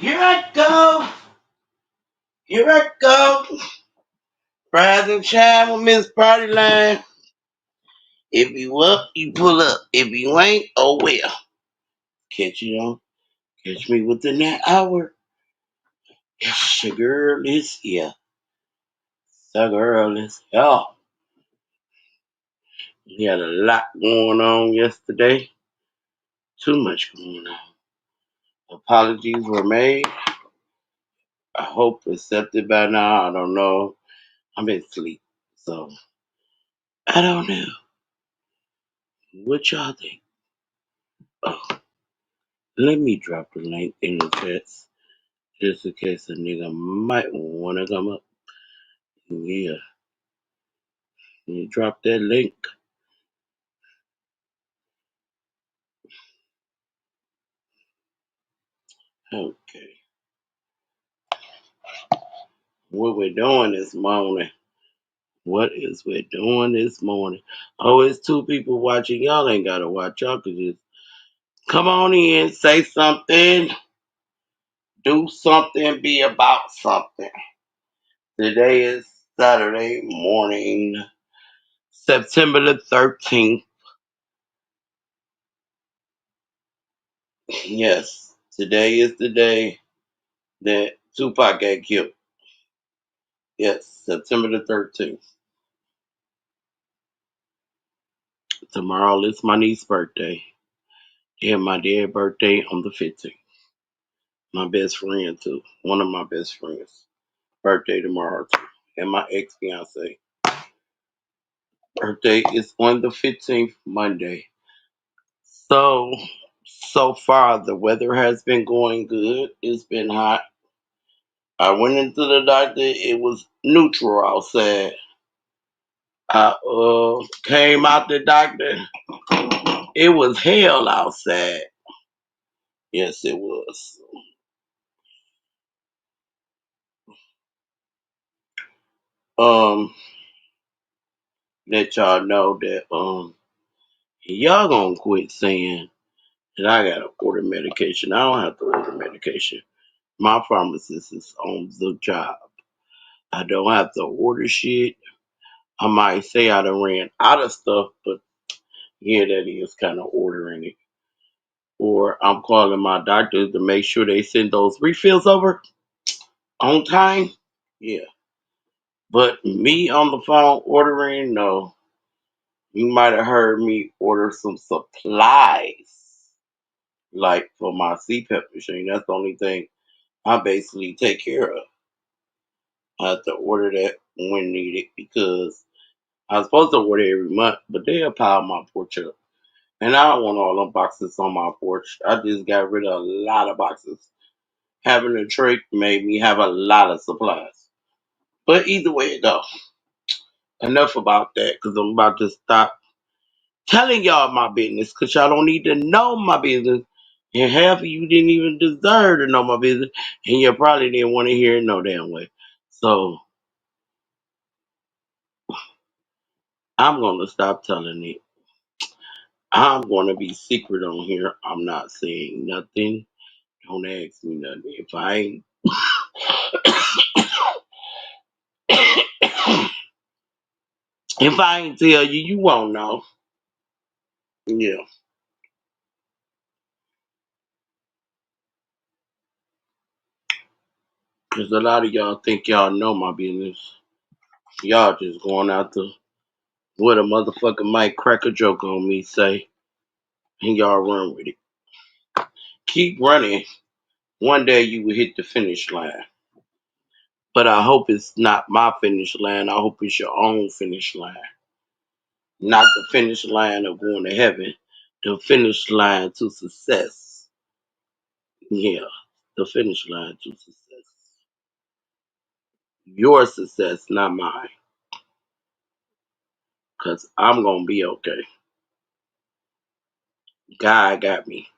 Here I go. Here I go. Rise and shine with Miss Party Line. If you up, you pull up. If you ain't, oh well. Catch you on. Catch me within that hour. Yes, your girl is here. The girl is here. We had a lot going on yesterday. Too much going on. Apologies were made. I hope accepted by now. I don't know. I'm in sleep. So I don't know. What y'all think? Oh, let me drop the link in the text just in case a nigga might want to come up. Yeah, you drop that link. Okay. What we're doing this morning? What is we doing this morning? Oh, it's two people watching. Y'all ain't gotta watch. Y'all could just come on in, say something, do something, be about something. Today is Saturday morning, September the 13th. Yes, today is the day that Tupac got killed. Yes, September the 13th. Tomorrow is my niece's birthday. And my dad's birthday on the 15th. My best friend, too. One of my best friends. Birthday tomorrow, too. And my ex fiance. Birthday is on the 15th, Monday. So far, the weather has been going good. It's been hot. I went into the doctor. It was neutral outside. I came out the doctor. It was hell outside. Yes, it was. Um, let y'all know that y'all gonna quit saying that I gotta order medication. I don't have to order medication. My pharmacist is on the job. I don't have to order shit. I might say I done ran out of stuff, but yeah, that is kind of ordering it. Or I'm calling my doctor to make sure they send those refills over on time. Yeah. But me on the phone ordering, no. You might have heard me order some supplies, like for my CPAP machine. That's the only thing I basically take care of. I have to order that when needed because I was supposed to order every month, but they'll pile my porch up. And I don't want all them boxes on my porch. I just got rid of a lot of boxes. Having a trach made me have a lot of supplies. But either way it goes, enough about that because I'm about to stop telling y'all my business because y'all don't need to know my business. And half of you didn't even deserve to know my business. And you probably didn't want to hear it no damn way. So I'm going to stop telling it. I'm going to be secret on here. I'm not saying nothing. Don't ask me nothing. If I ain't, if I ain't tell you, you won't know. Yeah. Because a lot of y'all think y'all know my business. Y'all just going out to what a motherfucker might crack a joke on me say, and y'all run with it. Keep running. One day you will hit the finish line. But I hope it's not my finish line. I hope it's your own finish line. Not the finish line of going to heaven. The finish line to success. Yeah. The finish line to success. Your success, not mine. Because I'm going to be okay. God got me.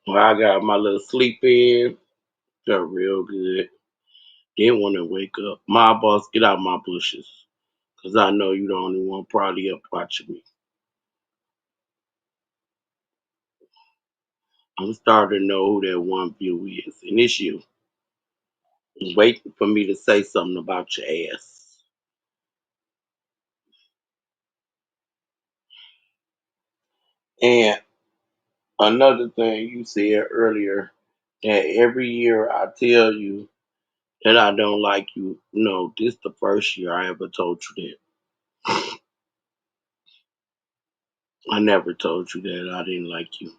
Well, I got my little sleep in. Felt real good. Didn't want to wake up. My boss, get out my bushes. Because I know you the only one probably up watching me. I'm starting to know who that one view is, and it's you. Waiting for me to say something about your ass. And another thing you said earlier, that every year I tell you that I don't like you. No, this the first year I ever told you that. I never told you that I didn't like you.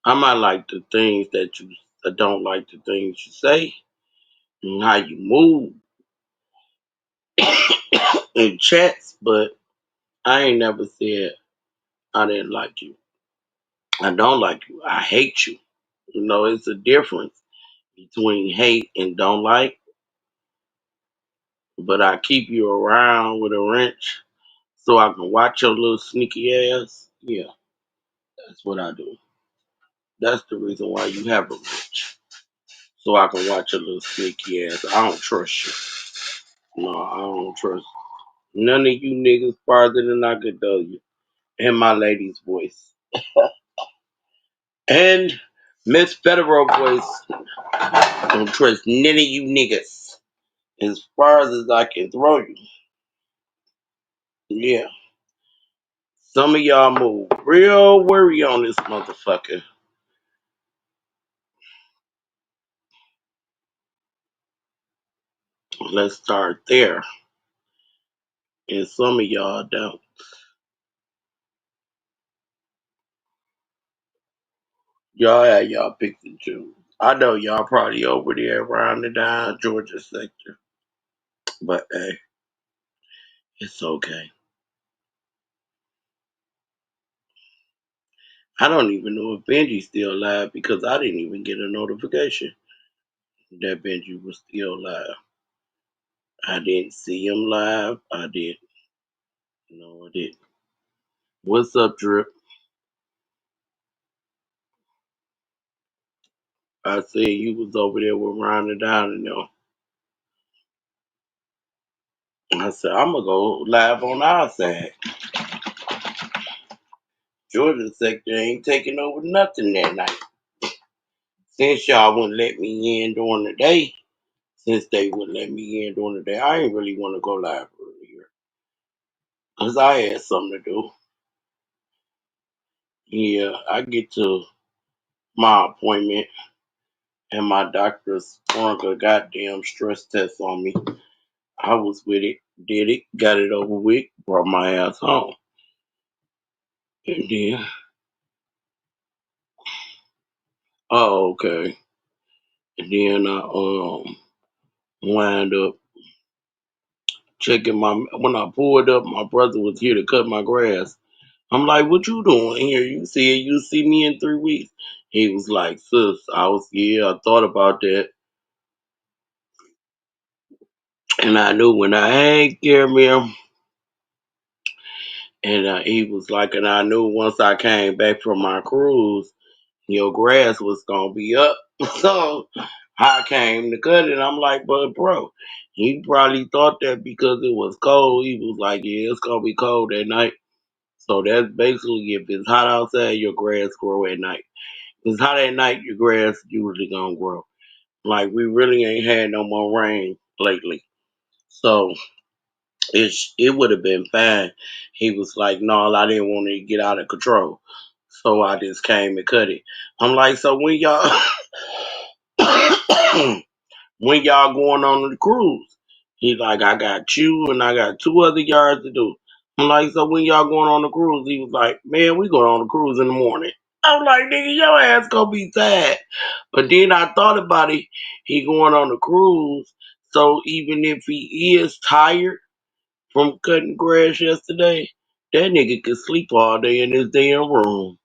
I might like the things that you, I don't like the things you say and how you move in chats, but I ain't never said I didn't like you. I don't like you. I hate you. You know, it's a difference between hate and don't like, but I keep you around with a wrench so I can watch your little sneaky ass. Yeah, that's what I do. That's the reason why you have a wrench. So I can watch your little sneaky ass. I don't trust you. No, I don't trust none of you niggas farther than I could tell you. And my lady's voice. And Miss Federal voice. Don't trust none of you niggas. As far as I can throw you. Yeah. Some of y'all move real worry on this motherfucker. Let's start there. And some of y'all don't. Y'all had y'all pick and choose. I know y'all probably over there around the down Georgia sector. But hey, it's okay. I don't even know if Benji's still alive because I didn't even get a notification that Benji was still alive. I didn't see him live. I didn't. No, I didn't. What's up, Drip? I said you was over there with Ronda down and there. I said, I'm gonna go live on our side. Georgia sector ain't taking over nothing that night. Since y'all wouldn't let me in during the day, since they wouldn't let me in during the day, I ain't really want to go live earlier. Because I had something to do. Yeah, I get to my appointment and my doctor sprung a goddamn stress test on me. I was with it, did it, got it over with, brought my ass home. And then, oh, okay. And then I wind up checking when I pulled up, my brother was here to cut my grass. I'm like, what you doing here? You said you see me in 3 weeks. He was like, sis, yeah, I thought about that. And I knew when I had him, and he was like, and I knew once I came back from my cruise, your grass was gonna be up. So I came to cut it. I'm like, but bro, he probably thought that because it was cold. He was like, yeah, it's gonna be cold at night. So that's basically if it's hot outside, your grass grow at night. If it's hot at night, your grass usually gonna grow. Like we really ain't had no more rain lately. So it would have been fine. He was like, no, I didn't want it to get out of control. So I just came and cut it. I'm like, so when y'all when y'all going on the cruise? He's like, I got you and I got 2 other yards to do. I'm like, so when y'all going on the cruise? He was like, man, we going on the cruise in the morning. I'm like, nigga, your ass gonna be tired. But then I thought about it. He going on the cruise. So even if he is tired from cutting grass yesterday, that nigga could sleep all day in his damn room.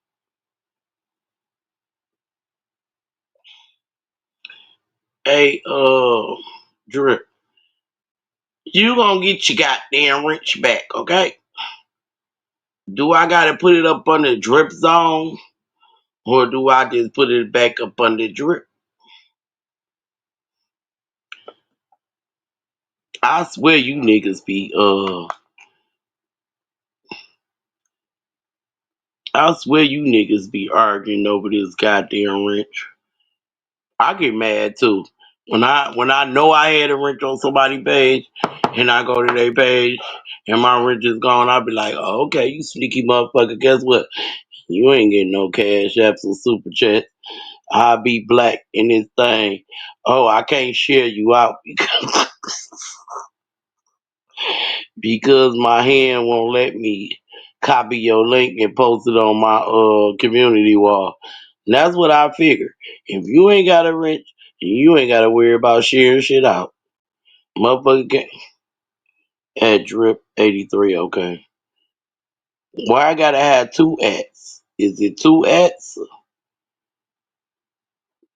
Hey, Drip, you gonna get your goddamn wrench back, okay? Do I gotta put it up on the drip zone? Or do I just put it back up on the drip? I swear you niggas be I swear you niggas be arguing over this goddamn wrench. I get mad too. When I know I had a wrench on somebody's page and I go to their page and my wrench is gone, I'll be like, oh, okay, you sneaky motherfucker, guess what? You ain't getting no cash apps or super chat. I'll be black in this thing. Oh, I can't share you out because my hand won't let me copy your link and post it on my community wall. And that's what I figure. If you ain't got a wrench, you ain't got to worry about sharing shit out. Motherfucker can at drip 83. Okay. Why I gotta have two ats? Is it two ats?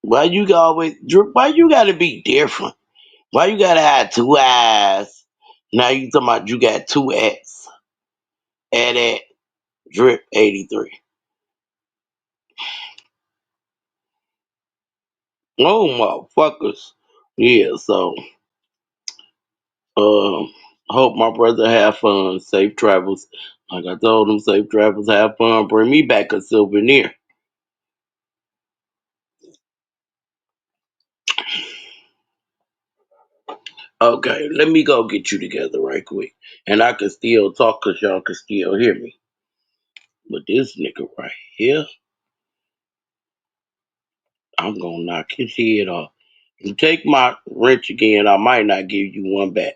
Why you always drip? Why you gotta be different? Why you gotta have two eyes? Now you talking about you got two ats at drip 83. Oh motherfuckers. Yeah, so um hope my brother have fun, safe travels. Like I told him, safe travels, have fun, bring me back a souvenir. Okay, let me go get you together right quick. And I can still talk because y'all can still hear me. But this nigga right here, I'm gonna knock his head off. You take my wrench again, I might not give you one back.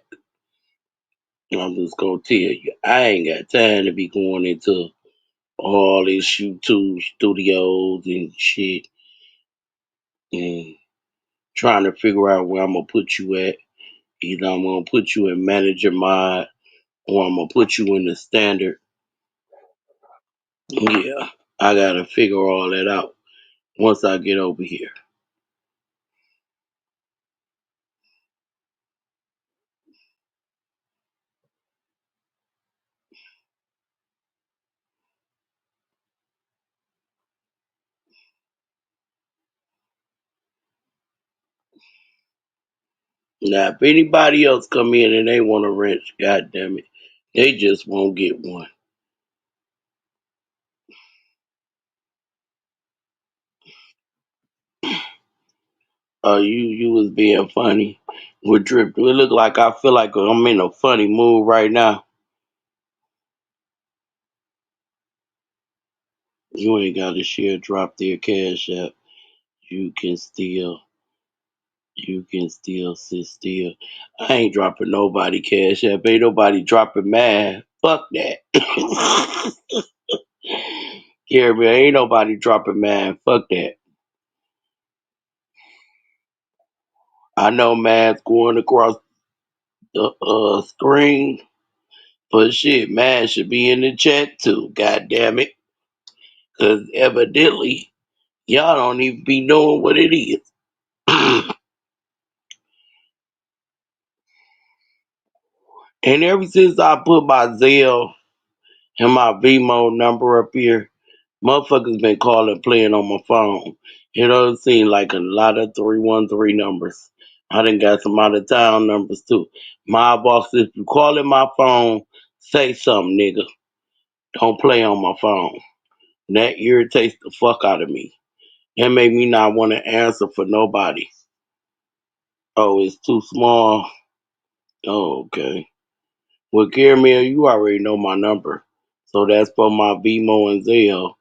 I'm just gonna tell you, I ain't got time to be going into all this YouTube studios and shit and trying to figure out where I'm gonna put you at. Either I'm gonna put you in manager mod or I'm gonna put you in the standard. Yeah, I gotta figure all that out once I get over here. Now, if anybody else come in and they want a wrench, god damn it, they just won't get one. You was being funny with drip. It look like I feel like I'm in a funny mood right now. You ain't got to share drop their cash app. You can still sit still. I ain't dropping nobody cash app. Ain't nobody dropping mine. Fuck that. Hear me? Ain't nobody dropping mine. Fuck that. I know man's going across the screen, but shit, man should be in the chat too. God damn it, because evidently y'all don't even be knowing what it is. And ever since I put my Zelle and my Vimo number up here, motherfuckers been calling, playing on my phone. It doesn't seem like a lot of 313 numbers. I done got some out of town numbers too. My boss, if you calling my phone, say something, nigga. Don't play on my phone. That irritates the fuck out of me. That make me not want to answer for nobody. Oh, it's too small. Oh, okay. Well, Caramel, you already know my number. So that's for my Vimo and Zelle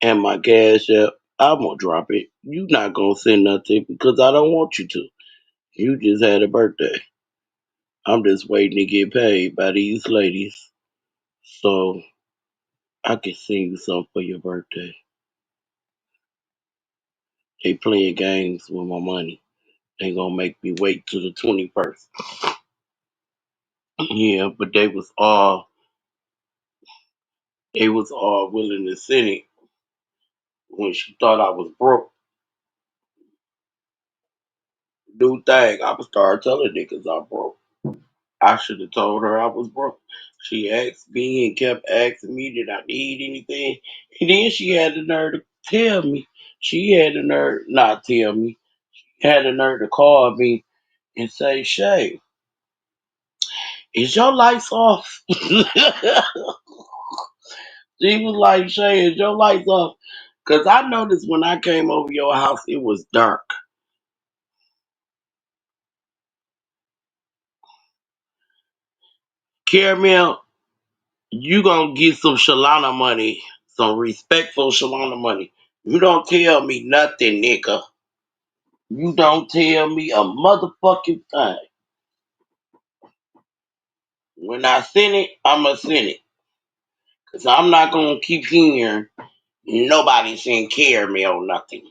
and my Cash App. I'm gonna drop it. You not gonna send nothing because I don't want you to. You just had a birthday. I'm just waiting to get paid by these ladies so I can send you something for your birthday. They playing games with my money. They gonna make me wait till the 21st. Yeah, but they was all willing to send it when she thought I was broke. New thing, I would start telling niggas I'm broke. I should have told her I was broke. She asked me and kept asking me did I need anything. And then she had the nerve to tell me. She had the nerve not tell me. Had the nerve to call me and say, Shay, is your lights off? She was like, Shay, is your lights off? Because I noticed when I came over your house, it was dark. Caramel, you gonna get some Shalana money, some respectful Shalana money. You don't tell me nothing, nigga. You don't tell me a motherfucking thing. When I send it, I'ma send it. Cause I'm not gonna keep hearing nobody saying caramel nothing.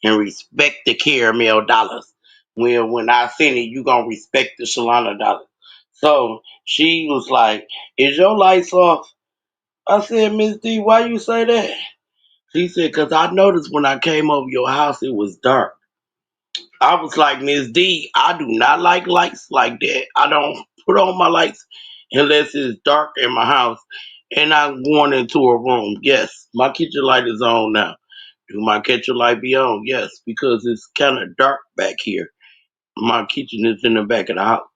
And respect the caramel dollars. When I send it, you gonna respect the Shalana dollars. So she was like, is your lights off? I said, Miss D, why you say that? She said, because I noticed when I came over your house, it was dark. I was like, Miss D, I do not like lights like that. I don't put on my lights unless it's dark in my house and I'm going into a room. Yes, my kitchen light is on now. Do my kitchen light be on? Yes, because it's kind of dark back here. My kitchen is in the back of the house.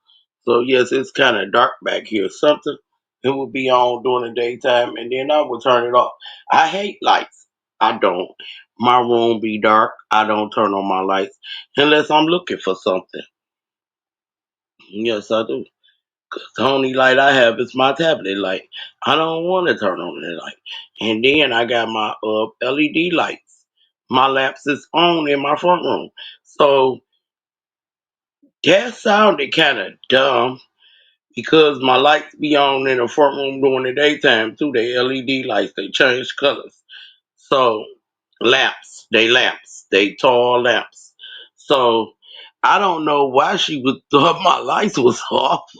So, yes, it's kind of dark back here. Something it would be on during the daytime and then I would turn it off. I hate lights. I don't. My room be dark. I don't turn on my lights unless I'm looking for something. Yes, I do. 'Cause the only light I have is my tablet light. I don't want to turn on the light. And then I got my LED lights. My lamps is on in my front room. So that sounded kind of dumb because my lights be on in the front room during the daytime too. They LED lights, they change colors. So lamps, they tall lamps. So I don't know why she would thought my lights was off.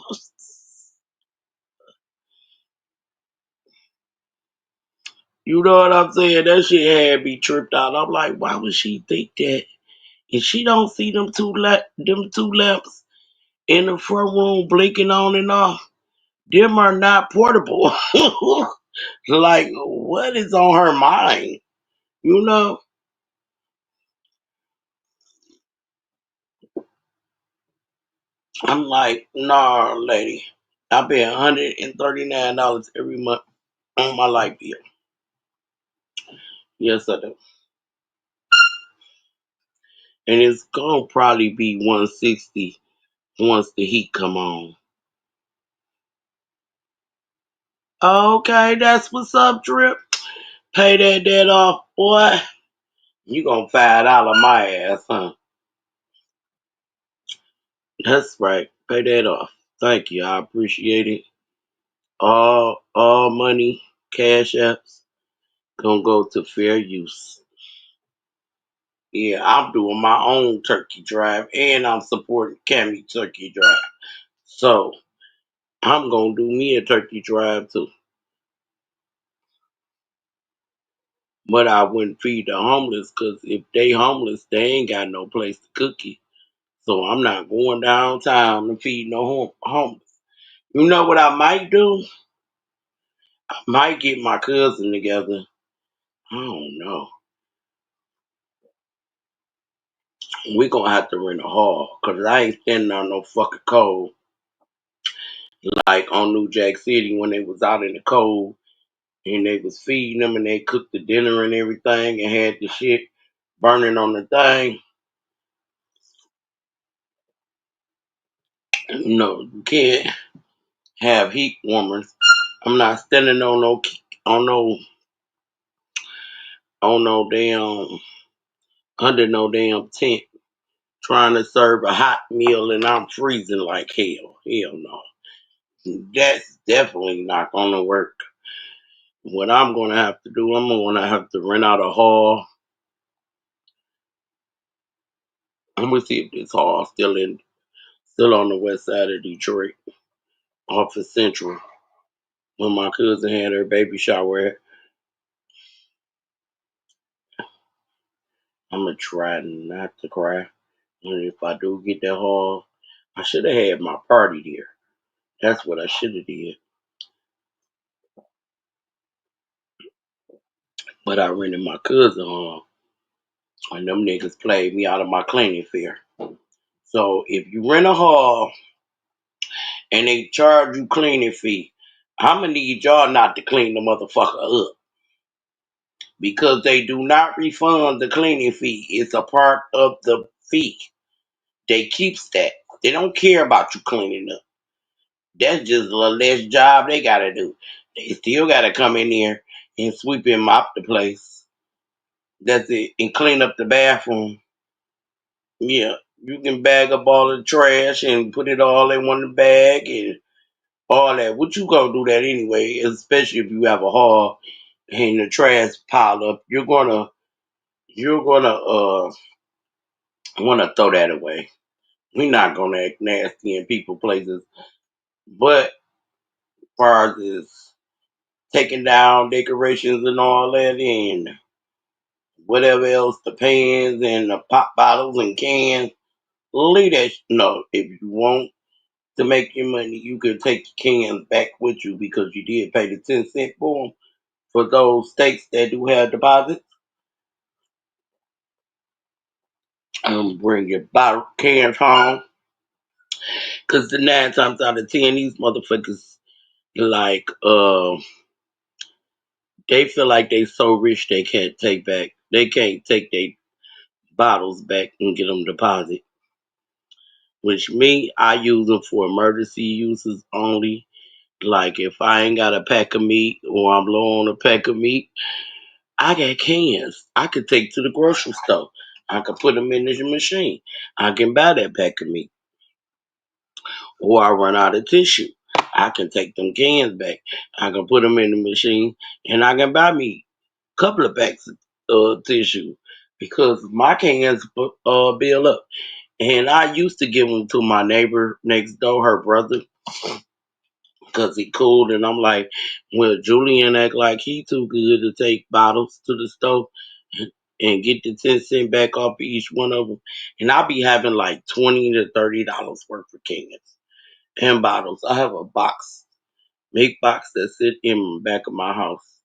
You know what I'm saying? That shit had me tripped out. I'm like, why would she think that? And she don't see them two lamps in the front room blinking on and off. Them are not portable. Like, what is on her mind? You know? I'm like, nah, lady. I pay $139 every month on my light bill. Yes, I do. And it's gonna probably be 160 once the heat come on. Okay, that's what's up, Drip. Pay that debt off, boy. You gonna $5 my ass, huh? That's right. Pay that off. Thank you. I appreciate it. All money, cash apps, gonna go to fair use. Yeah, I'm doing my own turkey drive and I'm supporting Cammy Turkey Drive. So I'm gonna do me a turkey drive too. But I wouldn't feed the homeless because if they homeless, they ain't got no place to cook it. So I'm not going downtown and feed no homeless. You know what I might do? I might get my cousin together. I don't know. We gonna have to rent a hall because I ain't standing on no fucking cold like on New Jack City when they was out in the cold and they was feeding them and they cooked the dinner and everything and had the shit burning on the thing. No, you can't have heat warmers. I'm not standing on no on no damn under no damn tent trying to serve a hot meal and I'm freezing like hell. Hell no. That's definitely not gonna work. What I'm gonna have to do, I'm gonna have to rent out a hall. I'm gonna see if this hall still on the west side of Detroit, off of Central. When my cousin had her baby shower at, I'm gonna try not to cry. And if I do get that hall, I should have had my party there. That's what I should have did. But I rented my cousin hall, and them niggas played me out of my cleaning fare. So if you rent a hall and they charge you cleaning fee, I'm gonna need y'all not to clean the motherfucker up. because they do not refund the cleaning fee. It's a part of the fee. They keeps that. They don't care about you cleaning up. That's just a less job they gotta do. They still gotta come in here and sweep and mop the place. That's it. And clean up the bathroom. Yeah. You can bag up all the trash and put it all in one bag and all that. What you gonna do that anyway, especially if you have a hall and the trash pile up, you're gonna wanna throw that away. We're not gonna act nasty in people places. But as far as is taking down decorations and all that and whatever else, the pans and the pop bottles and cans, leave that no. If you want to make your money, you can take your cans back with you because you did pay the 10 cent for them. For those states that do have deposits, bring your bottle cans home. Cause the 9 times out of 10, these motherfuckers like they feel like they so rich they can't take their bottles back and get them deposit. Which me, I use them for emergency uses only. Like if I ain't got a pack of meat or I'm low on a pack of meat, I got cans. I could take to the grocery store. I could put them in the machine. I can buy that pack of meat. Or I run out of tissue. I can take them cans back. I can put them in the machine and I can buy me a couple of packs of tissue because my cans build up. And I used to give them to my neighbor next door, her brother, because he cool. And I'm like, well, Julian act like he too good to take bottles to the store and get the 10 cent back off of each one of them. And I'll be having like $20 to $30 worth of cans and bottles. I have a big box that sit in the back of my house.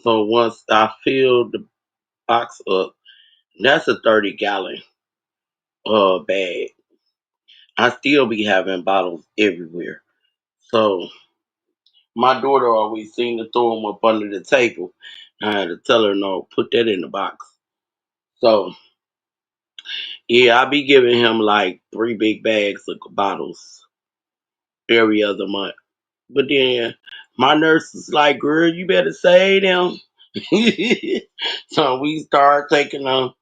So once I fill the box up, that's a 30-gallon bag. I still be having bottles everywhere. So my daughter always seemed to throw them up under the table. I had to tell her no, put that in the box. So yeah, I be giving him like 3 big bags of bottles every other month. But then my nurse is like, girl, you better save them. So we start taking them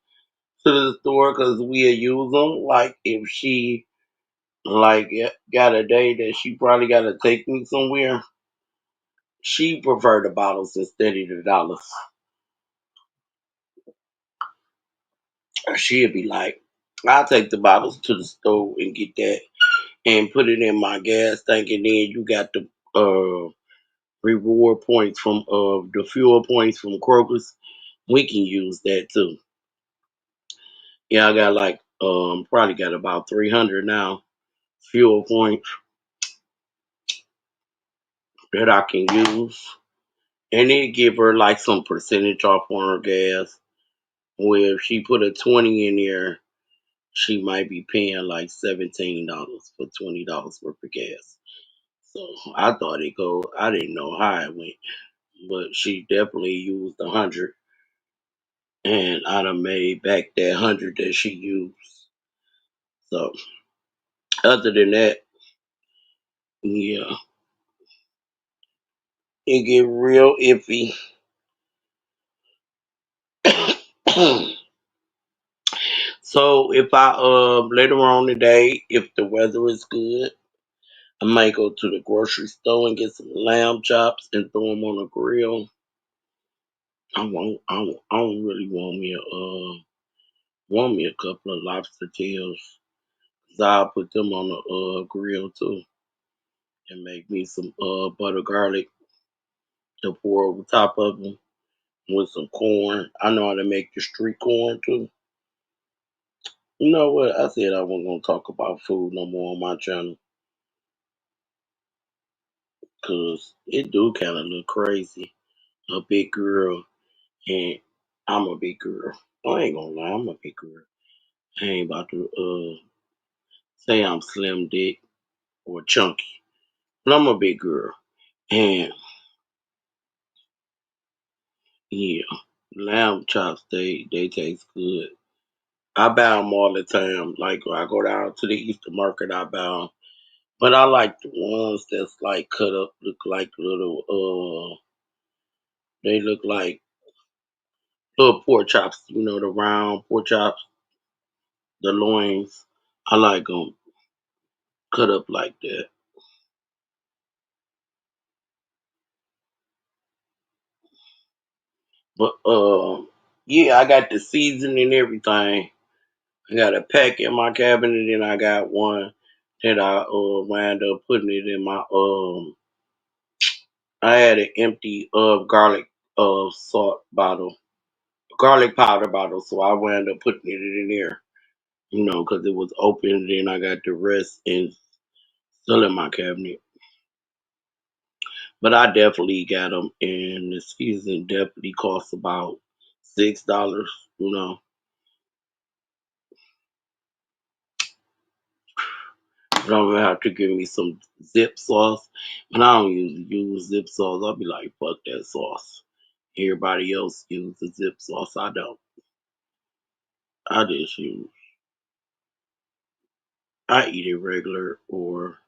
to the store because we'll use them. Like if she got a day that she probably got to take me somewhere, she prefer the bottles instead of the dollars. She'll be like, I'll take the bottles to the store and get that and put it in my gas tank, and then you got the reward points from the fuel points from Kroger's. We can use that too. Yeah, I got like probably got about 300 now fuel points that I can use, and it give her like some percentage off on her gas. Where if she put a 20 in there, she might be paying like $17 for $20 worth of gas. So I thought it go. I didn't know how it went, but she definitely used 100, and I done made back that 100 that she used. So other than that, yeah, it get real iffy. So if I later on today, if the weather is good, I might go to the grocery store and get some lamb chops and throw them on a grill. I don't really want me a couple of lobster tails. 'Cause I'll put them on the grill too and make me some butter garlic to pour over top of them with some corn. I know how to make the street corn too. You know what? I said I wasn't gonna talk about food no more on my channel because it do kind of look crazy. A big girl and I'm a big girl. I ain't gonna lie, I'm a big girl. I ain't about to say I'm slim dick or chunky, but I'm a big girl. And yeah, lamb chops, they taste good. I buy them all the time. Like when I go down to the Easter market, I buy 'em. But I like the ones that's like cut up, look like little. They look like little pork chops. You know, the round pork chops, the loins. I like them cut up like that. But yeah, I got the seasoning and everything. I got a pack in my cabinet, and I got one that I wound up putting it in my I had an empty garlic salt bottle, garlic powder bottle, so I wound up putting it in there, you know, because it was open. Then I got the rest and still in my cabinet. But I definitely got them, and the season definitely costs about $6. You know, you don't have to give me some zip sauce, but I don't usually use zip sauce. I'll be like, fuck that sauce. Everybody else uses zip sauce. I don't. I just use. I eat it regular, or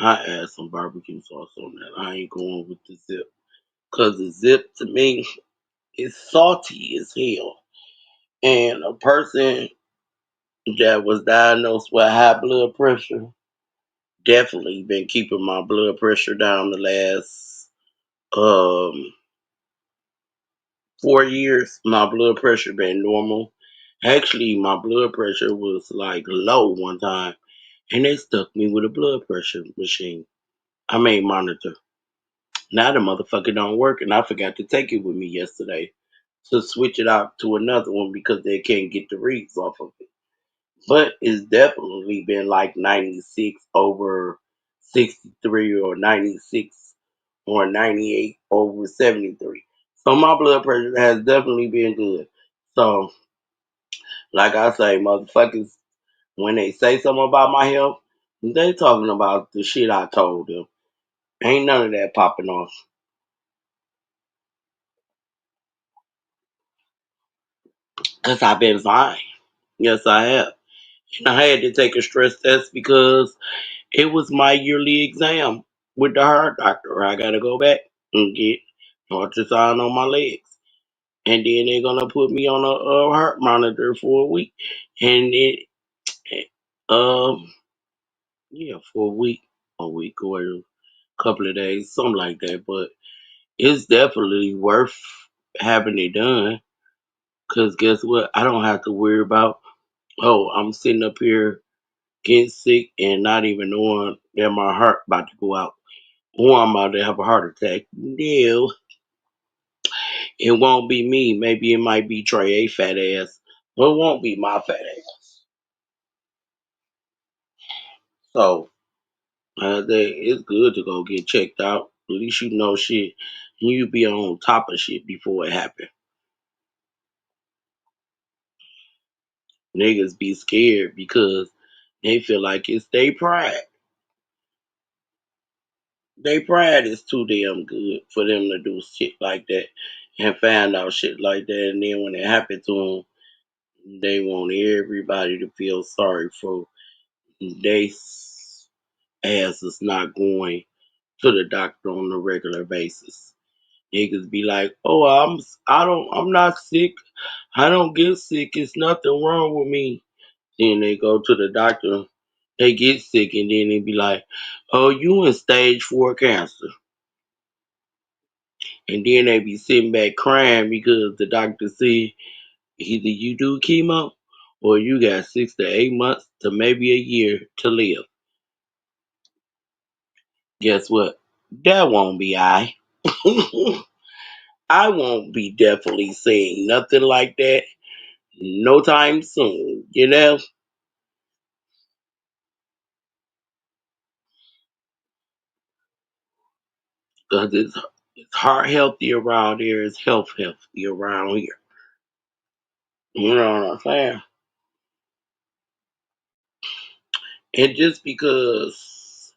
I add some barbecue sauce on that. I ain't going with the zip, cause the zip to me is salty as hell. And a person that was diagnosed with high blood pressure definitely been keeping my blood pressure down the last 4 years. My blood pressure been normal. Actually, my blood pressure was like low one time, and they stuck me with a blood pressure machine. I mean monitor. Now the motherfucker don't work, and I forgot to take it with me yesterday to switch it out to another one because they can't get the reads off of it. But it's definitely been like 96 over 63 or 96 or 98 over 73. So my blood pressure has definitely been good. So, like I say, motherfuckers, when they say something about my health, they talking about the shit I told them. Ain't none of that popping off. Because I've been fine. Yes, I have. And I had to take a stress test because it was my yearly exam with the heart doctor. I got to go back and get ultrasound on my legs. And then they're going to put me on a heart monitor for a week. And um, yeah, for a week or a couple of days, something like that. But it's definitely worth having it done. Because guess what? I don't have to worry about, oh, I'm sitting up here getting sick and not even knowing that my heart about to go out or I'm about to have a heart attack. No, it won't be me. Maybe it might be Trey A fat ass, but it won't be my fat ass. So it's good to go get checked out. At least you know shit. You be on top of shit before it happen. Niggas be scared because they feel like it's their pride. Their pride is too damn good for them to do shit like that and find out shit like that. And then when it happened to them, they want everybody to feel sorry for they asses not going to the doctor on a regular basis. Niggas be like, "Oh, I'm not sick. I don't get sick. It's nothing wrong with me." Then they go to the doctor, they get sick, and then they be like, "Oh, you in stage 4 cancer." And then they be sitting back crying because the doctor said either you do chemo or you got 6 to 8 months to maybe a year to live. Guess what? That won't be I. I won't be definitely saying nothing like that no time soon, you know? Because it's heart healthy around here, it's health healthy around here. You know what I'm saying? And just because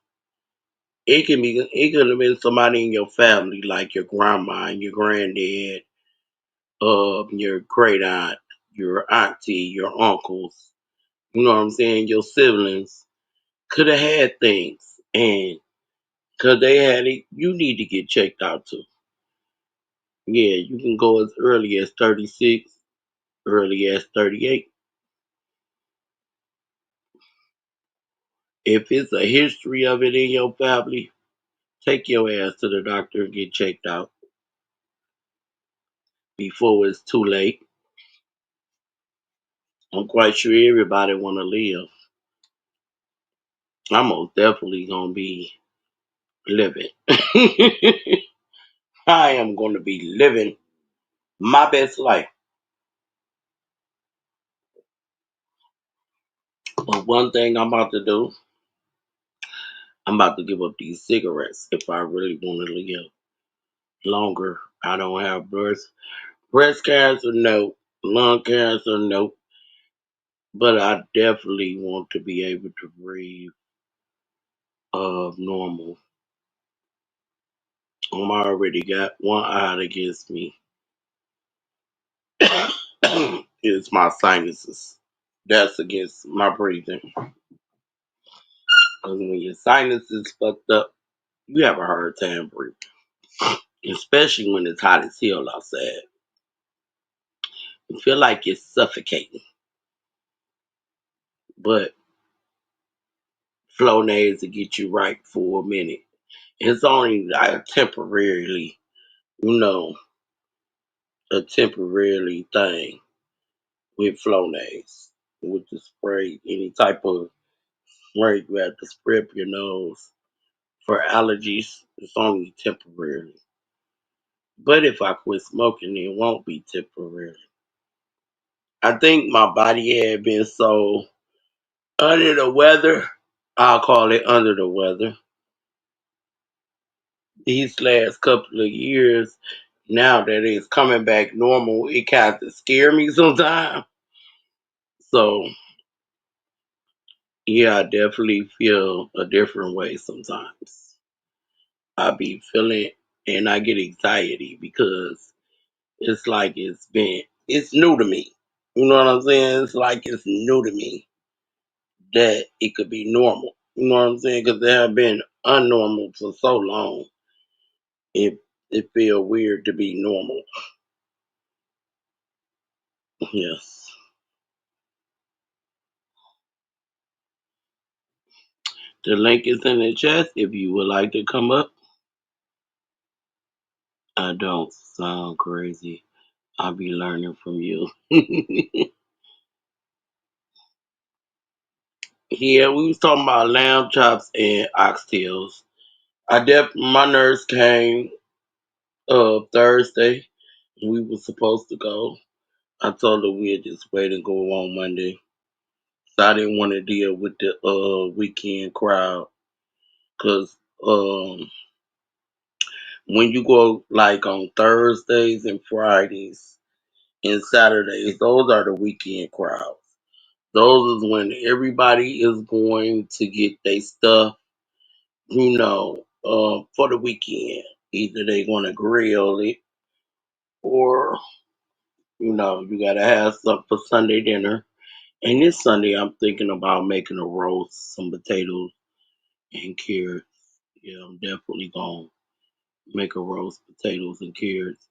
it could have been somebody in your family, like your grandma and your granddad, your great aunt, your auntie, your uncles, you know what I'm saying, your siblings could have had things. And because they had it, you need to get checked out too. Yeah, you can go as early as 36, early as 38. If it's a history of it in your family, take your ass to the doctor and get checked out before it's too late. I'm quite sure everybody want to live. I'm most definitely going to be living. I am going to be living my best life. But one thing I'm about to do, I'm about to give up these cigarettes if I really want to live longer. I don't have breast cancer, no. Lung cancer, no. But I definitely want to be able to breathe normal. I'm already got one eye against me. It's my sinuses. That's against my breathing. Because when your sinuses fucked up, you have a hard time breathing. Especially when it's hot as hell outside. You feel like you're suffocating. But Flonase to get you right for a minute. It's only like temporarily, you know, a temporarily thing with Flonase. With the spray, any type of spray you have to spray up your nose. For allergies, it's only temporary. But if I quit smoking, it won't be temporary. I think my body had been so under the weather. I'll call it under the weather. These last couple of years, now that it's coming back normal, it kind of scare me sometimes. So yeah, I definitely feel a different way sometimes. I be feeling and I get anxiety because it's like it's new to me. You know what I'm saying? It's like it's new to me that it could be normal. You know what I'm saying? Because they have been unnormal for so long. It feel weird to be normal. Yes. The link is in the chat if you would like to come up. I don't sound crazy. I'll be learning from you. Yeah, we was talking about lamb chops and oxtails. My nurse came Thursday. We were supposed to go. I told her we'd just wait and go on Monday. So I didn't want to deal with the weekend crowd. Cause when you go like on Thursdays and Fridays and Saturdays, those are the weekend crowds. Those is when everybody is going to get their stuff, for the weekend. Either they want to grill it or, you got to have something for Sunday dinner. And this Sunday, I'm thinking about making a roast, some potatoes and carrots. Yeah, I'm definitely going to make a roast, potatoes and carrots.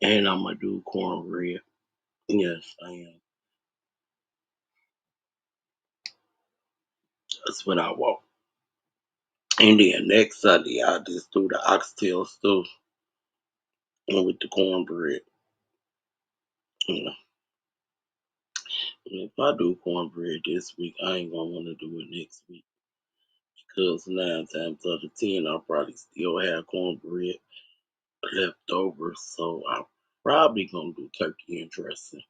And I'm going to do cornbread. Yes, I am. That's what I want. And then next Sunday, I'll just do the oxtail stew with the cornbread. You know, and if I do cornbread this week, I ain't gonna want to do it next week because 9 times out of 10, I'll probably still have cornbread left over. So I'm probably gonna do turkey and dressing.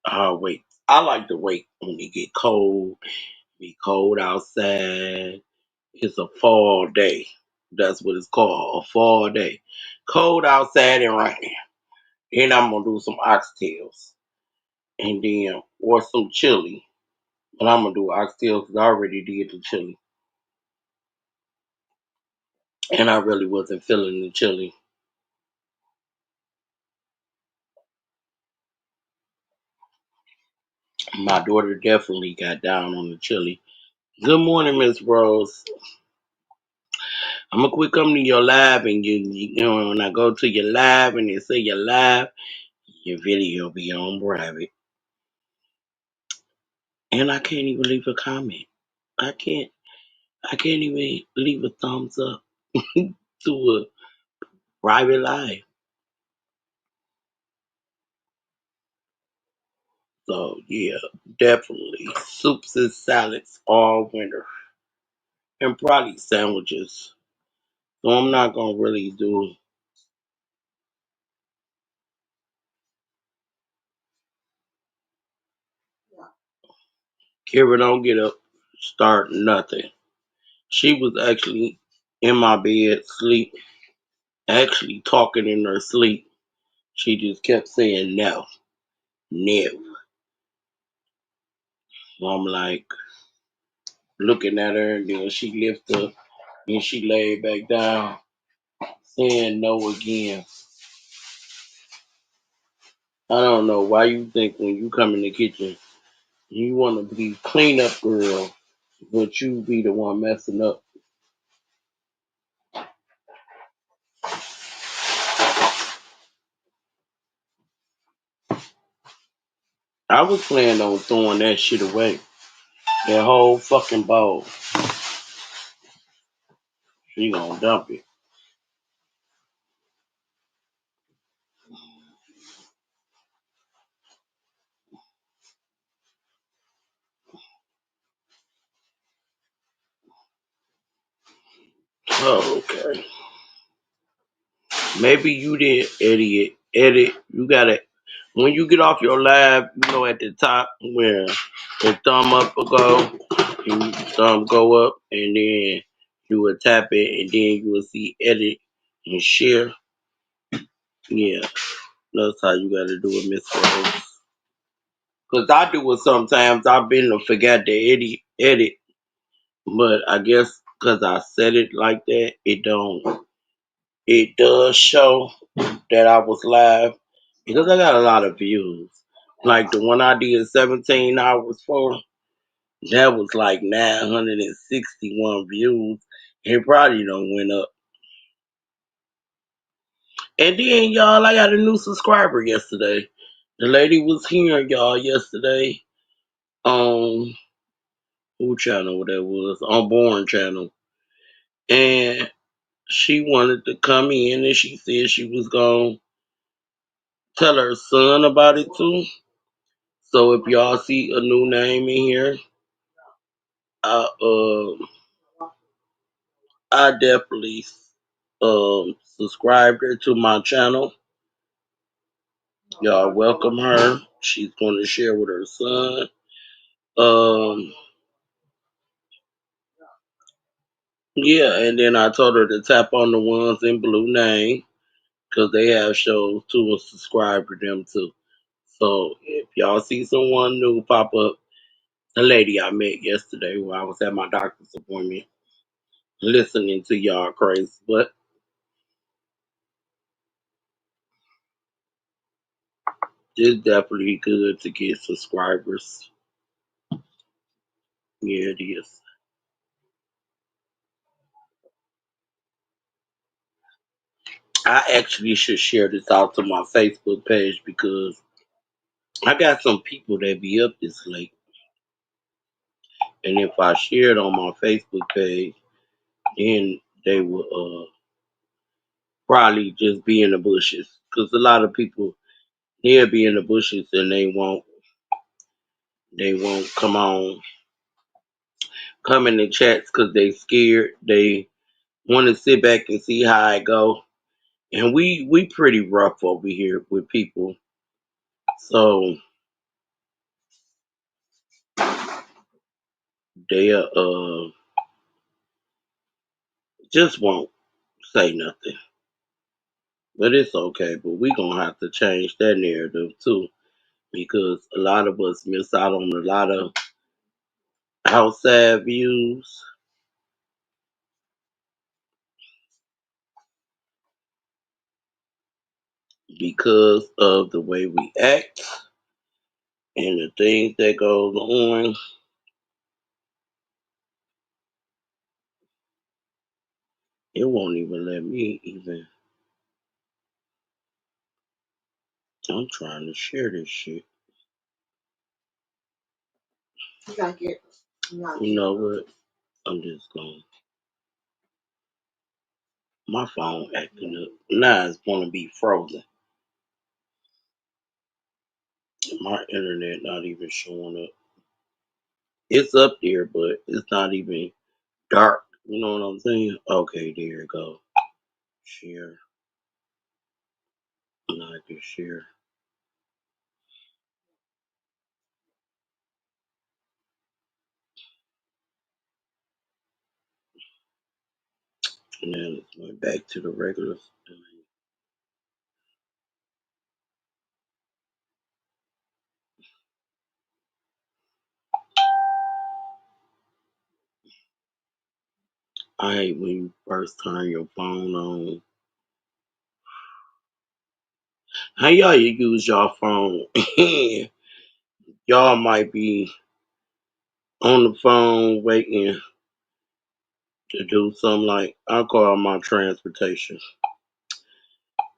I'll wait. I like to wait when it get cold. Be cold outside. It's a fall day. That's what it's called, a fall day. Cold outside and raining. Then I'm gonna do some oxtails and then or some chili. But I'm gonna do oxtails because I already did the chili, and I really wasn't feeling the chili. My daughter definitely got down on the chili. Good morning, Miss Rose. I'm gonna quit coming to your live, and you know, when I go to your live and they say you're live, your video be on private, and I can't even leave a comment. I can't. I can't even leave a thumbs up to a private live. So yeah, definitely soups and salads all winter, and probably sandwiches. So I'm not gonna really do. Kira don't get up, start nothing. She was actually in my bed, sleep, actually talking in her sleep. She just kept saying no, no. So I'm like looking at her, and then she lift up and she laid back down, saying no again. I don't know why you think when you come in the kitchen, you want to be clean up girl, but you be the one messing up. I was planning on throwing that shit away. That whole fucking bowl. She gonna dump it. Oh, okay. Maybe you did idiot. Edit. You gotta when you get off your live, you know at the top where the thumb up will go, and thumb go up, and then you will tap it, and then you will see edit and share. Yeah, that's how you gotta do it, Miss Rose. Cause I do it sometimes. I've been to forget the edit, but I guess cause I said it like that, it don't. It does show that I was live because I got a lot of views. Like the one I did 17 hours for, that was like 961 views. It probably don't went up. And then y'all, I got a new subscriber yesterday. The lady was here, y'all, yesterday on who channel that was on Born channel, and she wanted to come in and she said she was gonna tell her son about it too. So if y'all see a new name in here, I I definitely subscribed her to my channel. Y'all welcome her. She's going to share with her son. Um, yeah, and then I told her to tap on the ones in blue name because they have shows too and subscribe to them too. So if y'all see someone new pop up, the lady I met yesterday while I was at my doctor's appointment, listening to y'all crazy, but it's definitely good to get subscribers. Yeah, it is. I actually should share this out to my Facebook page because I got some people that be up this late. And if I share it on my Facebook page, then they will probably just be in the bushes. Because a lot of people, they'll be in the bushes and they won't come in the chats because they scared. They want to sit back and see how I go. And we pretty rough over here with people. So they just won't say nothing. But it's okay. But we gonna have to change that narrative too, because a lot of us miss out on a lot of outside views because of the way we act and the things that goes on, it won't even let me even. I'm trying to share this shit. You know what? I'm just going. My phone acting up. Now it's gonna be frozen. My internet not even showing up. It's up there, but it's not even dark. You know what I'm saying? Okay, there you go. Share. Now I can share. And then it's went back to the regular. I hate when you first turn your phone on. How y'all you use your phone? Y'all might be on the phone waiting to do something like I call my transportation.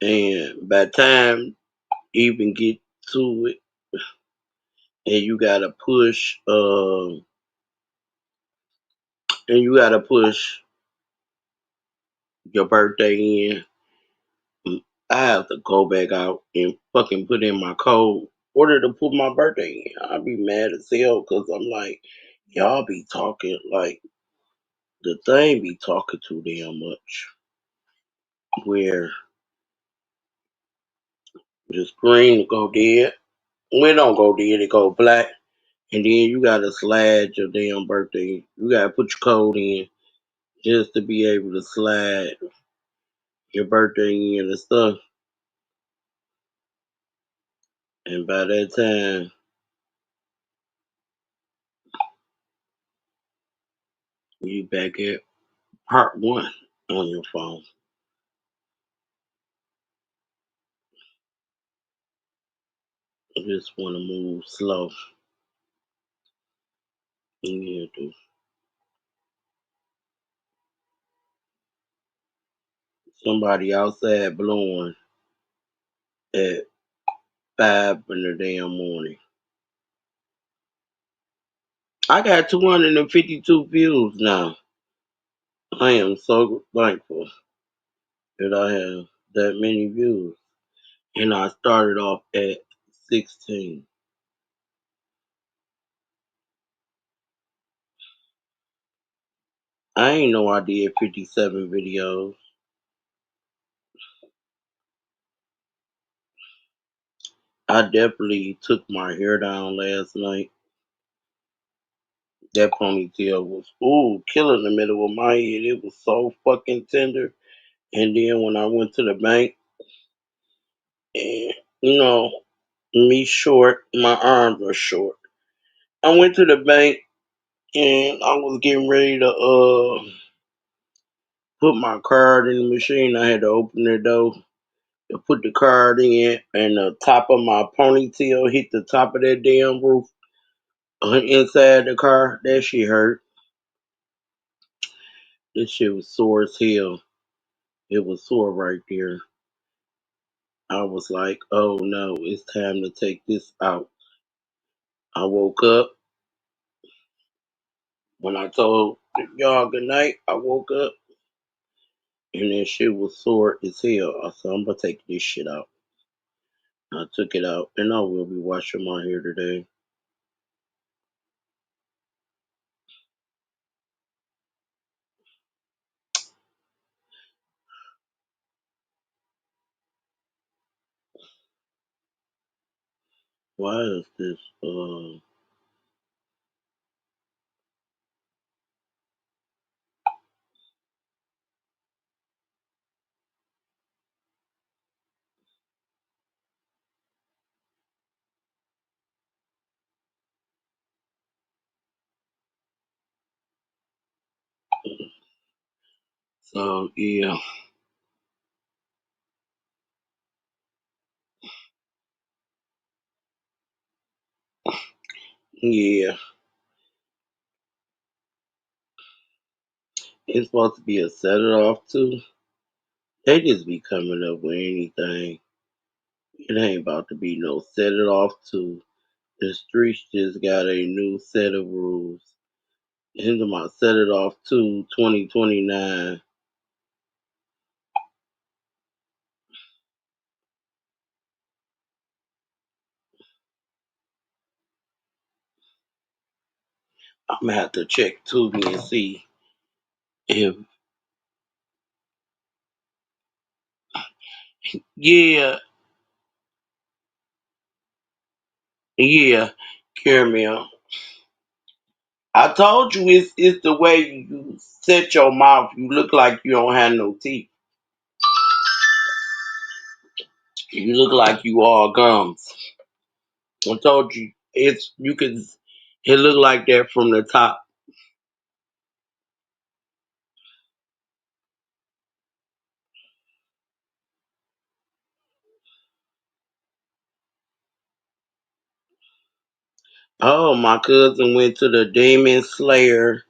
And by the time you even get to it and you gotta push your birthday in, I have to go back out and fucking put in my code order to put my birthday in. I'll be mad as hell because I'm like, y'all be talking like the thing be talking too damn much. Where the screen will go dead. When it don't go dead, it go black. And then you gotta slide your damn birthday. You gotta put your code in just to be able to slide your birthday in and stuff. And by that time, you back at part one on your phone. I just want to move slow. Yeah, dude. Somebody outside blowing at 5 in the damn morning. I got 252 views now. I am so thankful that I have that many views. And I started off at 16. I ain't know I did 57 videos. I definitely took my hair down last night. That ponytail was killing the middle of my head. It was so fucking tender. And then when I went to the bank, and you know, me short, my arms are short. I went to the bank and I was getting ready to put my card in the machine. I had to open the door to put the card in, and the top of my ponytail hit the top of that damn roof inside the car. That shit hurt. This shit was sore as hell. It was sore right there. I was like, oh no, it's time to take this out. I woke up. When I told y'all good night, I woke up and that shit was sore as hell. I said, I'm gonna take this shit out. I took it out and I will be washing my hair today. Why is this so yeah. Yeah, it's supposed to be a set it off too. They just be coming up with anything. It ain't about to be no set it off too. The streets just got a new set of rules. Into my set it off to 2029. I'm gonna have to check Tubi and see if yeah, yeah, caramel. I told you it's the way you set your mouth. You look like you don't have no teeth. You look like you all gums. I told you it's you can it look like that from the top. Oh, my cousin went to the Demon Slayer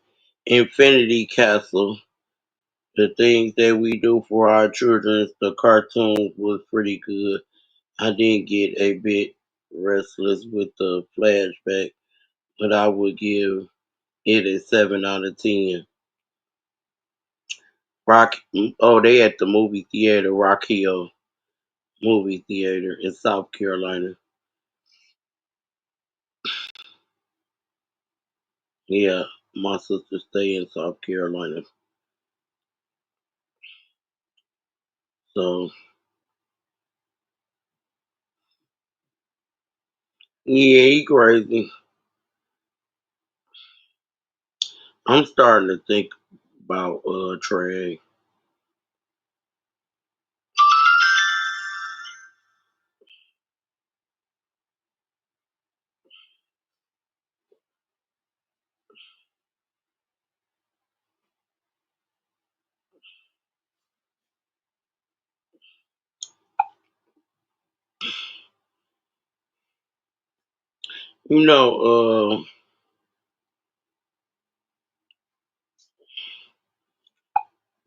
Infinity Castle. The things that we do for our children, the cartoons was pretty good. I did get a bit restless with the flashback, but I would give it a 7 out of 10. Rock. Oh, they at the movie theater, Rock Hill movie theater in South Carolina. Yeah, my sister stay in South Carolina, so yeah, he crazy. I'm starting to think about Trey.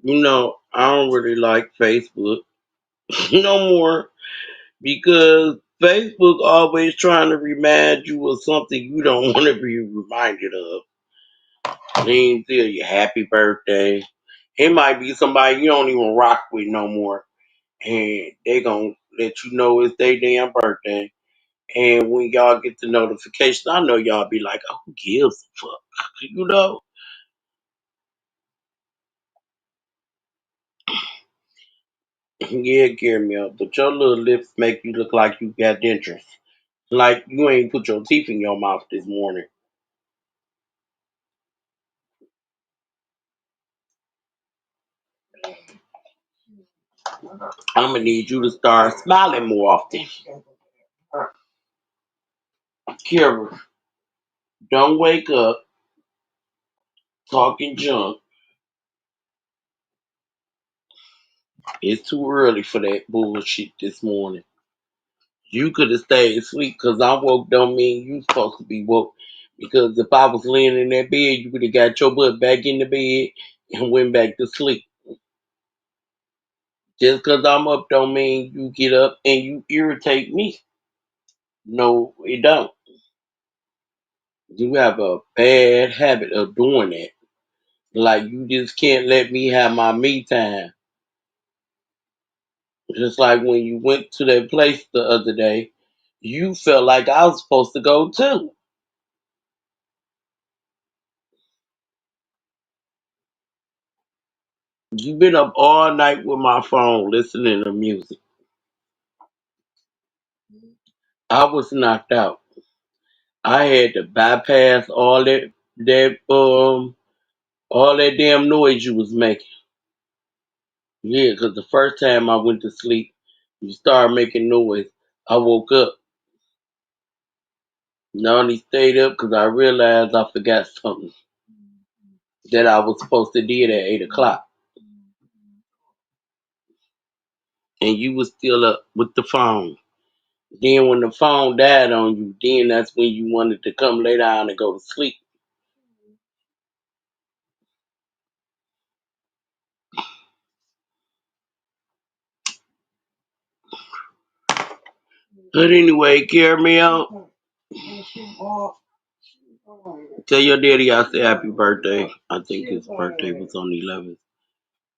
You know, I don't really like Facebook no more because Facebook always trying to remind you of something you don't want to be reminded of. They ain't tell you happy birthday. It might be somebody you don't even rock with no more, and they gonna let you know it's their damn birthday. And when y'all get the notification, I know y'all be like, "Oh, who gives a fuck?" You know? Yeah, gear me up. But your little lips make you look like you got dentures. Like you ain't put your teeth in your mouth this morning. I'm gonna need you to start smiling more often. Kira, don't wake up talking junk. It's too early for that bullshit this morning. You could have stayed asleep because I woke don't mean you supposed to be woke. Because if I was laying in that bed, you would have got your butt back in the bed and went back to sleep. Just because I'm up don't mean you get up and you irritate me. No, it don't. You have a bad habit of doing that. Like you just can't let me have my me time. Just like when you went to that place the other day, you felt like I was supposed to go too. You've been up all night with my phone listening to music. I was knocked out. I had to bypass all that damn noise you was making. Yeah, because the first time I went to sleep, you started making noise. I woke up. And I only stayed up because I realized I forgot something that I was supposed to do at 8 o'clock. And you was still up with the phone. Then when the phone died on you, then that's when you wanted to come lay down and go to sleep. But anyway, carry me out. Tell your daddy I said happy birthday. I think his birthday was on the 11th.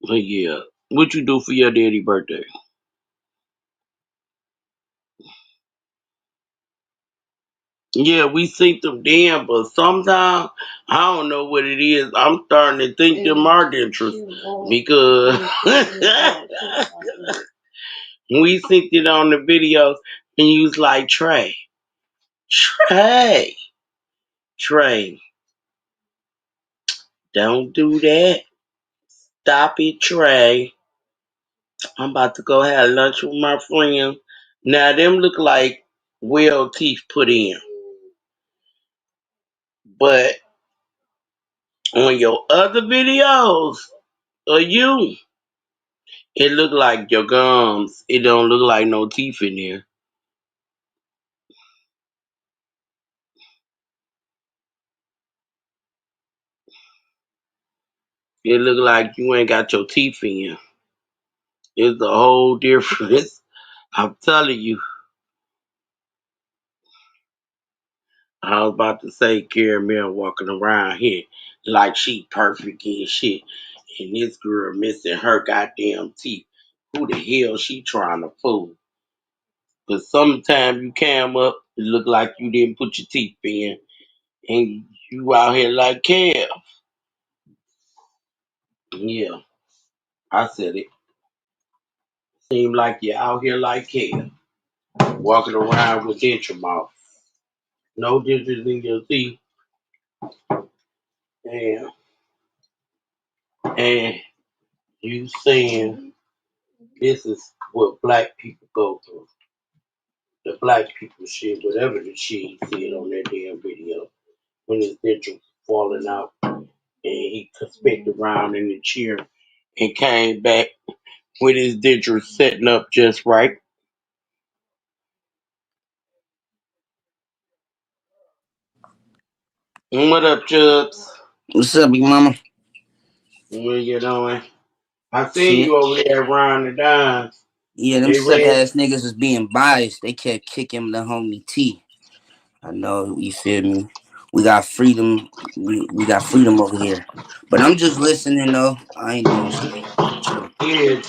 But yeah, what you do for your daddy birthday? Yeah, we see them then, but sometimes I don't know what it is. I'm starting to think them are interests because we synced it on the videos and you was like, Trey, Trey, don't do that. Stop it, Trey. I'm about to go have lunch with my friends. Now them look like well teeth put in, but on your other videos of you, it look like your gums. It don't look like no teeth in there. It look like you ain't got your teeth in. It's a whole difference. I'm telling you. I was about to say Caramel walking around here like she perfect and shit. And this girl missing her goddamn teeth. Who the hell she trying to fool? Cause sometimes you came up, it look like you didn't put your teeth in. And you out here like Kev. Yeah, I said it. Seem like you're out here like Kev. Walking around with denture mouth. No dentures in your teeth. And, and you saying this is what black people go through. The black people shit, whatever the shit he said on that damn video. When his denture falling out and he spit around in the chair and came back with his denture setting up just right. What up, Chubbs? What's up, big mama? What you doing? I seen Shit. you over there around the dimes. Yeah, them They suck ran. ass niggas was being biased. They kept kicking the homie T. I know, you feel me? We got freedom. We got freedom over here. But I'm just listening though. I ain't doing shit. Chill. Yeah,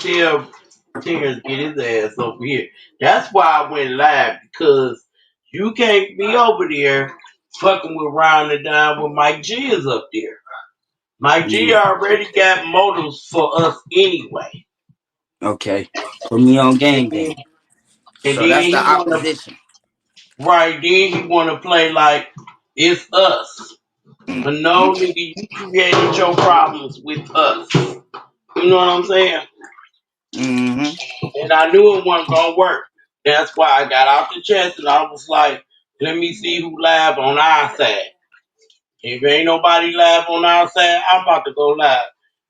Terrence get his ass over here. That's why I went live because you can't be over there fucking with round the dime with Mike G is up there. Mike G Yeah. already got motives for us anyway. Okay. Put me on And game then, then. and So then that's the he wanna opposition. right then he wanna play like it's us. Mm, But no mm, nigga, you created your problems with us. You know what I'm saying? mm-hmm. And I knew it wasn't gonna work. That's why I got off the chest and I was like, let me see who live on our side. If ain't nobody live on our side, I'm about to go live.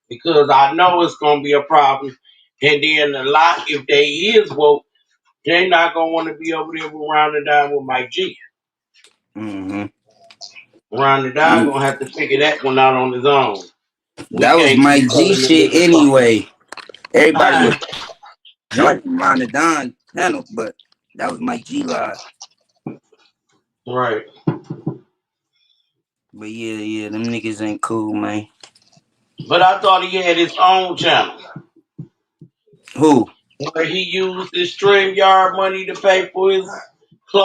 Because I know it's gonna be a problem. And then a lot, if they is woke, they not gonna want to be over there around the dime with Mike G. Mm-hmm. Around the dime Mm. gonna have to figure that one out on his own. We That was can't keep Mike G telling the shit nigga anyway. Everybody fuck. was joining around the Don panel, but that was Mike G live. Right. But yeah, them niggas ain't cool, man. But I thought he had his own channel Who? where he used his StreamYard money to pay for his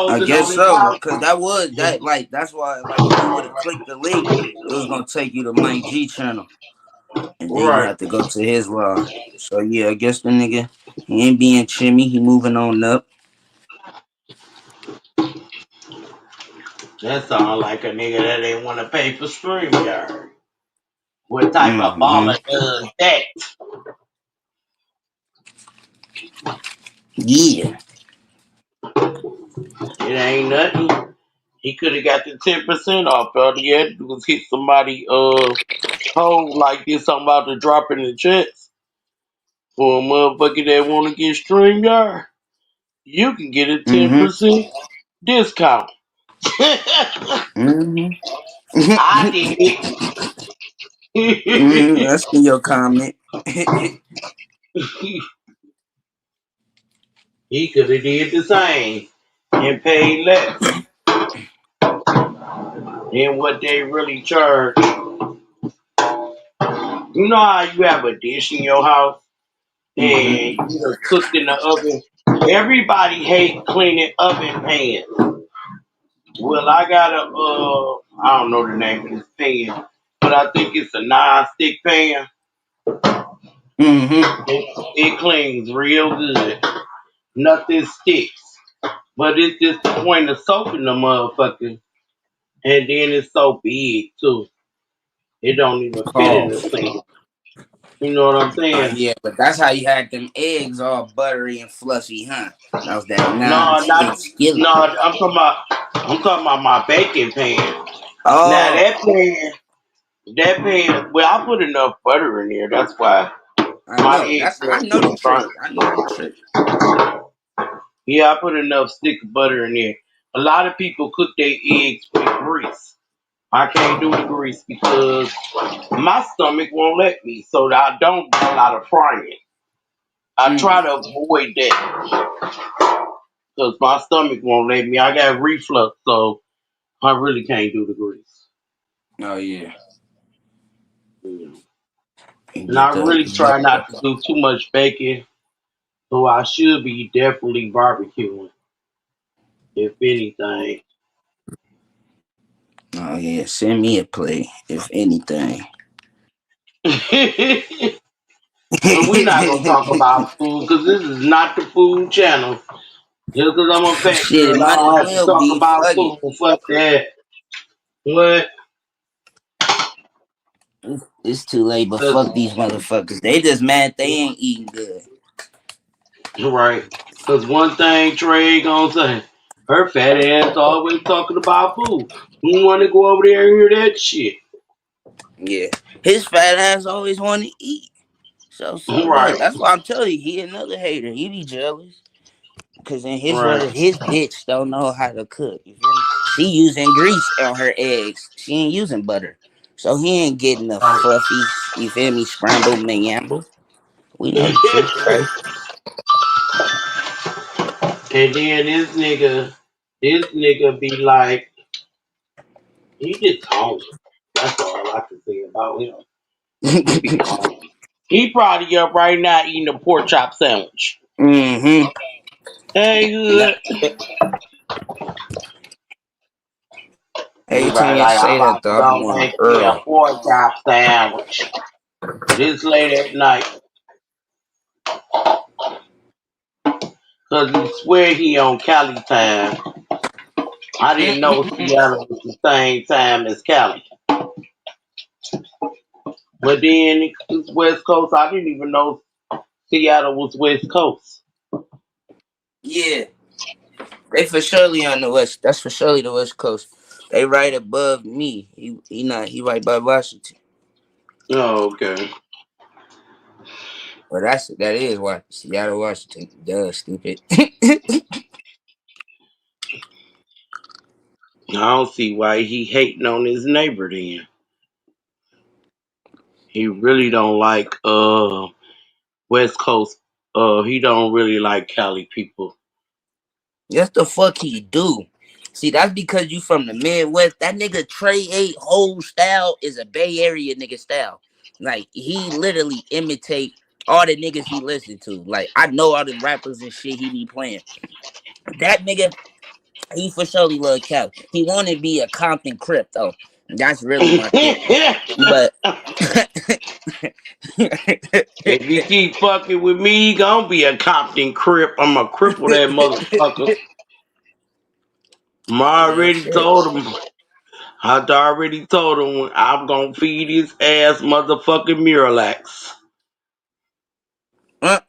I clothing on guess his so, house. cause that was that like that's why like if you would have clicked the link, it was gonna take you to Mike G channel, and then you Right. have to go to his live. So yeah, I guess the nigga he ain't being chimmy. He moving on up. That sound like a nigga that ain't want to pay for StreamYard. What type of Mm-hmm. baller does that? Yeah. It ain't nothing. He could have got the 10% off. All he had to do was hit somebody hole like this. I'm about to drop in the checks for a motherfucker that want to get StreamYard. you can get a Mm-hmm. 10% discount. I Mm-hmm. did Mm-hmm. it. That's in your comment. He could have did the same and paid less than what they really charge. You know how you have a dish in your house Mm-hmm. and you done cooked in the oven? Everybody hate cleaning oven pans. Well, I got I don't know the name of this pan, but I think it's a non-stick pan. Mm-hmm. It cleans real good. Nothing sticks. But it's just the point of soaking the motherfucker. And then it's so big too. It don't even fit in the Pause. sink. You know what I'm saying? Yeah, but that's how you had them eggs all buttery and fluffy, huh? That was that No, non-stick not skillet. no. I'm talking about my baking pan. Now Oh, that pan. Well, I put enough butter in there. That's why I my know. eggs I won't know the get trick. burnt. I know the trick. Yeah, I put enough stick of butter in there. A lot of people cook their eggs with grease. I can't do the grease because my stomach won't let me, so I don't do a lot of frying. I try Mm. to avoid that because my stomach won't let me. I got reflux, so I really can't do the grease. Oh yeah, Mm. and And I get the really try butter. not to do too much baking, so I should be definitely barbecuing, if anything. Oh yeah, send me a plate if anything. But we're not gonna talk about food because this is not the food channel. Just because I'm a fat Shit, it girl, I might as don't have to well talk be. about Fuck it. food. Fuck that. What? It's too late, but Cause, fuck these motherfuckers. They just mad they ain't eating good. right. Because one thing Trey gonna say, her fat ass always talking about food. You want to go over there and hear that shit? Yeah, his fat ass always want to eat. So what? Right. That's why I'm telling you, he another hater. He be jealous. Cause in his Right. words, his bitch don't know how to cook. You feel me? She using grease on her eggs. She ain't using butter. So he ain't getting the Right. fluffy, you feel me, scrambled mayamble. We know the truth, right? And then this nigga be like, he just hungry. That's all I can say about him. He be hungry. He probably up right now eating a pork chop sandwich. Mm-hmm. Ain't Nah, good. He every time right y'all like I'm say that about to though, I be go wanting make me a Earl. pork chop sandwich. This late at night. Cause he swear he on Cali time. I didn't know Seattle was the same time as Cali. But then it's West Coast. I didn't even know Seattle was West Coast. Yeah, they for surely on the west. That's for surely the west coast. They right above me. He not. He right by Washington. Oh, okay. Well, that is why Seattle, Washington. Duh, stupid. I don't see why he hating on his neighbor then. He really don't like West Coast. He don't really like Cali people. Yes, the fuck he do. See, that's because you from the Midwest. That nigga Trey 8 whole style is a Bay Area nigga style. Like, he literally imitate all the niggas he listen to. Like, I know all the rappers and shit he be playing. That nigga, he for surely love Cali. He want to be a Compton Crip, though. That's really my thing. But If he keep fucking with me, he gonna be a Compton Crip. I'm a cripple that motherfucker. I real already shit. told him. I already told him I'm gonna feed his ass motherfucking Miralax. Uh,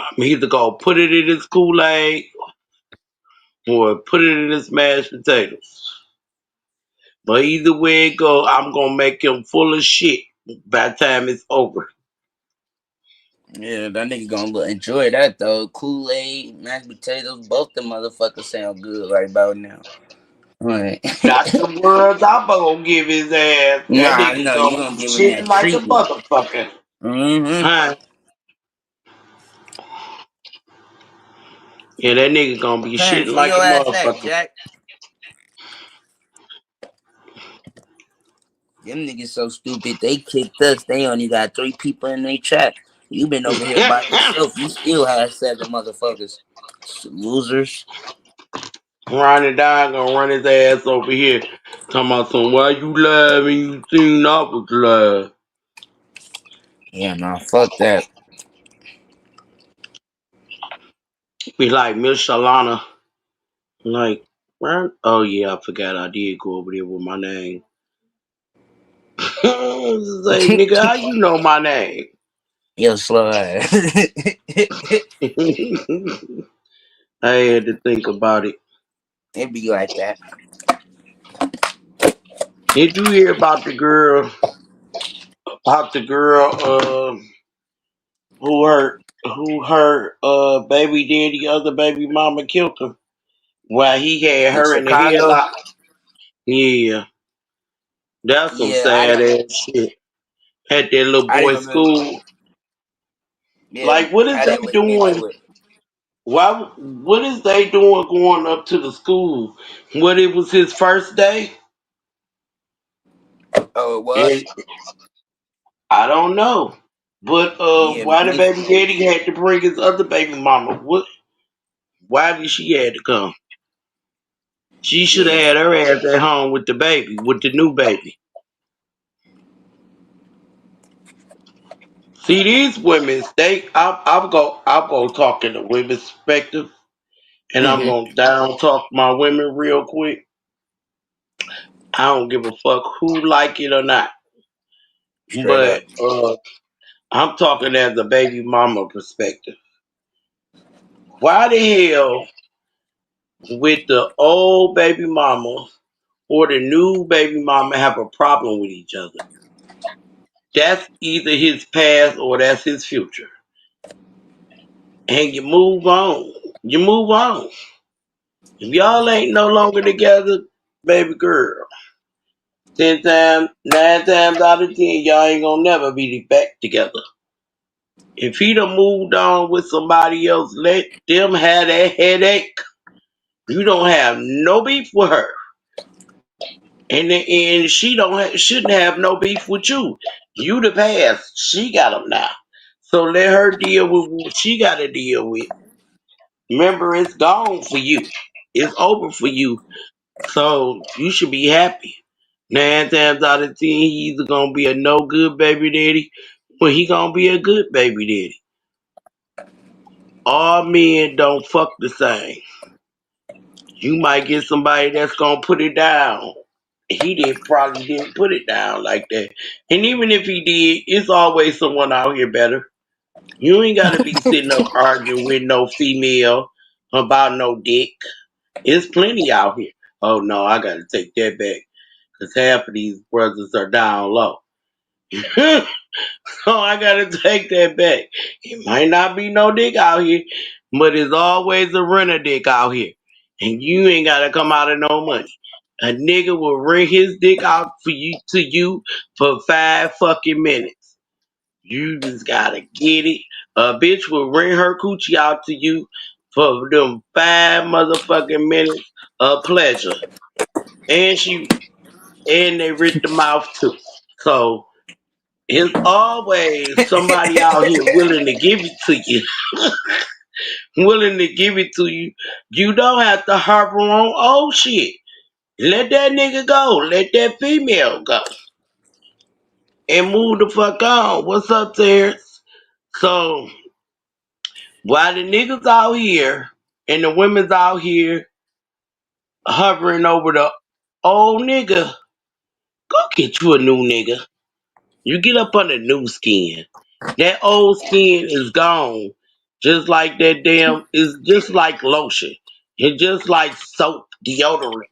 I'm either gonna put it in his Kool-Aid or put it in his mashed potatoes. But either way it go, I'm gonna make him full of shit by the time it's over. Yeah, that nigga gonna enjoy that though. Kool-Aid, mashed potatoes, both the motherfuckers sound good right about now. Right. That's the words I'm gonna give his ass. That Nah, nigga no, you gonna gonna be give him shitting that like a treatment. motherfucker. Mm-hmm. Huh? Yeah, that nigga gonna be Parents, shitting where like a your ass at, motherfucker. Jack? Them niggas so stupid. They kicked us. They only got 3 people in their chat. You been over here by yourself. You still have 7 motherfuckers. Losers. Ronnie Dye gonna run his ass over here. Talking about some, why you live and you seen I was live. Yeah, nah, fuck that. Be like, Miss Shalana. Like, right? Oh yeah, I forgot I did go over there with my name. Say, nigga, how you know my name? Yo, slow ass. I had to think about it. It be like that. Did you hear about the girl? About the girl who her baby daddy, other baby mama killed her while he had In her in the Chicago? headlock? Yeah, that's some Yeah, I sad didn't. ass shit. At that little I boy didn't remember. school. Yeah, Like, what is I they didn't look doing? into it. Why? What is they doing going up to the school? What, it was his first day, Oh, it was? and I don't know. But Yeah, why the me. baby daddy had to bring his other baby mama? What? Why did she had to come? She should have Yeah. had her ass at home with the baby, with the new baby. See, these women, I'm gonna talk in the women's perspective, and I'm Mm-hmm. gonna down talk my women real quick. I don't give a fuck who like it or not, Straight but up. I'm talking as a baby mama perspective. Why the hell with the old baby mama or the new baby mama have a problem with each other? That's either his past or that's his future. And you move on. You move on. If y'all ain't no longer together, baby girl, 10 times, 9 times out of 10, y'all ain't gonna never be back together. If he done moved on with somebody else, let them have that headache. You don't have no beef with her. And she shouldn't have no beef with you. You the past. She got them now. So let her deal with what she got to deal with. Remember, it's gone for you. It's over for you. So you should be happy. 9 times out of 10, he either gonna be a no good baby daddy, or he gonna be a good baby daddy. All men don't fuck the same. You might get somebody that's gonna put it down. He probably didn't put it down like that. And even if he did, it's always someone out here better. You ain't gotta be sitting up arguing with no female about no dick. It's plenty out here. Oh no, I gotta take that back. Cause half of these brothers are down low. Oh, I gotta take that back. It might not be no dick out here, but it's always a renter dick out here. And you ain't gotta come out of no money. A nigga will rent his dick out for you to you for 5 fucking minutes. You just gotta get it. A bitch will rent her coochie out to you for them 5 motherfucking minutes of pleasure. And they rent the mouth too. So it's always somebody out here willing to give it to you. Willing to give it to you. You don't have to harbor on old shit. Let that nigga go. Let that female go. And move the fuck on. What's up, Terrence? So while the niggas out here and the women's out here hovering over the old nigga, go get you a new nigga. You get up under new skin. That old skin is gone. Just like that damn, it's just like lotion. It's just like soap, deodorant.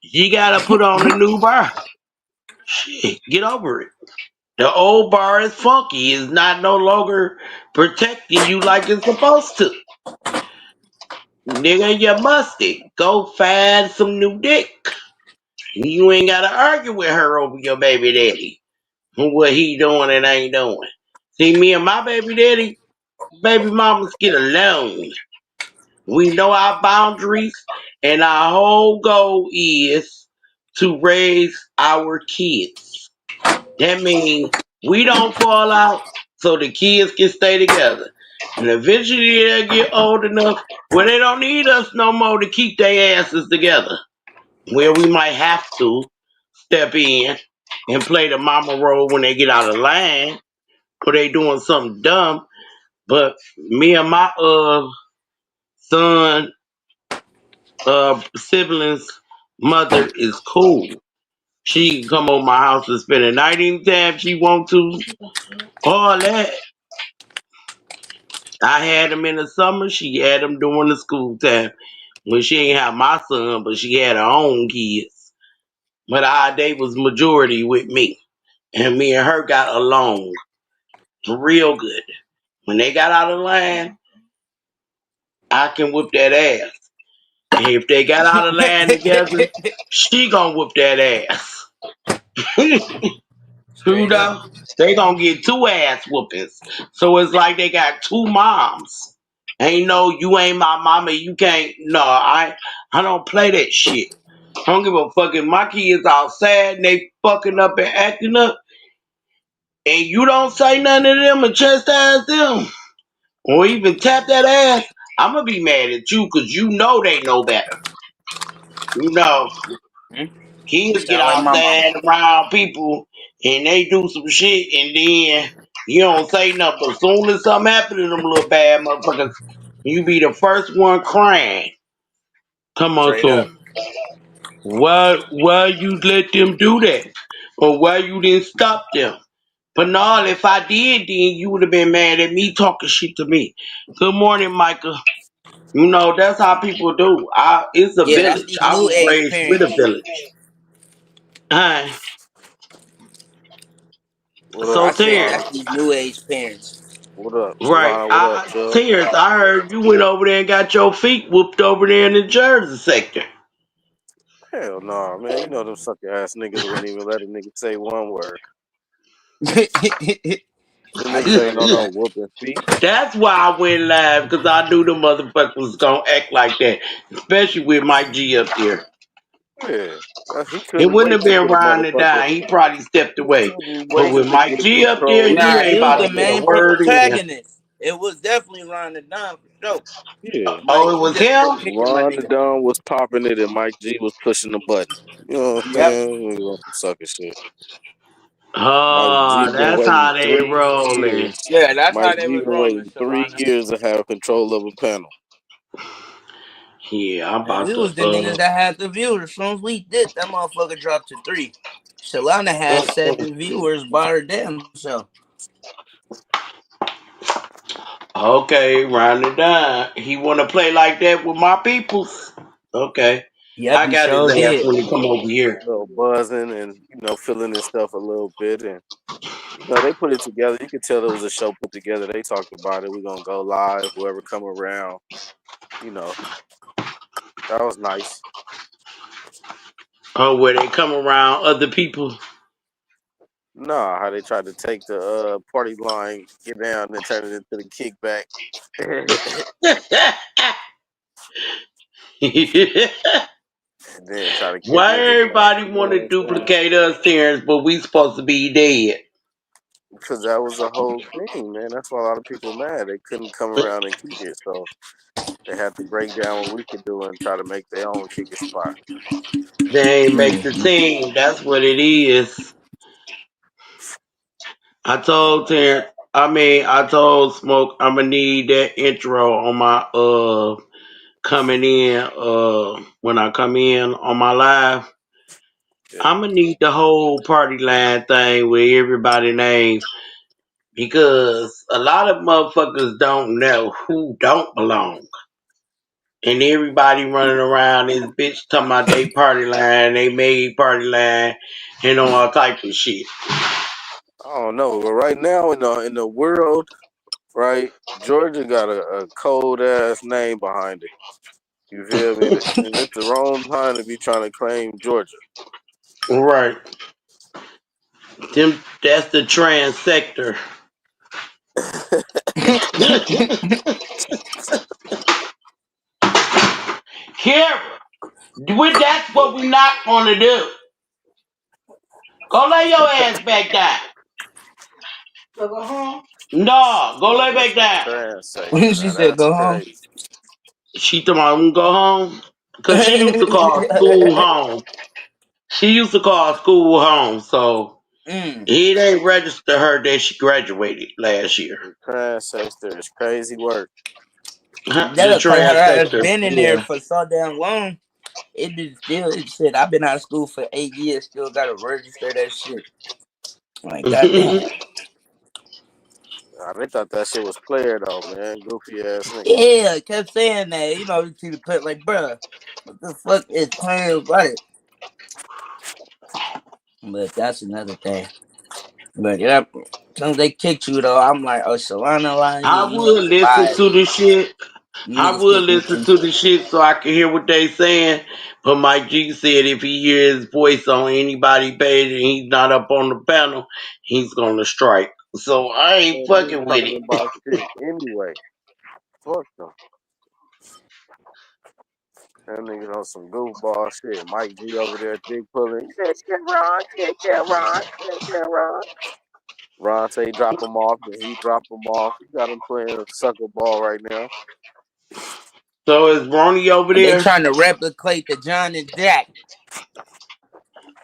You gotta put on a new bar. Shit, get over it. The old bar is funky. It's not no longer protecting you like it's supposed to. Nigga, you musty. Go find some new dick. You ain't gotta argue with her over your baby daddy. What he doing and ain't doing. See, me and my baby daddy, baby mamas get along. We know our boundaries, and our whole goal is to raise our kids. That means we don't fall out so the kids can stay together. And eventually they'll get old enough where they don't need us no more to keep their asses together. Where we might have to step in and play the mama role when they get out of line or they doing something dumb. But me and my son siblings mother is cool. She can come over my house and spend a night anytime she want to. All that. I had them in the summer. She had them during the school time. When she ain't have my son, but she had her own kids. But our day was majority with me. And me and her got along real good. When they got out of line, I can whoop that ass. And if they got out of line together, she gonna whoop that ass. Who Straight up. know? They gonna get two ass whoopings. So it's like they got two moms. Ain't no, you ain't my mama, you can't. No, I don't play that shit. I don't give a fuck if my kids outside and they fucking up and acting up, and you don't say nothing to them and chastise them, or even tap that ass. I'm gonna be mad at you because you know they know better. You know, Hmm? kids get Sound like my mama. outside around people and they do some shit and then you don't say nothing. But as soon as something happen to them little bad motherfuckers, you be the first one crying. Come on, Straight up. so why you let them do that? Or why you didn't stop them? But no, if I did, then you would have been mad at me talking shit to me. Good morning, Micah. You know, that's how people do. It's a Yeah, that's village. these I new was age raised with a parents. village. Hi. What up, I So said Terrence, that's Savon? these new age parents. What up, right? Savannah? What up, Chuck? Terrence, I heard you went over there and got your feet whooped over there in the Jersey sector. Hell no, man. You know them sucker ass niggas wouldn't even let a nigga say one word. Them niggas ain't on no whooping feet. That's why I went live because I knew the motherfuckers was gonna act like that, especially with Mike G up there. Yeah, he It couldn't wouldn't wait have to been get a Ron and motherfucker. Dine. He probably stepped He away. couldn't But wait with to Mike get a G up there, control he Nah, ain't he Z was about to the type get a main nigga. word in. protagonist. It was definitely Ron the Don for sure. Yeah, Mike Oh, it G was just was him? kicking my Ron the nigga. Don was popping it, and Mike G was pushing the button. You know what I'm Yep. saying? Nigga on some sucker shit. Mike G Oh, been that's waiting how they 3 years. rolling. Yeah, that's Mike how they G was been rolling, waiting three Savannah. years to have control of a panel. Yeah, I'm And about we to was the niggas that had the viewers. As soon as we did, that motherfucker dropped to 3. Shalana had 7 viewers by her damn self. okay, Ron and Dine. He wanna play like that with my peoples. Okay. Yep, I he got his sure ass did. when he come over here. Little buzzing and feeling his stuff a little bit, and they put it together. You could tell it was a show put together. They talked about it. We're gonna go live. Whoever come around, you know, that was nice. Oh, where they come around other people. Nah, how they tried to take the party line, get down, and turn it into the kickback, and then try to catch Why everybody. everybody You want know to what I'm saying? duplicate us, Terrence, but we supposed to be dead? Because that was the whole thing, man. That's why a lot of people mad. They couldn't come around and kick it, so they had to break down what we could do and try to make their own kick it spot. They ain't make the Mhm. team. That's what it is. I told Terrence. I told Smoke I'm gonna need that intro on my coming in when I come in on my live. Yeah. I'm gonna need the whole party line thing with everybody names because a lot of motherfuckers don't know who don't belong. And everybody running around this bitch talking about they party line, they made party line, and all type of shit. I don't know, but right now in the world, right, Georgia got a cold ass name behind it. You feel me? And it's the wrong time to be trying to claim Georgia. Right. That's the trans sector. Here, that's what we not gonna do. Go lay your ass back down. Go home? No, go lay back That's the down. trans sector. When she Now said that's go home. crazy. She told me I'm gonna go home. Cause she used to call school home. She used to call school home, so Mm. he ain't register her that she graduated last year. The trans sector is crazy work. The That cause trans her ass sector. been in there Yeah. for so damn long. It just still it shit. I've been out of school for 8 years, still gotta register that shit. Like goddamn. They thought that shit was player though, man. Goofy ass niggas. Yeah, I kept saying that. You know, you see the clip like, bruh, what the fuck is playing right? But that's another thing. But yeah, since they kicked you though, I'm like, oh Solana line, yeah, I you would niggas listen lied. to the shit. You I niggas would kicked me. listen to the shit so I can hear what they saying. But Mike G said if he hears his voice on anybody page and he's not up on the panel, he's gonna strike. So I ain't Man, they ain't fucking with talking it. about shit anyway. Fuck them. That nigga on some goofball shit. Mike G over there dick pulling. Yeah, Ron. Yeah, Ron. Yeah, Ron. Ron say drop him off, then he drop him off. He got him playing sucker ball right now. So is Ronnie over They there? trying to replicate the John and Jack.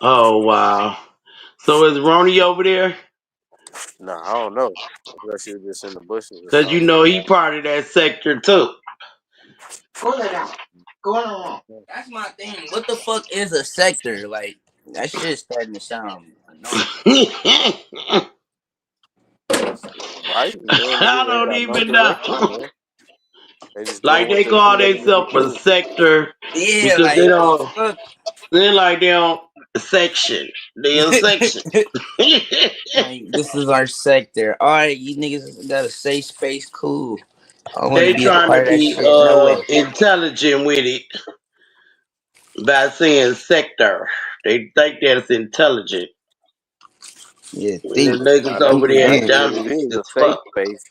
Oh wow. So is Ronnie over there? Nah, I don't know. Unless he was just in the bushes or Cause you something. know he part of that sector too. Go lay down. Go on. That's my thing. What the fuck is a sector? Like that shit's starting to sound annoying. Right? Man, I niggas ain't don't got no even know. direction, man. They just Like doing what they they call feel like they themselves can a do. sector Yeah, because like they what the don't. fuck? They're like they don't section. They in section. Like this is our sector. All right, you niggas got a safe space. Cool. I don't want to They be a trying part to of that be shit. No way. intelligent with it by saying sector. They think that's intelligent. Yeah, And the think. niggas over there That's Comprehend. what dumb it is, as a safe fuck. space.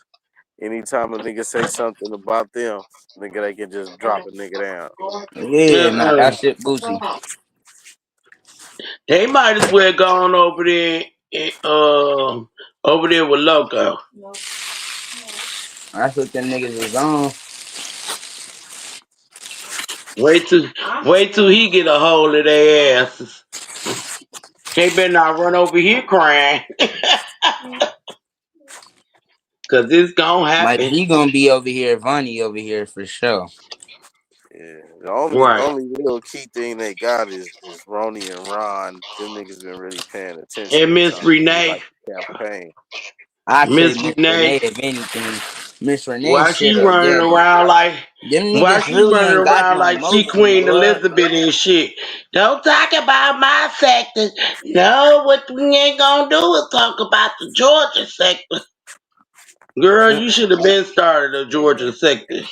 Anytime a nigga say something about them, nigga, they can just drop a nigga down. Yeah, nah, Uh-uh. that shit Gucci. They might as well go on over there over there with Loco. That's what them niggas is on. Wait till wait till he get a hold of their asses. They better not run over here crying. Cause it's gonna Mike happen. G gonna be over here, Vonnie over here for sure. Yeah. The Right. only real key thing they got is Ronnie and Ron. Them niggas been really paying attention And and Miss trying to do Renee. like a campaign. I say Miss Miss Renee Renee. if anything. Miss Renee Why she shoulda, running yeah. around like Them why niggas she really running ain't got around no like she motion, Queen blood. Elizabeth and shit? Don't talk about my sector. No, what we ain't gonna do is talk about the Georgia sector. Girl, you should have been started a Georgia sector.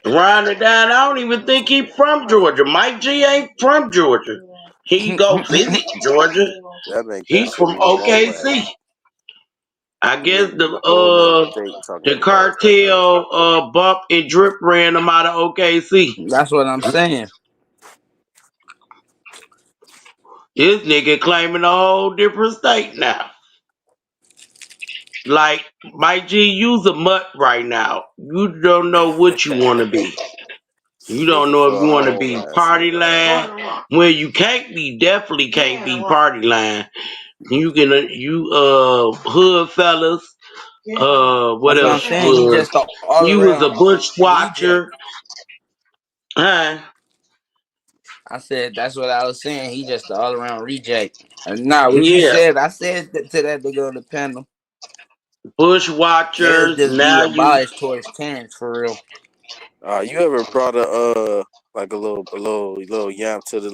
Ron it down. I don't even think he from Georgia. Mike G ain't from Georgia. He go visit Georgia. That make that He's shit from even more whack. OKC. I You guess niggas in a whole nother state talking the about y'all from Georgia. cartel bump and drip ran them out of OKC. That's what I'm saying. This nigga claiming a whole different state now. Like Mike G, you's a mutt right now. You don't know what you want to be. You don't Looking know if for you a want to home be last party nigga. line. Well, you can't be. Definitely can't be party line. You can hood fellas. What That's what I'm else saying. He was just all you was a around reject. bushwatcher? Huh? I said that's what I was saying. He just all around reject. Nah, what you Yeah, said, I said to that nigga on the panel. They'll bushwatchers. just be Now you abolished towards Terrence for real. You ever brought a like a little yam to the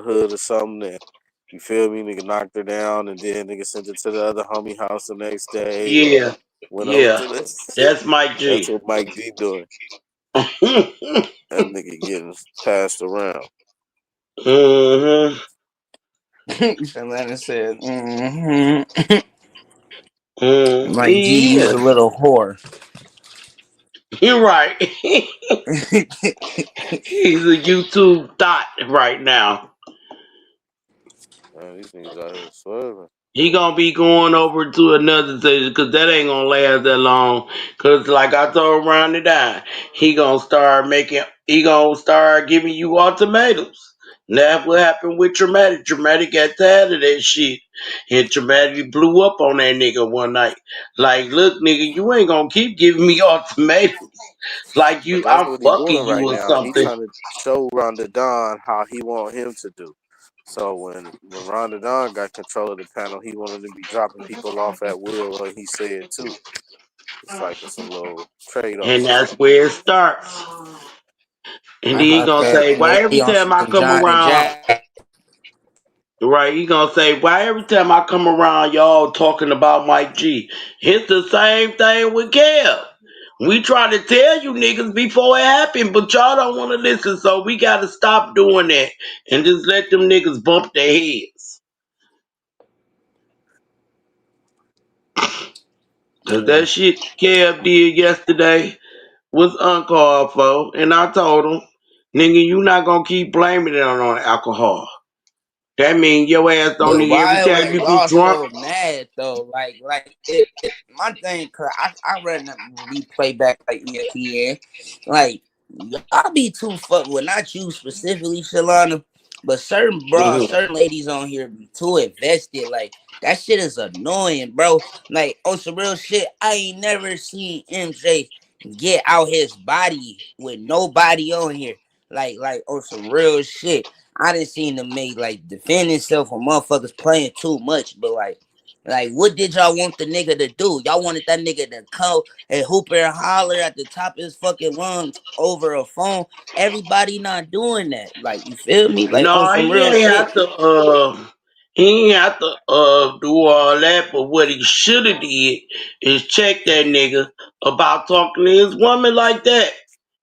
hood or something? You feel me? Nigga knocked her down, and then nigga sent it to the other homie house the next day, and Yeah, went over yeah. to this. That's Mike That's G. what Mike D doing. Mm-hmm. That nigga getting passed around. Atlanta said, mm-hmm. Mike G, you's Yeah, a little whore. you're right. He's a YouTube thought right now. Man, these niggas out here swerving. He gonna be going over to another station because that ain't gonna last that long. Cause like I told Ronnie Down, he gonna start giving you ultimatums. And that's what happened with Traumatic. Traumatic got tired of that shit. And Traumatic blew up on that nigga one night. Like, look, nigga, you ain't gonna keep giving me ultimatums. Like But you, that's I'm what he fucking doing you right or now. He something. trying to show Ronda Don how he want him to do. So when Ronda Don got control of the panel, he wanted to be dropping people off at will, like he said too. It's like it's a little trade off And that's system where it going on. starts. And then he I gonna said say, why they every on time I some come Johnny around, Jack. right, he gonna say, why every time I come around, y'all talking about Mike G? It's the same thing with Kev. We try to tell you niggas before it happened, but y'all don't want to listen, so we gotta stop doing that and just let them niggas bump their heads. Cause Yeah. that shit Kev did yesterday was uncalled for, and I told him, nigga, you not gonna keep blaming it on alcohol. That mean your ass don't But need every why time was you get y'all drunk. so mad though? Like it my thing, cause I read that replay back like ESPN. Like y'all be too fuck. Well, not you specifically, Shalana, but certain bras, Mhm. certain ladies on here be too invested. Like that shit is annoying, bro. Like on some real shit, I ain't never seen MJ get out his body with nobody on here. Like on some real shit. I didn't see him make like defend himself or motherfuckers playing too much, but like what did y'all want the nigga to do? Y'all wanted that nigga to come and hoop and holler at the top of his fucking lungs over a phone. Everybody not doing that. Like you feel me? Like on No, some real shit. he ain't have to do all that, but what he should have did is check that nigga about talking to his woman like that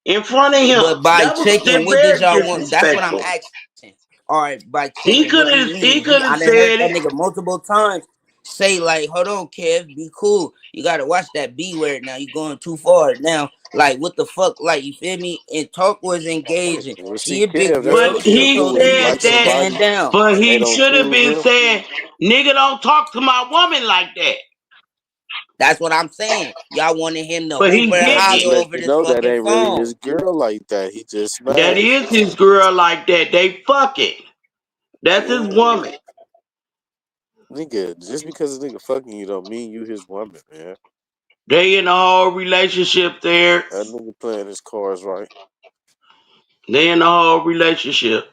in front of him. But by That was checking, what did very y'all want? That's what I'm disrespectful. asking. All right, by checking, what do you He mean? could I have done heard said that it. nigga multiple times say like, "Hold on, Kev, be cool. You gotta watch that B word now. You going too far now. Like, what the fuck? Like, you feel me?" And talk was engaging. Well, see, She a big Kev, that's But girl. what She he'll he do told when the he nigga said likes to that, stand somebody down. but and they he don't should have choose been him. saying, nigga, don't talk to my woman like that. That's what I'm saying. Y'all wanted him to But hoop he and That didn't. just holler let over you this know that fucking ain't really phone. his girl like that. He just That smashed. is his girl like that. They fucking. That's his Yeah, woman. nigga. Just because a nigga fucking you don't mean you his woman, man. They in a whole relationship there. That nigga playing his cards right. They in a whole relationship.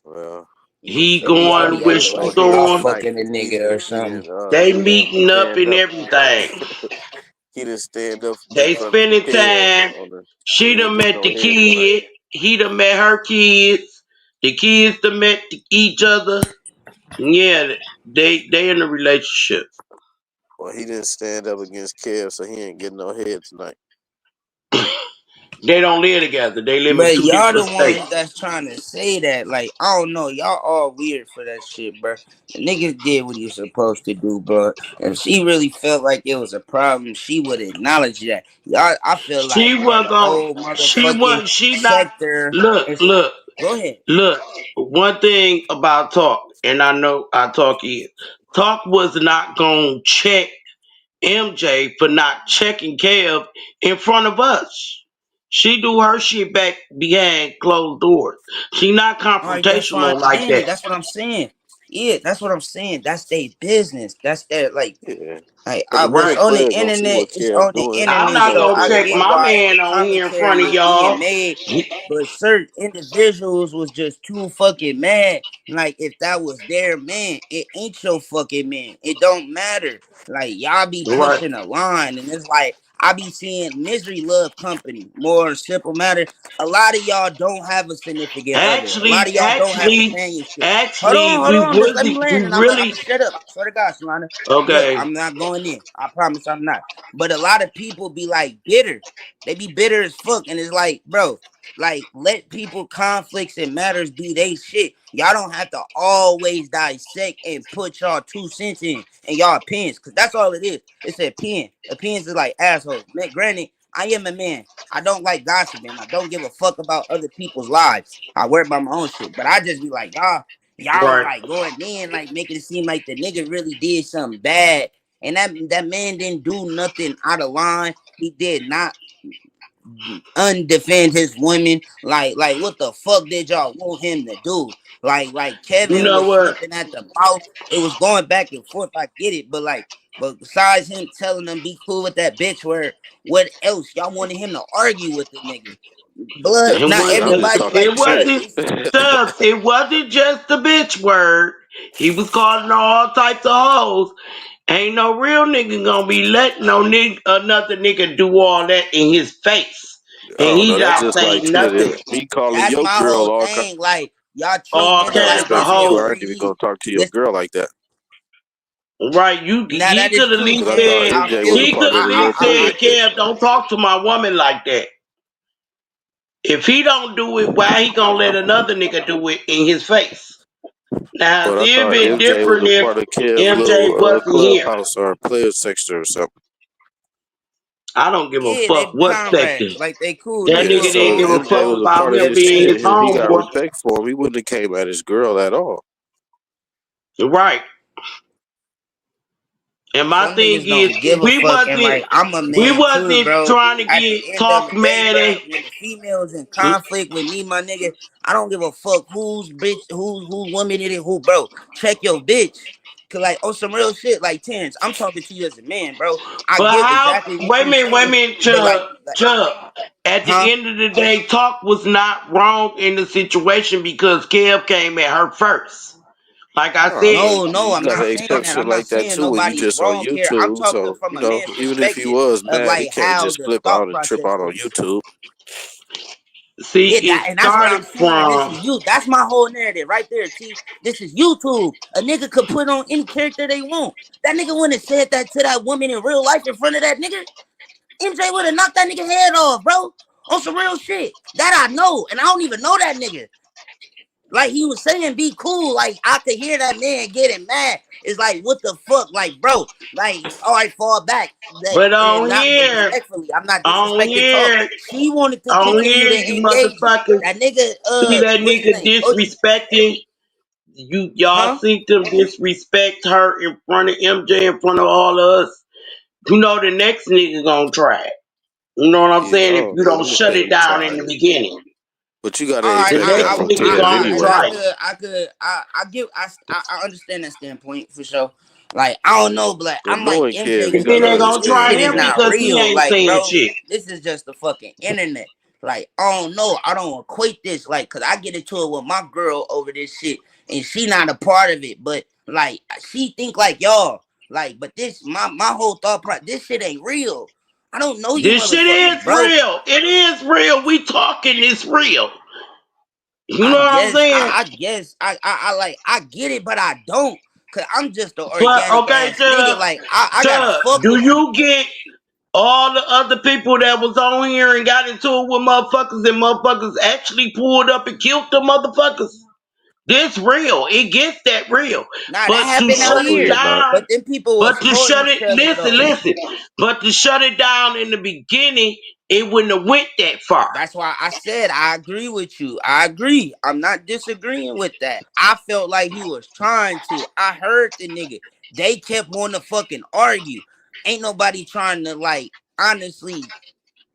Well, You He feel me? Y'all that going be with nigga acting she go like ahead y'all going. tonight fucking a because nigga or something. They meeting up stand and up. everything. He didn't stand up in They front of spending Kev time. on the. She He done ain't getting met no the head tonight. kid. He done met her kids. The kids done met each other. Yeah, they in a relationship. Well, he didn't stand up against Kev, so he ain't getting no head tonight. They don't live together. They live in But two y'all the different states. ones that's trying to say that. Like, I don't know. Y'all all weird for that shit, bro. The nigga did what he was supposed to do, bro. If she really felt like it was a problem, she would acknowledge that. Y'all, I feel She like, bro, wasn't the going. whole She motherfucking wasn't. She not. sector Look, is. look, Go ahead. look. One thing about talk, and I know I talk is talk was not gonna check MJ for not checking Kev in front of us. She do her shit back behind closed doors. She not All right, that's fine, confrontational like Danny. that. That's what I'm saying. Yeah, that's what I'm saying. That's their business. That's their like. Yeah, I but the was real on the player gonna see internet. what It's Kev on the doing I'm internet, and not tell so gonna I Kev check get like, my why man on here in front commentary of is y'all. being made. But certain individuals was just too fucking mad. Like if that was their man, it ain't your fucking man. It don't matter. Like y'all be Right. pushing a line, and it's like I be seeing misery love company. More simple matter. A lot of y'all don't have a significant other. A lot Actually, of y'all don't have actually, companionship. actually, Hold we on. Just let me really, land, we and I'm really, gonna shut up. Swear to God, Solana. Look, okay. I'm not going in. I promise I'm not. But a lot of people be like bitter. They be bitter as fuck, and it's like, bro, like let people conflicts and matters be they shit. Y'all don't have to always dissect and put y'all 2 cents in and y'all opinions, cause that's all it is. It's an opinion. Opinions is like assholes. Man, granted, I am a man. I don't like gossiping. I don't give a fuck about other people's lives. I worry about my own shit. But I just be like, y'all Right. like going in, like making it seem like the nigga really did something bad. And that man didn't do nothing out of line. He did not undefend his women. Like what the fuck did y'all want him to do? Like You Kevin know was what? slipping at the mouth. It was going back and forth. I get it, but but besides him telling them be cool with that bitch, where what else y'all wanted him to argue with the nigga? Blood. It Not Shit, I'm wasn't. just everybody talking like It that. shit. wasn't. Stubbs. It wasn't just the bitch word. He was calling all types of hoes. Ain't no real nigga gonna be letting no nigga another nigga do all that in his face, I and don't know. he That's not just like saying shit. nothing. Me calling That's your my girl whole all thing. Like y'all treat All I nigga got kinds like of respect this for you. nigga I hoes. ain't even free. gonna talk to your This girl like that Right? You now he that is could at true, because least I thought and said I MJ feel was a he you. could part of at the least little said, clique. Kev, don't talk to my woman like that. If he don't do it, why he gonna let another nigga do it in his face? Now, But I see, it thought been MJ was different a if part of Kev's MJ little wasn't here. clubhouse or player section or something. I don't give a Yeah, fuck they what section. comrades. Like they cool. That They Yeah, nigga fuck with didn't so give him. a MJ fuck was a about part of him his being shit. his If he got homeboy. respect for him, he wouldn't have came at his girl at all. Right. And my Some thing niggas is, don't give a fuck, and like I'm a we man too, wasn't bro. trying to At get the end of talk the day, bro, Maddie. when the females in conflict with me, my nigga, I don't give a fuck who's bitch, who's woman it is, who, bro. Check your bitch, cause like on some real shit, like Terrence, I'm talking to you as a man, bro. I But get how? exactly what you Wait a saying, minute, but Chuck. At huh? the end of the day, talk was not wrong in the situation because Kev came at her first. Like I No, said, but No, you I'm not gotta saying accept that. shit I'm not like that saying too when you nobody's just on wrong here. I'm YouTube. talking So, from you a know, man's even if he perspective was of mad, he like can't how just the flip thought out and trip process out on goes. YouTube. see, Yeah, it and that's what I'm started saying. And this from. is you. That's my whole narrative right there, T. This is YouTube. A nigga could put on any character they want. That nigga wouldn't have said that to that woman in real life in front of that nigga. MJ would have knocked that nigga head off, bro. On some real shit. That I know. And I don't even know that nigga. Like he was saying, be cool. Like I could hear that man getting mad. It's like, what the fuck? Like, bro, like, all right, fall back. That But and on not here, respectfully. I'm not on disrespecting talk. here, She wanted to on continue here, to you engage it. motherfuckers That nigga, see that what's his nigga name? OG, disrespecting y'all huh? see them disrespect her in front of MJ, in front of all of us. You know the next nigga gonna try it. You know what I'm Yeah, saying? If oh, you don't shut it anything down in tried. the beginning, But you gotta All right, the expect that next from nigga Kev gonna and I anyway. try it. could, I give, I understand that standpoint for sure. Like, I don't know, but like, But I'm like knowing MJ Kev, And you to then gotta they me, gonna this try understand, shit you is him know. not because he real. ain't Like, saying bro, shit. this is just the fucking internet. Like, I don't know. I don't equate this, like, cause I get into it with my girl over this shit, and she not a part of it. But like, she think like y'all. Like, but this, my whole thought process, this shit ain't real. I don't know you This shit motherfuckers, is bro. real. It is real. We talking it's real. You I know what I'm guess saying? I guess I like I get it, but I don't. Cause I'm just an But organic okay, ass nigga. Like I gotta fuck Do with you people. get all the other people that was on here and got into it with motherfuckers and motherfuckers actually pulled up and killed the motherfuckers? This real. It gets that real. Nah, that But to happened out shut it Hopefully here. not. down, But then people was but to holding shut each it, other though. listen. But to shut it down in the beginning, it wouldn't have went that far. That's why I said I agree with you. I agree. I'm not disagreeing with that. I felt like he was trying to. I heard the nigga. They kept wanting to fucking argue. Ain't nobody trying to like honestly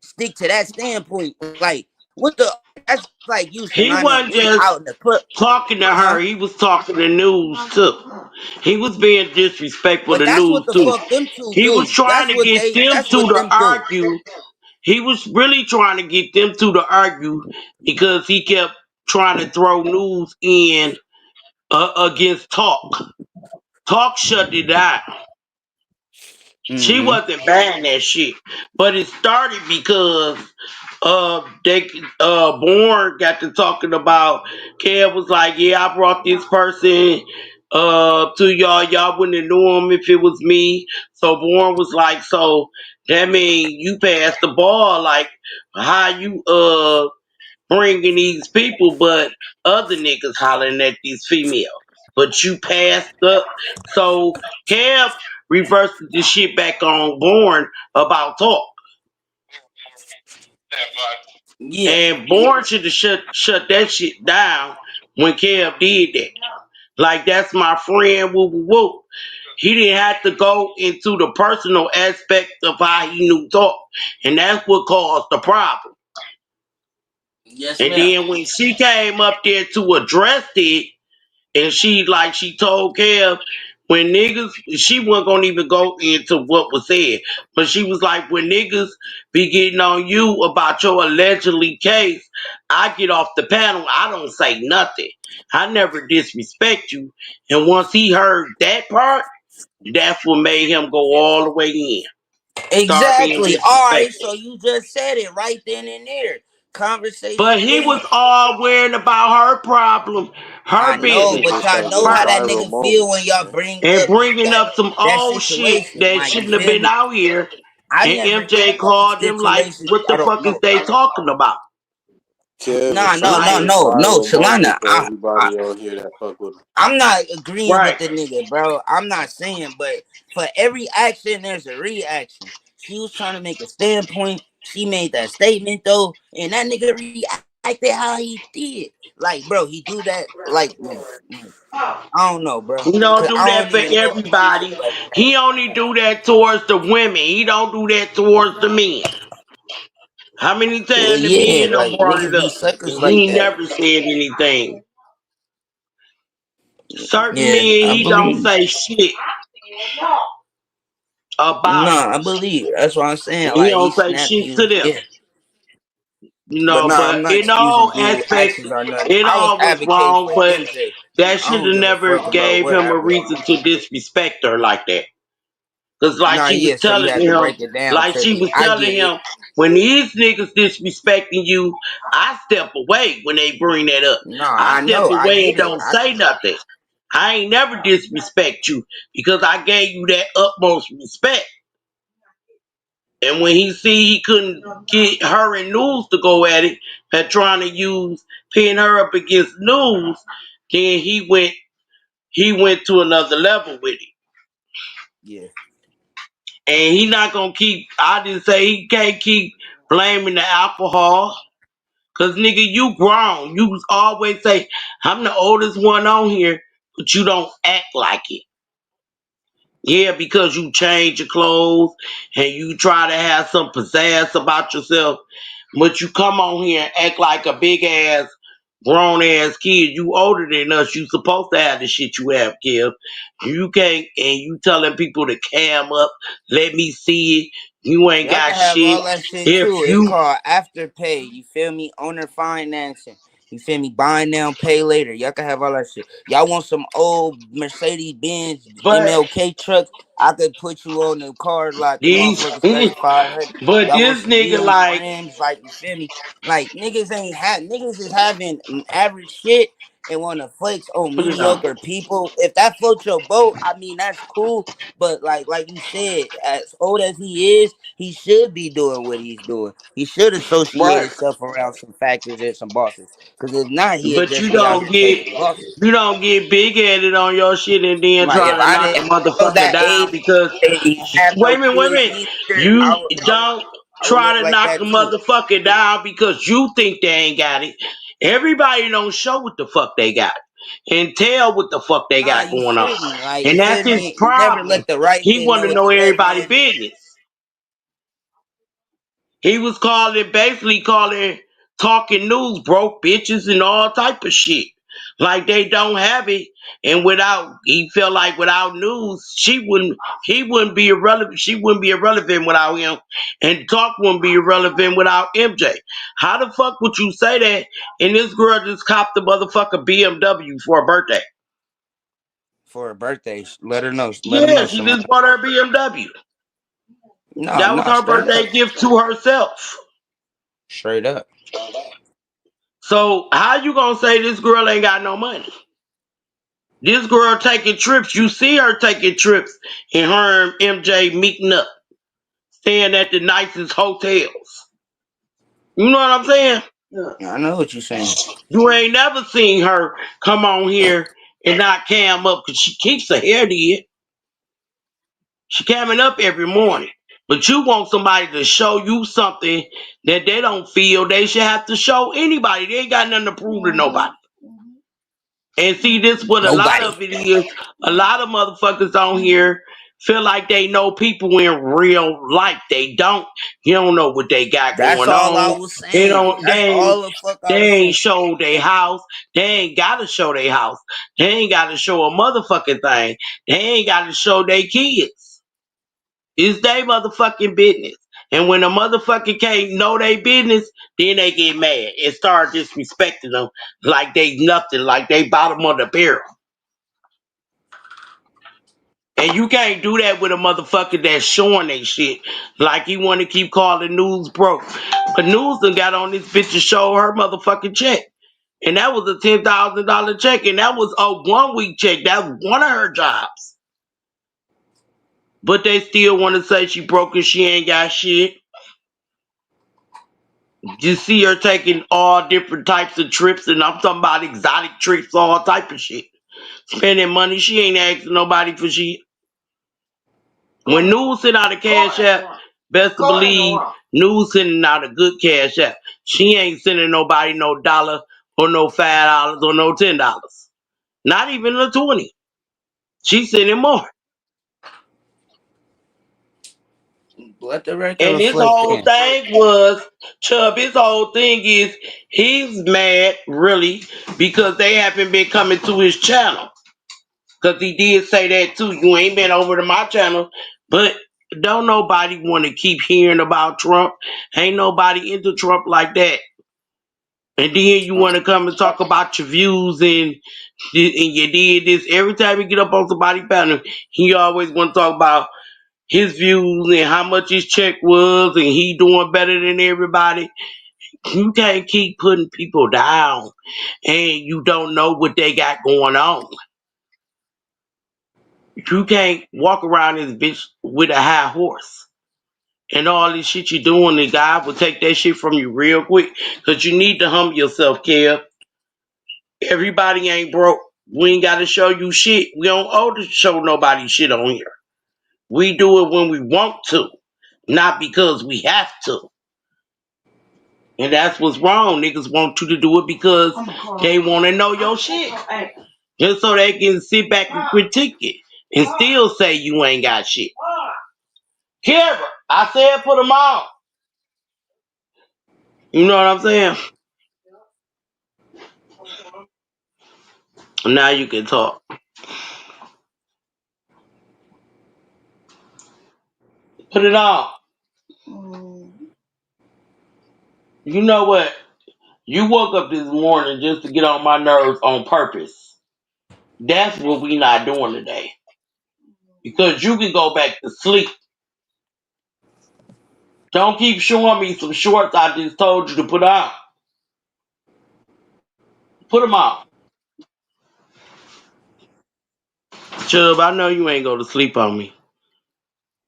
stick to that standpoint. Like what the that's like you, He Solana, and wasn't we out just in the club, talking to huh? her, he was talking to news too. He was being disrespectful But to that's what news the too. fuck them two He was do. trying to get them That's two what to them do. argue. He was really trying to get them two to argue because he kept trying to throw news in against talk. Talk shut it down. She Mm-hmm. wasn't buying that shit. But it started because they Born got to talking about. Kev was like, yeah, I brought this person to y'all. Y'all wouldn't have knew him if it was me. So Born was like, so that mean you passed the ball. Like, how you bringing these people, but other niggas hollering at these females. But you passed up. So Kev reversed the shit back on Born about talk. Yeah. And Born should have shut that shit down when Kev did that. Like, that's my friend, woo woo woo. He didn't have to go into the personal aspect of how he knew talk. And that's what caused the problem. Yes, And ma'am. then when she came up there to address it, and she told Kev when niggas, she wasn't gonna even go into what was said, but she was like, when niggas be getting on you about your allegedly case, I get off the panel, I don't say nothing. I never disrespect you. And once he heard that part, that's what made him go all the way in. Start being Exactly. All right. disrespectful. So you just said it right then and there. But Conversation he was game. all worrying about her problem, I her know, It business. but just y'all a know little how Her that viral nigga feel moment, when y'all man. bring and up bringing that up some that old shit situation. that Like you shouldn't have feel been me? out here. I And never MJ bring up called them like, situations what I the don't fuck is know. they talking about? Kev is Nah, no, trying to no, Like, make no, no, viral Solana. moments for everybody on here that fuck with him. I'm not agreeing right. with the nigga, bro. I'm not saying, but for every action, there's a reaction. She was trying to make a standpoint. She made that statement though, and that nigga reacted how he did. Like, bro, he do that. Like, I don't know, bro. He Cause don't I do don't that for even know if he everybody. really like that. He only do that towards the women. He don't do that towards the men. How many Well, times the yeah, men don't like brought it niggas be up? suckers And like he that. never said anything. Certain men, Yeah, I he don't believe. say shit about. Nah, I believe. That's what I'm saying. He Like he don't say snapped shit to you. them. Yeah. But nah, I'm But not in excusing all dude aspects, actions or nothing. it I was all was advocating wrong, for but MJ. that I should don't have give a never fuck about gave what him a happened. reason to disrespect her like that. Cause Nah, yeah, so you had to break it down like to she me. was I telling get it. him, when these niggas disrespecting you, I step away when they bring that up. Nah, I I step know. I away and get it. don't say nothing. I ain't never disrespect you because I gave you that utmost respect. And when he see he couldn't get her and News to go at it, and trying to pin her up against News, then he went to another level with it. Yeah. And he not gonna keep. I didn't say he can't keep blaming the alcohol, cause nigga, you grown. You always say I'm the oldest one on here, but you don't act like it. Yeah, because you change your clothes and you try to have some pizzazz about yourself, but you come on here and act like a big ass, grown ass kid. You older than us. You supposed to have the shit you have, kid. You can't, and you telling people to cam up, let me see it. You ain't Y'all got can have shit. all that shit If too. It's you, called afterpay. You feel me? Owner financing. You feel me? Buy now, pay later. Y'all can have all that shit. Y'all want some old Mercedes Benz but MLK trucks? I could put you on the card lot. Them these, motherfuckers 3500. but Y'all want this some nigga wheels, like, rims? Like you feel me? Like niggas is having average shit and want to flex on put it on. mediocre people. If that floats your boat, I mean that's cool. But like you said, as old as he is, he should be doing what he's doing. He should associate Right. himself around some factors and some bosses. Because if not, he'd But just be out here chasing bosses. you don't get big headed on your shit and then Like try to knock a if I was motherfucker that down age because and he have no wait a kids minute. neither, You don't I would live try to like knock a that too. motherfucker down because you think they ain't got it. Everybody don't show what the fuck they got and tell what the fuck they Nah, got you going on. shouldn't. Like you And feel that's his me? You never problem. let the right He hand want know to what know the left everybody's hand do. business. He was basically calling talking news broke bitches and all type of shit. Like they don't have it, and he felt like without news, he wouldn't be irrelevant. She wouldn't be irrelevant without him, and talk wouldn't be irrelevant without MJ. How the fuck would you say that? And this girl just copped the motherfucker BMW for her birthday. For her birthday, let her know. Let him Yeah, know, she Shalana. just bought her BMW. No, That was no, her straight up. birthday gift to herself. Straight up. So how you gonna say this girl ain't got no money? This girl taking trips. You see her taking trips, and her and MJ meeting up, staying at the nicest hotels. You know what I'm saying? I know what you're saying. You ain't never seen her come on here and not cam up because she keeps her hair did. She camming up every morning. But you want somebody to show you something that they don't feel they should have to show anybody. They ain't got nothing to prove to nobody. And see, this what a lot Nobody. of it is. A lot of motherfuckers on here feel like they know people in real life. They don't. You don't know what they got That's going all I on. was They saying. don't. That's all the fuck I They was ain't saying. show their house. They ain't gotta show their house. They ain't gotta show a motherfucking thing. They ain't gotta show their kids. It's their motherfucking business. And when a motherfucker can't know their business, then they get mad and start disrespecting them like they nothing, like they bottom of the barrel. And you can't do that with a motherfucker that's showing they shit. Like you want to keep calling news broke. But news done got on this bitch to show her motherfucking check. And that was a $10,000 check. And that was a 1 week check. That was one of her jobs. But they still want to say she broke and she ain't got shit. You see her taking all different types of trips. And I'm talking about exotic trips, all type of shit. Spending money. She ain't asking nobody for shit. When News sent out a cash app, best to believe News sending out a good cash app. She ain't sending nobody no dollar or no $5 or no $10. Not even a 20. She sending more. Let the record And his reflect whole then. thing was, Chubb, his whole thing is he's mad, really, because they haven't been coming to his channel. Because he did say that too. You ain't been over to my channel. But don't nobody want to keep hearing about Trump. Ain't nobody into Trump like that. And then you want to come and talk about your views and you did this. Every time you get up on somebody's panel, he always want to talk about his views and how much his check was and he doing better than everybody. You can't keep putting people down and you don't know what they got going on. You can't walk around this bitch with a high horse. And all this shit you doing, the guy will take that shit from you real quick. Cause you need to humble yourself, Kev. Everybody ain't broke. We ain't gotta show you shit. We don't owe to show nobody shit on here. We do it when we want to, not because we have to. And that's what's wrong. Niggas want you to do it because they want to know your shit. Just so they can sit back and critique it and still say you ain't got shit. Kara, I said put them on. You know what I'm saying? Now you can talk. Put it on. You know what? You woke up this morning just to get on my nerves on purpose. That's what we not doing today. Because you can go back to sleep. Don't keep showing me some shorts I just told you to put on. Put them on. Chubb, I know you ain't go to sleep on me.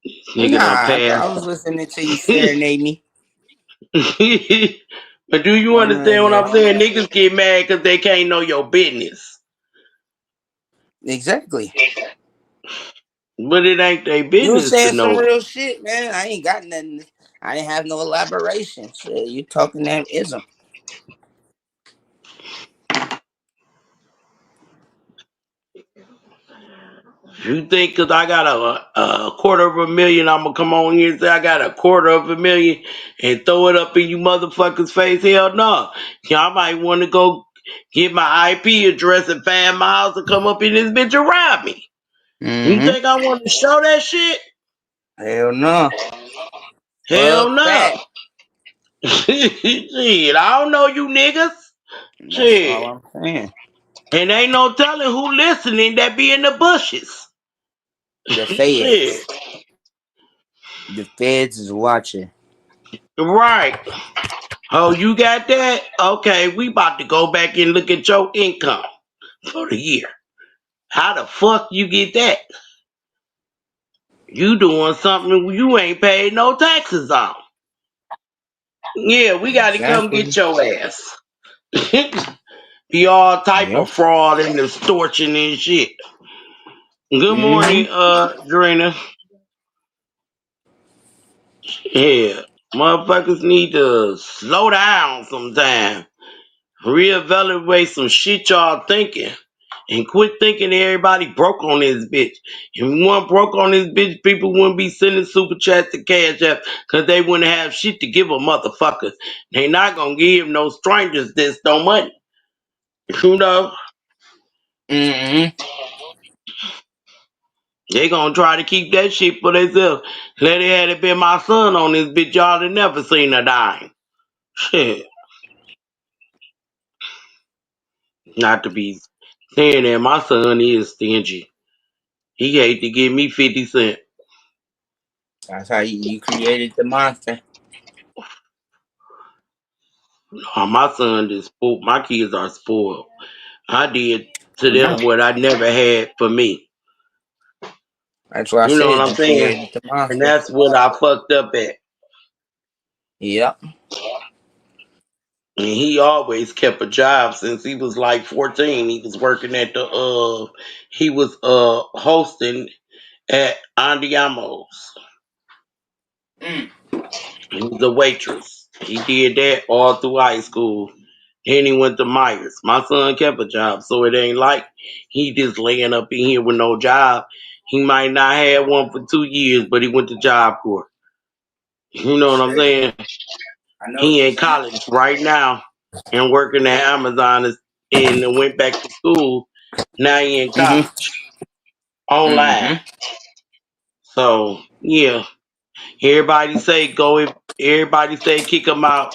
This nigga Nah, done I passed. was listening to you serenade me. But do you I'm right understand what I'm here. saying? Niggas get mad because they can't know your business. Exactly. But it ain't their You business to saying some know. real shit, man. I ain't got nothing. I didn't have no elaboration. Shit, you talking that ism. You think because I got a quarter of a million, I'm going to come on here and say I got a quarter of a million and throw it up in you motherfuckers' face? Hell no. Y'all might want to go get my IP address and find my house and come up in this bitch and rob me. You Mm-hmm. think I want to show that shit? Hell no. Hell Fuck no. that. Shit, I don't know you niggas. That's Shit. all I'm saying. And ain't no telling who listening that be in the bushes. The Shit. feds. The feds is watching. Right. Oh, you got that? Okay, we about to go back and look at your income for the year. How the fuck you get that? You doing something you ain't paid no taxes on. Yeah, we gotta come Exactly. get your ass. Be all type of Yep. fraud and extortion and shit. Good Mm-hmm. morning, Drina. Yeah, motherfuckers need to slow down sometime. Reevaluate some shit y'all thinking. And quit thinking everybody broke on this bitch. If we weren't broke on this bitch, people wouldn't be sending super chats to Cash App because they wouldn't have shit to give a motherfucker. They not gonna give no strangers this no money. You know, Mm-hmm. they gonna try to keep that shit for themselves. Let it had it been my son on this bitch, y'all had never seen a dime. Shit. Not to be saying that my son is stingy. He hate to give me 50 cents. That's how you created the monster. My son is spoiled. My kids are spoiled. I did to I know. them what I never had for me. That's why I You know what said I'm you saying? created the And monster. that's what I fucked up at. Yep. And he always kept a job since he was like 14. He was working at he was hosting at Andiamo's. Mm. He was a waitress. He did that all through high school. Then he went to Myers. My son kept a job, so it ain't like he just laying up in here with no job. He might not have one for 2 years, but he went to Job Corps. You know what I'm Straight. saying? I know what He you're in saying. college right now and working at Amazon and went back to school. Now he in Mm-hmm. college online. Mm-hmm. So yeah, everybody say go. If everybody say kick him out,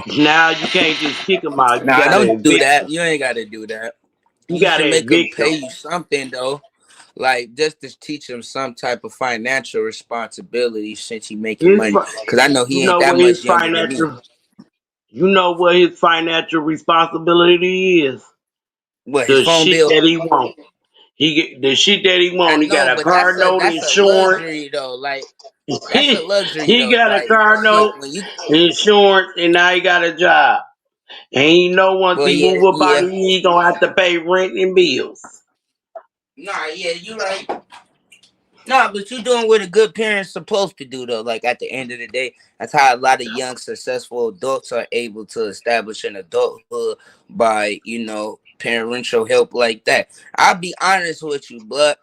now you can't just kick him out. You Nah, gotta don't do evict him. that. You ain't got to do that. You You should gotta make them evict pay him. you something though, like just to teach him some type of financial responsibility since he making His, money. Cause I know you he ain't know that what his much younger than me. financial. You know what his financial responsibility is. What his The phone shit bill? that he want. He get the shit that he I want. He know, got a but car note, that's a insurance. luxury though. Like that's a luxury He though. got a Like car shit, note, when you insurance, and now he got a job. And he know once well he yeah move up out yeah of here, he gonna have to pay rent and bills. nah yeah you right. Nah, but you doing what a good parent's supposed to do though. Like at the end of the day, that's how a lot of young successful adults are able to establish an adulthood by parental help like that. I'll be honest with you, but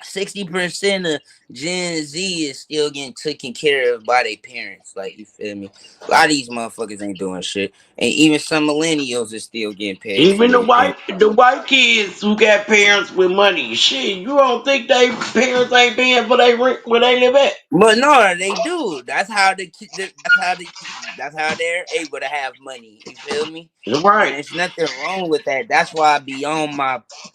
60% of Gen Z is still getting taken care of by their parents. Like you feel me? A lot of these motherfuckers ain't doing shit, and even some millennials are still getting paid for Even their parents. the white kids who got parents with money, shit, you don't think they parents ain't paying for their rent where they live at? But no, they do. That's how they're able to have money. You feel me? And Right, there's nothing wrong with that. That's why I be on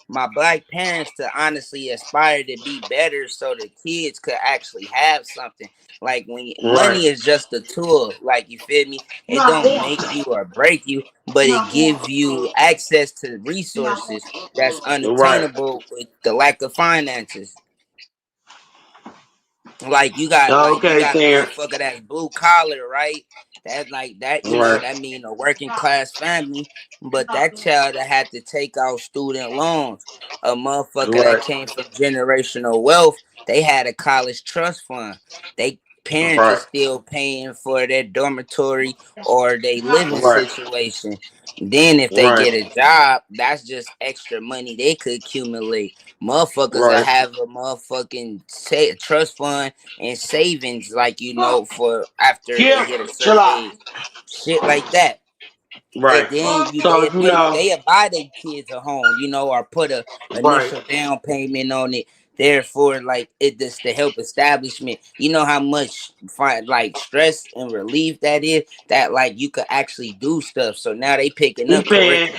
my black parents to honestly aspire to be better, so the kids could actually have something. Like when right, money is just a tool. Like you feel me? It don't make you or break you, but it gives you access to resources that's right. unattainable with the lack of finances. Like you Okay, got a Terrence. motherfucker that's blue collar, right? That like that, Right, that mean a working class family, but that child that had to take out student loans, a motherfucker that right, came from generational wealth, they had a college trust fund. They parents are right, still paying for their dormitory or their living right, situation. Then if they right, get a job, that's just extra money they could accumulate. Motherfuckers that right. have a motherfucking trust fund and savings, like for after they Kim, hit a chill certain out. age, shit like that. And Right. then you So they you they know, they buy their kids a home, or put a right. initial down payment on it. Therefore, like it just to help establishment. You know how much like stress and relief that is. That like you could actually do stuff. So now they picking He up paying curriculum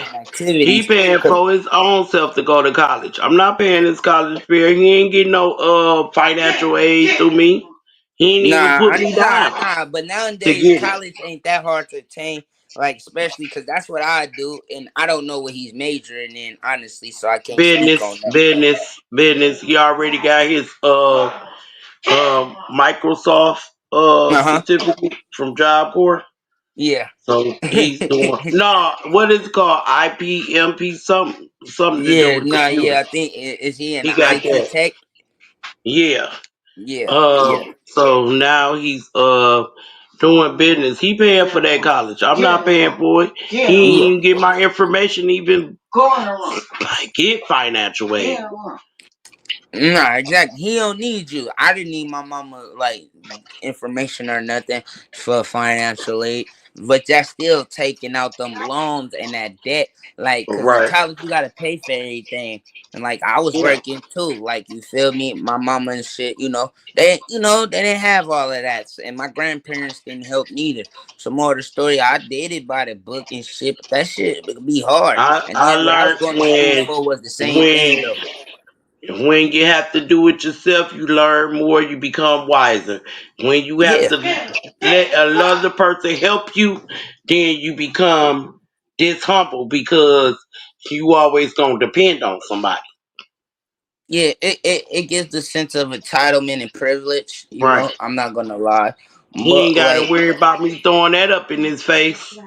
he activities. paying for his own self to go to college. I'm not paying his college fare. He ain't getting no financial aid through me. He didn't even put me down Nah. But to nowadays, get it. college ain't that hard to attain. Like, especially because that's what I do, and I don't know what he's majoring in, honestly, so I can't speak on that. Business. He already got his Microsoft Uh huh. certificate from Job Corps. Yeah. So he's doing no, what is it called? IPMP something to do Yeah. with Nah. Yeah. computers. I think is he in He got IT that. tech? Yeah. Yeah. Yeah. So now he's doing business. He paying for that college. I'm not paying for it. He ain't Yeah. even get my information even get financial aid. Nah, exactly. He don't need you. I didn't need my mama like information or nothing for financial aid, but that's still taking out them loans and that debt. Like, cause in Right. college you gotta pay for everything, and like I was Yeah. working too. Like, you feel me? My mama and shit. They didn't have all of that, and my grandparents didn't help neither. So more of the story, I did it by the book and shit, but that shit would be hard. And I then what I was learned going to school for was the same thing when though. when you have to do it yourself, you learn more, you become wiser. When you have Yeah. to let another person help you, then you become dishumble because you always gonna depend on somebody. Yeah, it gives the sense of entitlement and privilege, Right. I'm not gonna lie. He ain't But gotta like, worry about me throwing that up in his face.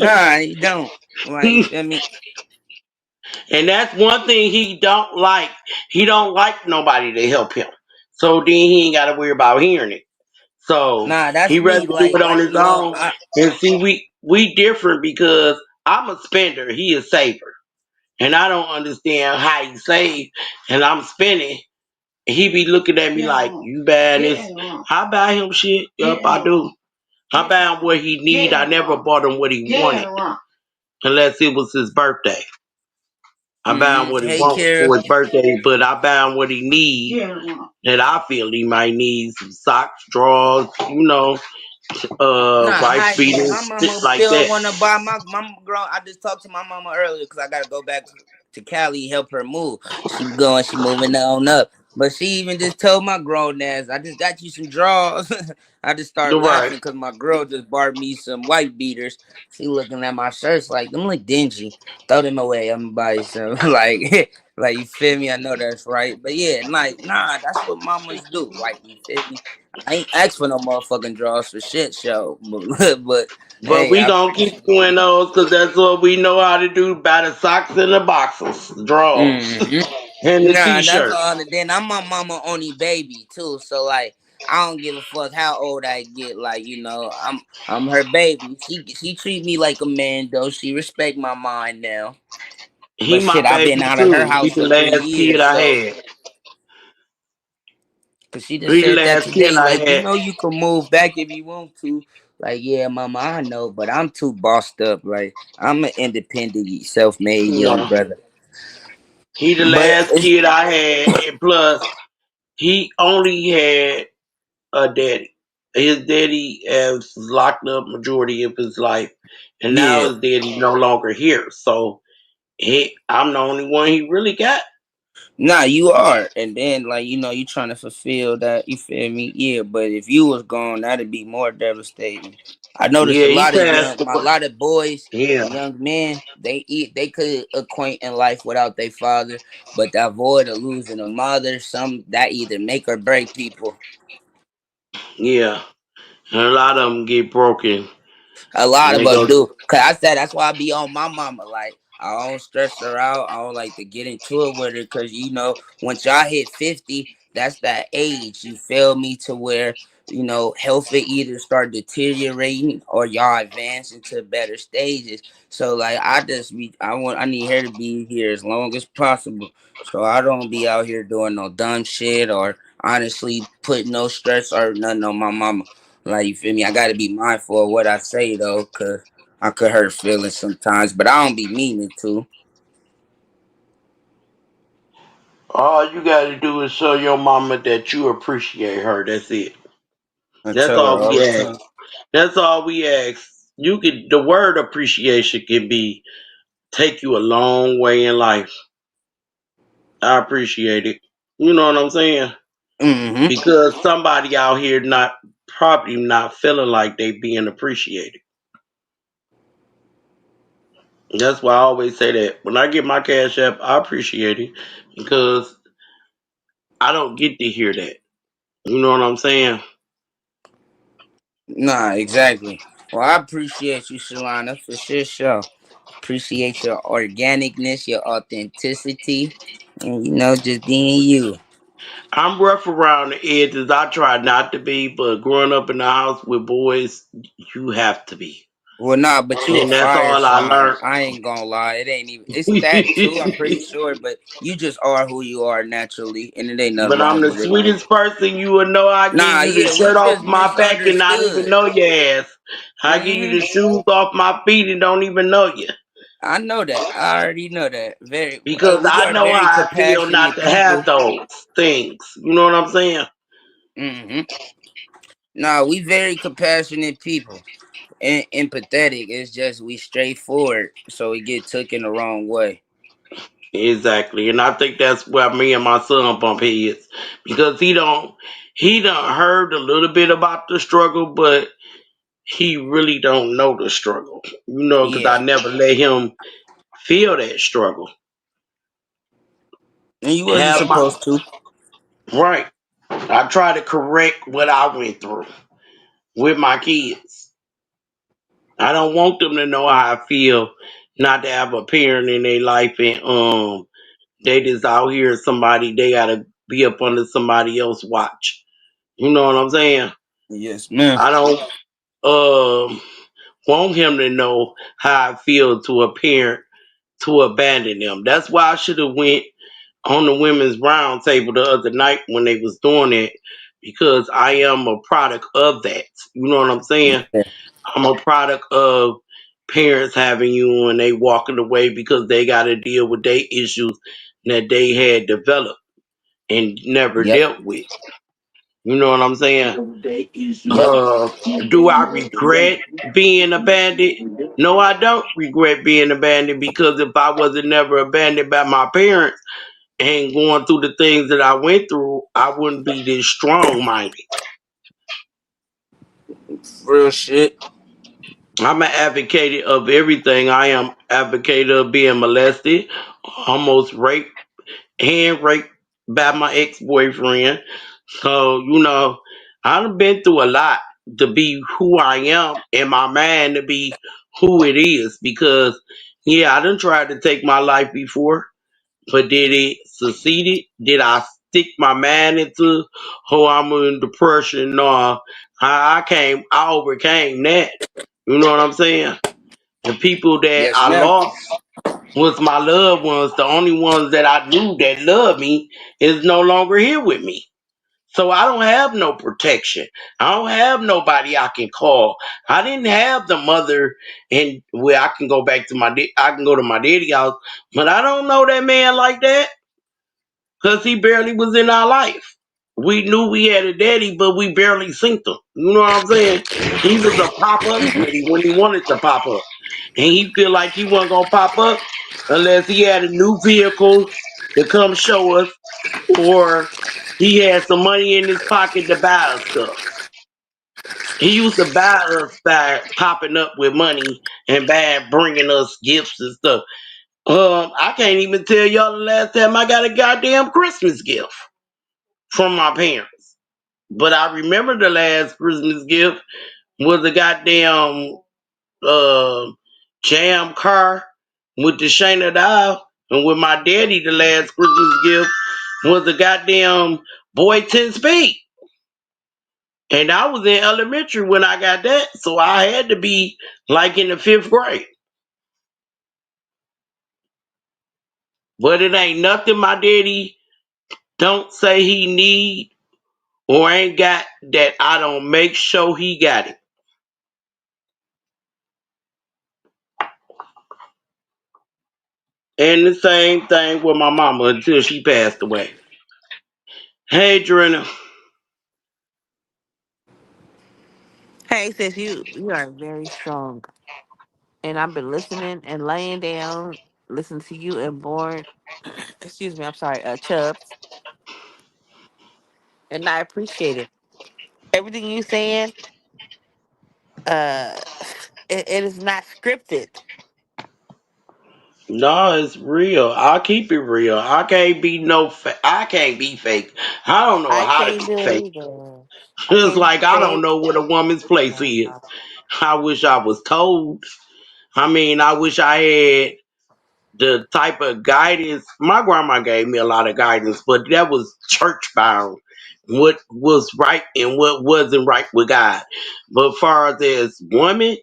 nah, you don't. Like, you feel me? And that's one thing he don't like. He don't like nobody to help him. So then he ain't gotta worry about hearing it. So Nah, he that's rather me. do it on his own. I And see, we different because I'm a spender. He a saver, and I don't understand how he save. And I'm spending. He be looking at me like, "You buying this?" I buy him shit. Yup, I do. I buy him what he need. I never bought him what he wanted, unless it was his birthday. I buy him what he Hey wants Kara. for his birthday, but I buy him what he need that I feel he might need: some socks, drawers, Nah, wife hi. Yeah, my beaters, shit mama like still that. wanna buy my mama girl. I just talked to my mama earlier because I gotta go back to Cali help her move. She moving on up. But she even just told my grown ass, I just got you some drawers. I just started You're right. laughing because my girl just bought me some white beaters. She looking at my shirts like them look dingy. Throw them away. I'm gonna buy you some. Like you feel me? I know that's right. But yeah, like nah, that's what mamas do. Like you feel me? I ain't asked for no motherfucking draws for shit show, but But hey, we I gonna keep appreciate doing you. those because that's what we know how to do: buy the socks and the boxers, drawers, Hmm. and the Nah, that's t-shirt. all. And then I'm my mama only baby too, so like I don't give a fuck how old I get. Like I'm her baby. She treat me like a man though. She respect my mind now. He But shit, my I've been baby out of her too. He house the for three last kid years, I so had. cause she just He the said that last kid today. I Like, had. you can move back if you want to. Like, yeah, mama, I know, but I'm too bossed up. Like, I'm an independent, self-made young Yeah. brother. He the But last it's kid I had, and plus he only had a daddy. His daddy has locked up majority of his life, and now yeah. his daddy no longer here. So I'm the only one he really got. Nah, you are. And then like, you trying to fulfill that, you feel me? Yeah, but if you was gone, that'd be more devastating. I noticed Yeah, a he lot of passed a away. lot of boys Yeah, and young men, they could acquaint in life without their father, but that void of losing a mother, some that either make or break people. yeah. And a lot of them get broken, A lot and of they us go. do. Cause I said that's why I be on my mama. Like I don't stress her out. I don't like to get into it with her. Cause once y'all hit 50, that's that age. You feel me? To where, health will either start deteriorating or y'all advance into better stages. So like I need her to be here as long as possible. So I don't be out here doing no dumb shit or honestly putting no stress or nothing on my mama. Like you feel me? I gotta be mindful of what I say though, cause I could hurt feelings sometimes, but I don't be meaning to. All you got to do is show your mama that you appreciate her. That's it. I That's tell her all all we the ask. time. That's all we ask. You could. The word appreciation can be take you a long way in life. I appreciate it. You know what I'm saying? Mm-hmm. because somebody out here not probably not feeling like they being appreciated. That's why I always say that when I get my cash app, I appreciate it because I don't get to hear that. You know what I'm saying? Nah, exactly. Well, I appreciate you, Shalana, for sure. Appreciate your organicness, your authenticity, and just being you. I'm rough around the edges. I try not to be, but growing up in the house with boys, you have to be. Well, nah, but you a And that's fire all I sign. learned. I ain't gonna lie. It ain't even. It's that too. I'm pretty sure, but you just are who you are naturally, and it ain't nothing But I'm wrong the with it. sweetest person you would know. I give Nah, you the yeah, we shirt off just my back and not even misunderstood. know your ass. I give you Hmm. the shoes off my feet and don't even know you. I know that. I already know that. Very. Because We I are know very how I feel not compassionate to have people. those things. You know what I'm saying? Hmm. Nah, we very compassionate people. And empathetic. It's just we straightforward, so we get took in the wrong way. Exactly. And I think that's where me and my son bump heads. Because he done heard a little bit about the struggle, but he really don't know the struggle. Because Yeah, I never let him feel that struggle. and you wasn't Have my supposed to. right. I try to correct what I went through with my kids. I don't want them to know how I feel not to have a parent in their life and they just out here somebody they gotta be up under somebody else's watch. You know what I'm saying? Yes, ma'am. I don't um want him to know how I feel to a parent to abandon them. That's why I should have went on the women's round table the other night when they was doing it because I am a product of that. You know what I'm saying? Yeah. I'm a product of parents having you and they walking away because they got to deal with their issues that they had developed and never Yep. dealt with. You know what I'm saying? Yep. Do I regret being abandoned? No, I don't regret being abandoned because if I wasn't never abandoned by my parents and going through the things that I went through, I wouldn't be this strong minded. Real shit. I'm an advocate of everything. I am advocate of being molested, almost raped, hand raped by my ex boyfriend. So, I've been through a lot to be who I am and my mind to be who it is because yeah, I done tried to take my life before, but did it succeeded? Did I stick my mind into I'm in depression? No, I overcame that. You know what I'm saying? The people that Yes, I ma'am. lost was my loved ones. The only ones that I knew that loved me is no longer here with me. So I don't have no protection. I don't have nobody I can call. I didn't have the mother and where I can go back to I can go to my daddy house, but I don't know that man like that because he barely was in our life. We knew we had a daddy, but we barely synced him. You know what I'm saying? He was a pop up daddy when he wanted to pop up, and he feel like he wasn't gonna pop up unless he had a new vehicle to come show us, or he had some money in his pocket to buy us stuff. He used to buy us by popping up with money and bringing us gifts and stuff. I can't even tell y'all the last time I got a goddamn Christmas gift from my parents. But I remember the last Christmas gift was a goddamn uh, jam car with the Shayna dial. And with my daddy, the last Christmas gift was a goddamn boy 10 speed. And I was in elementary when I got that, so I had to be like in the fifth grade. But it ain't nothing my daddy don't say he need or ain't got that I don't make sure he got it. And the same thing with my mama until she passed away. Hey, Drina. Hey, sis, you are very strong, and I've been listening and laying down, listening to you and born. Excuse me, I'm sorry, Chubbs. and I appreciate it. Everything you saying, uh, it is not scripted. No, it's real. I keep it real. I can't be no. I can't be fake. I don't know I how to can't be do it fake. either. I It's can't be like I don't fake. know what a woman's place is. Uh, I wish I was told. I mean, I wish I had the type of guidance. My grandma gave me a lot of guidance, but that was church bound. What was right and what wasn't right with God. But far as women,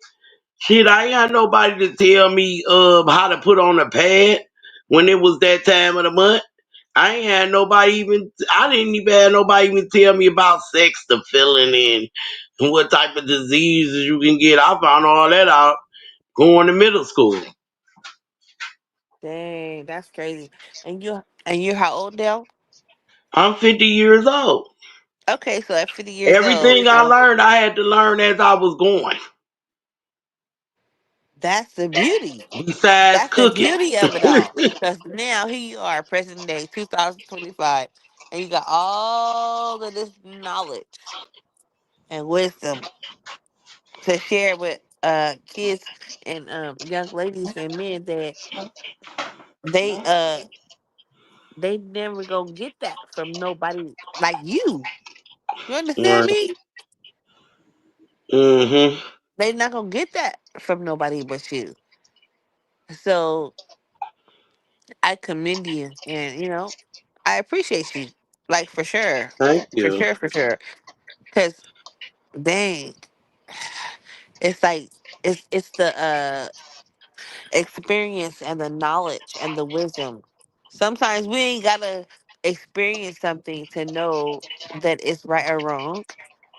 shit, I ain't had nobody to tell me how to put on a pad when it was that time of the month. I ain't had nobody even. I didn't even have nobody even tell me about sex, the feeling, and what type of diseases you can get. I found all that out going to middle school. Dang, that's crazy. And you're how old now? I'm 50 years old. Okay, so at 50 years old, Everything I learned, I had to learn as I was going. that's the beauty. Besides That's the cooking. beauty of it all. Because now here you are, present day 2025, and you got all of this knowledge and wisdom to share with kids and young ladies and men that they uh they never gonna get that from nobody like you. You understand Right. me? Mm-hmm. They not gonna get that from nobody but you. So I commend you, and I appreciate you, like for sure, Thank for you. sure, for sure. Cause dang, it's like it's the experience and the knowledge and the wisdom. Sometimes we ain't gotta experience something to know that it's right or wrong,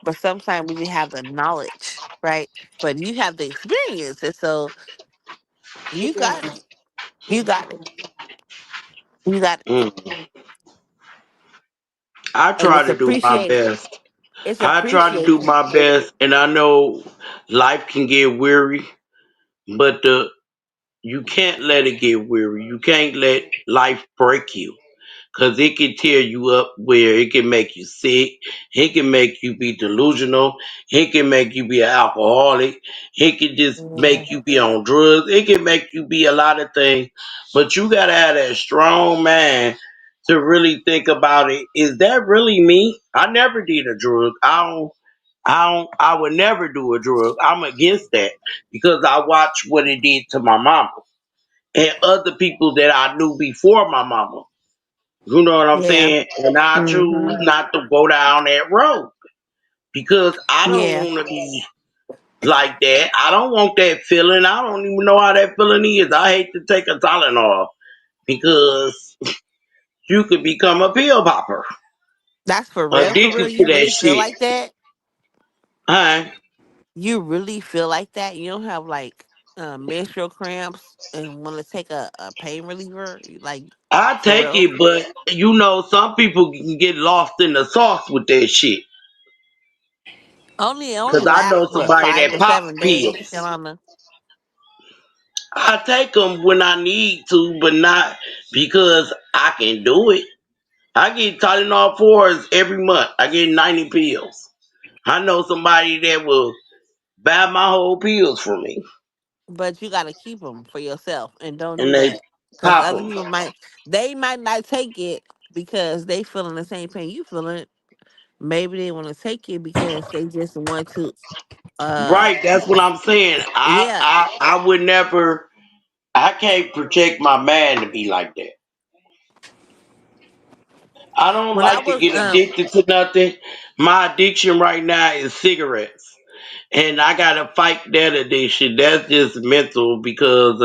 but sometimes we just have the knowledge, right? But you have the experience, and so you got it. You got it. You got it, Mm. I and try it's to do my appreciated. best. It's I try to do appreciated. my best, and I know life can get weary, but you can't let it get weary. You can't let life break you. Cause it can tear you up where it can make you sick. It can make you be delusional. It can make you be an alcoholic. It can just Yeah. make you be on drugs. It can make you be a lot of things. But you gotta have that strong mind to really think about it. Is that really me? I never did a drug. I would never do a drug. I'm against that because I watched what it did to my mama and other people that I knew before my mama. You know what I'm Yeah. saying? And I choose Hmm. not to go down that road because I don't Yeah. want to be like that. I don't want that feeling. I don't even know how that feeling is. I hate to take a Tylenol because you could become a pill popper, That's for real. For real. addicted to You that really feel shit. like that? Huh? You really feel like that? You don't have like menstrual cramps and want to take a pain reliever? Like I for take real? it, but some people can get lost in the sauce with that shit. Only Cause I know lasts what somebody 5 that to pop 7 days, pills. Shalana. I take them when I need to, but not because I can do it. I get Tylenol 4s every month. I get 90 pills. I know somebody that will buy my whole pills for me, But you got to keep them for yourself and don't and do they that because pop other them. people might not take it because they feeling the same pain you feeling. Maybe they want to take it because they just want to. Uh, Right, that's what I'm saying. yeah. I would never. I can't project my man to be like that. I don't When I like to was get addicted to nothing. My addiction right now is cigarettes. And I gotta fight that addiction. That's just mental because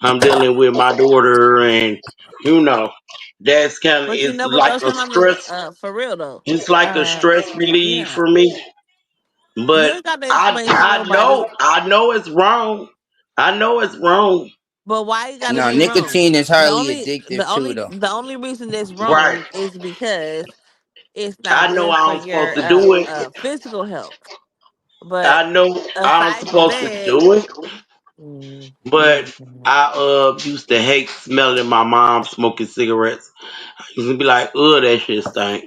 I'm dealing with my daughter, and you know that's kind of But you it's know what like though, a Shalana, stress. for real though. It's like a Uh stress relief yeah. for me. You But ain't got to I explain to I nobody. know I know it's wrong. I know it's wrong. But why you gotta No, be wrong? nicotine is The highly only addictive too, though. the only reason it's Right. wrong is because it's not I know good I for was supposed your to do it. physical health. But I know I was aside from supposed to that, do it. But Mm. I used to hate smelling my mom smoking cigarettes. I used to be like, ugh, that shit stink.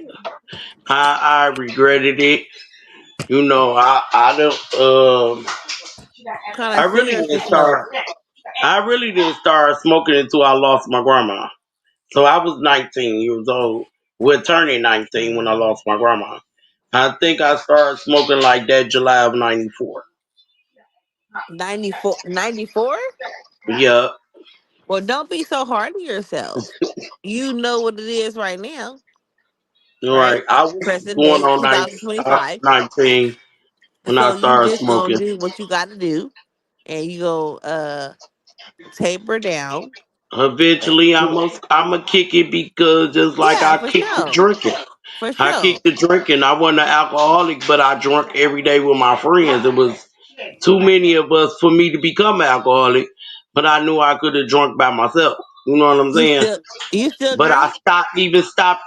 I regretted it. You know, I don't What kind I of really cigarettes you didn't smoke? start I really didn't start smoking until I lost my grandma. So I was 19 years old. We're turning 19 when I lost my grandma. I think I started smoking like that July of '94. 94, 94. Yeah, Well, don't be so hard on yourself. You know what it is right now, right? right. I was Present going day, on 2025. 19 when I So you started just gonna smoking. do what you got to do, and you go taper down. And Eventually, do it. I'ma kick it because just like Yeah, I for kicked the sure, drinking. for I sure. kicked the drinking. I wasn't an alcoholic, but I drank every day with my friends. It was too many of us for me to become an alcoholic, but I knew I could have drunk by myself. You know what I'm You saying? still, you still But I drink? stopped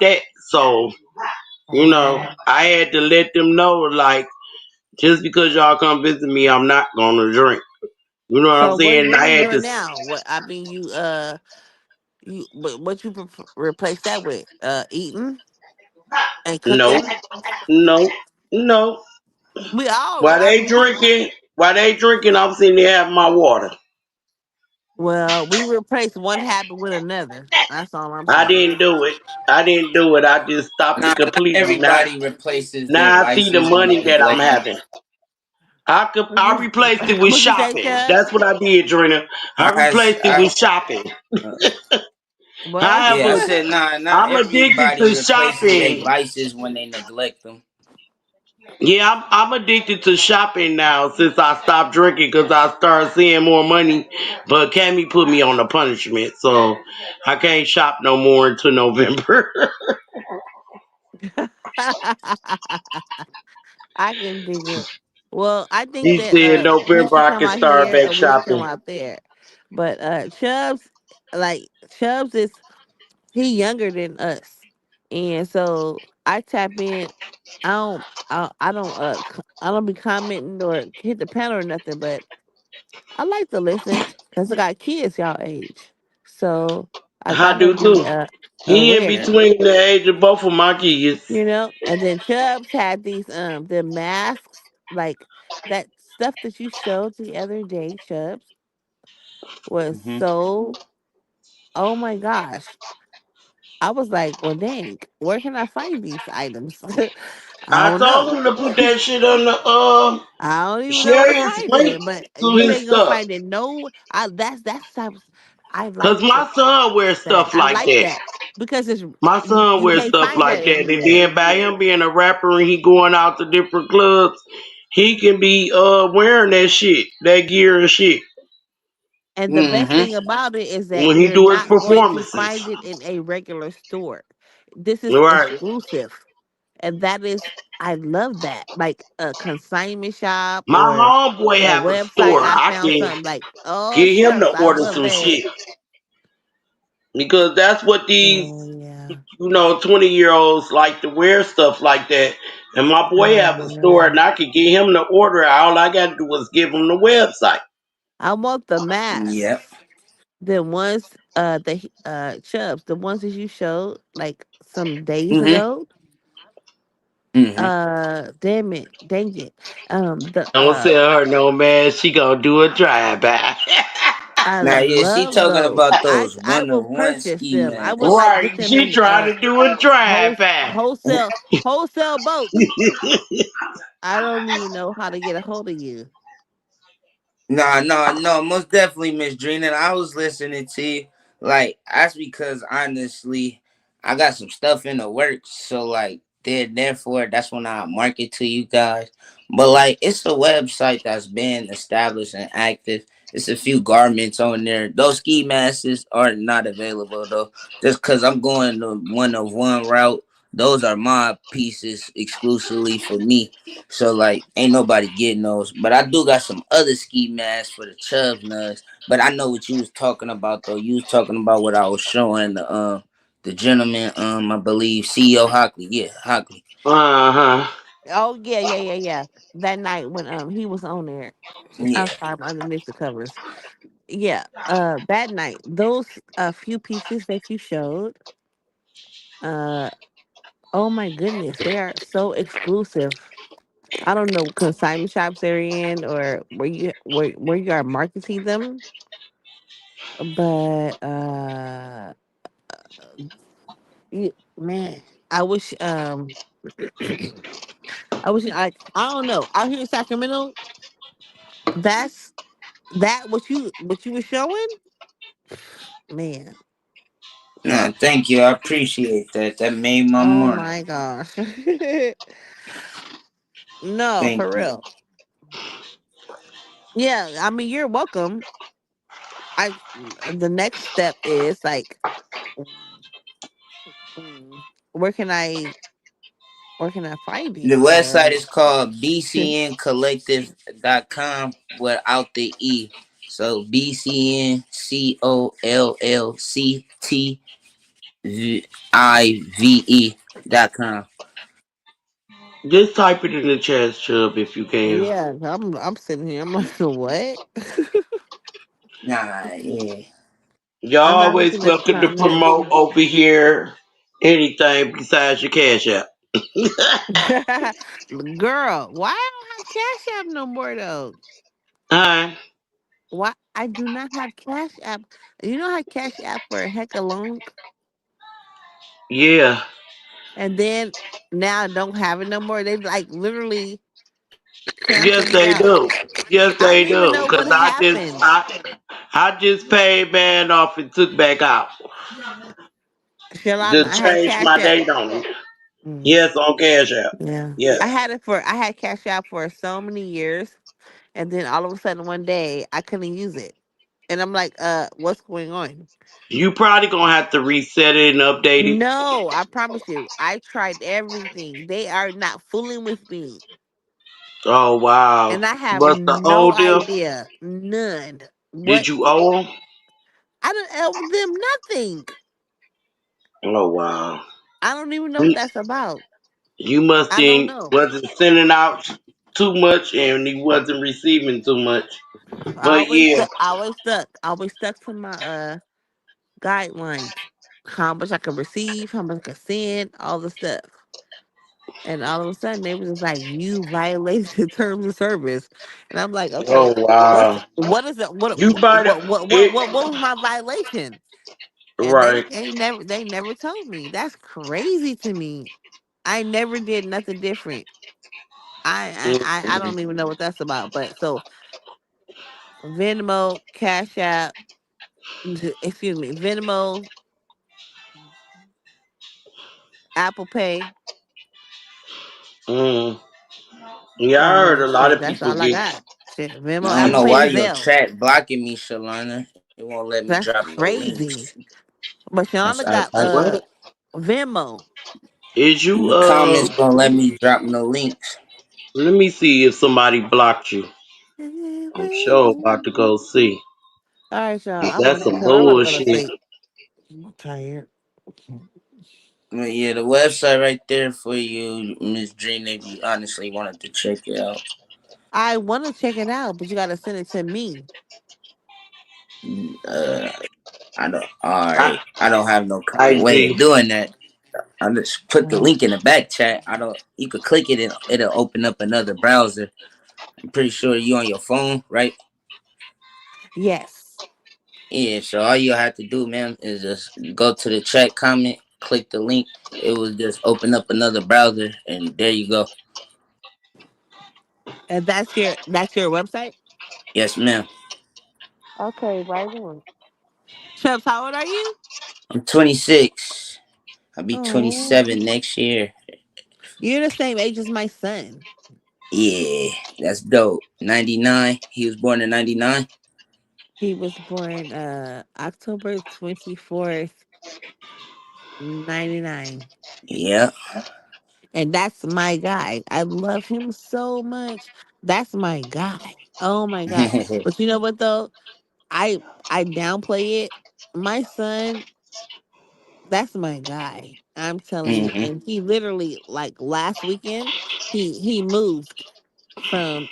that. So, Oh, I had to let them know, like, just because y'all come visit me, I'm not gonna drink. You know what I'm so saying? And what I are you had to, doing now? What I mean, you what you replace that with? Eating and no, cooking. no, no. We all, While I they mean, we drinking, I'm sitting there having my water. well, we replace one habit with another. That's all I'm I saying. didn't do it. I didn't do it. I just stopped Nah, it not completely. everybody replaces their Now I see the vices when they money that I'm neglect them. having. What I you, replaced it with what you say, shopping. Chubbs? That's what I did, Trina. I replaced it I with shopping. What? I have yeah, I a said nah, not I'm addicted everybody to replaces their shopping. vices when they neglect them. Yeah, I'm addicted to shopping now since I stopped drinking because I started seeing more money. But Cammy put me on the punishment, so I can't shop no more until November. I can dig it. Well, I think He that said you November should I come can out start here back and we should come shopping. out there. But like Chubbs is he younger than us, and so I tap in. I don't be commenting or hit the panel or nothing, but I like to listen because I got kids y'all age, so I I gotta do be too. He in aware, between the age of both of my kids. you know. And then Chubbs had these the masks, like that stuff that you showed the other day. Chubbs was Hmm. so, oh my gosh, I was like, well, dang, where can I find these items? I I don't told know. him to put that shit on the I don't even know where share to his find link it, but to you his ain't gonna stuff. find it. No, that's the type. I Cause like my son wears that. stuff I like like that. that because it's My son you wears can't stuff find like that that. And everywhere. then by him being a rapper and he going out to different clubs, he can be wearing that shit, that gear and shit And the best Hmm. thing about it is that when he you're do his not going to performances. find it in a regular store. This is Right. exclusive, and that is I love that. Like a consignment shop My or homeboy a have a website. store. I I found can something like, oh get him to shucks, I order love some that. shit. Because that's what these Oh yeah. 20-year olds like to wear stuff like that. And my boy Oh have a store, yeah. and I could get him to order it. All I got to do is give him the website. I want the Yep. masks. The ones Chubbs, the ones that you showed like some days Hmm. ago. Hmm. Damn it, dang it. The Don't sell her no man. She gonna do a drive by. I Now, yeah, she love talking those. about I those I one will of one purchase ski them. I would masks. like get Right? them She in trying to do a drive by. wholesale boats. I don't even know how to get a hold of you. No, no, no, most definitely, Miss Drina. I was listening to you. Like, that's because honestly, I got some stuff in the works. So, like, therefore, that's when I market to you guys. But, like, it's a website that's been established and active. It's a few garments on there. Those ski masks are not available, though. Just because I'm going the one of one route. Those are my pieces exclusively for me. So like ain't nobody getting those. But I do got some other ski masks for the chub nugs. But I know what you was talking about though. You was talking about what I was showing the gentleman, I believe CEO Hockley. Yeah, Hockley. Uh huh. Oh yeah, yeah, yeah, yeah. That night when he was on there. I'm Yeah. sorry, I'm underneath the covers. Yeah. That night, those few pieces that you showed, uh oh my goodness, they are so exclusive. I don't know consignment shops they're in or where you are marketing them, but man, I wish I don't know. Out here in Sacramento, that's that what you were showing, man. No, thank you. I appreciate that. That made my Oh morning. my gosh. No, Thank for you. real. Yeah, I mean you're welcome. I the next step is like, mm, where can I find The you? website is called Should- bcncollective.com without the E. So bcncollctive.com. Just type it in the chat, Chubb, if you can. yeah, I'm sitting here. I'm like, what? Nah, yeah. Y'all I'm not always looking at the welcome to comments. promote over here anything besides your cash app. Girl, why I don't have Cash App no more though? Alright. Why I do not have Cash App? You know, I had Cash App for a heck of long, Yeah. and then now I don't have it no more. They like literally Yes, canceled me they out. do. Yes, I they don't even do. know Cause what happened. I just paid man off and took back out. Shall I Just not have changed Cash my App? date on it. Mm, Yes, on Cash App. yeah, Yes. I had Cash App for so many years, and then all of a sudden one day I couldn't use it, and I'm like, what's going on? You probably gonna have to reset it and update it. No, I promise you, I tried everything. They are not fooling with me, Oh wow. and I have What's the no old deal? idea, none. Did What you owe them? I don't owe them nothing. Oh wow. I don't even know what You that's about. you must I don't think know. wasn't sending out too much and he wasn't receiving too much. But yeah. I always stuck to my guidelines. How much I could receive, how much I could send, all the stuff. And all of a sudden they were just like, you violated the terms of service. And I'm like, okay, Oh wow. what is it You might have it what was my violation? And right. they never told me. That's crazy to me. I never did nothing different. I Mm-mm. don't even know what that's about. But so Venmo, Cash App, excuse me, Venmo, Apple Pay. Mm. Yeah, I I heard mean, a lot shit, of that's people all I get got. Shit, Venmo, I don't Apple know Pay, why and your Zelle. chat blocking me, Shalana. It won't let me That's drop no crazy. links. But That's Shauna got what? Venmo. Is you the comments gonna let me drop no links. let me see if somebody blocked you. I'm sure about to go see. All right, y'all. 'Cause I'm that's gonna some because I'm gonna go to bullshit. sleep. I'm tired. But yeah, the website right there for you, Miss Dream, if you honestly wanted to check it out. I want to check it out, but you got to send it to me. Uh, I don't. All I right, I don't have no way IG. of doing that. I just put the Uh, link in the back chat. I don't. You could click it and it'll open up another browser. I'm pretty sure you on your phone, right? yes. Yeah. So all you have to do, man, is just go to the chat comment, click the link. It will just open up another browser, and there you go. And that's your website. Yes, ma'am. Okay, right on. Chubbs, how old are you? I'm 26. I'll be Oh, 27 next year. you're the same age as my son. Yeah, that's dope. 99. He was born in 99. He was born October 24th, 99. Yeah. And that's my guy. I love him so much. That's my guy. Oh my god. But you know what though? I I downplay it. My son, that's my guy. I'm telling you. hmm And he literally like last weekend he moved from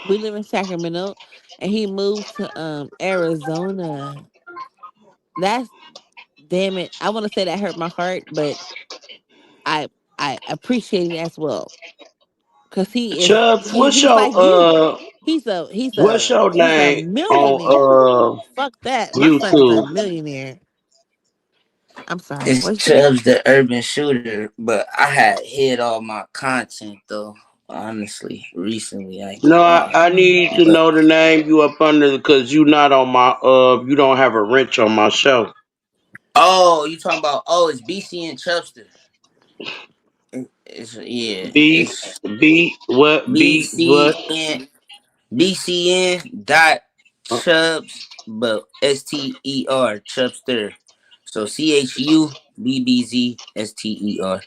we live in Sacramento, and he moved to Arizona. That's damn it. I want to say that hurt my heart, but I I appreciate it as well because Chubbs, he's like you. what's your He's a name millionaire. on Fuck that. My son is a YouTube? millionaire. I'm sorry. It's What you say? Chubbs the urban shooter, but I had hid all my content though. Honestly, recently I ain't No, gonna lie. I need to But know the name you up under because you not on my you don't have a wrench on my shelf. oh, you talking about it's BC and Chubster. It's yeah, B it's B what B what? BCN BCN dot Uh, Chubs, but STER Chubster. So CHUBBZSTER.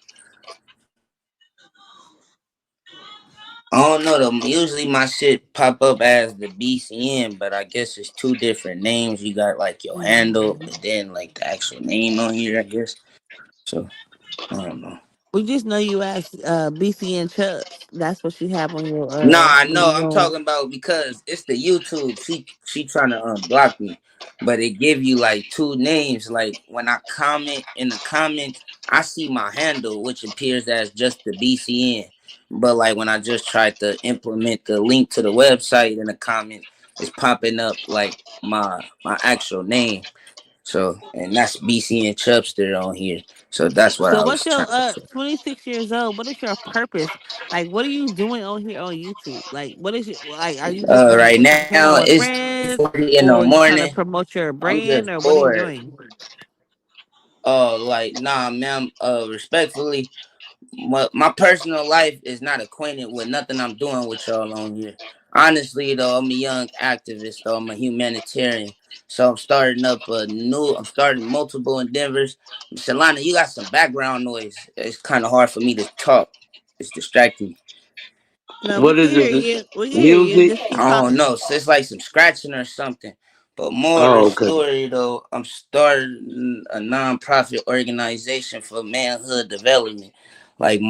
I don't know though. Usually my shit pop up as the BCN, but I guess it's two different names. You got like your handle Mhm. and then like the actual name on here, I guess. So I don't know. We just know you as BCN Chubbs. That's what you have Nah, I on know. your I'm room. talking about because it's the YouTube. She trying to unblock me, but it give you like two names. Like when I comment in the comments, I see my handle, which appears as just the BCN. But like when I just tried to implement the link to the website in the comments, it's popping up like my actual name. So and that's BCN Chubster on here. So that's what So I what's was your trying to say. 26 years old? What is your purpose? Like what are you doing on here on YouTube? Like what is it like are you just Right like now hanging out with it's friends 2:40 in the or you trying to morning. promote your I'm brand just or what are you bored. doing? Oh, like nah, ma'am. Respectfully, my personal life is not acquainted with nothing I'm doing with y'all on here. Honestly, though, I'm a young activist. Though I'm a humanitarian, so I'm starting multiple endeavors. Shalana, you got some background noise. It's kind of hard for me to talk. It's distracting me. No, we what can is hear it? you. We can hear you. Music? Just keep I don't talking. know. So it's like some scratching or something. But more of the Oh, okay. story though, I'm starting a nonprofit organization for manhood development. Like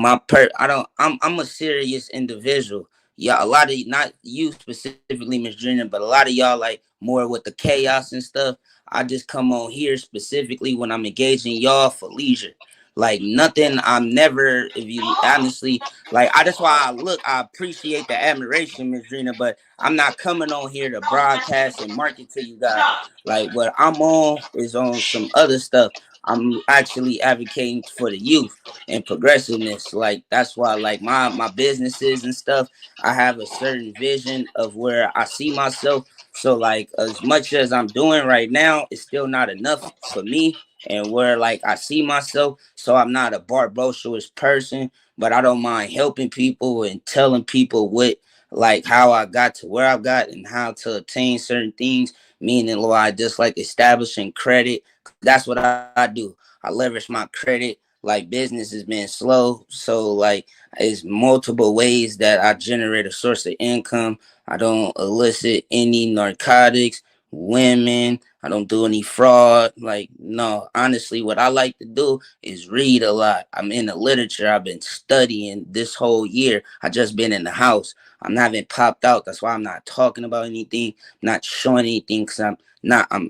I'm a serious individual. Yeah, a lot of not you specifically, Miss Drina, but a lot of y'all like more with the chaos and stuff. I just come on here specifically when I'm engaging y'all for leisure. Like nothing, I'm never, if you honestly, like that's why I appreciate the admiration, Miss Drina, but I'm not coming on here to broadcast and market to you guys. Like what I'm on is on some other stuff. I'm actually advocating for the youth and progressiveness. Like that's why like my businesses and stuff, I have a certain vision of where I see myself. So like as much as I'm doing right now, it's still not enough for me and where like I see myself. So I'm not a barbarous person, but I don't mind helping people and telling people what like how I got to where I got and how to obtain certain things. Meaning, Lord, I just like establishing credit. That's what I do. I leverage my credit. Like business has been slow, so like it's multiple ways that I generate a source of income. I don't elicit any narcotics, women. I don't do any fraud. Like no, honestly, what I like to do is read a lot. I'm in the literature. I've been studying this whole year. I just been in the house. I'm not even popped out. That's why I'm not talking about anything, not showing anything, because I'm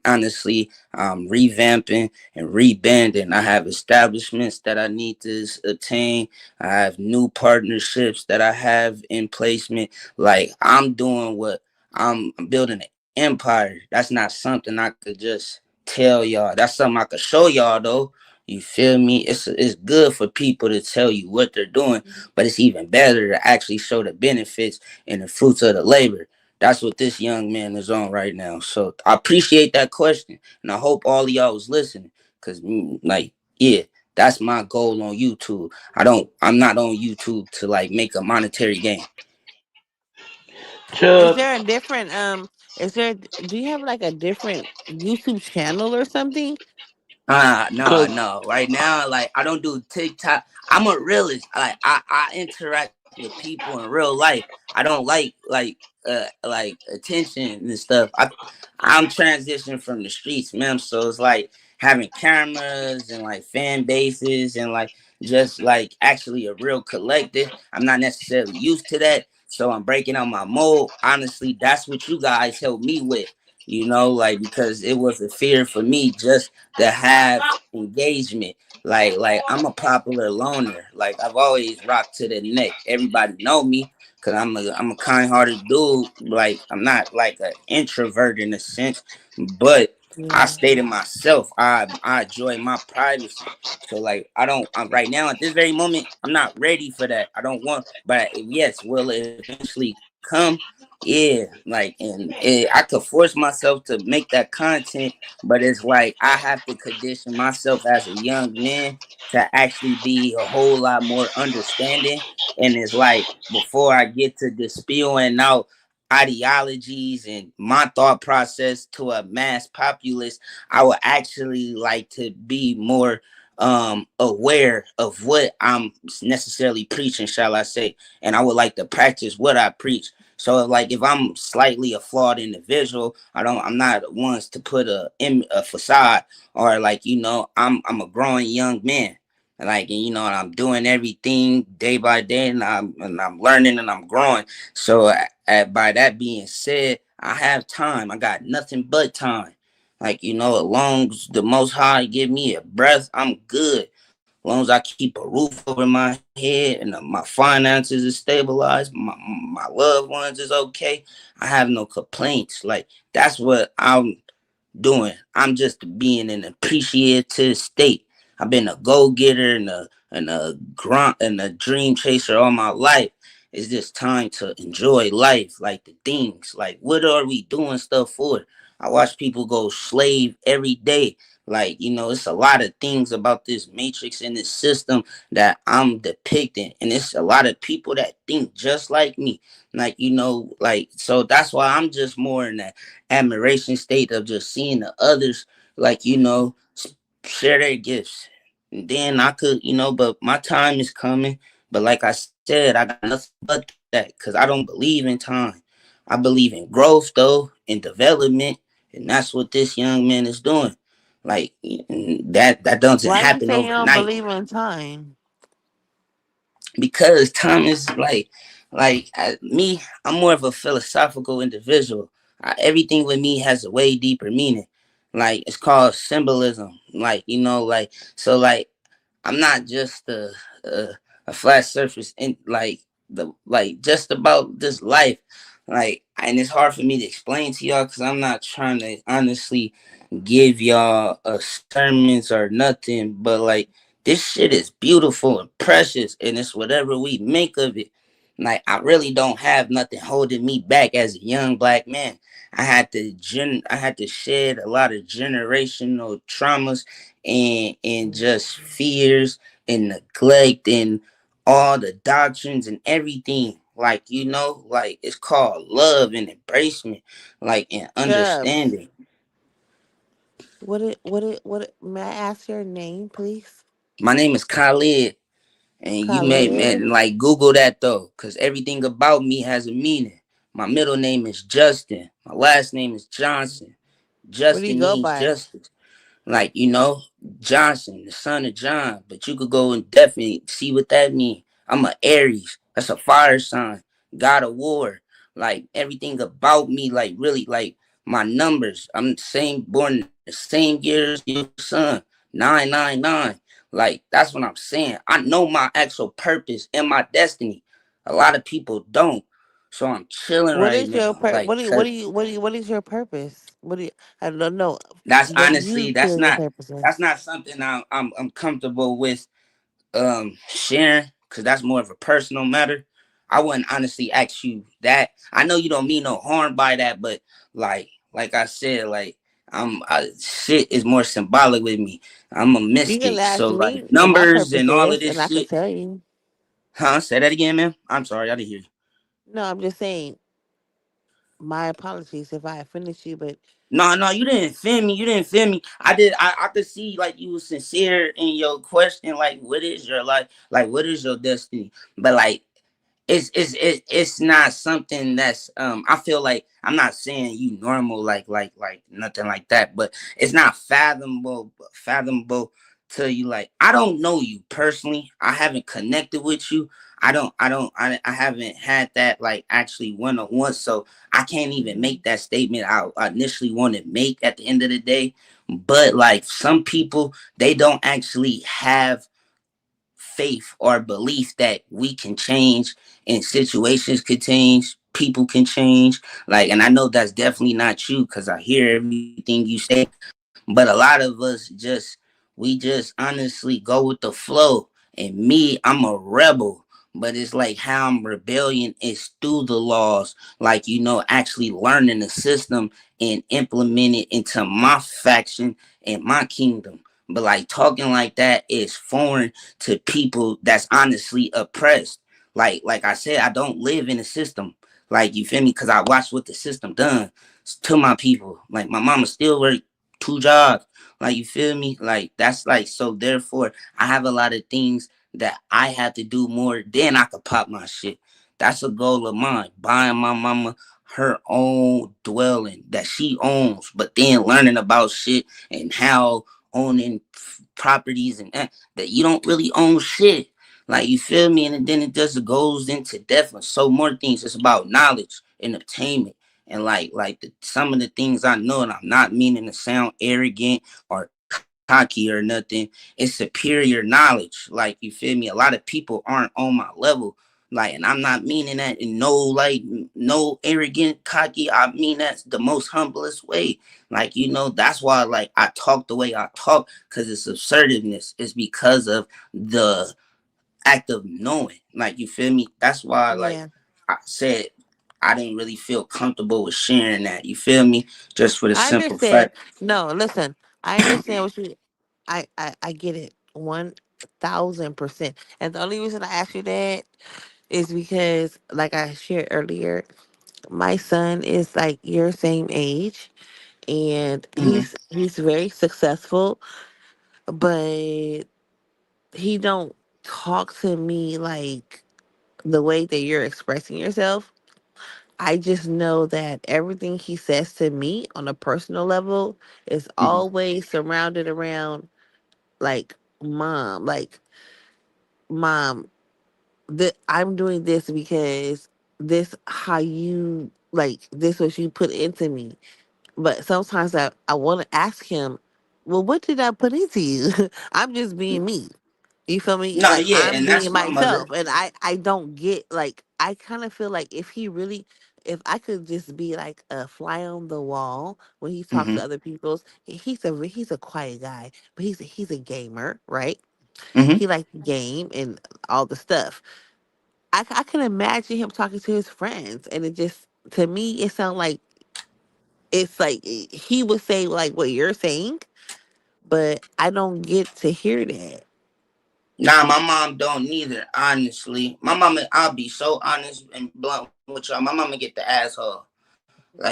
honestly revamping and rebanding. I have establishments that I need to attain. I have new partnerships that I have in placement. Like I'm doing what I'm building an empire. That's not something I could just tell y'all. That's something I could show y'all though. You feel me? It's good for people to tell you what they're doing, but it's even better to actually show the benefits and the fruits of the labor. That's what this young man is on right now. So I appreciate that question, and I hope all of y'all was listening, cause like yeah, that's my goal on YouTube. I'm not on YouTube to like make a monetary gain. Is Chubb, there a different is there do you have like a different YouTube channel or something? No, cause no. Right now, like I don't do TikTok. I'm a realist. I interact with people in real life. I don't like attention and stuff. I'm transitioning from the streets, man. So it's like having cameras and like fan bases and like just like actually a real collective. I'm not necessarily used to that. So I'm breaking out my mold. Honestly, that's what you guys helped me with, like because it was a fear for me just to have engagement. Like I'm a popular loner. Like I've always rocked to the neck. Everybody know me because I'm a kind-hearted dude. Like I'm not like an introvert in a sense, but I Yeah. stay to myself. I enjoy my privacy. So like right now at this very moment, I'm not ready for that. I don't want, but yes, will it eventually come? Yeah, like I could force myself to make that content, but it's like I have to condition myself as a young man to actually be a whole lot more understanding. And it's like before I get to spewing out ideologies and my thought process to a mass populace, I would actually like to be more aware of what I'm necessarily preaching, shall I say, and I would like to practice what I preach. So like if I'm slightly a flawed individual, I'm not ones to put a facade, or like I'm a growing young man. Like and I'm doing everything day by day, and I'm learning and I'm growing. So by that being said, I have time. I got nothing but time. Like as long as the Most High give me a breath, I'm good. As long as I keep a roof over my head and my finances is stabilized, my loved ones is okay, I have no complaints. Like that's what I'm doing. I'm just being an appreciative state. I've been a go getter and a grunt and a dream chaser all my life. It's just time to enjoy life, like the things. Like what are we doing stuff for? I watch people go slave every day. Like it's a lot of things about this matrix and this system that I'm depicting, and it's a lot of people that think just like me. Like like so that's why I'm just more in that admiration state of just seeing the others, like share their gifts, and then I could but my time is coming. But like I said, I got nothing but that because I don't believe in time. I believe in growth though, and development, and that's what this young man is doing. Like that doesn't Why you happen say you don't overnight, believe in time? because time is me. I'm more of a philosophical individual. Everything with me has a way deeper meaning. Like it's called symbolism. Like like so like I'm not just a, a flat surface in like just about this life. Like and it's hard for me to explain to y'all because I'm not trying to honestly give y'all sermons or nothing, but like this shit is beautiful and precious, and it's whatever we make of it. Like I really don't have nothing holding me back as a young black man. I had to shed a lot of generational traumas and just fears and neglect and all the doctrines and everything. Like like it's called love and embracement, like and Dubs. understanding. May I ask your name, please? My name is Khalid, and you may Khalid. man, like Google that though, because everything about me has a meaning. My middle name is Justin. My last name is Johnson. What do you Justin go means by? justice. Like Johnson, the son of John. But you could go and definitely see what that means. I'm a Aries. That's a fire sign. God of war. Like everything about me, like really, like my numbers. I'm the same, born the same year as your son. 999. Like that's what I'm saying. I know my actual purpose and my destiny. A lot of people don't. So I'm chilling What right is your now. Like, cause what is your purpose? What do you I don't know that's what honestly you feel your purpose that's is. not something I'm comfortable with sharing, because that's more of a personal matter. I wouldn't honestly ask you that. I know you don't mean no harm by that, but like I said, like shit is more symbolic with me. I'm a You can mystic, ask so like me what my numbers purpose and all of is, this and I can shit. tell you. Huh? Say that again, man. I'm sorry, I didn't hear you. No, I'm just saying. My apologies if I offended you, but No, you didn't feel me. You didn't feel me. I did. I could see like you was sincere in your question. Like, what is your life? Like, what is your destiny? But like, it's not something that's I feel like I'm not saying you normal like nothing like that, but it's not fathomable tell you like I don't know you personally. I haven't connected with you. I haven't had that like actually one on one. So I can't even make that statement I initially want to make at the end of the day. But like some people, they don't actually have faith or belief that we can change and situations could change, people can change. Like, and I know that's definitely not you because I hear everything you say, but a lot of us we just honestly go with the flow. And me, I'm a rebel. But it's like how I'm rebellion is through the laws, like actually learning the system and implement it into my faction and my kingdom. But like talking like that is foreign to people that's honestly oppressed. Like I said, I don't live in the system. Like you feel me? Because I watched what the system done to my people. Like my mama still work 2 jobs. Like you feel me? Like that's like so. Therefore, I have a lot of things that I have to do more. Then I could pop my shit. That's a goal of mine. Buying my mama her own dwelling that she owns, but then learning about shit and how owning properties and that you don't really own shit. Like you feel me? And then it just goes into depth and so more things. It's about knowledge and obtainment. And some of the things I know, and I'm not meaning to sound arrogant or cocky or nothing. It's superior knowledge. Like you feel me? A lot of people aren't on my level. Like, and I'm not meaning that in no arrogant, cocky. I mean that's the most humblest way. Like, that's why like I talk the way I talk, because it's assertiveness. It's because of the act of knowing. Like, you feel me? That's why like Yeah. I said I didn't really feel comfortable with sharing that. You feel me? Just for the I simple understand. fact. No, listen. I understand what you. I get it 1,000%. And the only reason I asked you that is because, like I shared earlier, my son is like your same age, and Hmm. he's very successful, but he don't talk to me like the way that you're expressing yourself. I just know that everything he says to me on a personal level is Hmm. always surrounded around like like mom, I'm doing this because this how you like this what you put into me. But sometimes I want to ask him, well, what did I put into you? I'm just being me. You feel me? No, Like yeah, I'm and that's being my mother. myself, and I don't get like I kind of feel like if he really, if I could just be like a fly on the wall when he talks Hmm. to other people's, he's a quiet guy, but he's a gamer, right? Hmm. He likes the game and all the stuff. I can imagine him talking to his friends, and it just to me it sounds like it's like he would say like what you're saying, but I don't get to hear that. Nah, my mom don't neither, honestly. My mama, I'll be so honest and blunt with y'all. My mama get the asshole. Like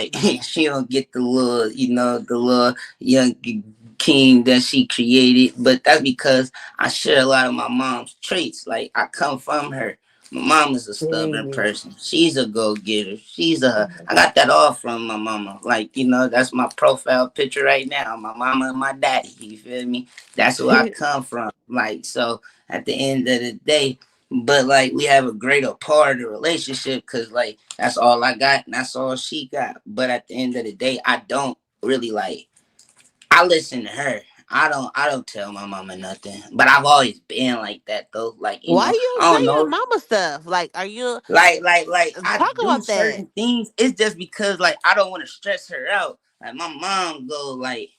she don't get the little young king that she created. But that's because I share a lot of my mom's traits. Like I come from her. My mom is a stubborn Dang. person. She's a go getter. I got that all from my mama. Like that's my profile picture right now. My mama and my daddy. You feel me? That's who I come from. Like so, at the end of the day, but like we have a greater part of the relationship because like that's all I got and that's all she got. But at the end of the day, I don't really like I listen to her. I don't tell my mama nothing. But I've always been like that though. Like, Why you don't I don't tell your know. mama stuff? Like, are you Like I talk do about that? certain things. It's just because like I don't want to stress her out. Like my mom go like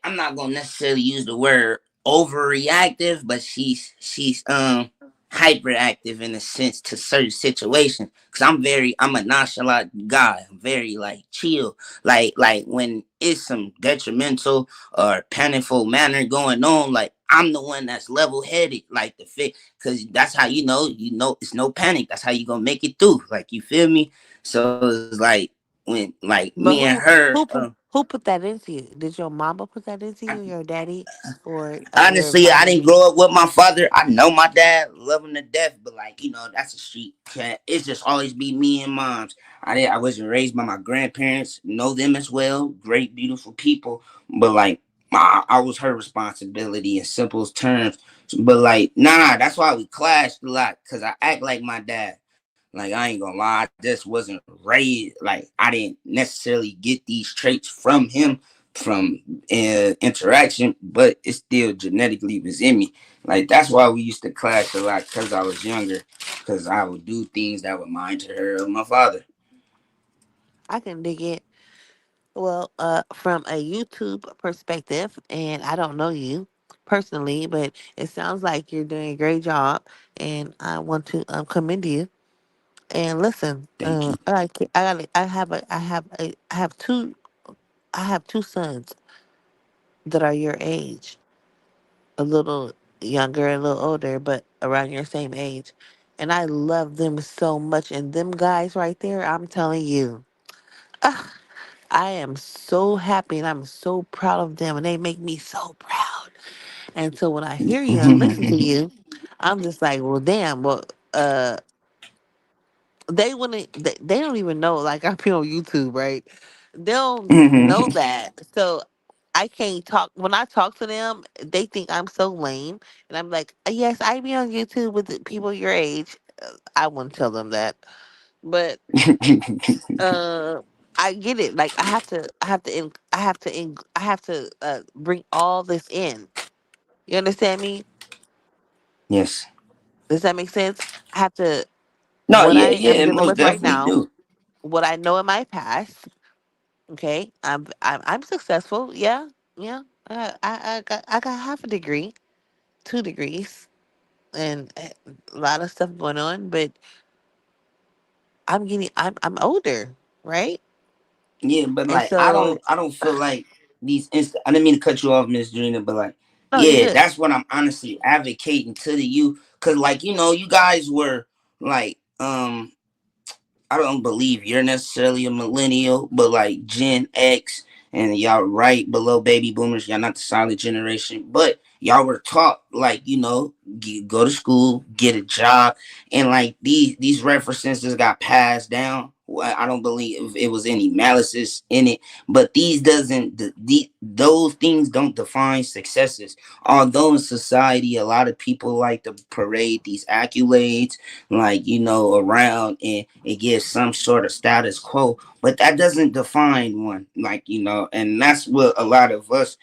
I'm not gonna necessarily use the word overreactive, but she's hyperactive in a sense to certain situations. Cause I'm a nonchalant guy. I'm very like chill. Like when it's some detrimental or painful manner going on, like I'm the one that's level headed, like the fit, cause that's how it's no panic. That's how you gonna make it through. Like you feel me? So it's like when like me and But her. who put that into you? Did your mama put that into you, your daddy, or your Honestly, I didn't environment? grow up with my father. I know my dad, love him to death, but like that's a street cat. It's just always be me and moms. I wasn't raised by my grandparents. Know them as well, great, beautiful people. But like I was her responsibility in simple terms. But like, nah, that's why we clashed a lot. Cause I act like my dad. Like I ain't gonna lie, I just wasn't raised. Like I didn't necessarily get these traits from him from interaction, but it still genetically was in me. Like that's why we used to clash a lot. Cause I was younger. Cause I would do things that would mind to her of my father. I can dig it. Well, from a YouTube perspective, and I don't know you personally, but it sounds like you're doing a great job, and I want to commend you. And listen, Thank you. I have two sons that are your age, a little younger, a little older, but around your same age. And I love them so much. And them guys right there, I'm telling you, ah, I am so happy and I'm so proud of them. And they make me so proud. And so when I hear you and listen to you, I'm just like, well, damn, well, they wouldn't, they don't even know, like, I be on YouTube, right? They don't know that. So I can't talk. When I talk to them, they think I'm so lame. And I'm like, yes, I be on YouTube with the people your age. I wouldn't tell them that. But uh I get it. Like I have to bring all this in. You understand me? Yes. Does that make sense? I have to No, what I yeah, am yeah, dealing most with right definitely now, do. what I know in my past. Okay, I'm successful. Yeah, yeah. I got half a degree, 2 degrees, and a lot of stuff going on. But I'm older, right? Yeah, but And like so, I don't feel like these I didn't mean to cut you off, Miss Drina, but like, no, you're yeah, good. that's what I'm honestly advocating to the you, cause like you guys were like I don't believe you're necessarily a millennial, but like Gen X and y'all right below baby boomers. Y'all not the silent generation, but y'all were taught like go to school, get a job, and like these references just got passed down. Well, I don't believe it was any malices in it, but these doesn't those things don't define successes. Although in society, a lot of people like to parade these accolades like around and it gives some sort of status quo, but that doesn't define one, like and that's what a lot of us,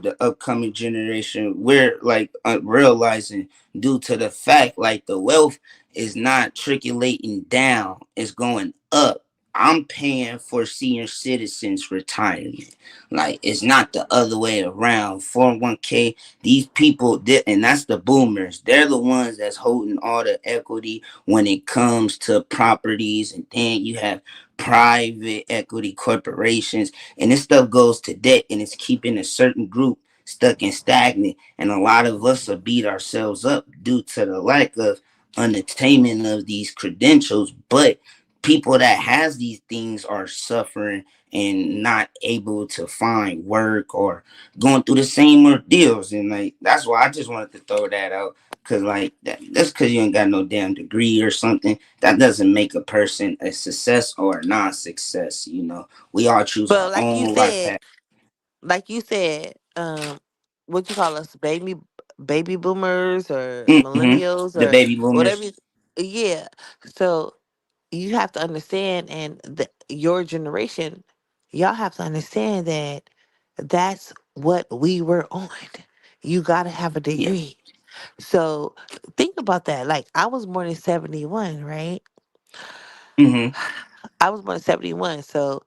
the upcoming generation, we're like realizing due to the fact like the wealth is not trickulating down, it's going up. I'm paying for senior citizens retirement, like it's not the other way around. 401k, these people did, and that's the boomers. They're the ones that's holding all the equity when it comes to properties, and then you have private equity corporations, and this stuff goes to debt, and it's keeping a certain group stuck and stagnant. And a lot of us will beat ourselves up due to the lack of unattainment of these credentials. But people that has these things are suffering and not able to find work or going through the same ordeals. And like that's why I just wanted to throw that out. Cause like that's cause you ain't got no damn degree or something. That doesn't make a person a success or a non-success. We all choose But our own life path. like you said, what you call us, baby boomers or Hmm. millennials The or baby whatever. boomers. Yeah. So you have to understand, and your generation, y'all have to understand that that's what we were on. You got to have a Yes. degree. So think about that. Like I was born in 71, right? Hmm. I was born in 71. So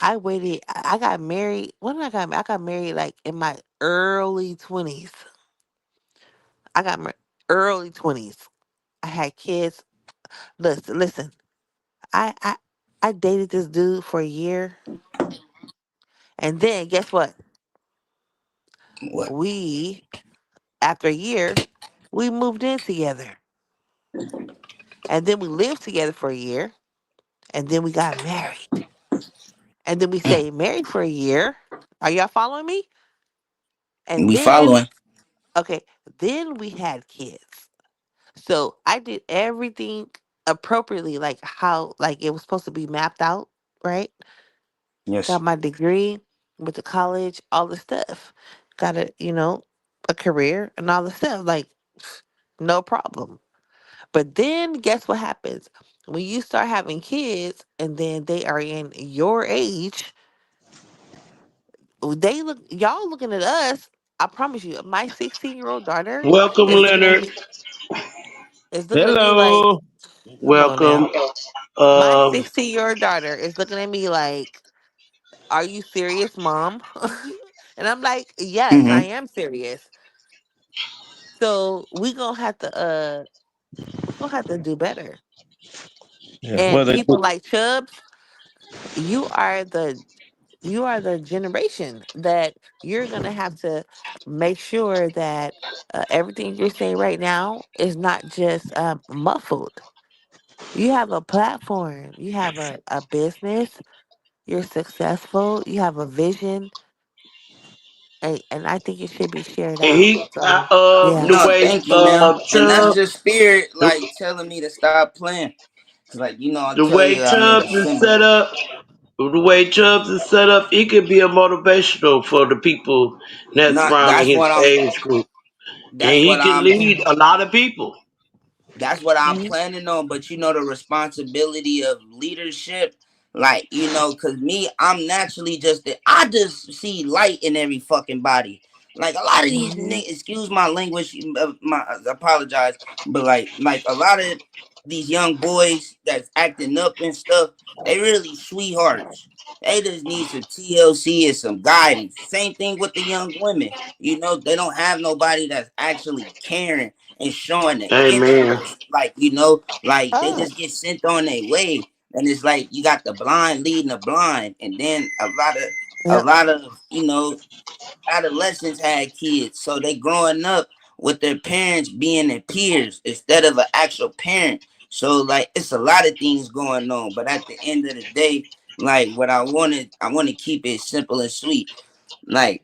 I waited. I got married. When did I got married? I got married like in my early 20s. I got married early 20s. I had kids. Listen. I I I dated this dude for a year, and then guess what? What? We After a year, we moved in together, and then we lived together for a year, and then we got married, and then we stayed married for a year. Are y'all following me? And We then following. okay, then we had kids. So I did everything appropriately, like how like it was supposed to be mapped out, right? Yes. Got my degree, with the college, all the stuff. Got a career and all the stuff. Like, no problem. But then guess what happens? When you start having kids and then they are in your age, y'all looking at us. I promise you, my 16-year-old daughter Welcome, is looking at Leonard. me is looking at me like, Hello. come on Welcome. now. My Um, 16-year-old daughter is looking at me like, are you serious, mom? And I'm like, yes, I Mm-hmm. am serious. So we gonna have to do better. Yeah. Well, And people like Chubbs, you are the you are the generation that you're gonna have to make sure that everything you're saying right now is not just muffled. You have a platform, you have a business, you're successful, you have a vision, and I think it should be shared and out. he, So yeah, the No, way, thank you, man. And that's Chubb, just spirit, the, like telling me to stop playing. Cause, like, I the tell way you, I made a Chubbs is symbol. set up, the way Chubbs is set up, he could be a motivational for the people that's Not surrounding his age group, and that's he what can I'm lead a lot of people. That's what I'm hmm planning on. But the responsibility of leadership, like, cause me, I'm naturally I just see light in every fucking body. Like a lot of these hmm niggas, excuse my language, I apologize, but like a lot of these young boys that's acting up and stuff, they really sweethearts. They just need some TLC and some guidance. Same thing with the young women. They don't have nobody that's actually caring and showing the Amen. interest. Like they oh just get sent on their way. And it's like you got the blind leading the blind. And then a yep, lot of, adolescents had kids. So they growing up with their parents being their peers instead of an actual parent. So like it's a lot of things going on. But at the end of the day, like what I want to keep it simple and sweet. Like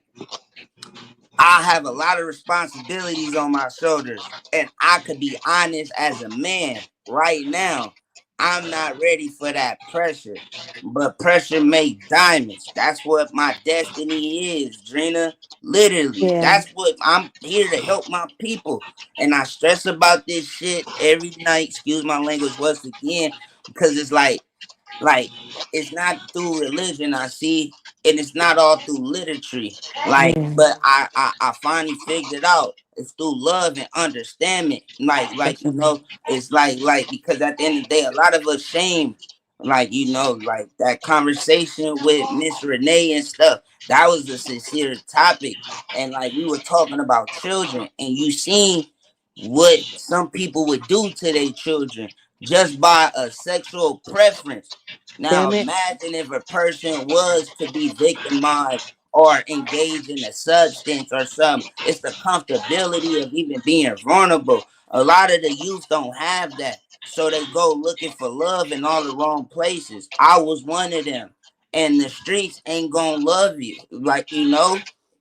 I have a lot of responsibilities on my shoulders, and I could be honest as a man right now. I'm not ready for that pressure, but pressure make diamonds. That's what my destiny is, Drina. Literally, yeah, that's what I'm here to help my people, and I stress about this shit every night. Excuse my language once again, because it's like it's not through religion I see, and it's not all through literature. Like, yeah, but I finally figured out it's through love and understanding. Like definitely. it's like because at the end of the day, a lot of us shame. Like like that conversation with Miss Renee and stuff. That was a sincere topic, and like we were talking about children, and you seen what some people would do to their children just by a sexual preference. Now Damn it. imagine if a person was to be victimized or engage in a substance or something. It's the comfortability of even being vulnerable. A lot of the youth don't have that. So they go looking for love in all the wrong places. I was one of them. And the streets ain't gonna love you. Like,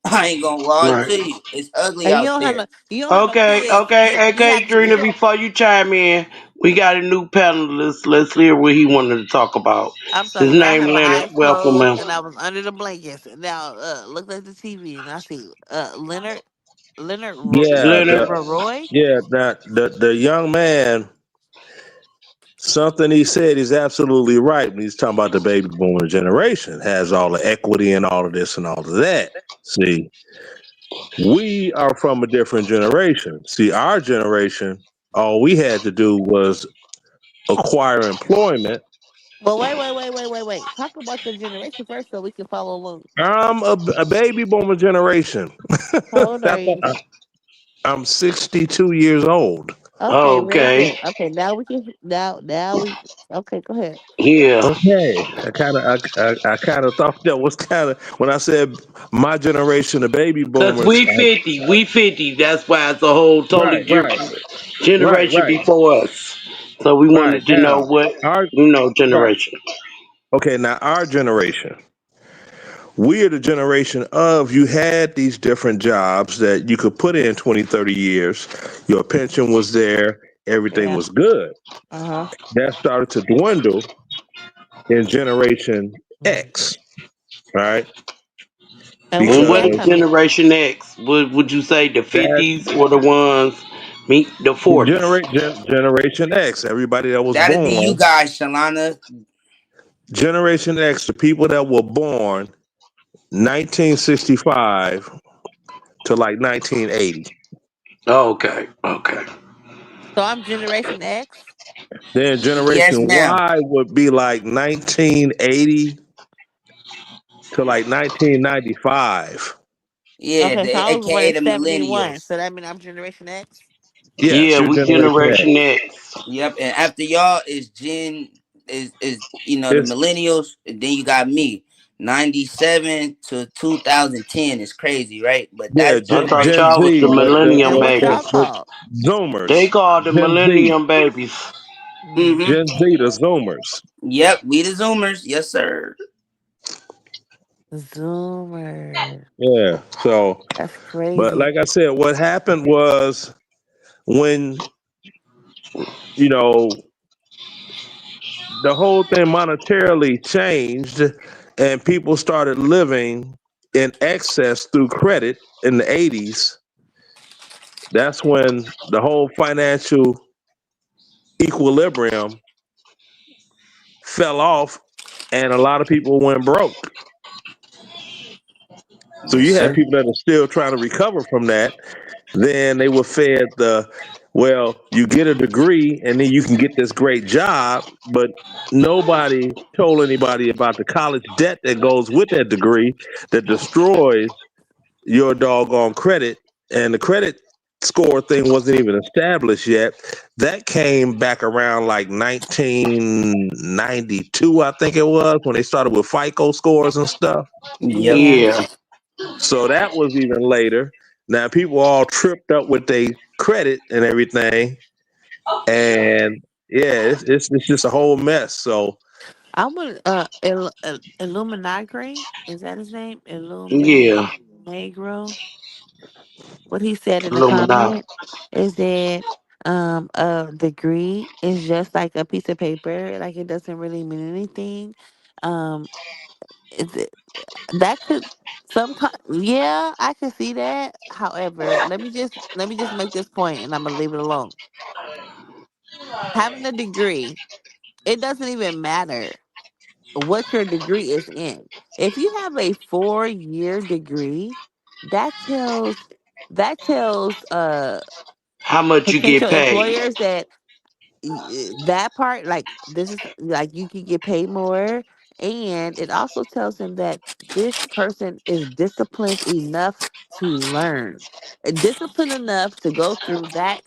I ain't gonna lie Right. to you. It's ugly And out there. you don't have no Okay, kids. okay, You okay, have to Drina, be. before you chime in, we got a new panelist. Let's hear what he wanted to talk about. I'm sorry, His because I name have my Leonard. eyes Welcome, closed man. and I was under the blankets. And now looked at the TV and I see yeah, Leonard. Roy. that the young man, something he said is absolutely right when he's talking about the baby boomer generation has all the equity and all of this and all of that. See, we are from a different generation. See, our generation, all we had to do was acquire employment. Well, wait. Talk about your generation first so we can follow along. I'm a baby boomer generation. How old are That's you? I'm 62 years old. Okay, real Okay. good. Okay, now we can now we okay, go ahead. Yeah. Okay, I kind of thought that was kind of when I said my generation of baby Cause boomers. we 50. That's why it's a whole totally Right, right, different right, generation right, before us. So we right. wanted to know Now, what our right. generation. Okay, now our generation. We are the generation of you had these different jobs that you could put in 20, 30 years. Your pension was there. Everything Yeah. was good. Uh-huh. That started to dwindle in Generation Mhm. X. Right. And when And did what that is because come in? Generation X? Would you say the that 50s or the ones meet the 40s? Generation X, everybody that was That'd be you born, guys, Shalana. Generation X, the people that were born 1965 to like 1980. Okay, okay. So I'm Generation X. Then Yes, Generation ma'am. Y would be like 1980 to like 1995. Yeah, Okay, so I was born aka in the 71. millennials. So that means I'm Generation X. Yes, Yeah, your we Generation X. Generation X. Yep, and after y'all is is the It's millennials, and then you got me. 97 to 2010 is crazy, right? But yeah, that's I thought generation y'all was the Z, Millennium And what y'all babies. the call? They Zoomers, call the Gen Z, Millennium babies. Mm. Mm-hmm. Gen Z, the Zoomers. Yep, we the Zoomers. Yes, sir. Zoomer. Yeah. So, That's but crazy. like I said, what happened was when you know the whole thing monetarily changed, and people started living in excess through credit in the 80s. That's when the whole financial equilibrium fell off and a lot of people went broke. So Yes, you had sir. people that are still trying to recover from that. Then they were fed well, you get a degree and then you can get this great job, but nobody told anybody about the college debt that goes with that degree that destroys your doggone credit. And the credit score thing wasn't even established yet. That came back around like 1992, I think it was, when they started with FICO scores and stuff. Yep. Yeah. Yeah. So that was even later. Now people all tripped up with their credit and everything, and yeah, it's just a whole mess. So I'm with Illuminati. Is that his name? Yeah. Negro. What he said in the Illuminati. comment is that a degree is just like a piece of paper. Like it doesn't really mean anything. Um, is that could sometimes, yeah, I can see that. However, let me just make this point and I'm gonna leave it alone. Having a degree, it doesn't even matter what your degree is in. If you have a 4-year degree, that tells How much you get potential paid? employers that that part, like, this is like you can get paid more, and it also tells them that this person is disciplined enough to learn, disciplined enough to go through that,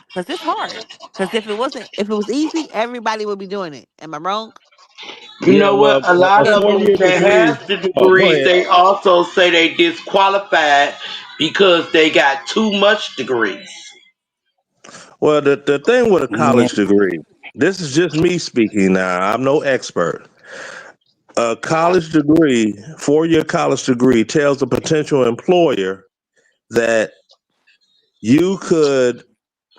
because it's hard. Because if it was easy, everybody would be doing it. Am I wrong? You yeah, know what? well, A lot a of It 4 year them that degree. have the Oh, go degrees, ahead. they also say they disqualified because they got too much degrees. Well, the thing with a Yeah. college degree, this is just me speaking now. I'm no expert. A college degree, 4 year college degree, tells a potential employer that you could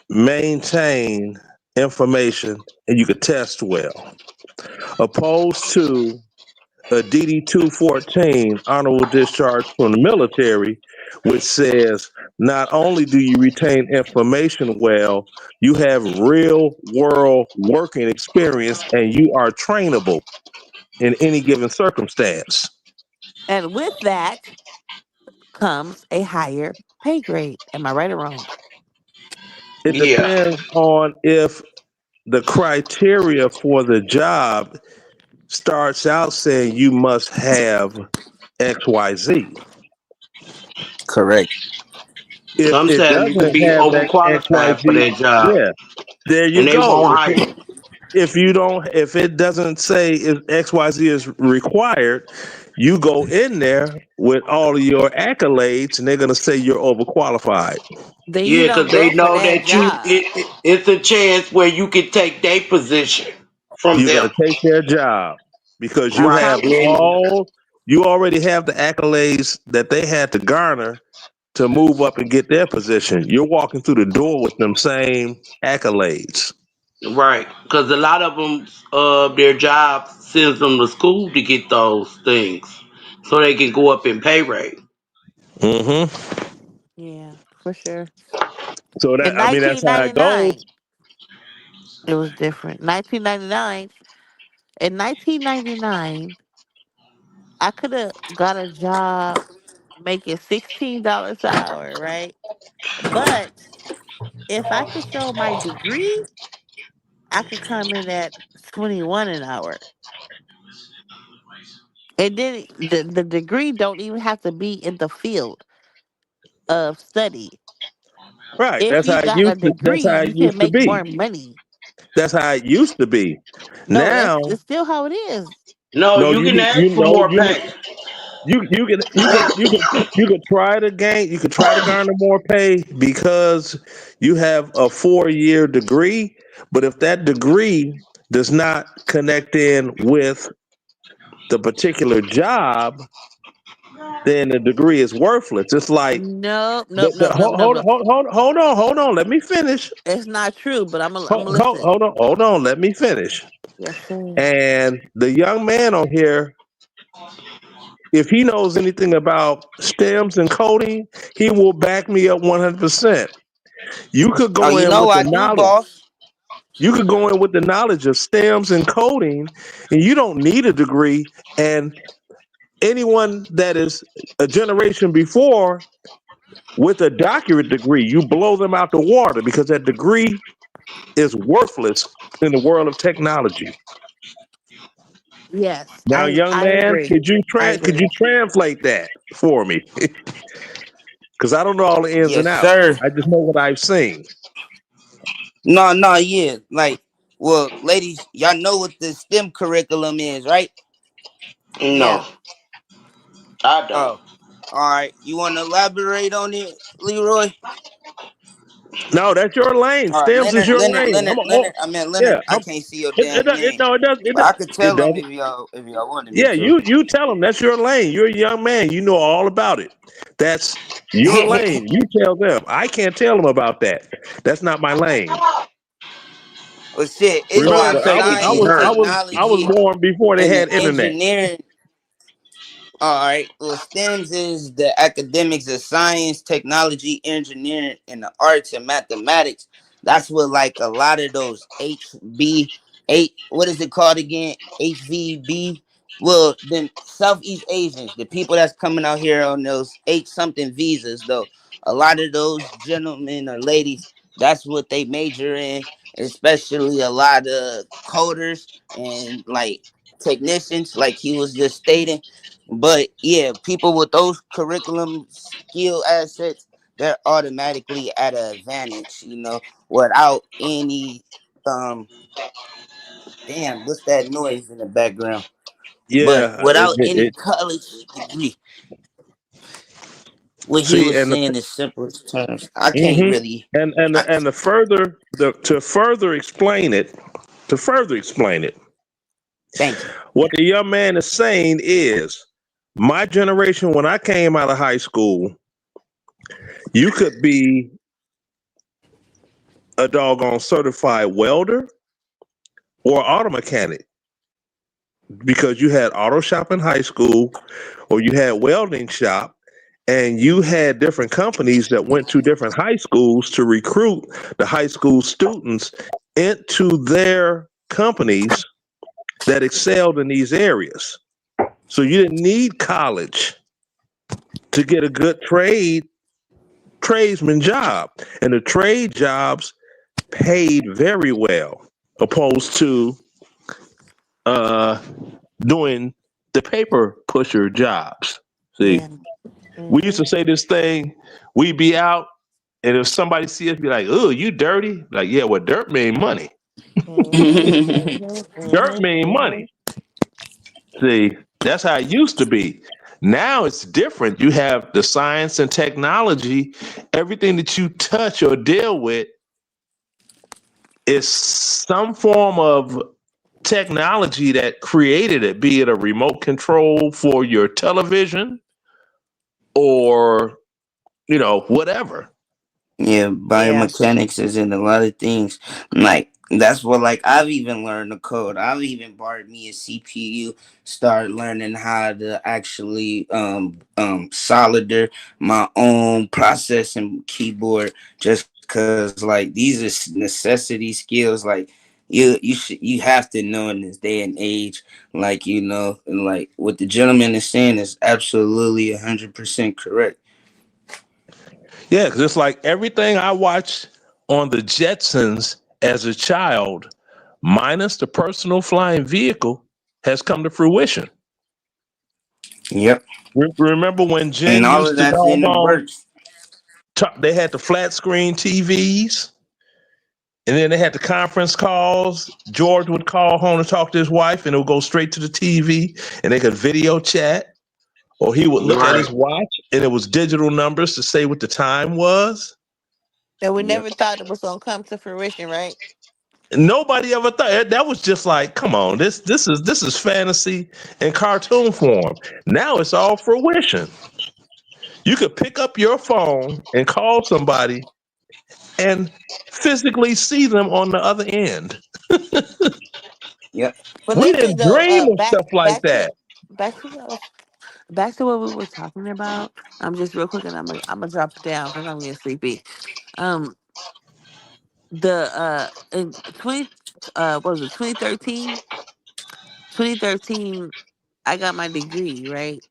maintain information and you could test well, opposed to a DD 214 honorable discharge from the military, which says not only do you retain information well, you have real world working experience and you are trainable in any given circumstance. and with that comes a higher pay grade. Am I right or wrong? It Yeah. depends on if the criteria for the job starts out saying you must have XYZ. Correct. If it Sometimes you could doesn't be have that overqualified for XYZ, that job yeah, there and you they go. won't hire you. If it doesn't say if XYZ is required, you go in there with all of your accolades and they're gonna say you're overqualified. Then you Yeah, because don't they go for know that that you job. it's a chance where you can take their position from You're them. gonna take their job because I Right. promise you. you already have the accolades that they had to garner to move up and get their position. You're walking through the door with them same accolades. Right. Because a lot of them, their job sends them to school to get those things. so they can go up in pay rate. Mm-hmm. Yeah, for sure. So In that I mean that's how it goes. 1999, it was different. 1999. In 1999, I could have got a job making $16 an hour, right? But if I could show my degree, I could come in at 21 an hour. And then the degree don't even have to be in the field of study. Right. If That's you how it got a used to. That's degree, how it you can used to make be. more money. That's how it used to be. No, Now, it's still how it is. No, no, you you can need ask you for know more pay. you can try to gain you can try to garner more pay because you have a 4-year degree, but if that degree does not connect in with the particular job, then the degree is worthless. It's like No, nope, nope, nope, nope, hold, nope. hold on. Let me finish. It's not true, but I'm gonna listen. Hold on. Let me finish. Yes, sir. And the young man on here, if he knows anything about stems and coding, he will back me up 100%. You could Oh, go you in know with the I do, knowledge. boss. You could go in with the knowledge of stems and coding, and you don't need a degree. And anyone that is a generation before with a doctorate degree, you blow them out the water because that degree is worthless in the world of technology. Yes, Now, young I man, agree. I could you agree. translate that for me? Because I don't know all the ins and Yes, outs. sir. I just know what I've seen. No, no, yeah. Like, well, ladies, y'all know what the STEM curriculum is, right? No, Yeah. I don't. Oh, all right. You want to elaborate on it, Leroy? No, that's your lane. All right, Stems is Leonard, your Leonard, lane. Leonard, Oh, Leonard. I mean, yeah. Leonard. I can't see your It, damn it, name, no, it does. but I could It tell them doesn't. if y'all wanted me Yeah, to. you tell them that's your lane. You're a young man. You know all about it. That's your lane. You tell them. I can't tell them about that. That's not my lane. Well, shit, it's Go like and Remember, take what you science, heard. I was technology, born before they and the had internet. engineering. All right. Well, STEMs is the academics of science, technology, engineering, and the arts and mathematics. That's what like a lot of those HB eight. What is it called again? HVB. Well, then Southeast Asians, the people that's coming out here on those H something visas, though. A lot of those gentlemen or ladies, that's what they major in. Especially a lot of coders and like technicians, like he was just stating, but yeah, people with those curriculum skill assets, they're automatically at an advantage, without any um damn, what's that noise in the background? But Yeah. without any college degree. What he See, was and saying in simplest terms. I can't hmm really and the further the to further explain it, thank you. what the young man is saying is, my generation when I came out of high school, you could be a doggone certified welder or auto mechanic because you had auto shop in high school or you had welding shop and you had different companies that went to different high schools to recruit the high school students into their companies that excelled in these areas. So you didn't need college to get a good tradesman job. And the trade jobs paid very well opposed to uh, doing the paper pusher jobs. See, Yeah. we used Mm-hmm. to say this thing, we'd be out, and if somebody see us, be like, oh, you dirty? Like, yeah, well, dirt mean money. Mm-hmm. Mm-hmm. Dirt mean Mm-hmm. money. See, that's how it used to be. Now it's different. You have the science and technology. Everything that you touch or deal with is some form of technology that created it, be it a remote control for your television or, whatever. Yeah, Yeah. biomechanics is in a lot of things. Like That's what, like, I've even learned the code. I've even borrowed me a CPU, start learning how to actually solder my own processing keyboard, just because, like, these are necessity skills. Like, you have to know in this day and age, like, and like what the gentleman is saying is absolutely 100% correct. Yeah, because it's like everything I watched on the Jetsons as a child, minus the personal flying vehicle, has come to fruition. Yep. Remember when And Jen all of used to that's in the doggone works. they had the flat screen TVs, and then they had the conference calls. George would call home to talk to his wife, and it would go straight to the TV, and they could video chat, or he would look at Right. his watch, and it was digital numbers to say what the time was. And we Yep. never thought it was gonna come to fruition, right? Nobody ever thought that was just like, come on, this is fantasy in cartoon form. Now it's all fruition. You could pick up your phone and call somebody and physically see them on the other end. Yep. But We listen didn't though, dream of back stuff like that. back to what back to what we were talking about. Just real quick, and I'm gonna drop it down because I'm getting sleepy. Um, the in 20 what was it 2013? 2013, I got my degree. Right,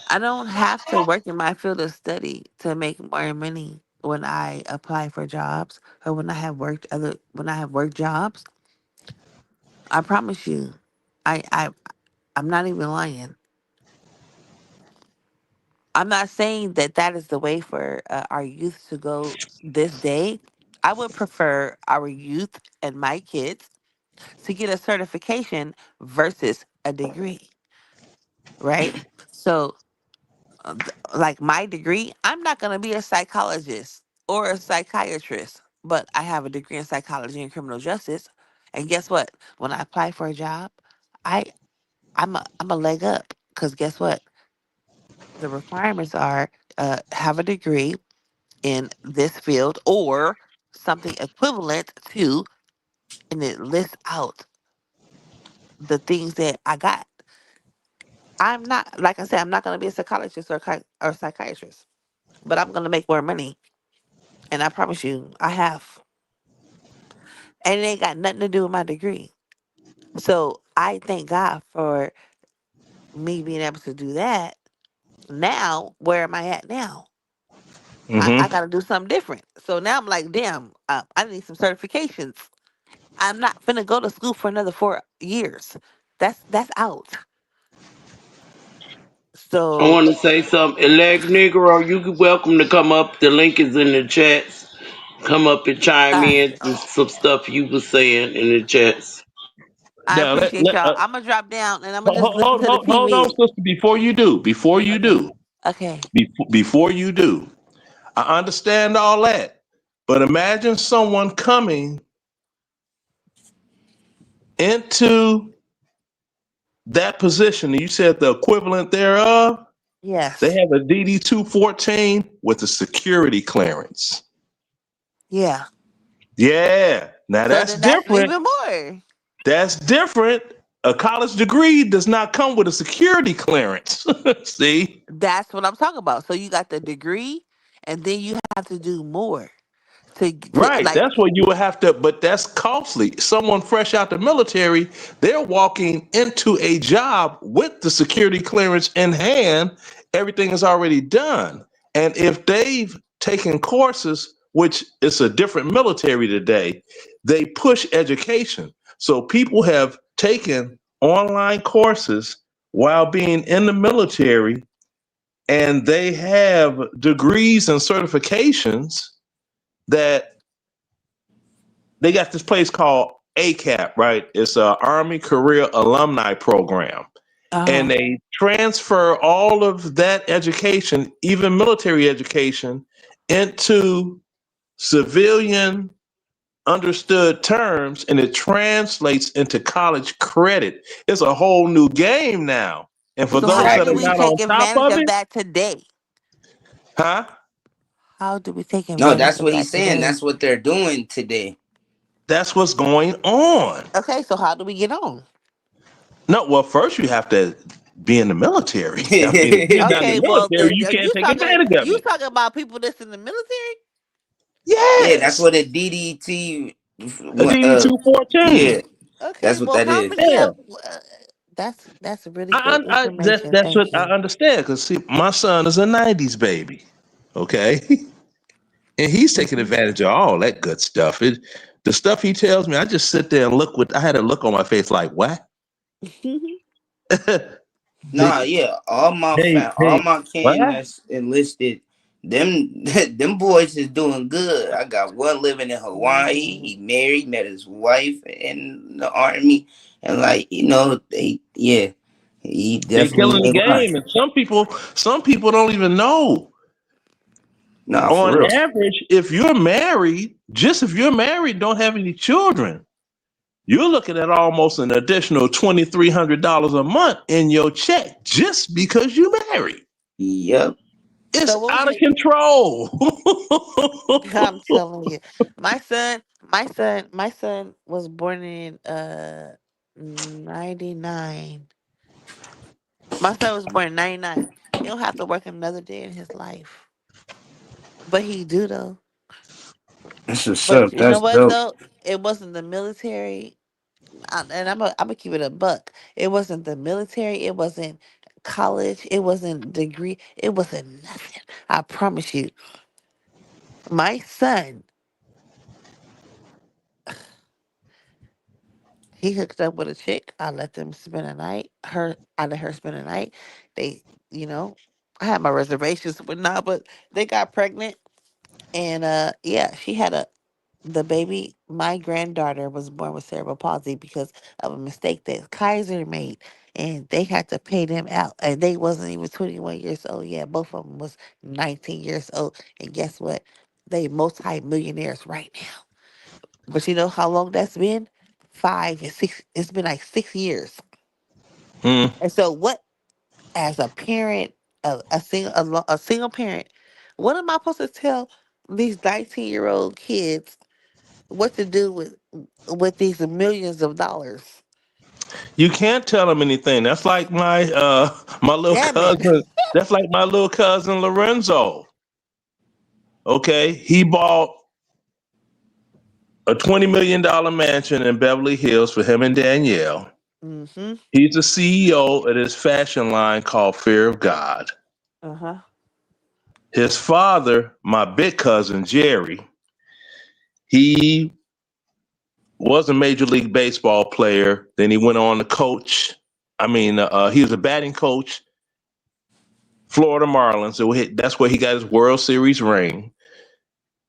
I don't have to work in my field of study to make more money when I apply for jobs or when I have worked jobs. I promise you, I I'm not even lying. I'm not saying that that is the way for our youth to go this day. I would prefer our youth and my kids to get a certification versus a degree, right? So, like my degree, I'm not going to be a psychologist or a psychiatrist, but I have a degree in psychology and criminal justice. And guess what? When I apply for a job, I I'm a leg up because guess what? The requirements are have a degree in this field or something equivalent to, and it lists out the things that I got. I'm not, like I said, I'm not going to be a psychologist or psychiatrist, but I'm going to make more money. And I promise you, I have. And it ain't got nothing to do with my degree. So I thank God for me being able to do that. Now, where am I at now? I Hmm. got to do something different. So now I'm like, damn, I need some certifications. I'm not finna go to school for another 4 years. That's out. I So want to say something. Elect Negro, you can welcome to come up. The link is in the chats. Come up and chime I in to some stuff you was saying in the chats. I Now appreciate y'all. I'm gonna drop down and I'm gonna just listen to the hold on, TV. sister. Okay. Okay. Before you do, I understand all that, but imagine someone coming into that position. You said the equivalent thereof. They Yes. have a DD 214 with a security clearance. Yeah. Yeah, now So that's then that's different. even more. That's different. A college degree does not come with a security clearance. See? That's what I'm talking about. So you got the degree, and then you have to do more to Right. like. That's what you would have to, but that's costly. Someone fresh out the military, they're walking into a job with the security clearance in hand. Everything is already done. And if they've taken courses, which is a different military today, they push education. So people have taken online courses while being in the military, and they have degrees and certifications that they got this place called ACAP, right? It's a Army Career Alumni Program. Uh And huh. they transfer all of that education, even military education, into civilian understood terms, and it translates into college credit. It's a whole new game now. And for So those how that do are Exactly. we not take on top advantage of of it, that today? huh? How do we take No, advantage that's of what that he's saying. today? That's what they're doing today. That's what's going on. Okay, so how do we get on? No, well, first you have to be in the military. I mean, if you're not in the Okay, well, military, you are can't you take talking? advantage of You it. talking about people that's in the military? Yeah, that's Yes, what a DDT. a DD Uh, 214. yeah, Okay, that's what well, that how is. many Yeah, of? That's really good information. that's what Thank I you. understand. Because see, my son is a '90s baby. Okay, and he's taking Hmm. advantage of all that good stuff. The stuff he tells me, I just sit there and look. With I had a look on my face like, what? Nah, they, yeah, all hey, my what? kin that's enlisted, them them boys is doing good. I got one living in Hawaii. Hmm. He married, met his wife in the army, and like he They definitely killing the ain't lying. game, and some people don't even know. Nah, On for real. average, if you're married, just if you're married, don't have any children, you're looking at almost an additional $2,300 a month in your check just because you married. Yep. It's So what was out of your? control. I'm telling you, my son was born in 99. My son was born in 99. He don't have to work another day in his life, but he do though. That's what's But up. you know That's what dope. though? It wasn't the military. And I'm gonna keep it a buck. It wasn't the military. It wasn't college. It wasn't degree. It wasn't nothing. I promise you. My son, he hooked up with a chick. I let them spend a night. I let her spend a night. They, you know, I had my reservations with not, but they got pregnant, and yeah, she had the baby. My granddaughter was born with cerebral palsy because of a mistake that Kaiser made, and they had to pay them out, and they wasn't even 21 years old. Yeah, both of them was 19 years old, and guess what? They multi-millionaires right now. But you know how long that's been? 5 and 6. It's been like 6 years. Hmm. And so, what as a parent, a single parent, what am I supposed to tell these 19-year-old kids what to do with these millions of dollars? You can't tell them anything. That's like my little Damn it! cousin. That's like my little cousin Lorenzo. Okay, he bought a $20 million mansion in Beverly Hills for him and Danielle. Mm-hmm. He's the CEO of this fashion line called Fear of God. Uh huh. His father, my big cousin Jerry, he was a Major League Baseball player. Then he went on to coach. He was a batting coach, Florida Marlins. So that's where he got his World Series ring.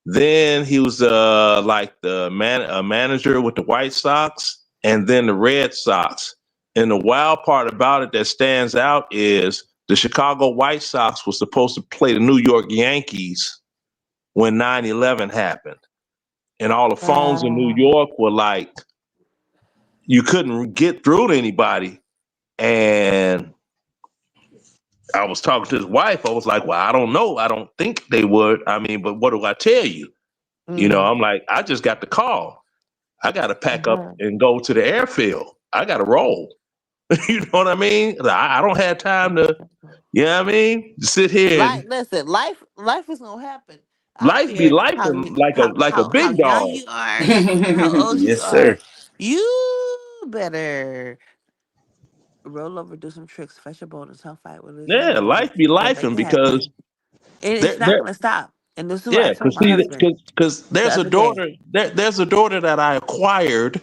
Then he was like a manager with the White Sox and then the Red Sox. And the wild part about it that stands out is the Chicago White Sox was supposed to play the New York Yankees when 9/11 happened. And all the phones in New Uh, York were like, you couldn't get through to anybody. And I was talking to his wife. I was like, well, I don't know. I don't think they would. But what do I tell you? mm, I'm like, I just got the call. I got to pack up uh-huh. and go to the airfield. I got to roll. You know what I mean? I don't have time to, you know what I mean? Sit here and Listen, life is gonna happen. I don't life be care life how and you like a how big young dog. you are, how old you Yes, are. sir. You better roll over, do some tricks, fetch a bonus, help fight with lose your Yeah, life life be to life make and it because happen. And it's not there gonna stop. And this is what I yeah, told because my see, husband because the there's a other day. daughter there's a daughter that I acquired.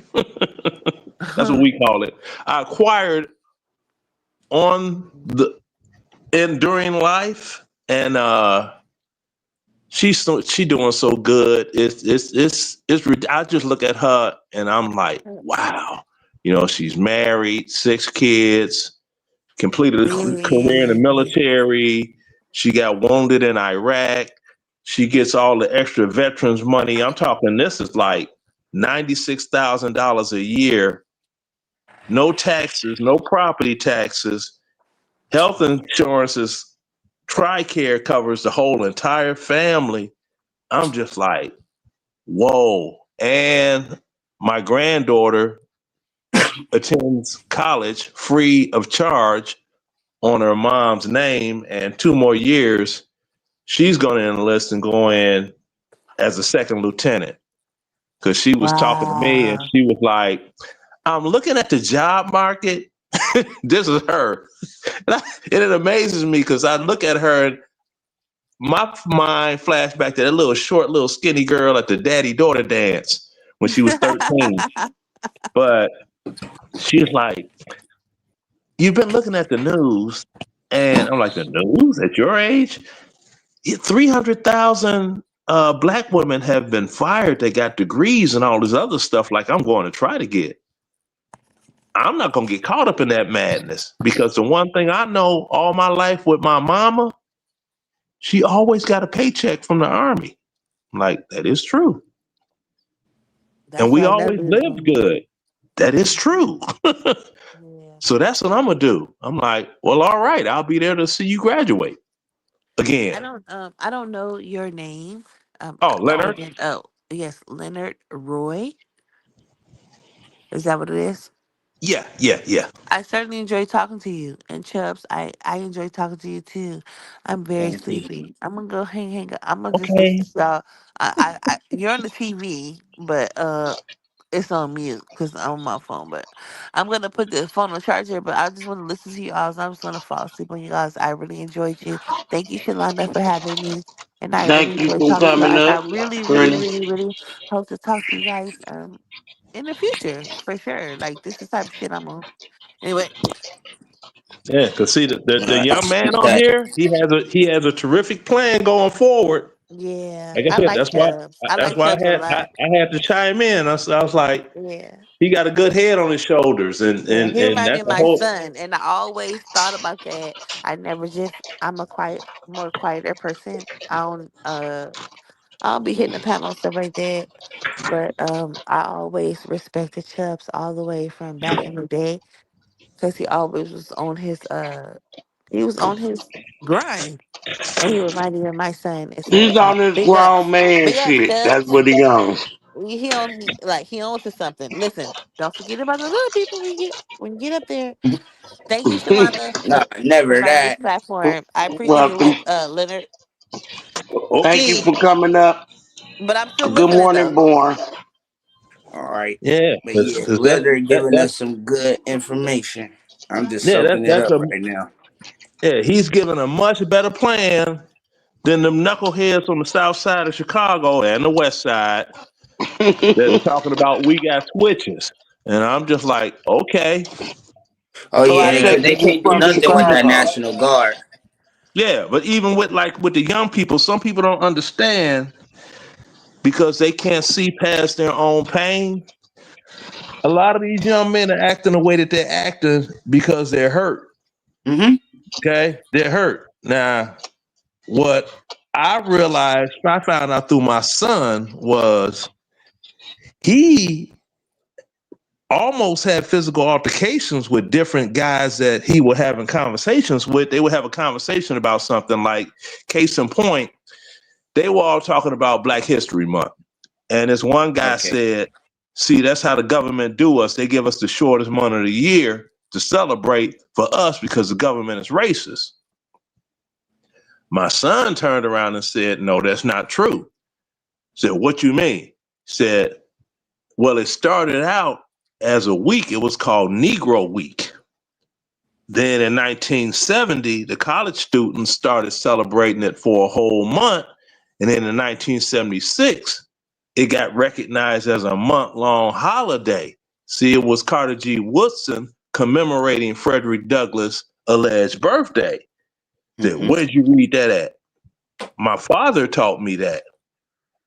That's what we call it. I acquired on the during life, and she doing so good. I just look at her and I'm like, wow. She's married, 6 kids, completed a career in the Big. military. She got wounded in Iraq. She gets all the extra veterans money. I'm talking this is like $96,000 a year, no taxes, no property taxes. Health insurance is TRICARE covers the whole entire family. I'm just like, whoa. And my granddaughter attends college free of charge on her mom's name, and 2 more years, she's going to enlist and go in as a second lieutenant. Because she was talking to me and Wow. she was like, I'm looking at the job market. This is her. And it amazes me because I look at her and my mind flashed back to that little short, little skinny girl at the daddy daughter dance when she was 13. But she was like, you've been looking at the news. And I'm like, the news at your age? 300,000 black women have been fired. They got degrees and all this other stuff like I'm going to try to get. I'm not going to get caught up in that madness because the one thing I know all my life with my mama, she always got a paycheck from the army. I'm like, that is true. And That's we why always nobody's lived going. good. That is true. Yeah. So that's what I'm going to do. I'm like, well, all right, I'll be there to see you graduate again. I don't know your name. Oh, Leonard? Again, oh yes, Leonard Roy. Is that what it is? Yeah, yeah, yeah. I certainly enjoy talking to you. And Chubbs, I enjoy talking to you too. I'm very Thank you. sleepy. I'm gonna go hang up. I'm gonna just listen Okay. to y'all. You're on the TV, but it's on mute because I'm on my phone. But I'm gonna put the phone on charger. But I just want to listen to you all. So I'm just gonna fall asleep on you guys. I really enjoyed you. Thank you, Shalonda, for having me. And I really Thank you enjoyed for talking to y'all. coming And I up, really, really, Corinne. really, really hope to talk to you guys in the future for sure. Like this is the type of shit I'm on. Anyway, Yeah, because see the I young man see on that. here, he has a terrific plan going forward. yeah, Like I I said, like Chubbs. I that's like why Chubbs a I, lot. I had to chime in. I was like, Yeah. he got a good head on his shoulders, and Yeah, and he and reminded me that's of a my whole. son, and I always thought about that. I'm a more quieter person. I don't be hitting the panel and stuff like that. But I always respected Chubbs all the way from back in the day because he always he was on his grind, and he reminded me of my son. And so He's on this big grown ups. man Big ups, shit. That's Chubbs. what he on. He owns to something. Listen, don't forget about the little people when you get up there. Thank you, Shalonda, No, for never providing this that. platform. I appreciate you, Welcome. Leonard. Thank you Okay. for coming up. But I'm still Good listening morning, though. born. All right. Yeah, But yeah, because Leather giving that's us some good information. I'm just yeah soaking it that's up a right now. yeah. He's given a much better plan than them knuckleheads on the south side of Chicago and the west side that are talking about we got switches. And I'm just like, okay, Oh Oh, I yeah, said because you they was can't do from nothing with that Chicago. National Guard. yeah. But even with the young people, some people don't understand because they can't see past their own pain. A lot of these young men are acting the way that they're acting because they're hurt. Mm-hmm. Okay, they're hurt. Now, what I realized, I found out through my son was he almost had physical altercations with different guys that he were having conversations with. They would have a conversation about something like, case in point, they were all talking about Black History Month. And this one guy Okay. said, see, that's how the government do us. They give us the shortest month of the year to celebrate for us because the government is racist. My son turned around and said, no, that's not true. Said, what you mean? Said, well, it started out as a week. It was called Negro Week. Then in 1970, the college students started celebrating it for a whole month. And then in 1976, it got recognized as a month-long holiday. See, it was Carter G. Woodson commemorating Frederick Douglass' alleged birthday. Said, Mm-hmm. where'd you read that at? My father taught me that.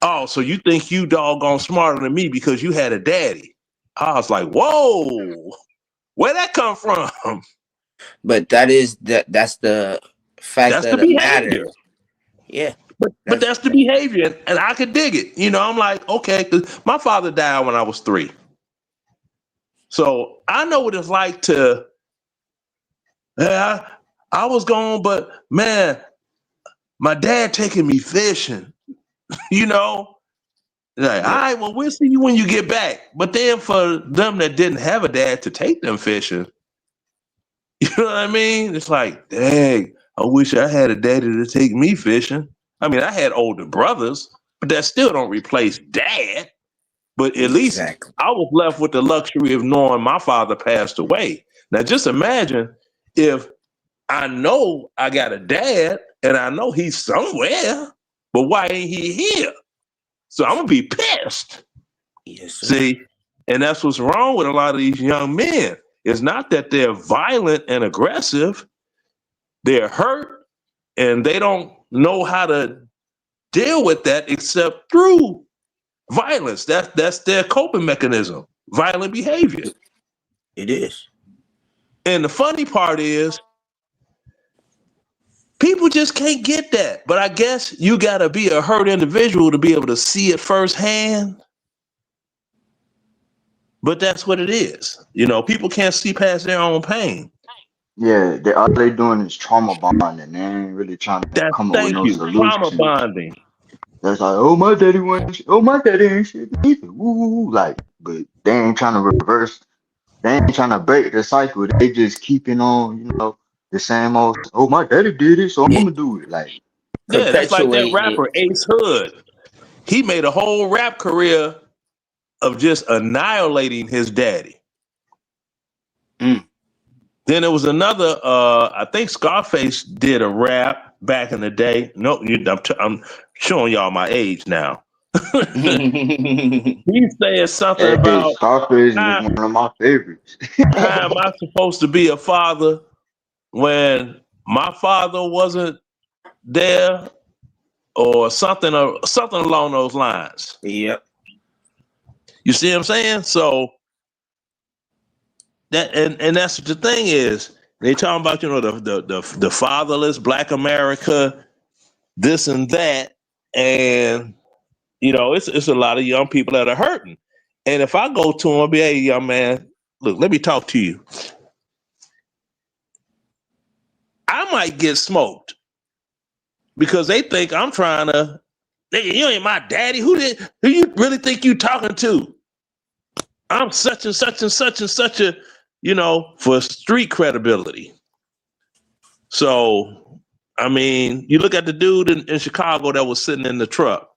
Oh, so you think you doggone smarter than me because you had a daddy? I was like, whoa, where'd that come from? But that's the fact That's of the the matter. behavior. Yeah. But That's that's the behavior, and I could dig it. I'm like, okay, 'cause my father died when I was 3. So I know what it's like to, yeah, I was gone, but man, my dad taking me fishing, you know? Like, all Yep. right, well, we'll see you when you get back. But then for them that didn't have a dad to take them fishing, you know what I mean? It's like, dang, I wish I had a daddy to take me fishing. I mean, I had older brothers, but that still don't replace dad. But at least Exactly. I was left with the luxury of knowing my father passed away. Now, just imagine if I know I got a dad and I know he's somewhere, but why ain't he here? So I'm gonna be pissed. Yes, sir. See, and that's what's wrong with a lot of these young men. It's not that they're violent and aggressive, they're hurt and they don't know how to deal with that except through violence. That's their coping mechanism, violent behavior. It is. And the funny part is people just can't get that. But I guess you gotta be a hurt individual to be able to see it firsthand. But that's what it is. You know, people can't see past their own pain. Yeah, all they doing is trauma bonding. They ain't really trying to That's come up with thank no you. Trauma solutions. bonding. That's like, oh my daddy wants, oh my daddy ain't shit either. Woo, like, but they ain't trying to reverse. They ain't trying to break the cycle. They just keeping on, the same old. Oh my daddy did it, so I'm Yeah. gonna do it. Like, Yeah, that's like that Perpetuating it. rapper Ace Hood. He made a whole rap career of just annihilating his daddy. Mm. Then there was another. I think Scarface did a rap back in the day. No, I'm showing y'all my age now. He said something hey, about Scarface is how, one of my favorites. how am I supposed to be a father when my father wasn't there, or something along those lines. Yep. You see what I'm saying? So and that's the thing is they talking about the fatherless Black America, this and that, and it's a lot of young people that are hurting. And if I go to them, be, hey, young man, look, let me talk to you. I might get smoked because they think I'm trying to. You ain't my daddy. Who you really think you talking to? I'm such and such and such and such a, for street credibility. So, I mean, you look at the dude in Chicago that was sitting in the truck.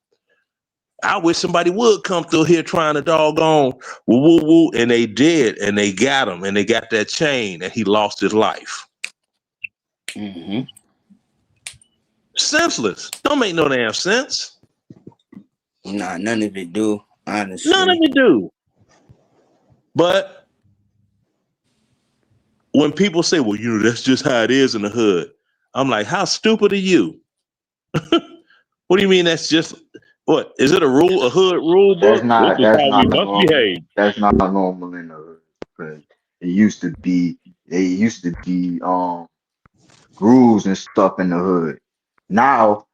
I wish somebody would come through here trying to doggone woo woo woo, and they did, and they got him, and they got that chain, and he lost his life. Mm-hmm. Senseless. Don't make no damn sense. Nah, none of it do, None of honestly. it do. But when people say, well, that's just how it is in the hood, I'm like, how stupid are you? What do you mean that's just what? Is it a hood rule That's book? This not is that's how we not must normal. behave. That's not normal in the hood because it used to be they used to be rules and stuff in the hood. Now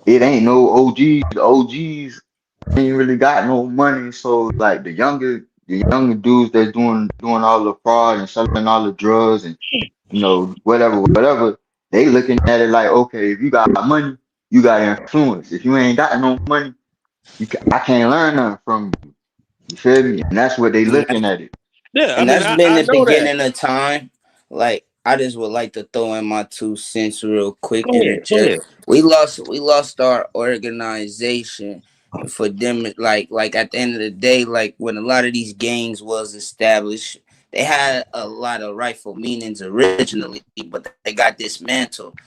it ain't no OGs. The OGs ain't really got no money. So like the younger dudes that's doing all the fraud and selling all the drugs and whatever, they looking at it like, okay, if you got money, you got influence. If you ain't got no money, I can't learn nothing from you. You feel me? And that's what they And looking at it. Yeah, I and mean, that's I, been I the know that. beginning of time. Like I just would like to throw in my 2 cents real quick. Go ahead, go Interject. ahead. We lost our organization, and for them, like at the end of the day, like when a lot of these gangs was established, they had a lot of rightful meanings originally, but they got dismantled.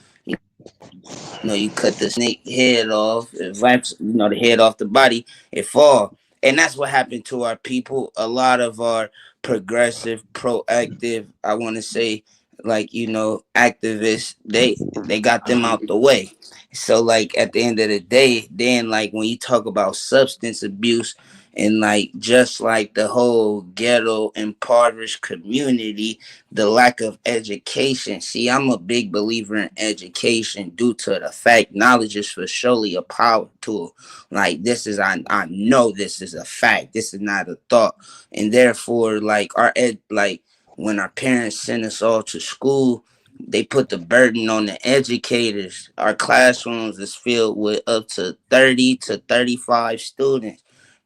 You cut the snake head off, it wipes, the head off the body, it fall. And that's what happened to our people. A lot of our progressive, proactive, I want to say, activists, they got them out the way. So like at the end of the day, then like when you talk about substance abuse and like just like the whole ghetto impoverished community, the lack of education. See, I'm a big believer in education due to the fact knowledge is for surely a power tool. Like this is I know this is a fact. This is not a thought. And therefore, like when our parents send us all to school, they put the burden on the educators. Our classrooms is filled with up to 30 to 35 students.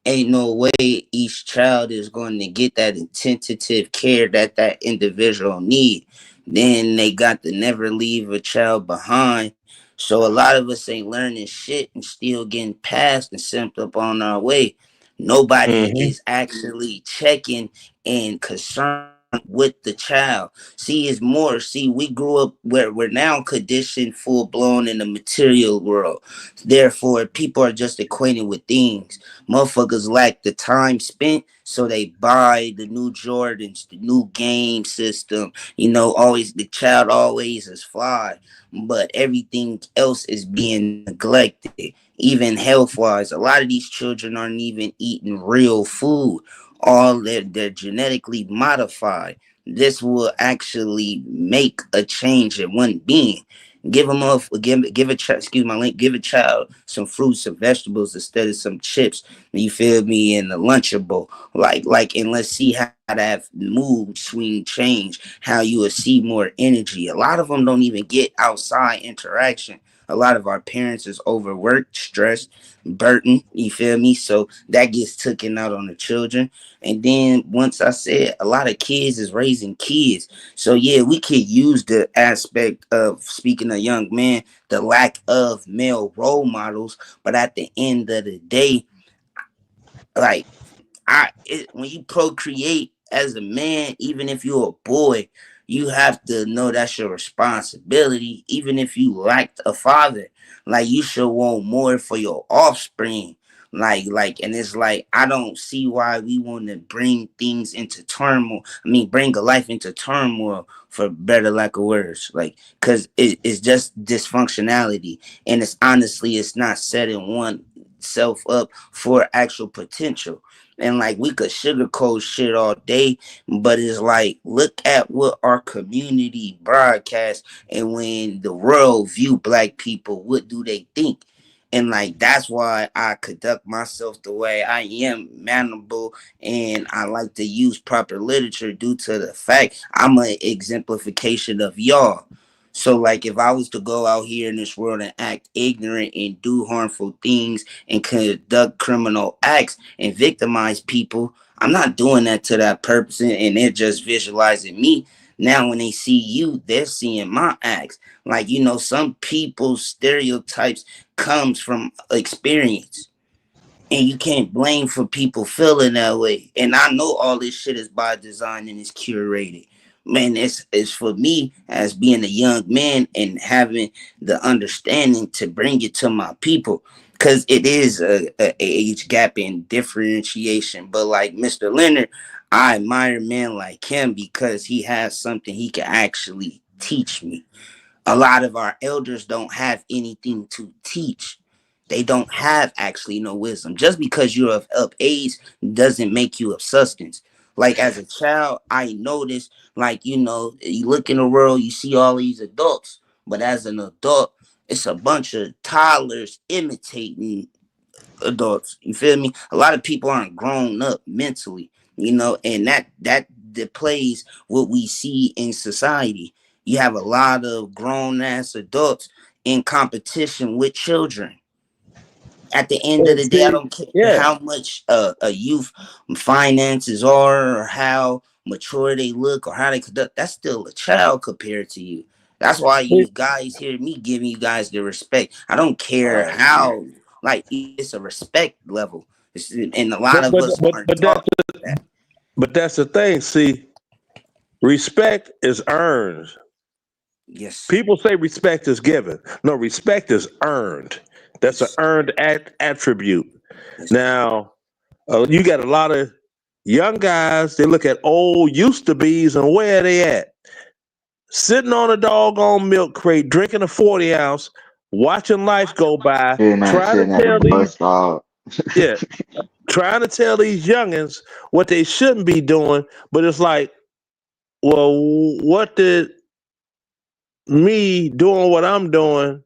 ain't no way each child is going to get that attentive care that that individual need. Then they got to never leave a child behind. So a lot of us ain't learning shit and still getting passed and sent up on our way. Nobody Mm-hmm. is actually checking and concerned with the child. See, it's more. See, we grew up where we're now conditioned full blown in the material world. Therefore, people are just acquainted with things. Motherfuckers lack the time spent, so they buy the new Jordans, the new game system. You know, always the child always is fly, but everything else is being neglected. Even health wise, a lot of these children aren't even eating real food. All they're genetically modified. This will actually make a change in one being. Give them off. Give a child. Excuse my link. Give a child some fruits and vegetables instead of some chips. You feel me? In the lunchable, and let's see how that mood swing change. How you will see more energy. A lot of them don't even get outside interaction. A lot of our parents is overworked, stressed, burdened. You feel me? So that gets taken out on the children. And then once I said a lot of kids is raising kids. So yeah, we could use the aspect of speaking of young men, the lack of male role models, but at the end of the day, like when you procreate as a man, even if you're a boy, you have to know that's your responsibility. Even if you lacked a father, like you should want more for your offspring. And it's like I don't see why we want to bring things into turmoil. I mean, bring a life into turmoil for better lack of words. It's just dysfunctionality, and it's honestly, it's not setting one self up for actual potential. And like we could sugarcoat shit all day, but it's like look at what our community broadcasts, and when the world view black people, what do they think? And like that's why I conduct myself the way I am, manable, and I like to use proper literature due to the fact I'm an exemplification of y'all. So like if I was to go out here in this world and act ignorant and do harmful things and conduct criminal acts and victimize people, I'm not doing that to that person, and they're just visualizing me. Now when they see you, they're seeing my acts. Like, some people's stereotypes comes from experience, and you can't blame for people feeling that way. And I know all this shit is by design and it's curated. Man, it's for me as being a young man and having the understanding to bring it to my people, because it is a age gap in differentiation. But like Mr. Leonard, I admire men like him because he has something he can actually teach me. A lot of our elders don't have anything to teach. They don't have actually no wisdom. Just because you're of age doesn't make you of substance. Like as a child, I noticed, you look in the world, you see all these adults, but as an adult, it's a bunch of toddlers imitating adults. You feel me? A lot of people aren't grown up mentally, and that displays what we see in society. You have a lot of grown ass adults in competition with children. At the end of And the day, I see, don't care yeah, how much a youth finances are, or how mature they look, or how they conduct. That's still a child compared to you. That's why see, you guys hear me giving you guys the respect. I don't care Right. Yeah. how, like, it's a respect level. And a lot but of but us but aren't but that's taught that. the thing. See, respect is earned. Yes. People say respect is given. No, respect is earned. That's an Yes. earned attribute. Yes. Now, you got a lot of young guys. They look at old used to be's and where they at, sitting on a doggone milk crate, drinking a 40 ounce, watching life go by, trying to Sitting at the tell these, bus stop. yeah, trying to tell these youngins what they shouldn't be doing. But it's like, well, what did me doing what I'm doing?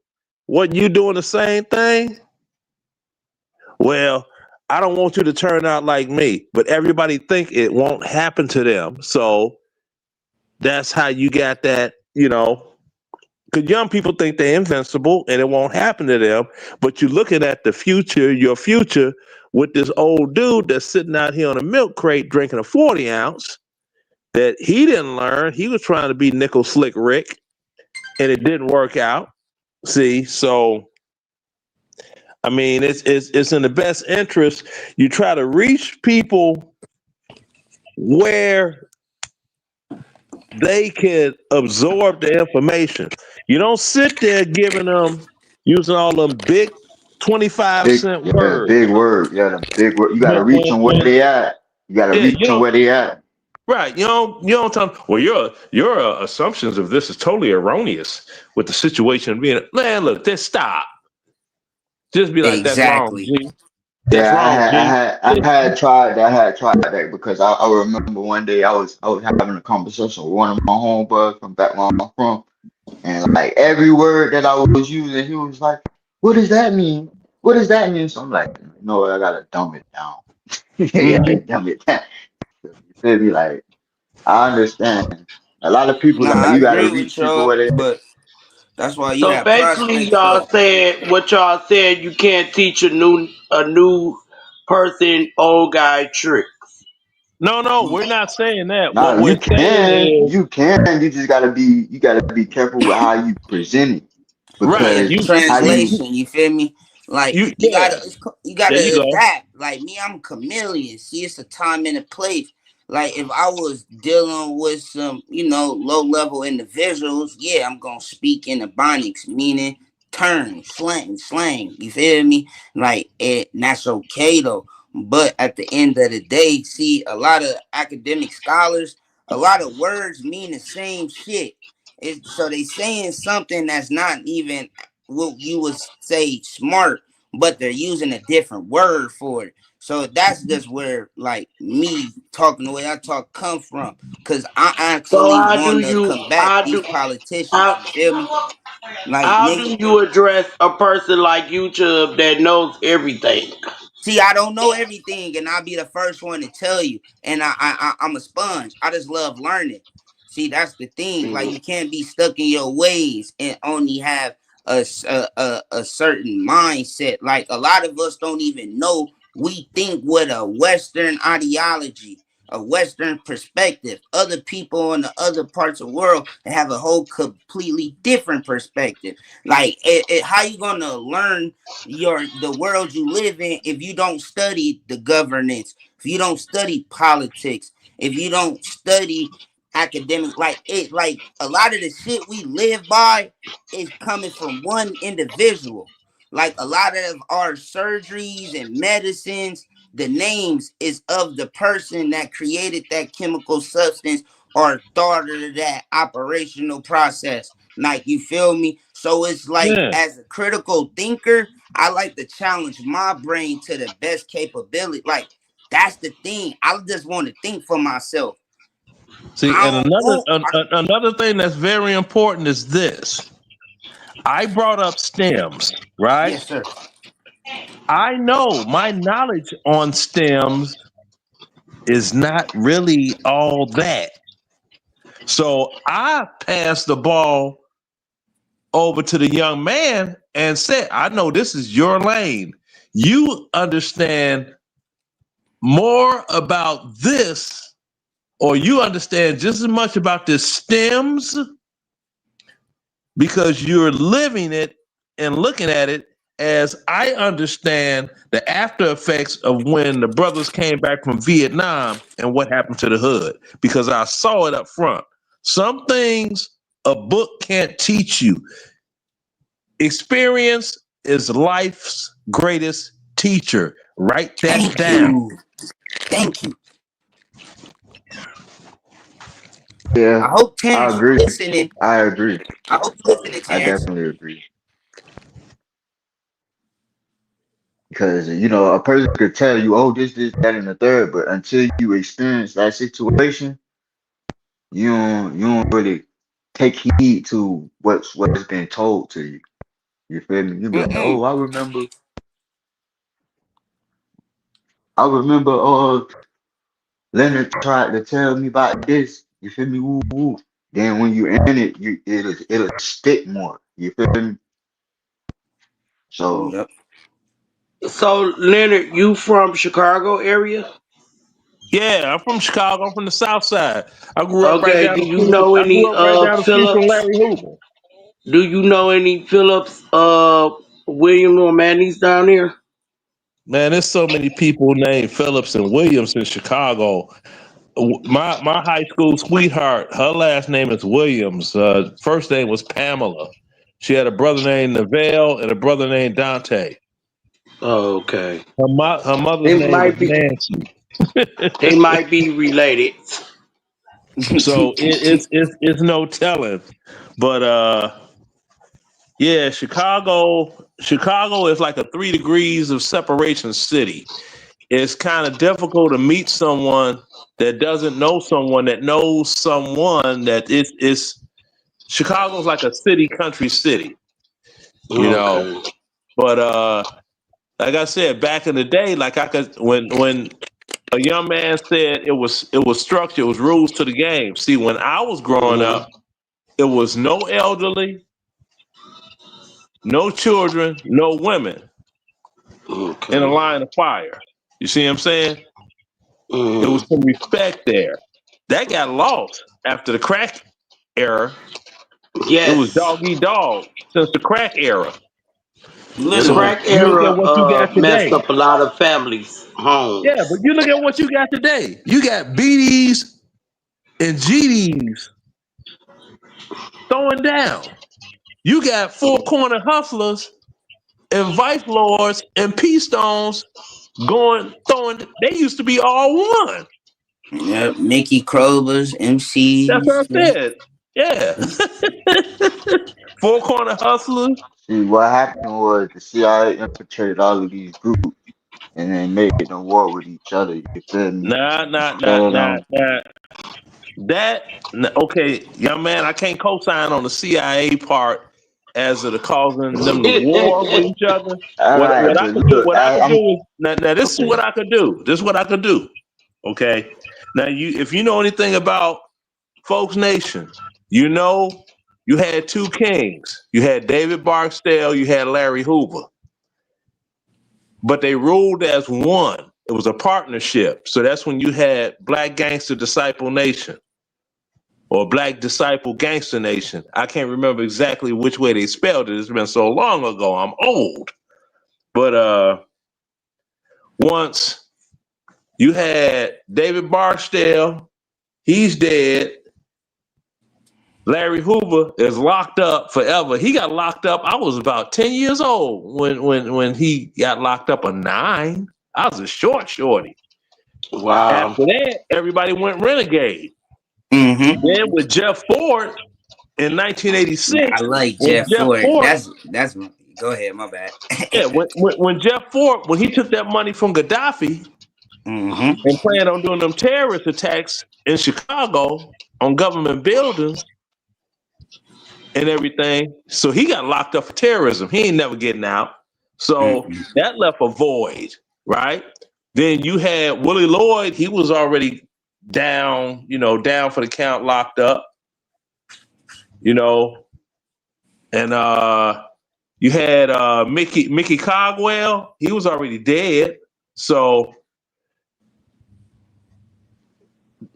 What you doing the same thing? Well, I don't want you to turn out like me, but everybody think it won't happen to them. So that's how you got that, because young people think they're invincible and it won't happen to them. But you're looking at the future, your future, with this old dude that's sitting out here on a milk crate drinking a 40 ounce that he didn't learn. He was trying to be Nickel Slick Rick and it didn't work out. See, so I mean, it's in the best interest. You try to reach people where they can absorb the information. You don't sit there giving them using all them big 25 Big, cent yeah, words. big word. Yeah, the big word. You gotta When, reach when, them where when, they at. You gotta yeah, reach them where they at. right. You don't tell them, well, your assumptions of this is totally erroneous with the situation being, man, look, just stop. Just be like, that's wrong, Exactly. G. That's Yeah, wrong, G. I had tried that because I remember one day I was having a conversation with one of my homeboys from back where I'm from, and like every word that I was using, he was like, "What does that mean? What does that mean?" So I'm like, "No, I gotta dumb it down." Yeah, Mm-hmm. dumb it down. You feel me? Like I understand. A lot of people Nah, like I you gotta agree with reach people y'all, where they. but that's why you So have basically, prospects y'all for. said what y'all said. You can't teach a new person old guy trick. No, we're not saying that. Nah, What we're saying is, you can. You gotta be careful with how you present it Yeah, right, because the how you. translation, you feel me? Like you yeah, gotta, you there you gotta go. adapt. Like me, I'm a chameleon. See, it's a time and a place. Like if I was dealing with some, low level individuals, yeah, I'm gonna speak in ebonics, meaning turn, slang. You feel me? Like that's okay though. But at the end of the day, see, a lot of academic scholars, a lot of words mean the same shit. So they saying something that's not even what you would say smart, but they're using a different word for it. So that's just where like me talking the way I talk come from. Cause I So actually how do want to you combat how these do politicians. how You feel me? Like how nigga, do you address a person like YouTube that knows everything? see, I don't know everything, and I'll be the first one to tell you. And I'm a sponge. I just love learning. See, that's the thing. Like, you can't be stuck in your ways and only have a certain mindset. Like, a lot of us don't even know we think with a Western ideology, a Western perspective. Other people in the other parts of the world have a whole completely different perspective. Like, how you gonna learn the world you live in if you don't study the governance, if you don't study politics, if you don't study academic, like a lot of the shit we live by is coming from one individual. Like a lot of our surgeries and medicines, the names is of the person that created that chemical substance or thought of that operational process. Like, you feel me? So it's like, Yeah. as a critical thinker, I like to challenge my brain to the best capability. Like, that's the thing. I just want to think for myself. See, I and don't want. another thing that's very important is this. I brought up stems, right? Yes, sir. I know my knowledge on stems is not really all that. So I passed the ball over to the young man and said, I know this is your lane. You understand more about this, or you understand just as much about the stems because you're living it and looking at it as I understand the after effects of when the brothers came back from Vietnam and what happened to the hood because I saw it up front. Some things a book can't teach you. Experience is life's greatest teacher. Write that Thank down. you. Thank you. I Yeah, hope I Terrence agree. listening. I agree. I hope you listening, I Terrence. definitely agree because you know a person could tell you, oh, this, that, and the third, but until you experience that situation, you don't really take heed to what's been told to you. You feel me? You be like, Mm-mm. oh, I remember, Leonard tried to tell me about this. You feel me? Woo, woo. Then when you in it, it'll stick more. You feel me? So Yep. So Leonard, you from Chicago area? Yeah, I'm from Chicago. I'm from the South Side. I grew up right Okay. down Do the you street. know I any grew up right down the street from Phillips? Larry Hoover. Do you know any Phillips William or Manny's down there? Man, there's so many people named Phillips and Williams in Chicago. My high school sweetheart, her last name is Williams. First name was Pamela. She had a brother named Neville and a brother named Dante. Okay. Her mother's They name was might be Nancy. they might be related. So it's no telling. But yeah, Chicago is like a 3 degrees of separation city. It's kind of difficult to meet someone that doesn't know someone that knows someone that is Chicago's like a city country city, you know. Okay. But like I said, back in the day, like I could when a young man said it was structure, it was rules to the game. See, when I was growing Hmm. up, it was no elderly, no children, no women in a Okay. line of fire. You see what I'm saying? It Hmm. was some respect there. That got lost after the crack era. It was Yes. dog eat dog since the crack era. The So Literally. crack you look era at what you got messed today. up a lot of families' Yeah, but homes. you look at what you got today. You got BDs and GDs throwing down. You got four corner hustlers and vice lords and pea stones going throwing. They used to be all one. Yep. Mickey Crobers, That's what I MCs. said. Yeah. Four corner hustlers. see what happened was the CIA infiltrated all of these groups and then made them war with each other. You feel me? Nah, nah, Instead nah, of nah, them, nah. Okay, young man, I can't co-sign on the CIA part as of the causing them to war with each other. all right, What I but could do, look, what I could do I'm is now this is what okay. I could do. This is what I could do. Okay. Now if you know anything about Folks Nation, you know you had two kings. You had David Barksdale, you had Larry Hoover. But they ruled as one. It was a partnership. So that's when you had Black Gangster Disciple Nation or Black Disciple Gangster Nation. I can't remember exactly which way they spelled it. It's been so long ago. I'm old. But once you had David Barksdale, he's dead. Larry Hoover is locked up forever. He got locked up. I was about 10 years old when he got locked up, a 9. I was a shorty. After Wow. that, everybody went renegade. Mm-hmm. Then with Jeff Ford in I 1986, like when Jeff Jeff Ford. Ford, That's go ahead, my bad. yeah, when Jeff Ford, when he took that money from Gaddafi Mm-hmm. and planned on doing them terrorist attacks in Chicago on government buildings and everything, so he got locked up for terrorism. He ain't never getting out. So Mm-hmm. that left a void, right? Then you had Willie Lloyd. He was already down, down for the count, locked up, you know, and you had Mickey Cogwell. He was already dead. So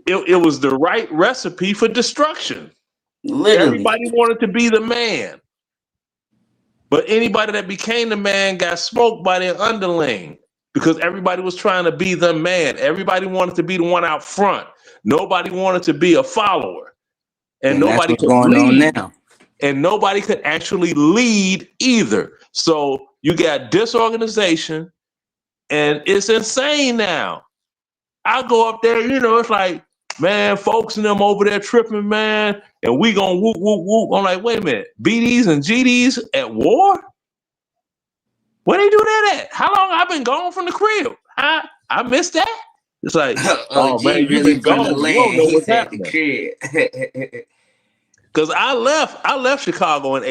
it was the right recipe for destruction. Literally. Everybody wanted to be the man. But anybody that became the man got smoked by their underling because everybody was trying to be the man. Everybody wanted to be the one out front. Nobody wanted to be a follower. And And that's nobody what's could going on lead. now. And nobody could actually lead either. So you got disorganization, and it's insane now. I go up there, it's like, man, folks and them over there tripping, man, and we gonna whoop, whoop, whoop. I'm like, wait a minute, BDs and GDs at war? Where they do that at? How long I been gone from the crib? I missed that. It's like, Oh, oh man, G you've really been from the gone. You don't land. know He what's said the happening. crib. Because I left Chicago in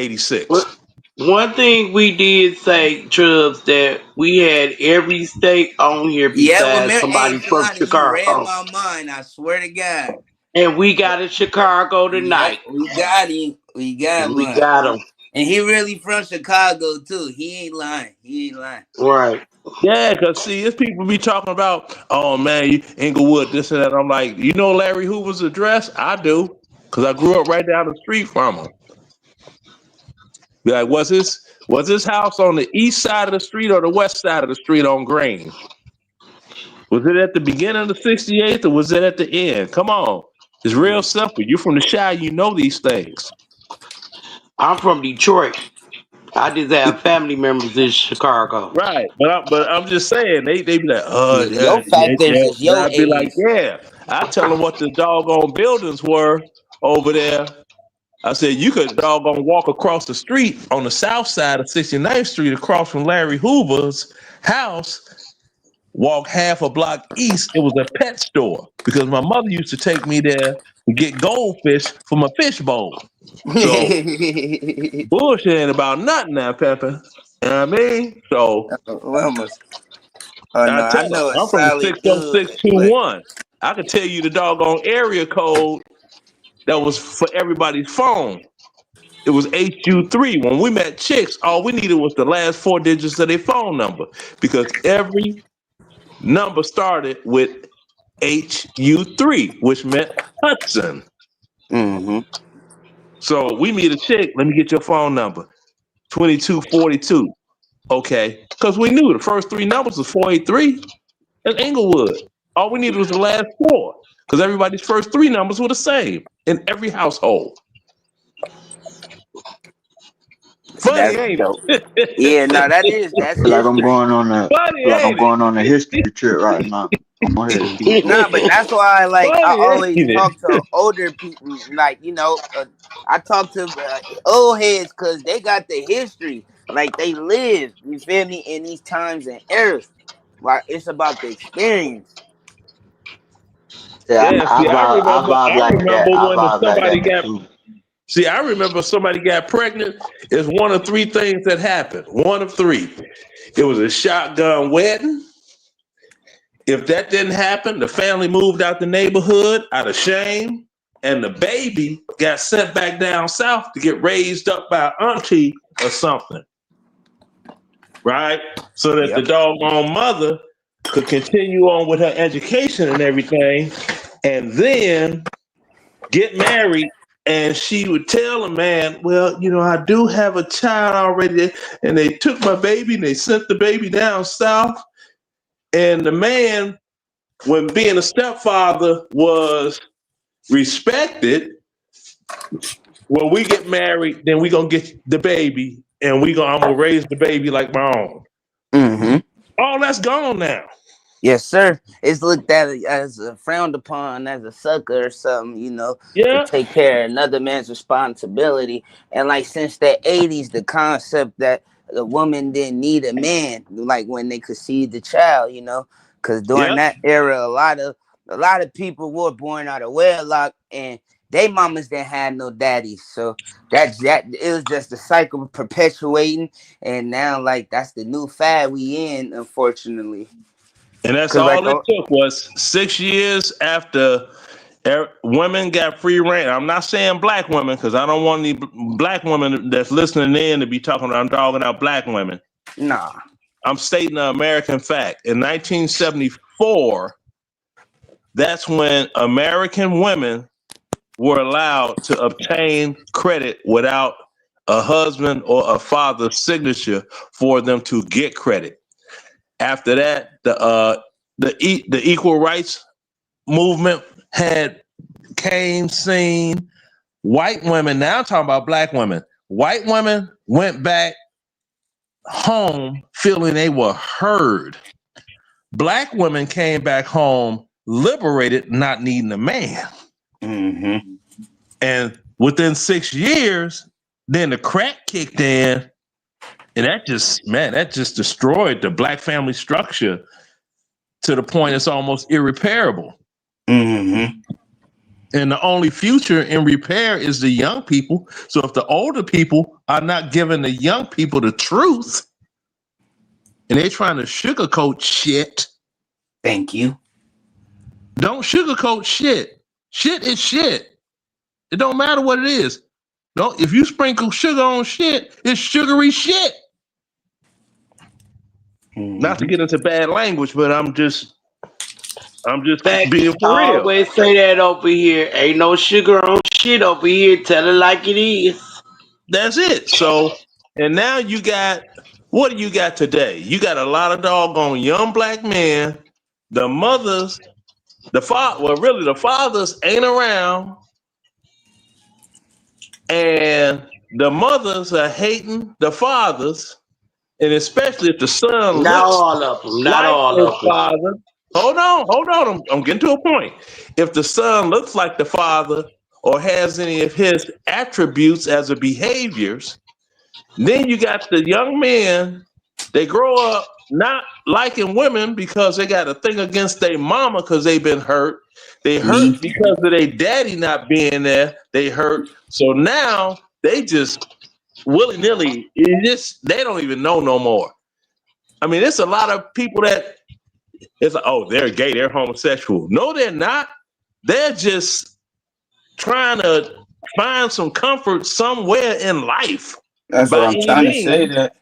What '86. one thing we did say, Chubbs, that we had every state on here Yeah, well, besides hey, somebody from Kalani, you read Chicago. my mind. I swear to God. And we got in Chicago Yep, tonight. we got him. We got We one. got him. And he really from Chicago too. He ain't lying. He ain't lying. Right. Yeah, because see, it's people be talking about, oh man, Inglewood, this and that. I'm like, you know Larry Hoover's address? I do, because I grew up right down the street from him. Be like, was his house on the east side of the street or the west side of the street on Green? Was it at the beginning of the 68th or was it at the end? Come on. It's real Mm. simple. You're from the Chi, you know these things. I'm from Detroit. I just have family members in Chicago. Right. But I'm just saying, they be like, oh, Yeah, your yeah, factors yeah. is And your I'd be like, age. yeah. I tell them what the doggone buildings were over there. I said, you could doggone walk across the street on the south side of 69th Street across from Larry Hoover's house, walk half a block east. It was a pet store because my mother used to take me there to get goldfish for my fish bowl. So bullshit ain't about nothing now, Pepper. You know what I mean? So Almost. Oh I no, tell I them, know a I'm from the solid dude, but 60621. I could tell you the doggone area code that was for everybody's phone. It was HU3. When we met chicks, all we needed was the last four digits of their phone number because every number started with HU3, which meant Hudson. mm-hmm. So we meet a chick, let me get your phone number. 2242. Okay. Because we knew the first three numbers was 483 and Inglewood. All we needed was the last four. Because everybody's first three numbers were the same in every household. Funny, That's ain't dope. it? Yeah, no, that's Feel like I'm history. going on a Funny, feel like I'm ain't going on a it? history trip right now. Go ahead, keep going. Nah, but that's why I Funny, always ain't talk it? to older people. I talk to old heads because they got the history. Like they lived, you feel me, in these times and eras. Like it's about the experience. Yeah, Yeah, see, I I remember, vibe I like that. remember I when vibe like somebody that got. too. See, I remember somebody got pregnant. It's one of three things that happened. One of three. It was a shotgun wedding. If that didn't happen, the family moved out the neighborhood out of shame, and the baby got sent back down south to get raised up by an auntie or something, right? So that the Yep. doggone mother could continue on with her education and everything, and then get married. And she would tell a man, well, I do have a child already. And they took my baby and they sent the baby down south. And the man, when being a stepfather was respected, when we get married, then we gonna get the baby and I'm gonna raise the baby like my own. Mm-hmm. All that's gone now. Yes, sir. It's looked at as a frowned upon as a sucker or something, to Yeah. take care of another man's responsibility. And like since the '80s, the concept that the woman didn't need a man, like when they conceived the child, because during Yep. that era, a lot of people were born out of wedlock, and they mamas didn't have no daddies. So that it was just a cycle perpetuating, and now like that's the new fad we in, unfortunately. And that's Cause like all it took was 6 years after women got free reign. I'm not saying black women because I don't want any black women that's listening in to be talking about I'm dogging out black women. nah. I'm stating an American fact. In 1974, that's when American women were allowed to obtain credit without a husband or a father's signature for them to get credit. After that, the equal rights movement had came seen. White women, now I'm talking about black women. White women went back home feeling they were heard. Black women came back home liberated, not needing a man. Mm-hmm. And within 6 years, then the crack kicked in, and that just destroyed the black family structure to the point it's almost irreparable. Mm-hmm. And the only future in repair is the young people. So if the older people are not giving the young people the truth and they're trying to sugarcoat shit, Thank you. don't sugarcoat shit. Shit is shit. It don't matter what it is. No, if you sprinkle sugar on shit, it's sugary shit. Not to Mm-hmm. get into bad language, but I'm just Fact, being I for real. always say that over here. Ain't no sugar on shit over here. Tell it like it is. That's it. So, and now you got, what do you got today? You got a lot of doggone young black men. The mothers, well, really, the fathers ain't around, and the mothers are hating the fathers, and especially if the son Not looks all of them. Not like all his of them. father. Hold on. I'm getting to a point. If the son looks like the father or has any of his attributes as a behaviors, then you got the young men, they grow up not liking women because they got a thing against their mama because they've been hurt. They hurt Me. because of their daddy not being there. They hurt. So now they just willy nilly, they don't even know no more. I mean, it's a lot of people that it's like, oh, they're gay, they're homosexual. No, they're not. They're just trying to find some comfort somewhere in life That's what by I'm any trying to say. means. That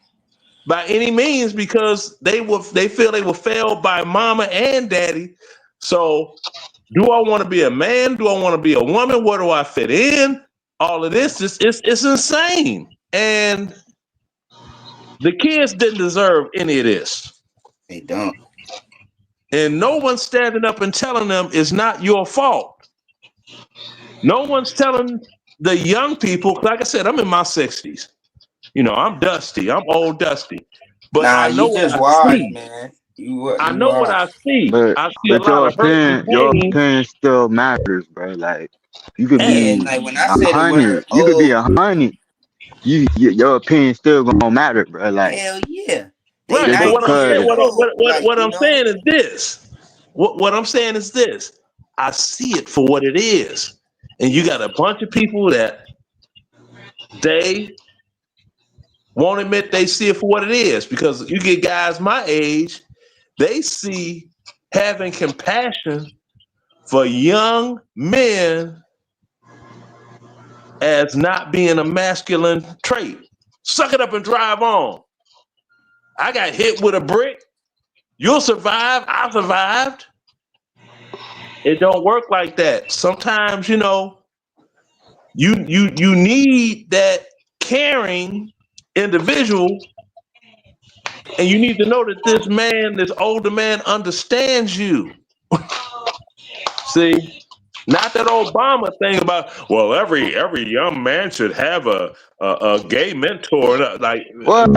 By any means, because they feel they were failed by mama and daddy. So, do I want to be a man? Do I want to be a woman? Where do I fit in? All of this is it's insane, and the kids didn't deserve any of this. they don't. And no one's standing up and telling them it's not your fault. No one's telling the young people. Like I said, I'm in my 60s. You know, I'm dusty. I'm old dusty. But Nah, I know you what just I wise, see. man. I You know what wise. I see. But I see a lot of hurt and your pain. opinion still matters, bro. Like you could Yeah, Yeah, be like when I a say the word hundred, you could be old, 100. Your opinion still gonna matter, bro. Like hell yeah. They right. just But 90 years because old. Like, what I'm saying is this. What I'm saying is this. I see it for what it is. And you got a bunch of people that they won't admit they see it for what it is, because you get guys my age, they see having compassion for young men as not being a masculine trait. Suck it up and drive on. I got hit with a brick. You'll survive. I survived. It don't work like that. Sometimes, you need that caring individual, and you need to know that this older man understands you. See, not that Obama thing about, well, every young man should have a gay mentor. Like, what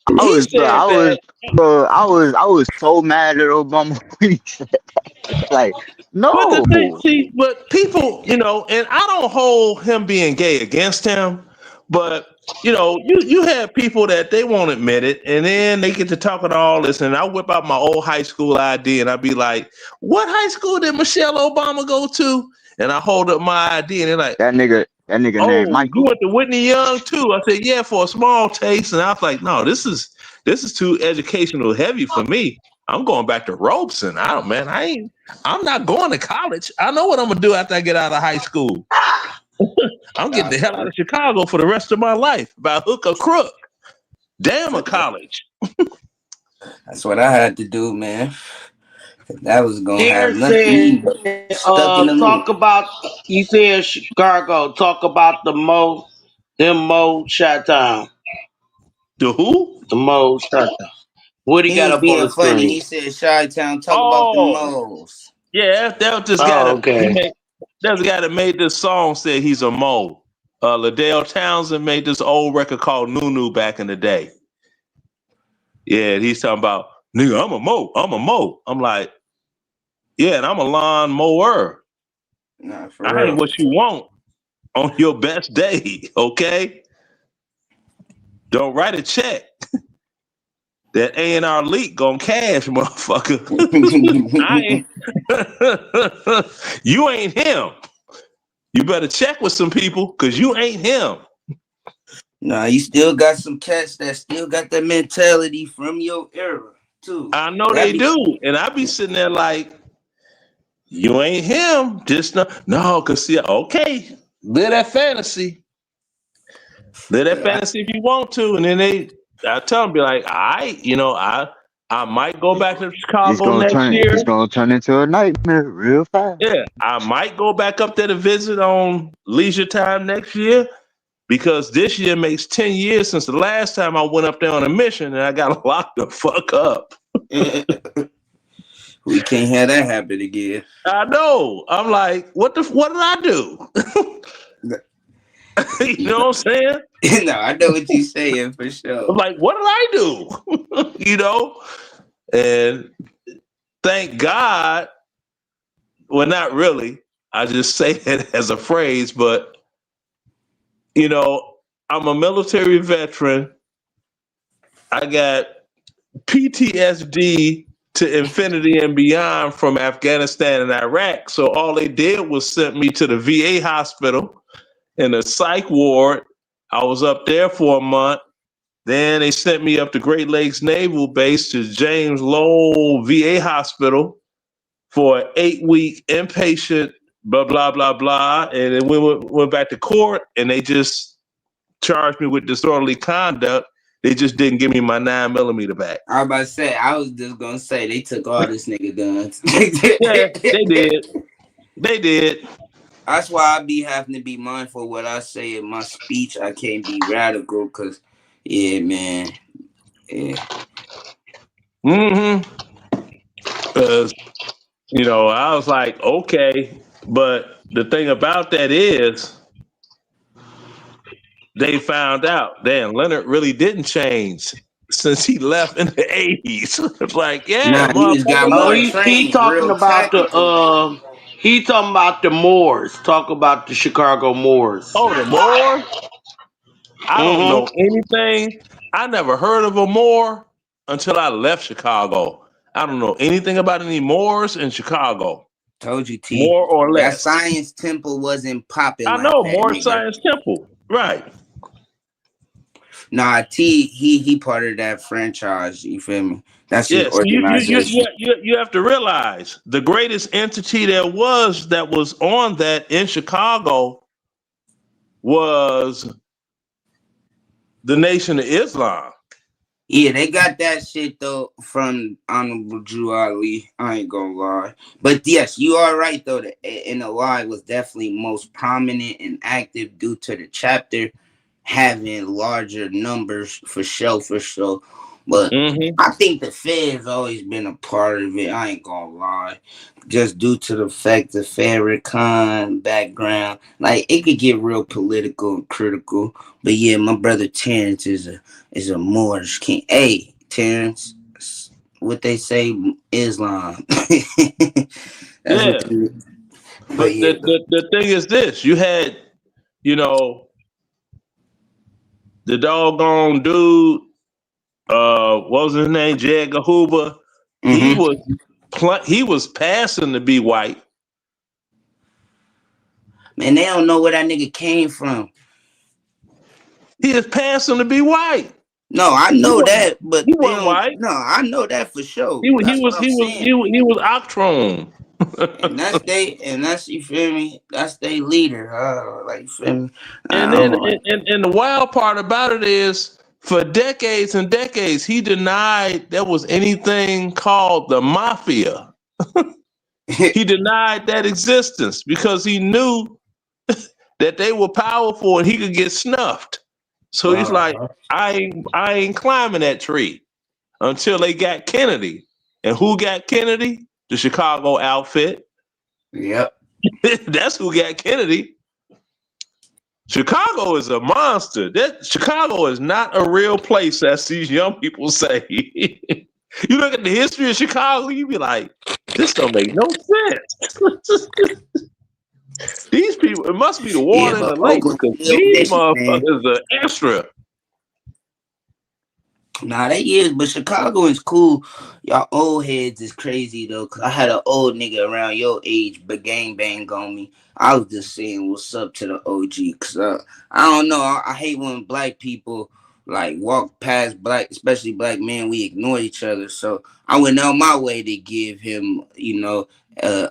he said that. I was so mad at Obama when he said like But the no. thing, see, but people, and I don't hold him being gay against him, but you have people that they won't admit it, and then they get to talking all this, and I whip out my old high school ID, and I be like, "What high school did Michelle Obama go to?" And I hold up my ID, and they're like, That nigga named "Oh, you Michael. went to Whitney Young too?" I said, "Yeah, for a small taste." And I was like, "No, this is too educational heavy for me. I'm going back to Robeson. I'm not going to college. I know what I'm gonna do after I get out of high school. I'm getting nah, the hell for out real. of Chicago for the rest of my life by hook or crook. Damn a college." That's what I had to do, man. That was gonna have Derek nothing me said, but stuck in the talk loop. about, he said, Chicago, talk about them Mo Shot Town. The who? The Mo Shot Town. What he He got was up on being the funny. screen? He said, Chi Town, talk about the Oh, moles. yeah, that was this guy Oh, that okay. there's a guy that made this song, said he's a mole. Liddell Townsend made this old record called Nunu back in the day. Yeah, and he's talking about, nigga, I'm a mo. I'm a mo. I'm like, yeah, and I'm a lawn mower. Nah, for I ain't real. what you want on your best day, okay? Don't write a check. That A&R leak gonna cash, motherfucker. I ain't. You ain't him. You better check with some people, because you ain't him. Nah, you still got some cats that still got that mentality from your era, too. I know That they be do. And I be sitting there like, You ain't him. Just no, cause see, okay, live that fantasy. Live that fantasy if you want to, and then I tell them, be like, all right, I might go back to Chicago next year. It's gonna turn into a nightmare real fast. Yeah, I might go back up there to visit on leisure time next year because this year makes 10 years since the last time I went up there on a mission and I got locked the fuck up. We can't have that happen again. I know. I'm like, what did I do? You know what I'm saying? No, I know what you're saying for sure. I'm like, what did I do? And thank God. Well, not really. I just say it as a phrase, but I'm a military veteran. I got PTSD to infinity and beyond from Afghanistan and Iraq. So all they did was send me to the VA hospital in a psych ward. I was up there for a month. Then they sent me up to Great Lakes Naval Base to James Lowell VA Hospital for an 8-week inpatient, blah, blah, blah, blah. And then we went back to court and they just charged me with disorderly conduct. They just didn't give me my 9mm back. I was about to say, I was just gonna say they took all this nigga guns. Yeah, they did. They did. That's why I be having to be mindful what I say in my speech. I can't be radical because, yeah, man. Yeah. Because, I was like, okay. But the thing about that is, they found out, damn, Leonard really didn't change since he left in the 80s. It's like, yeah, Nah, he just got motherfucker. Oh, more he training, talking real about tactical. he talking about the Moors. Talk about the Chicago Moors. Oh, the Moors? I don't know Mm-hmm. anything. I never heard of a Moor until I left Chicago. I don't know anything about any Moors in Chicago. Told you, T. More or That less. science temple wasn't popping I like know that, Moor nigga. Science Temple. Right. Nah, T, he part of that franchise. You feel me? That's his Yes, organization. you have to realize the greatest entity there was that was on that in Chicago was the Nation of Islam. Yeah, they got that shit though from Honorable Drew Ali. I ain't gonna lie, but yes, you are right though. The NOI was definitely most prominent and active due to the chapter having larger numbers for sure, for sure. But Mm-hmm. I think the Fed's always been a part of it. I ain't gonna lie, just due to the fact the Farrakhan background, like it could get real political and critical. But yeah, my brother Terrence is a Moorish king. Hey, Terrence, what they say, Islam. That's what Yeah. they, but But yeah. the thing is this, you had, the doggone dude, what was his name? J. Edgar Hoover. He Mm-hmm. was he was passing to be white. Man, they don't know where that nigga came from. He is passing to be white. No, I He know wasn't, that, but he they wasn't don't. white. No, I know that for sure. He, he That's what was I'm he was he saying. was he was Octron. And that's you feel me. That's their leader. Like you feel me. I And then don't like. and the wild part about it is for decades and decades he denied there was anything called the mafia. He denied that existence because he knew that they were powerful and he could get snuffed. So he's like, I ain't climbing that tree until they got Kennedy. And who got Kennedy? The Chicago outfit. Yep. That's who got Kennedy. Chicago is a monster. Chicago is not a real place, as these young people say. You look at the history of Chicago, you be like, this don't make no sense. These people, it must be the Yeah, water in but the lake Oakland because still these vicious, man. motherfuckers are extra. Nah, that is, but Chicago is cool. Y'all old heads is crazy though. Cause I had an old nigga around your age, but gang bang on me. I was just saying what's up to the OG. Cause I don't know. I hate when black people like walk past black, especially black men, we ignore each other. So I went out my way to give him,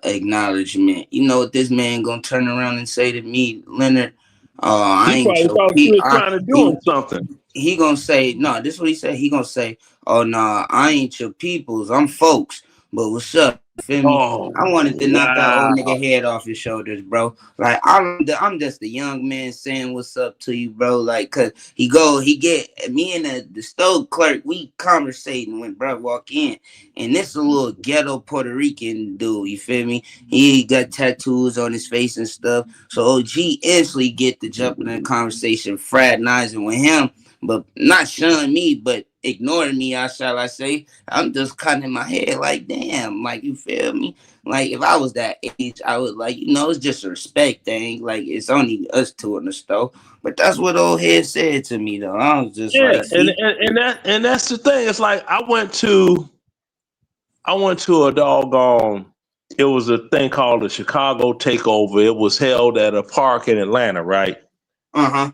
acknowledgement. You know what this man gonna turn around and say to me, Leonard? I He ain't probably your thought you P. was trying to do He him something. he gonna say no. This is what he said. He gonna say, "Oh no, I ain't your peoples. I'm folks." But what's up? You feel me? Oh I wanted to knock that old wow. nigga head off his shoulders, bro. Like I'm just a young man saying what's up to you, bro. Like, cause he get me and the store clerk. We conversating when bro walk in, and this a little ghetto Puerto Rican dude. You feel me? He got tattoos on his face and stuff. So OG instantly get to jump in the conversation, fraternizing with him, but not shunning me, but ignoring me, shall I say. I'm just cutting in my head like, damn, like, you feel me? Like, if I was that age, I would, like, it's just a respect thing. Like, it's only us two in the store. But that's what old head said to me, though. I was just Yeah, like, see? and that's the thing. It's like I went to a doggone. It was a thing called the Chicago Takeover. It was held at a park in Atlanta, right? Uh-huh.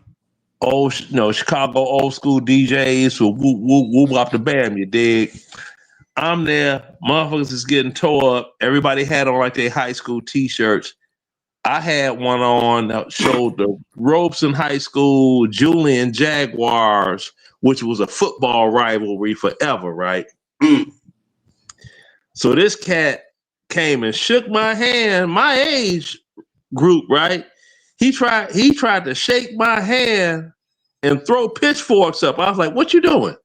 Chicago old school DJs who whoop up the band. You dig? I'm there. Motherfuckers is getting tore up. Everybody had on like their high school T-shirts. I had one on that showed the ropes in high school, Julian Jaguars, which was a football rivalry forever, right? Mm. So this cat came and shook my hand, my age group, right? He tried to shake my hand and throw pitchforks up. I was like, "What you doing?"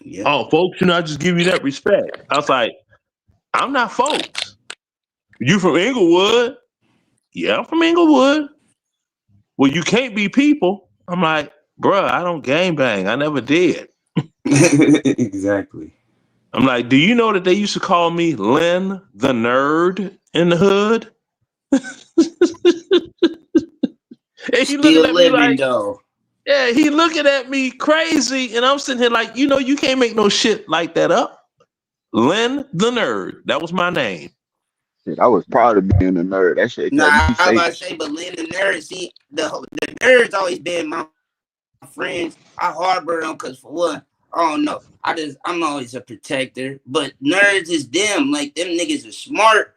Yep. "Oh, folks, I just give you that respect." I was like, "I'm not folks. You from Inglewood?" "Yeah, I'm from Inglewood." "Well, you can't be people." I'm like, "Bruh, I don't gang bang. I never did." Exactly. I'm like, "Do you know that they used to call me Len the Nerd in the hood?" And he looking Still at me living, like, though. yeah, he looking at me crazy. And I'm sitting here like, you can't make no shit like that up. Len the Nerd. That was my name. Shit, I was proud of being a nerd. That shit kept Nah, me I safe. about to say, but Lynn the Nerd, see, the Nerd's always been my friends. I harbor them because for one, I don't know. I'm always a protector. But nerds is them. Like them niggas are smart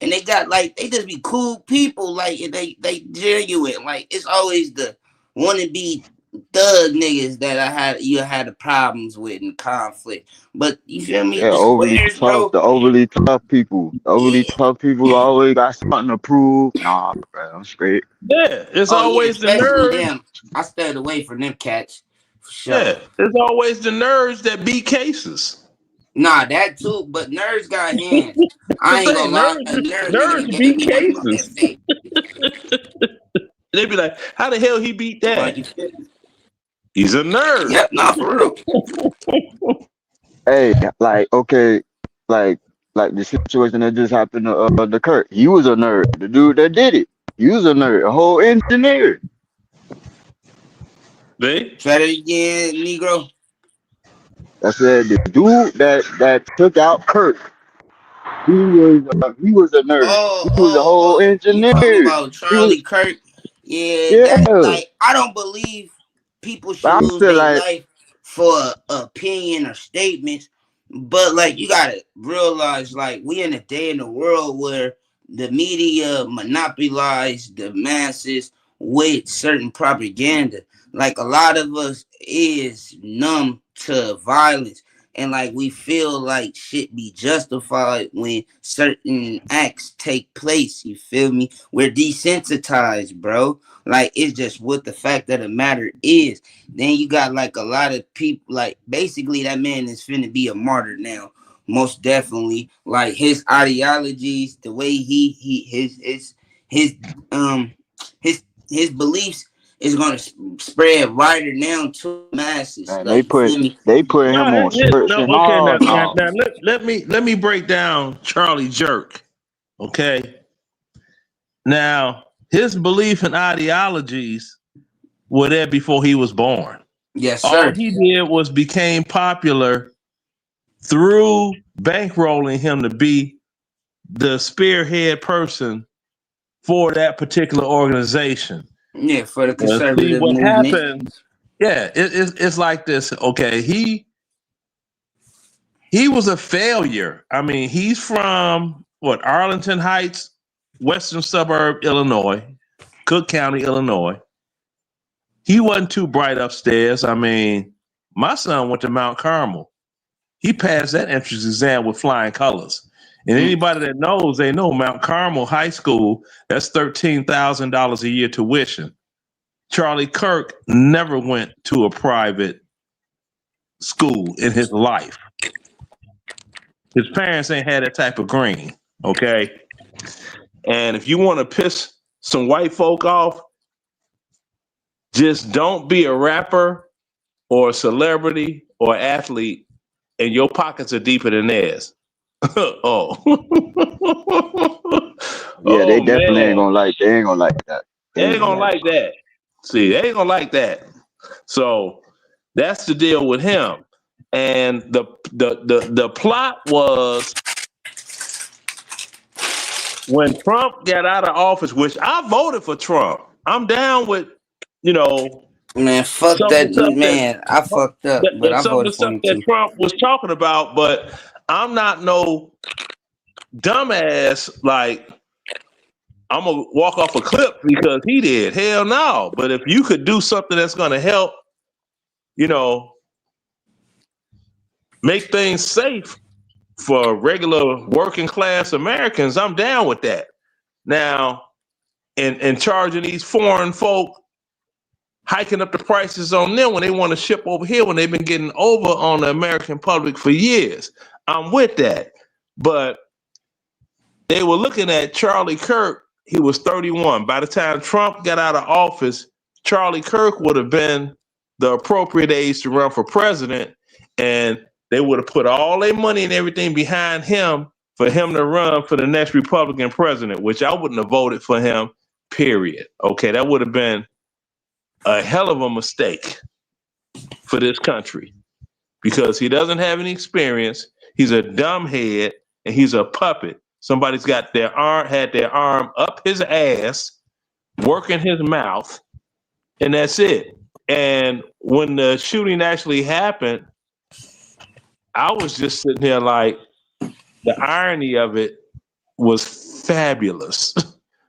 and they got like they just be cool people. Like and they genuine. Like it's always the wannabe thug niggas that you had the problems with and conflict. But you feel me? Yeah, The overly squares, tough. bro. The overly tough people. The overly Yeah. tough people always got something to prove. Nah, bro, I'm straight. Yeah, it's Oh yeah, always the especially nerds. them. I stayed away from them cats for sure. Yeah, it's always the nerds that beat cases. Nah, that too, but nerds got hands. The I ain't gonna thing, lie, a nerd nigga nerds can get beat me in that cases. face. They be like, how the hell he beat Like, that? He's a nerd. yep, nah, for real. Hey, like okay, like like the situation that just happened to the Kurt. He was a nerd. The dude that did it, he was a nerd. A whole engineer. They Try that again, Negro. I said the dude that took out Kurt. He was a nerd. He was a whole You talking engineer. about He was Charlie Kirk? Yeah, yeah. that like I don't believe people should I lose feel their like life for opinion or statements, but like you gotta realize, like we in a day in the world where the media monopolize the masses with certain propaganda. Like a lot of us is numb to violence and like we feel like shit be justified when certain acts take place. You feel me? We're desensitized, bro. Like it's just what the fact of the matter is. Then you got like a lot of people. Like basically, that man is finna be a martyr now. Most definitely, like his ideologies, the way his um his beliefs is gonna spread wider now to masses. man, Like you feel me? they put no, him on skirts no, and okay, all. now, No, let me break down Charlie Jerk. Okay. Now, his belief and ideologies were there before he was born. Yes, All sir. he did was became popular through bankrolling him to be the spearhead person for that particular organization. Yeah, for the See conservative what movement. happened. Yeah, it's like this. Okay, he was a failure. I mean, he's from what, Arlington Heights, western suburb, Illinois, Cook County, Illinois. He wasn't too bright upstairs. I mean, my son went to Mount Carmel. He passed that entrance exam with flying colors. And Mm. anybody that knows, they know Mount Carmel High School, that's $13,000 a year tuition. Charlie Kirk never went to a private school in his life. His parents ain't had that type of green, okay? And if you want to piss some white folk off, just don't be a rapper or a celebrity or athlete and your pockets are deeper than theirs. Oh. Yeah, they Oh definitely ain't man. gonna like. They ain't gonna like that. They They ain't ain't gonna gonna like. like that. See, they ain't gonna like that. So that's the deal with him. And the plot was when Trump got out of office, which I voted for Trump. I'm down with, you know, Man, fuck some of the that stuff man. I fucked up, but I some of the voted for stuff him that too. Trump was talking about, but I'm not no dumbass like I'm gonna walk off a cliff because he did. Hell no. But if you could do something that's gonna help, you know, make things safe for regular working class Americans, I'm down with that. Now, in charging these foreign folk, hiking up the prices on them when they want to ship over here when they've been getting over on the American public for years. I'm with that. But they were looking at Charlie Kirk. He was 31. By the time Trump got out of office, Charlie Kirk would have been the appropriate age to run for president. And they would have put all their money and everything behind him for him to run for the next Republican president, which I wouldn't have voted for him, period. Okay, that would have been a hell of a mistake for this country because he doesn't have any experience. He's a dumbhead and he's a puppet. Somebody's got had their arm up his ass, working his mouth, and that's it. And when the shooting actually happened, I was just sitting there like, the irony of it was fabulous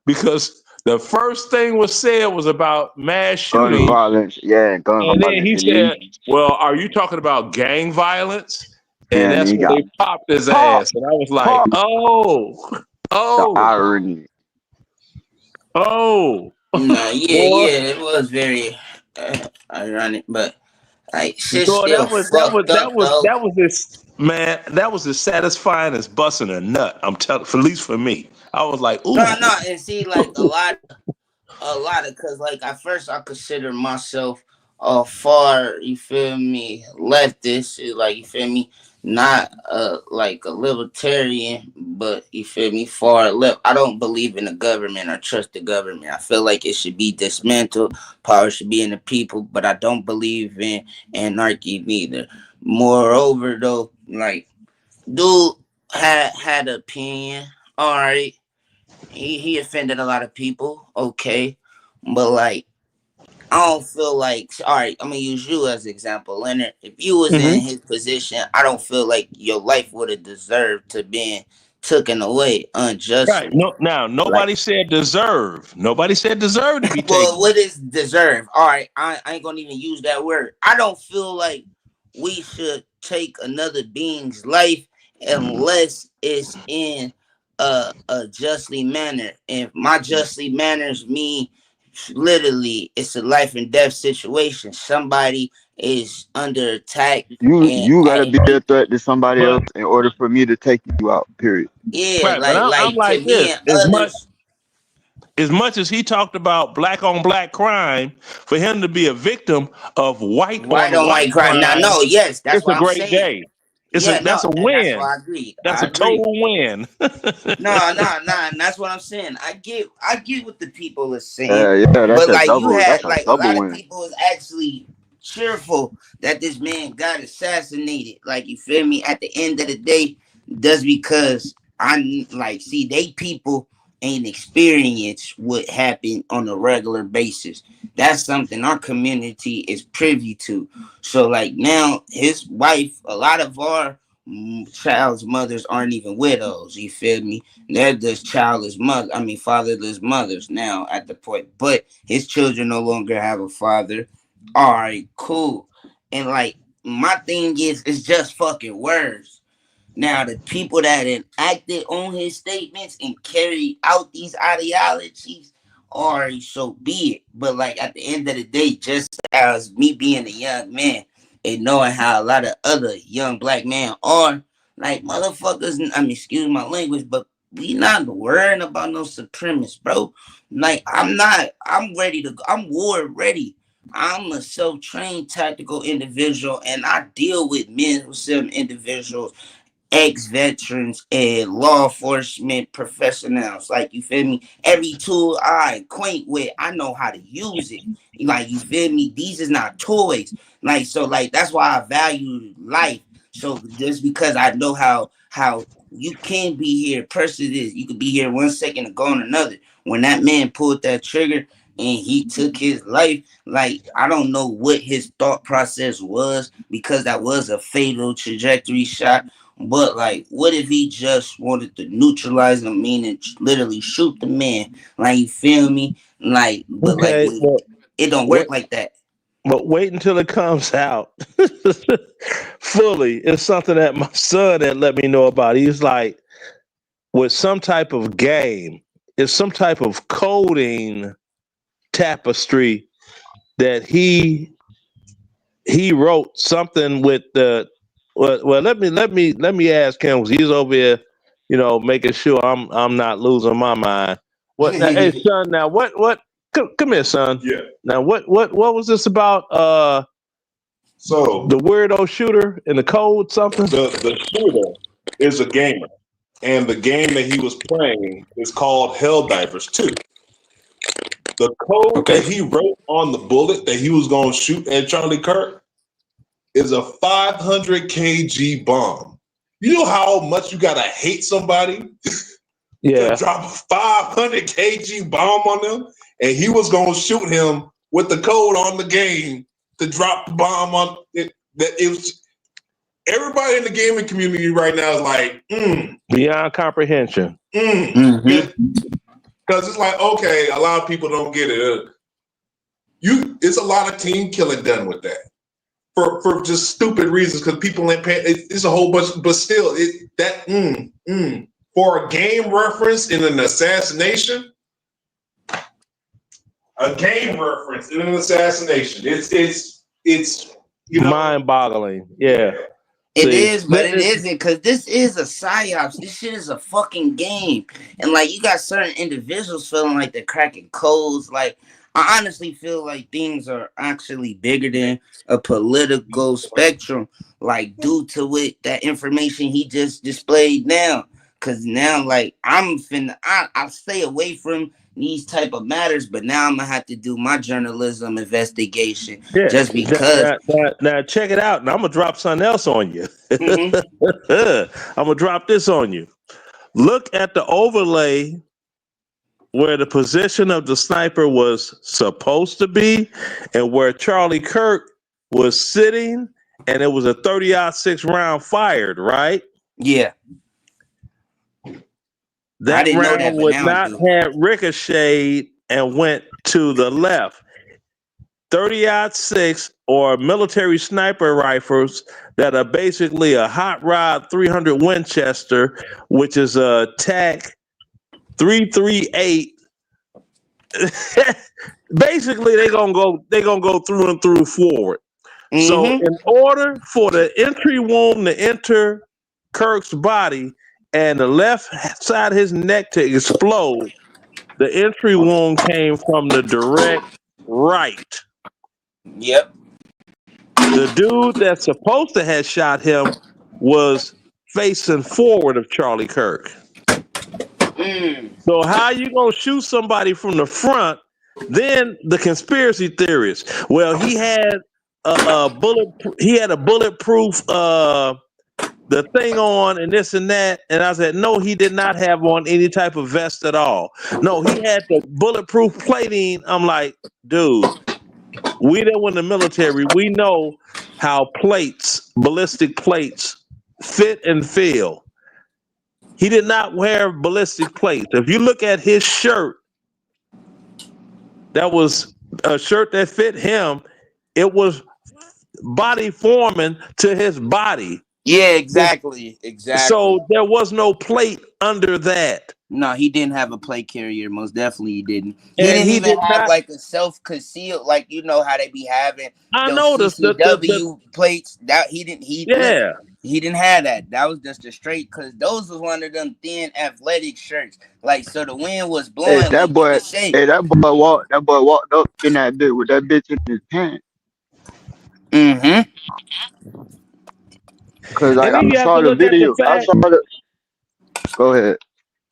because the first thing was said was about mass Gun shooting. violence, yeah, gun And then violence he in the said, east. well, are you talking about gang violence? And And that's he when got they popped his pop, ass. And I was like, pop. oh, The oh, irony. oh, Nah, yeah, boy. yeah, it was very ironic, but like shit So still fucked up though. that was this man, that was as satisfying as busting a nut. I'm telling, for at least for me. I was like, No, ooh. no, and see, like a lot of, cause like at first I consider myself far, you feel me, leftist, like you feel me, not like a libertarian, but you feel me, far left. I don't believe in the government or trust the government. I feel like it should be dismantled. Power should be in the people, but I don't believe in anarchy neither. Moreover, though, like dude had an opinion. All right, he offended a lot of people, okay, but like I don't feel like, all right, I'm gonna use you as an example, Leonard. If you was in Mhm. his position, I don't feel like your life would have deserved to being taken away Right. unjustly. No, now Like, nobody said deserve. Nobody said deserve to be well, taken. what is deserve? All right, I ain't gonna even use that word. I don't feel like we should take another being's life unless it's in a justly manner. If my justly manners mean literally it's a life and death situation. Somebody is under attack You gotta and be a threat to somebody But else in order for me to take you out. Period. yeah, right, but I'm like like to me this. and others. As much as he talked about black on black crime, for him to be a victim of white White on on white white crime. Now, crime, no, yes, that's it's a what I'm great saying. day. Yeah, That's no, a and that's win. why I agreed. That's I a agree. total win. No, and that's what I'm saying. I get what the people are saying, Yeah, but like you that's had a like a double lot of win. people is actually cheerful that this man got assassinated. Like you feel me? At the end of the day, that's because I like see they people ain't experienced what happened on a regular basis. That's something our community is privy to. So like now his wife, a lot of our child's mothers aren't even widows, you feel me? They're just childless fatherless mothers now at the point, but his children no longer have a father. All right, cool. And like my thing is, it's just fucking words. Now, the people that enacted on his statements and carried out these ideologies, or so be it. But like at the end of the day, just as me being a young man and knowing how a lot of other young black men are, like motherfuckers, excuse my language, but we not worrying about no supremacists, bro. Like I'm ready to go. I'm war ready. I'm a self-trained tactical individual and I deal with men who some individuals ex-veterans and law enforcement professionals. Like, you feel me? Every tool I acquaint with, I know how to use it. Like, you feel me? These is not toys. Like, so like that's why I value life. So just because I know how you can be here, person is you could be here 1 second and go on another. When that man pulled that trigger and he took his life, like I don't know what his thought process was because that was a fatal trajectory shot. But like, what if he just wanted to neutralize him, meaning literally shoot the man? Like, you feel me? Like, but like, Okay, well, it don't wait, work like that. but wait until it comes out fully. It's something that my son had let me know about. He's like, with some type of game, it's some type of coding tapestry that he wrote something with the well let me ask him because he's over here, making sure I'm not losing my mind. What now, hey son, now what come here, son. Yeah. Now what was this about? So The weirdo shooter in the code something? the shooter is a gamer, and the game that he was playing is called Helldivers 2. The code Okay. that he wrote on the bullet that he was going to shoot at Charlie Kirk is a 500 kg bomb. You know how much you gotta hate somebody to Yeah. drop a 500 kg bomb on them, and he was going to shoot him with the code on the game to drop the bomb on it. That it was everybody in the gaming community right now is like, Beyond comprehension. Mm-hmm. because it's like, okay, a lot of people don't get it. It's a lot of team killing done with that for just stupid reasons because people ain't paying. It's a whole bunch, but still, for a game reference in an assassination, it's Mind-boggling. Yeah. It See, is, but it isn't, because this is a psyops. This shit is a fucking game. And like, you got certain individuals feeling like they're cracking codes. Like, I honestly feel like things are actually bigger than a political spectrum, like due to what that information he just displayed now. Cause now, like, I stay away from these type of matters, but now I'm gonna have to do my journalism investigation yeah. just because. Now check it out. Now I'm gonna drop something else on you. Mm-hmm. I'm gonna drop this on you. Look at the overlay where the position of the sniper was supposed to be, and where Charlie Kirk was sitting, and it was a 30-06 round fired. Right. Yeah. I That didn't know round that, but would now I not do. have ricocheted and went to the left. 30-06 or military sniper rifles that are basically a hot rod 300 Winchester, which is a TAC 338. Basically, they're gonna go through and through forward. So, Mm-hmm. in order for the entry wound to enter Kirk's body and the left side of his neck to explode, the entry wound came from the direct right. Yep. The dude that's supposed to have shot him was facing forward of Charlie Kirk. Mm. So how you gonna shoot somebody from the front? Then the conspiracy theorists. Well, he had a bulletproof the thing on and this and that. And I said, no, he did not have on any type of vest at all. No, he had the bulletproof plating. I'm like, dude, we that were in the military, we know how plates, ballistic plates, fit and feel. He did not wear ballistic plates. If you look at his shirt, that was a shirt that fit him. It was body forming to his body. Yeah, exactly. Exactly. So there was no plate under that. No, he didn't have a plate carrier. Most definitely he didn't. He And didn't he even did have not. like a self-concealed, like you know how they be having I those noticed the CCW plates. That he didn't. yeah. He didn't have that. That was just a straight, because those was one of them thin athletic shirts. Like, so the wind was Hey, blowing, like you could say. that boy walked up in that bit with that bitch in his pants. Mm-hmm. Cause And like then I you have to saw the look at the video. I fact. saw the. Go ahead.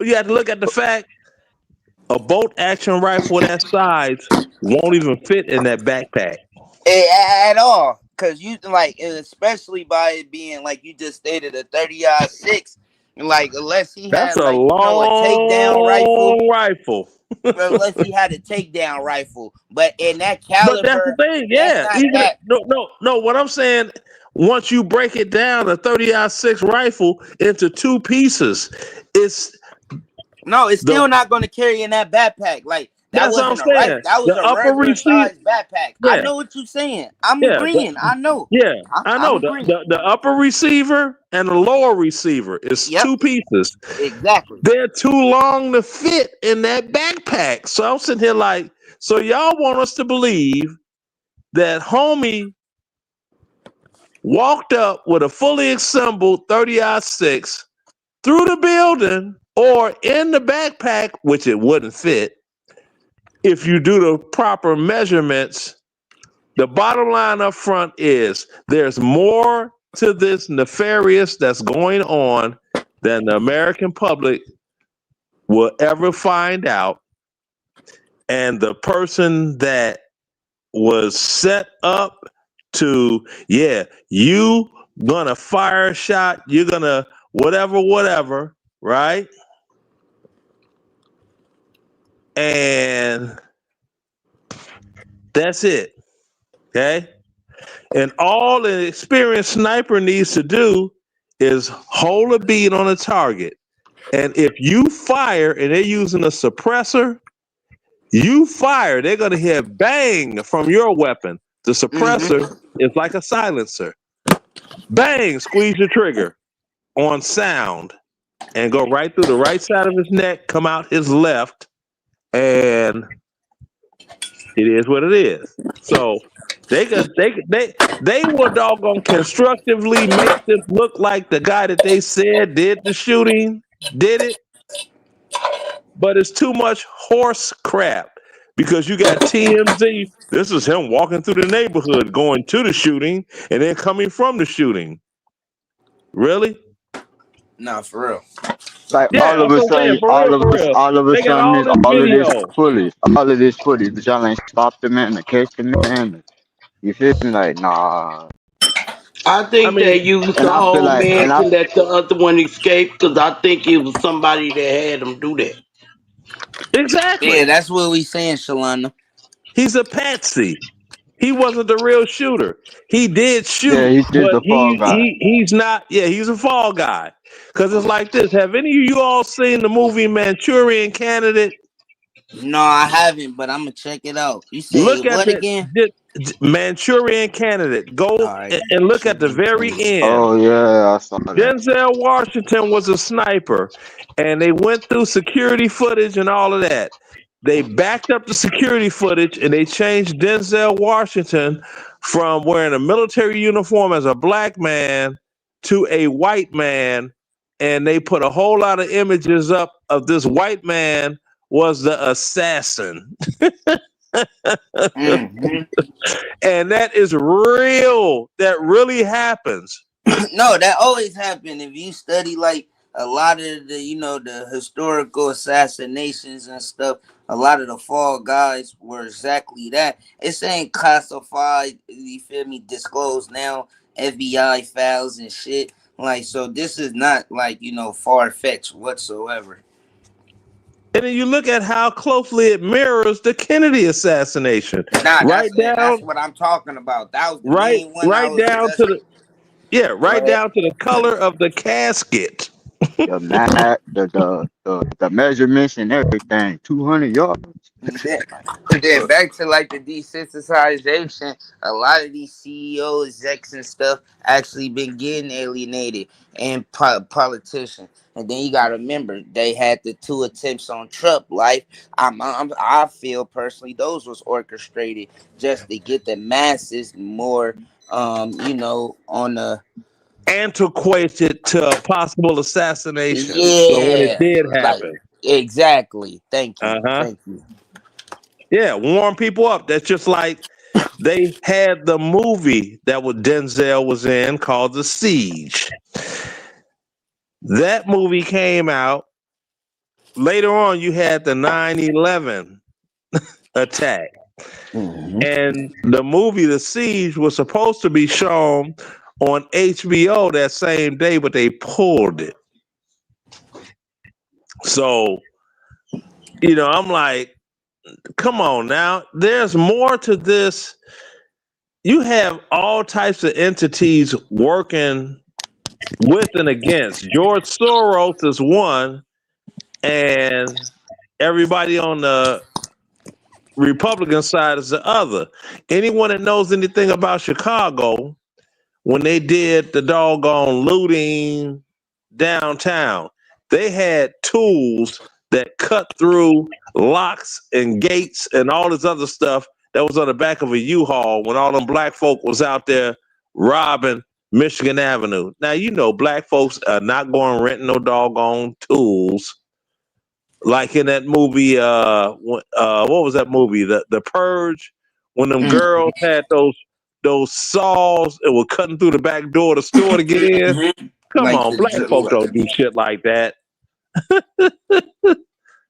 You have to look at the fact a bolt action rifle that size won't even fit in that backpack. At all, because you like, especially by it being like you just stated, a 30-06, like unless he That's had a like a takedown rifle. long rifle. Unless he had a takedown rifle, but in that But that's the caliber, thing, that's yeah. not Even that. no. What I'm saying, once you break it down, a 30-06 rifle into two pieces, it's No, it's the. still not going to carry in that backpack. Like that That's what I'm wasn't a rifle. saying. That was The a upper regular receiver, size backpack. I yeah, know what you're saying. I'm yeah, agreeing. I know. yeah. I I'm know agreeing. the upper receiver and the lower receiver is Yep. two pieces. Exactly. They're too long to fit in that backpack. So I'm sitting here like, so y'all want us to believe that homie walked up with a fully assembled 30-06 through the building or in the backpack, which it wouldn't fit if you do the proper measurements. The bottom line up front is there's more to this nefarious that's going on than the American public will ever find out. And the person that was set up to, yeah, you gonna fire a shot, you're gonna whatever, right? And that's it. Okay. And all an experienced sniper needs to do is hold a bead on a target. And if you fire and they're using a suppressor, you fire, they're going to hear bang from your weapon. The suppressor Mm-hmm. is like a silencer. Bang, squeeze the trigger on sound and go right through the right side of his neck, come out his left, and it is what it is. So they were doggone constructively make this look like the guy that they said did the shooting did it, but it's too much horse crap because you got TMZ. This is him walking through the neighborhood, going to the shooting, and then coming from the shooting. Really? Nah, for real. Like Yeah, that's what I'm saying. For real. all of a They got sudden, all this this video. all of this footage, but y'all ain't stopped the man to catch the man. You feel me? Like, nah. I I think mean, they used And the I feel whole like, man to let the other one escape because I think it was somebody that had him do that. Yeah, exactly. that's what we saying, Shalana. He's a patsy. He wasn't the real shooter. He did yeah, shoot, he's just but a fall guy. he's not. Yeah, he's a fall guy. Because it's like this. Have any of you all seen the movie Manchurian Candidate? No, I haven't, but I'm gonna check it out. You say Look at what again? the Manchurian Candidate. All Go right. and look at the Manchurian very Candidate. end. Oh yeah, I saw that. Denzel Washington was a sniper, and they went through security footage and all of that. They backed up the security footage and they changed Denzel Washington from wearing a military uniform as a black man to a white man, and they put a whole lot of images up of this white man was the assassin. Mm-hmm. And that is real. That really happens. No, that always happened. If you study like a lot of the, the historical assassinations and stuff, a lot of the fall guys were exactly that. It's ain't classified, you feel me, disclosed now, FBI files and shit. Like, so this is not like, far fetched whatsoever. And then you look at how closely it mirrors the Kennedy assassination. Nah, Right that's down, what I'm talking about. That was the right, main one I right was down to just. the yeah, Go right ahead. down to the color of the casket. The the measurements and everything. 200 yards. And then back to like the desensitization, a lot of these CEO execs and stuff actually been getting alienated and politicians. And then you gotta remember they had the two attempts on Trump life. I feel personally those was orchestrated just to get the masses more, on the Antiquated to a possible assassination. So when it yeah, did like happen, exactly. Thank you, uh-huh. thank you. Yeah, warm people up. That's just like they had the movie that was Denzel was in called The Siege. That movie came out. Later on, you had the 9/11 attack. Hmm. And the movie The Siege was supposed to be shown on HBO that same day, but they pulled it. So, I'm like, come on now. There's more to this. You have all types of entities working with and against. George Soros is one, and everybody on the Republican side is the other. Anyone that knows anything about Chicago, when they did the doggone looting downtown, they had tools that cut through locks and gates and all this other stuff that was on the back of a U-Haul when all them black folk was out there robbing Michigan Avenue. Now, black folks are not going renting no doggone tools like in that movie. What was that movie? The Purge, when them girls had those saws and were cutting through the back door of the store to get in. Come Like on, black folk don't do shit like that.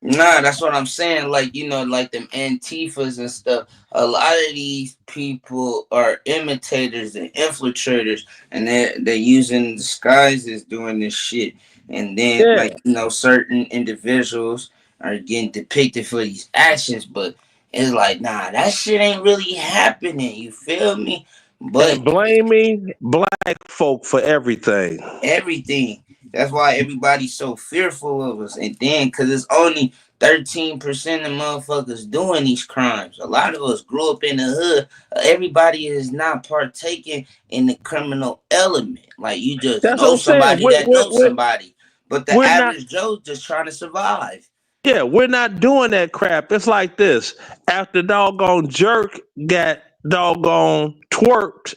nah, that's what I'm saying. Like, like them Antifas and stuff. A lot of these people are imitators and infiltrators, and they're using disguises doing this shit. And then, Yeah, like, certain individuals are getting depicted for these actions, but it's like, nah, that shit ain't really happening. You feel me? But and blaming black folk for everything. everything. That's why everybody's so fearful of us. And then, because it's only 13% of motherfuckers doing these crimes. A lot of us grew up in the hood. Everybody is not partaking in the criminal element. Like, you just That's know what I'm saying. somebody that knows somebody. But the We're not. average Joe's just trying to survive. Yeah, we're not doing that crap. It's like this. After doggone jerk got doggone twerked,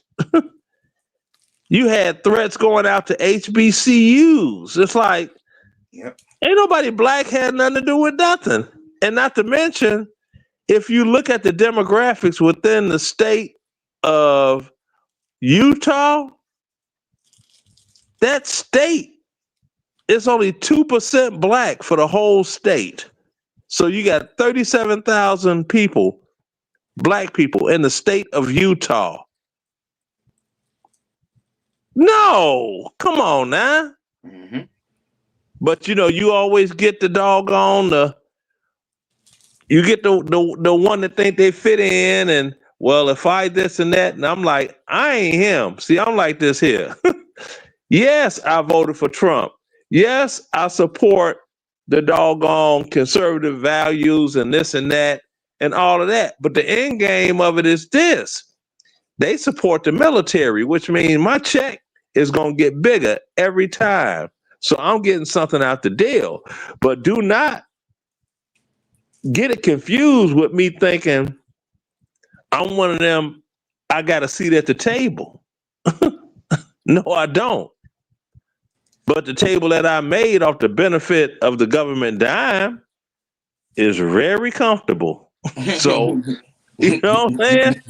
you had threats going out to HBCUs. It's like Yep. ain't nobody black had nothing to do with nothing. And not to mention, if you look at the demographics within the state of Utah, that state is only 2% black for the whole state. So you got 37,000 people, black people in the state of Utah. No, come on now. Mm-hmm. But you always get the doggone you get the one that think they fit in, and well, if I this and that, and I'm like, I ain't him. See, I'm like this here. Yes, I voted for Trump. Yes, I support the doggone conservative values and this and that and all of that. But the end game of it is this. They support the military, which means my check is going to get bigger every time. So I'm getting something out the deal. But do not get it confused with me thinking I'm one of them, I got a seat at the table. No, I don't. But the table that I made off the benefit of the government dime is very comfortable. So, you know what I'm saying?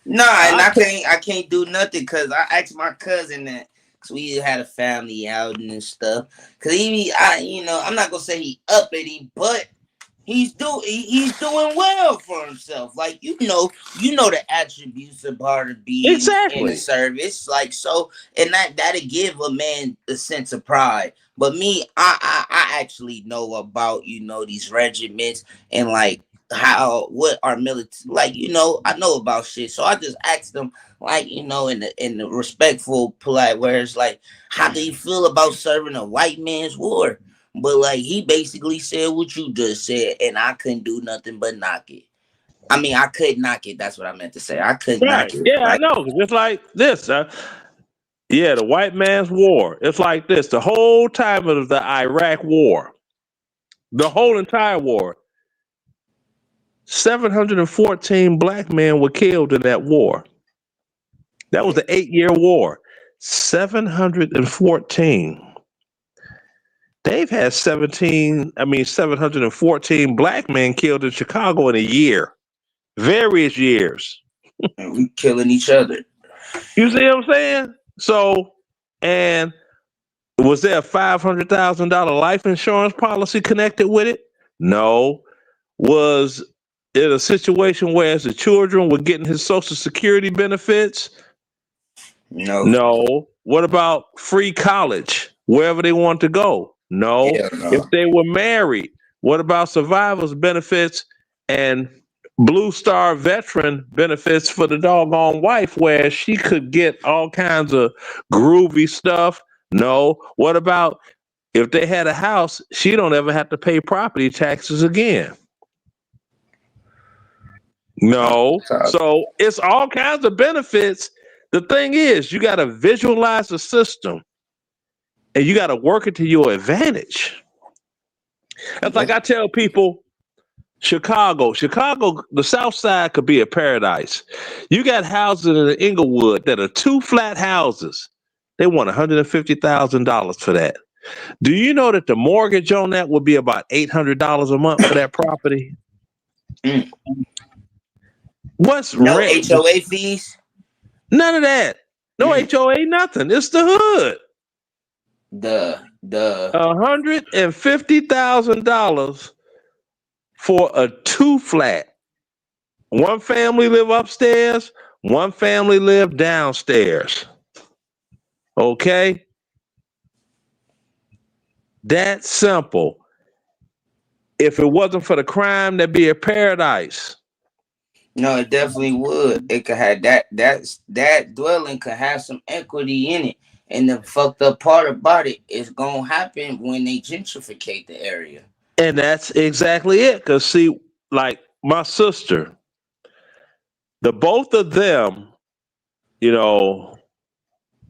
Nah, and I I can't do nothing because I asked my cousin that because we had a family outing and stuff. Cause I'm not gonna say he uppity, but he's doing well for himself. Like you know the attributes of part of being in the Exactly. service. Like so, and that'll give a man a sense of pride. But me, I actually know about these regiments and like how what our military like I know about shit. So I just asked them like in the respectful, polite words like, how do you feel about serving a white man's war? But like he basically said what you just said, and I couldn't do nothing but knock it. I mean, I could knock it. That's what I meant to say. I couldn't Right. knock it. Yeah, I Like, know. Just like this. Yeah, the white man's war. It's like this. The whole time of the Iraq war, the whole entire war, 714 black men were killed in that war. That was yeah, the 8-year war. 714. They've had 714 black men killed in Chicago in a year. Various years. and we killing each other. You see what I'm saying? So, and was there a $500,000 life insurance policy connected with it? No. Was it a situation where the children were getting his social security benefits? No, No. What about free college wherever they want to go? No. hell If no. they were married, what about survivors benefits and Blue Star veteran benefits for the doggone wife where she could get all kinds of groovy stuff? No. What about if they had a house, she don't ever have to pay property taxes again? No. So it's all kinds of benefits. The thing is, you got to visualize the system and you got to work it to your advantage. That's like Yeah, I tell people, Chicago, the South Side could be a paradise. You got houses in Inglewood that are 2 flat houses. They want $150,000 for that. Do you know that the mortgage on that would be about $800 a month for that property? mm. What's No rent? HOA fees. None of that. No Mm. HOA, nothing. It's the hood. The $150,000 for a 2 flat. One family live upstairs, one family live downstairs. Okay? That's simple. If it wasn't for the crime, that'd be a paradise. No, it definitely would. It could have that dwelling could have some equity in it. And the fucked up part about it is gonna happen when they gentrificate the area. And that's exactly it. Because, see, like my sister, the both of them, you know,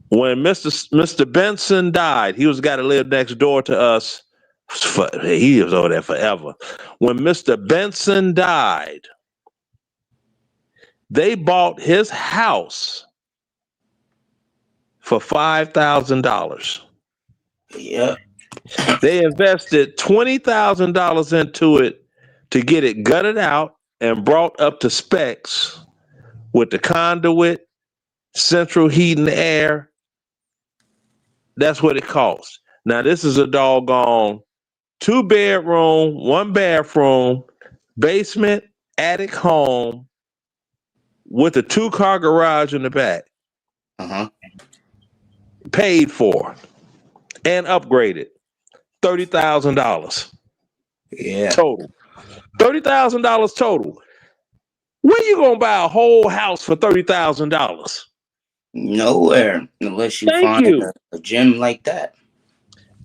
when Mr. Benson died, he was the guy that lived next door to us. He was over there forever. When Mr. Benson died, they bought his house for $5,000. Yeah. They invested $20,000 into it to get it gutted out and brought up to specs with the conduit, central heat and air. That's what it costs. Now, this is a doggone 2-bedroom, 1 bathroom, basement, attic home with a 2-car garage in the back. Uh-huh. Paid for and upgraded. $30,000 Yeah. total. $30,000 total. Where you gonna buy a whole house for $30,000? Nowhere unless you Thank find you. a gym like that.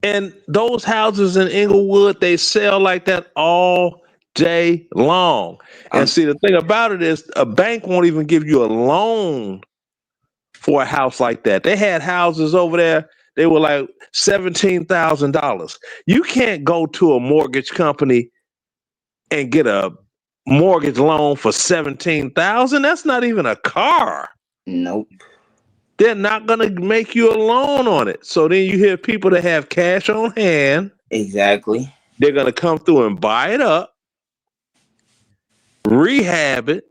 And those houses in Inglewood, they sell like that all day long. And I'm see, the thing about it is, a bank won't even give you a loan for a house like that. They had houses over there. They were like $17,000. You can't go to a mortgage company and get a mortgage loan for $17,000. That's not even a car. nope. They're not gonna make you a loan on it. So then you hear people that have cash on hand. Exactly. They're gonna come through and buy it up, rehab it,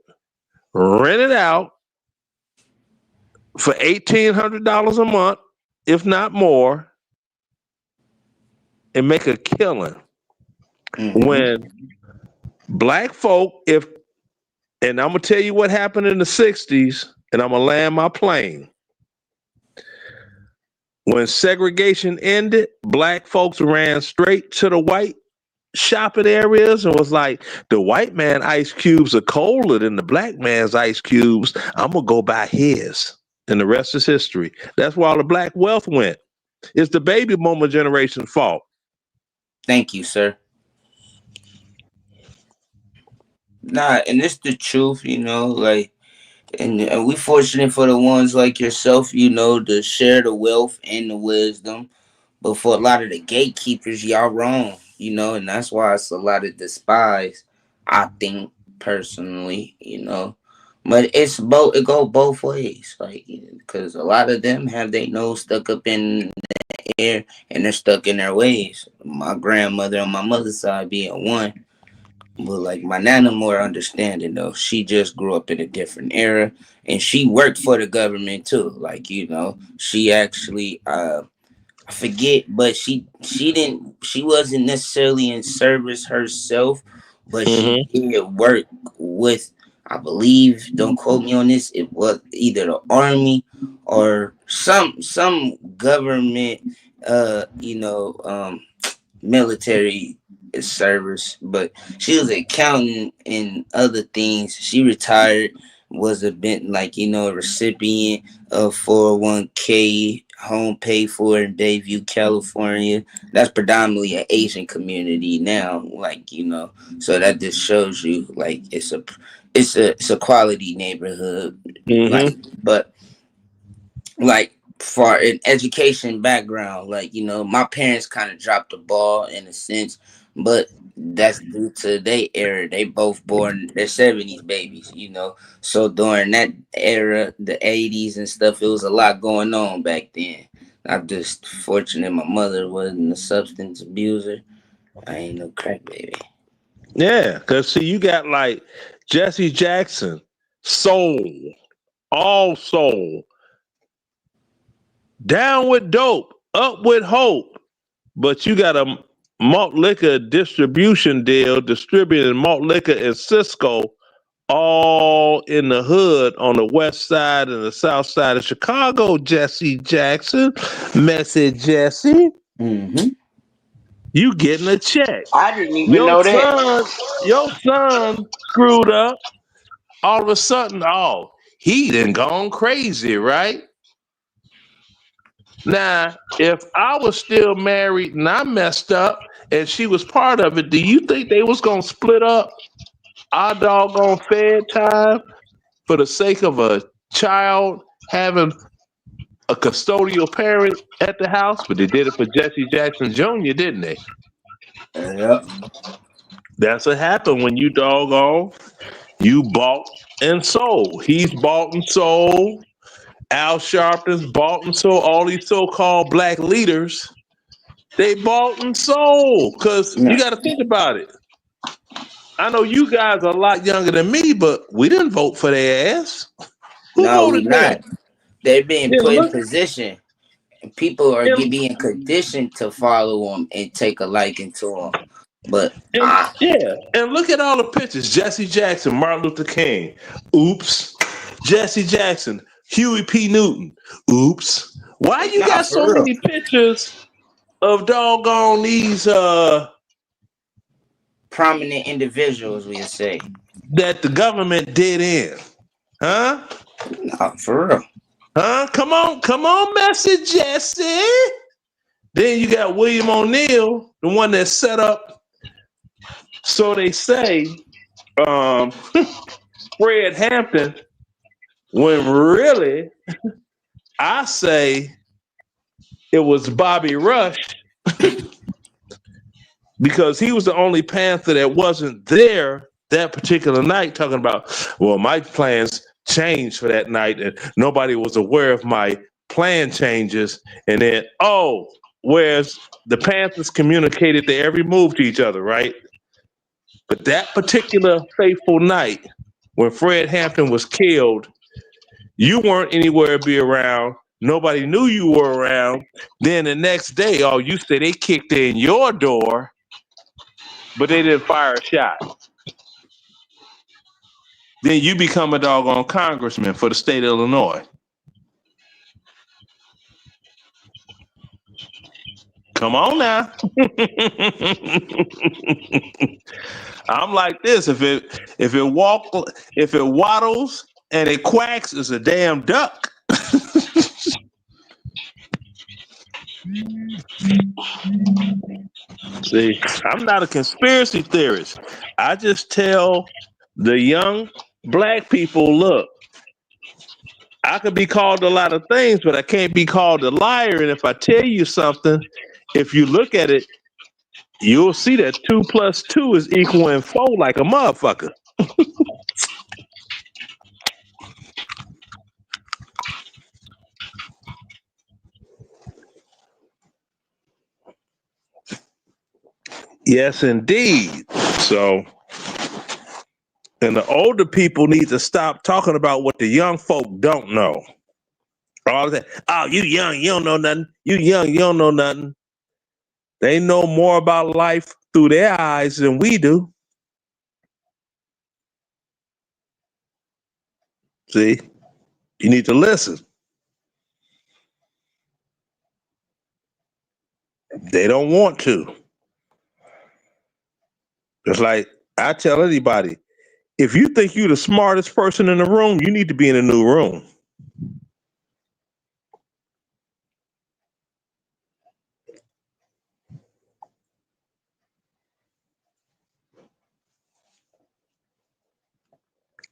rent it out for $1,800 a month, if not more, and make a killing. Mm-hmm. When Black folk, and I'm gonna tell you what happened in the 60s, and I'm gonna land my plane. When segregation ended, black folks ran straight to the white shopping areas and was like, the white man ice cubes are colder than the black man's ice cubes. I'm gonna go buy his. And the rest is history. That's where all the black wealth went. It's the baby boomer generation's fault. Thank you, sir. Nah, and it's the truth, like, and we fortunate for the ones like yourself, to share the wealth and the wisdom. But for a lot of the gatekeepers, y'all wrong, and that's why it's a lot of despise, I think, personally. But it's both, it go both ways, like, because a lot of them have their nose stuck up in the air and they're stuck in their ways. My grandmother on my mother's side being one. But like my nana more understanding though. She just grew up in a different era and she worked for the government too. Like, she actually I forget, but she wasn't necessarily in service herself, but she Mm-hmm. did work with, I believe, don't quote me on this, it was either the army or some government military service, but she was accountant and other things. She retired, was a bit like, a recipient of 401k, home paid for in Bayview, California. That's predominantly an Asian community now, like, so that just shows you like it's a quality neighborhood. Like, Mm-hmm. but like for an education background, like, my parents kind of dropped the ball in a sense, but that's due to their era. They both born, they're 70s babies. So during that era, the 80s and stuff, it was a lot going on back then. I'm just fortunate my mother wasn't a substance abuser. I ain't no crack baby. Yeah, because see, you got like Jesse Jackson, soul, all soul, down with dope, up with hope. But you got a malt liquor distribution deal distributing malt liquor in Cisco, all in the hood on the west side and the south side of Chicago. Jesse Jackson, Messy Jesse, Mm-hmm. you getting a check. I didn't even Your know that. son, your son screwed up. All of a sudden, oh, he done gone crazy, right? Now, if I was still married and I messed up and she was part of it, do you think they was gonna split up our doggone fed time for the sake of a child having a custodial parent at the house? But they did it for Jesse Jackson Jr., didn't they? Yep. That's what happened when you doggone, you bought and sold. He's bought and sold. Al Sharpton's bought and sold. All these so-called black leaders, they bought and sold. Because you No, got to think about it. I know you guys are a lot younger than me, but we didn't vote for their ass. Who no, we voted them? not. They're being And put in look, position. People are and, being conditioned to follow them and take a liking to them. But and yeah, and look at all the pictures. Jesse Jackson, Martin Luther King. Oops. Jesse Jackson, Huey P. Newton. Oops. Why you nah, got so for real, many pictures of doggone these prominent individuals, we say. that the government did in? Huh? Nah, for real. Huh? Come on, Messy Jesse. Then you got William O'Neill, the one that set up, so they say, um, Fred Hampton, when really, I say it was Bobby Rush because he was the only Panther that wasn't there that particular night talking about, well, my plans changed for that night and nobody was aware of my plan changes. And then, oh, whereas the Panthers communicated their every move to each other, right? But that particular fateful night when Fred Hampton was killed, you weren't anywhere to be around. Nobody knew you were around. Then the next day, oh, you said they kicked in your door, but they didn't fire a shot. then you become a doggone congressman for the state of Illinois. Come on now. I'm like this. If it waddles and it quacks, it's a damn duck. See, I'm not a conspiracy theorist. I just tell the young black people, look, I could be called a lot of things, but I can't be called a liar. And if I tell you something, if you look at it, you'll see that 2 plus 2 is equaling 4 like a motherfucker. Yes, indeed. So, and the older people need to stop talking about what the young folk don't know. All that, oh, you young, you don't know nothing. You young, you don't know nothing. They know more about life through their eyes than we do. See, you need to listen. They don't want to. It's like I tell anybody, if you think you're the smartest person in the room, you need to be in a new room.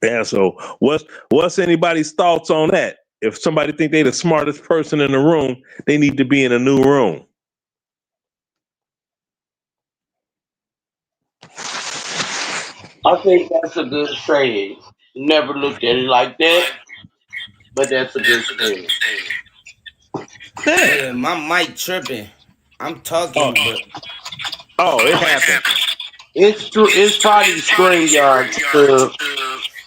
Yeah, so what's anybody's thoughts on that? If somebody think they're the smartest person in the room, they need to be in a new room. I think that's a good trade. Never looked at it like that, but that's a good trade. Yeah. Yeah, my mic tripping. I'm Oh, talking, but oh, it happened. It's true. It's probably StreamYard stuff.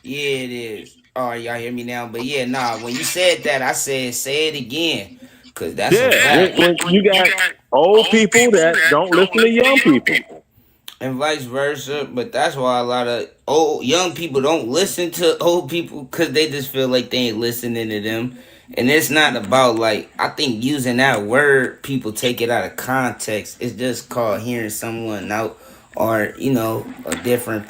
yeah, it is. All right, y'all hear me now? But yeah, nah. When you said that, I said say it again, cause that's a Yeah, fact. when you got old people that don't listen to young people. And vice versa. But that's why a lot of old young people don't listen to old people because they just feel like they ain't listening to them. And it's not about like I think using that word, people take it out of context. It's just called hearing someone out or a different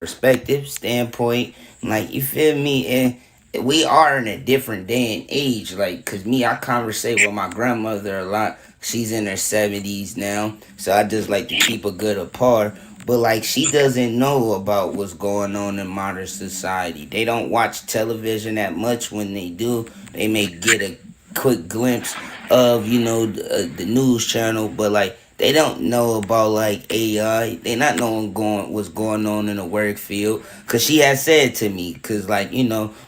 perspective, standpoint. Like you feel me? And we are in a different day and age. Like, cause me, I conversate with my grandmother a lot. She's in her 70s now, so I just like to keep a good apart. But like, she doesn't know about what's going on in modern society. They don't watch television that much. When they do, they may get a quick glimpse of the news channel, but like they don't know about like AI. They not knowing what's going on in the work field. Cause she has said to me, cause like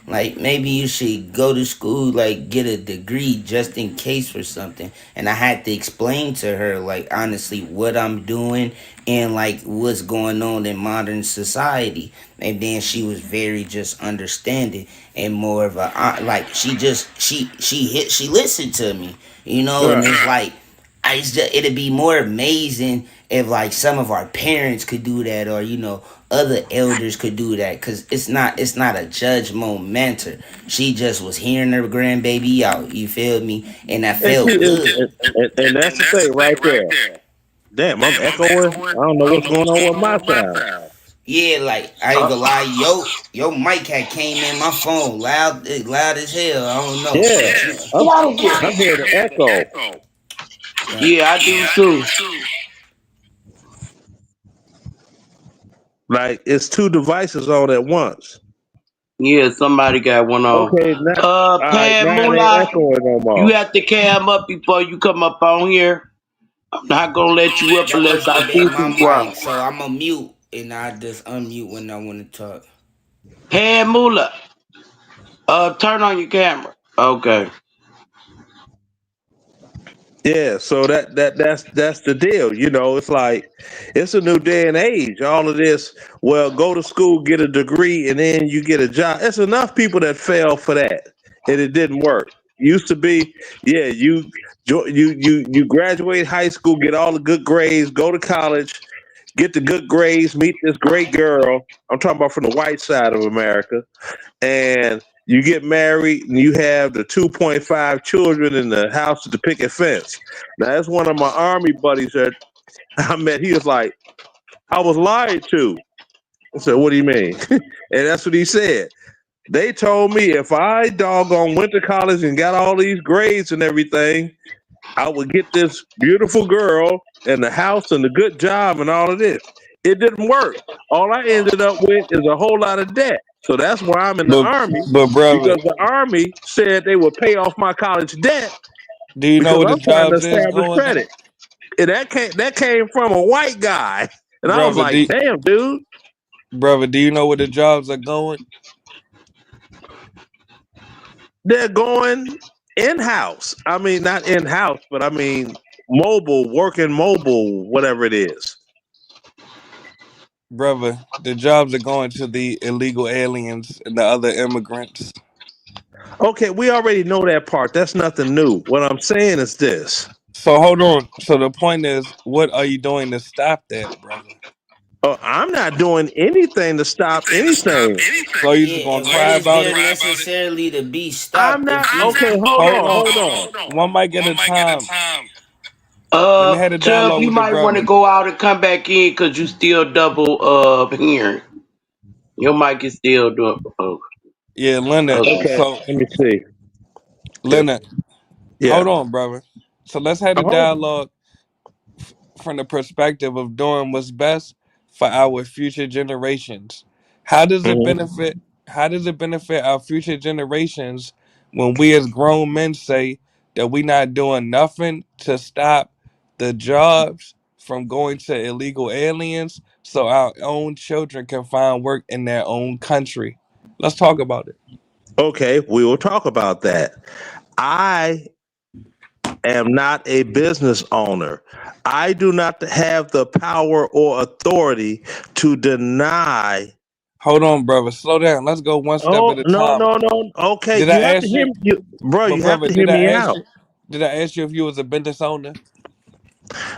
like maybe you should go to school, like get a degree just in case for something. And I had to explain to her like honestly what I'm doing and like what's going on in modern society. And then she was very just understanding and more of a like she listened to me, and Right. it's like it'd be more amazing if like some of our parents could do that or other elders could do that because it's not a judgmental. She just was hearing her grandbaby out, you feel me, and that And felt see, good. and that's the thing right there. Damn, I'm echoing. I don't know what's going on with my sound. Yeah, like I ain't Uh, gonna lie, yo mic had came in my phone loud as hell. I don't know, Yeah, but I'm get out of here. I'm hearing the echo. yeah. Yeah, I do too. Like it's two devices on at once. Yeah, somebody got one on. Okay, now, all right, Pan now it ain't Moolah, echoing no you more. have to cam up before you come up on here. I'm not gonna let you up That unless must I have been see my some mic, ground. so I'm gonna mute and I just unmute when I want to talk. Pan Moolah, turn on your camera. Okay. Yeah, so that's the deal. It's like it's a new day and age. All of this, well, go to school, get a degree, and then you get a job. There's enough people that fell for that, and it didn't work. Used to be, yeah, you graduate high school, get all the good grades, go to college, get the good grades, meet this great girl. I'm talking about from the white side of America, and you get married and you have the 2.5 children in the house with the picket fence. Now that's one of my army buddies that I met. He was like, I was lied to. I said, what do you mean? And that's what he said. They told me if I doggone went to college and got all these grades and everything, I would get this beautiful girl and the house and the good job and all of this. It didn't work. All I ended up with is a whole lot of debt. So that's why I'm in the But army, but brother, because the army said they would pay off my college debt do you know because where the I'm trying to jobs is establish going credit. though? And that came from a white guy. And I was Brother, like, damn, dude, do you know where the jobs are going? they're going in house. I mean, not in house, but I mean mobile, working mobile, whatever it is. Brother, the jobs are going to the illegal aliens and the other immigrants. Okay, we already know that part. That's nothing new. What I'm saying is this. So hold on. So the point is, what are you doing to stop that, brother? I'm not doing anything to stop anything. So you just Yeah, gonna and what cry is about there it? necessarily to be I'm stopped if not these okay. Hold Hold on, on. hold on. One mic at a time. Let me have a Chubb, dialogue you with the might want to brother. go out and come back in because you still double hearing. Your mic is still doing. Oh, Yeah, Leonard. okay. Okay, So let me see. If Leonard, hold yeah, on, brother. So let's have a hold. dialogue from the perspective of doing what's best for our future generations. How does it Mhm. benefit how does it benefit our future generations when we as grown men say that we not doing nothing to stop the jobs from going to illegal aliens so our own children can find work in their own country? Let's talk about it. Okay, we will talk about that. I am not a business owner. I do not have the power or authority to deny. Hold on, brother. Slow down. Let's go one step Oh at a no, time. no, no. Okay, Did I you have to ask hear you, me, bro. but You have brother, to hear me out, did I ask you if you was a business owner?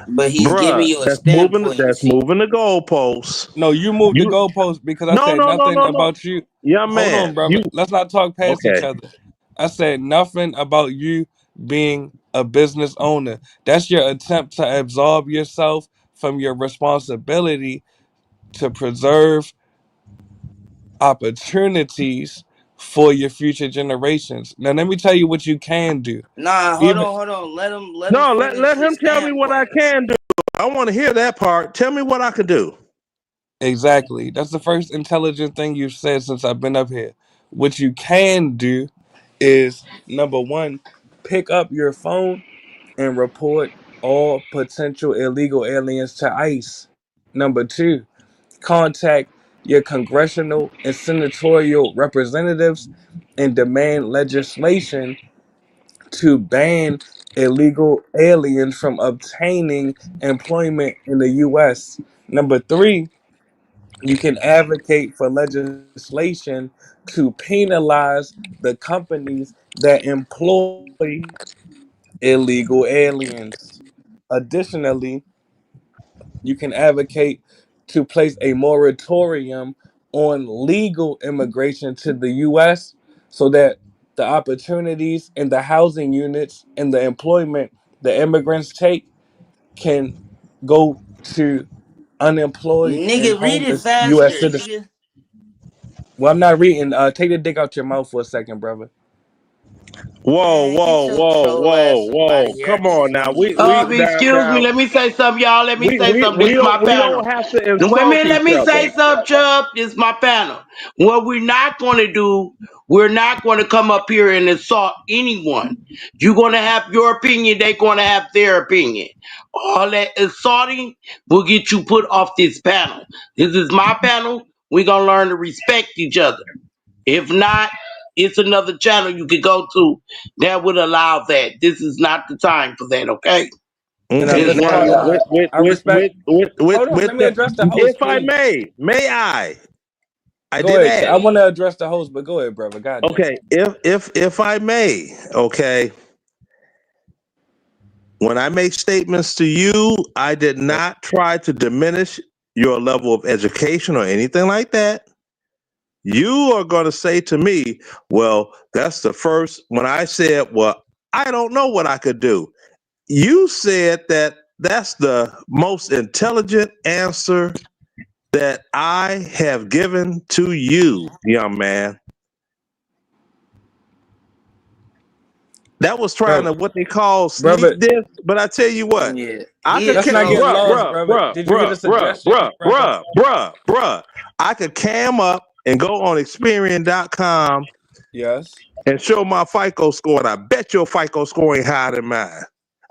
but he's giving bruh. you a That's moving. standpoint, you That's see. moving the goalposts. No, you moved the You goalpost because I no, said no, no, nothing no, no. about you. Young Hold man, on, brother. you Let's not talk past each okay? other. I said nothing about you being a business owner. That's your attempt to absolve yourself from your responsibility to preserve opportunities for your future generations. Now, let me tell you what you can do. Nah, Even hold on. Let him No, let finish his him tell me what I standpoint. can do. I want to hear that part. Tell me what I can do. exactly. That's the first intelligent thing you've said since I've been up here. What you can do is number one, pick up your phone and report all potential illegal aliens to ICE. Number two, contact your congressional and senatorial representatives and demand legislation to ban illegal aliens from obtaining employment in the U.S. Number three, you can advocate for legislation to penalize the companies that employ illegal aliens. Additionally, you can advocate to place a moratorium on legal immigration to the U.S. so that the opportunities and the housing units and the employment the immigrants take can go to unemployed and Nigga, read it homeless faster, U.S. citizens. nigga. Well, I'm not reading. Take the dick out your mouth for a second, brother. Whoa, Man, get whoa, your whoa, troll ass whoa, up out of whoa! here. I Come just on now. want to get this over with. Excuse me. Now Let me say something, y'all. Let me we say we something. This we is my don't we panel. don't have to Wait a insult minute. each Let me other. say something, Chubb. This is my panel. What we're not going to do, we're not going to come up here and insult anyone. You're going to have your opinion. They're going to have their opinion. All that insulting will get you put off this panel. This is my panel. We're going to learn to respect each other. If not, it's another channel you could go to that would allow that. This is not the time for that, okay? Now Okay, Just let's one talk. now love. I respect. Hold on. with Let me the, address the if host, I please. may I? I Go did ahead. I ask. want to address the host, but go ahead, brother. God damn. Okay, if I may, okay. When I make statements to you, I did Yes. not try to diminish. your level of education or anything like that, you are going to say to me, well, that's the first. When I said, well, I don't know what I could do, you said that that's the most intelligent answer that I have given to you, young man. That was trying brother. to what they call Brother, sneak this, but I tell you what, Yeah, I he could, a let's not get troll, lost, bro. brother. Did you hear the suggestion he brought up? I could cam up and go on Experian.com Yes. and show my FICO score, and I bet your FICO score ain't higher than mine.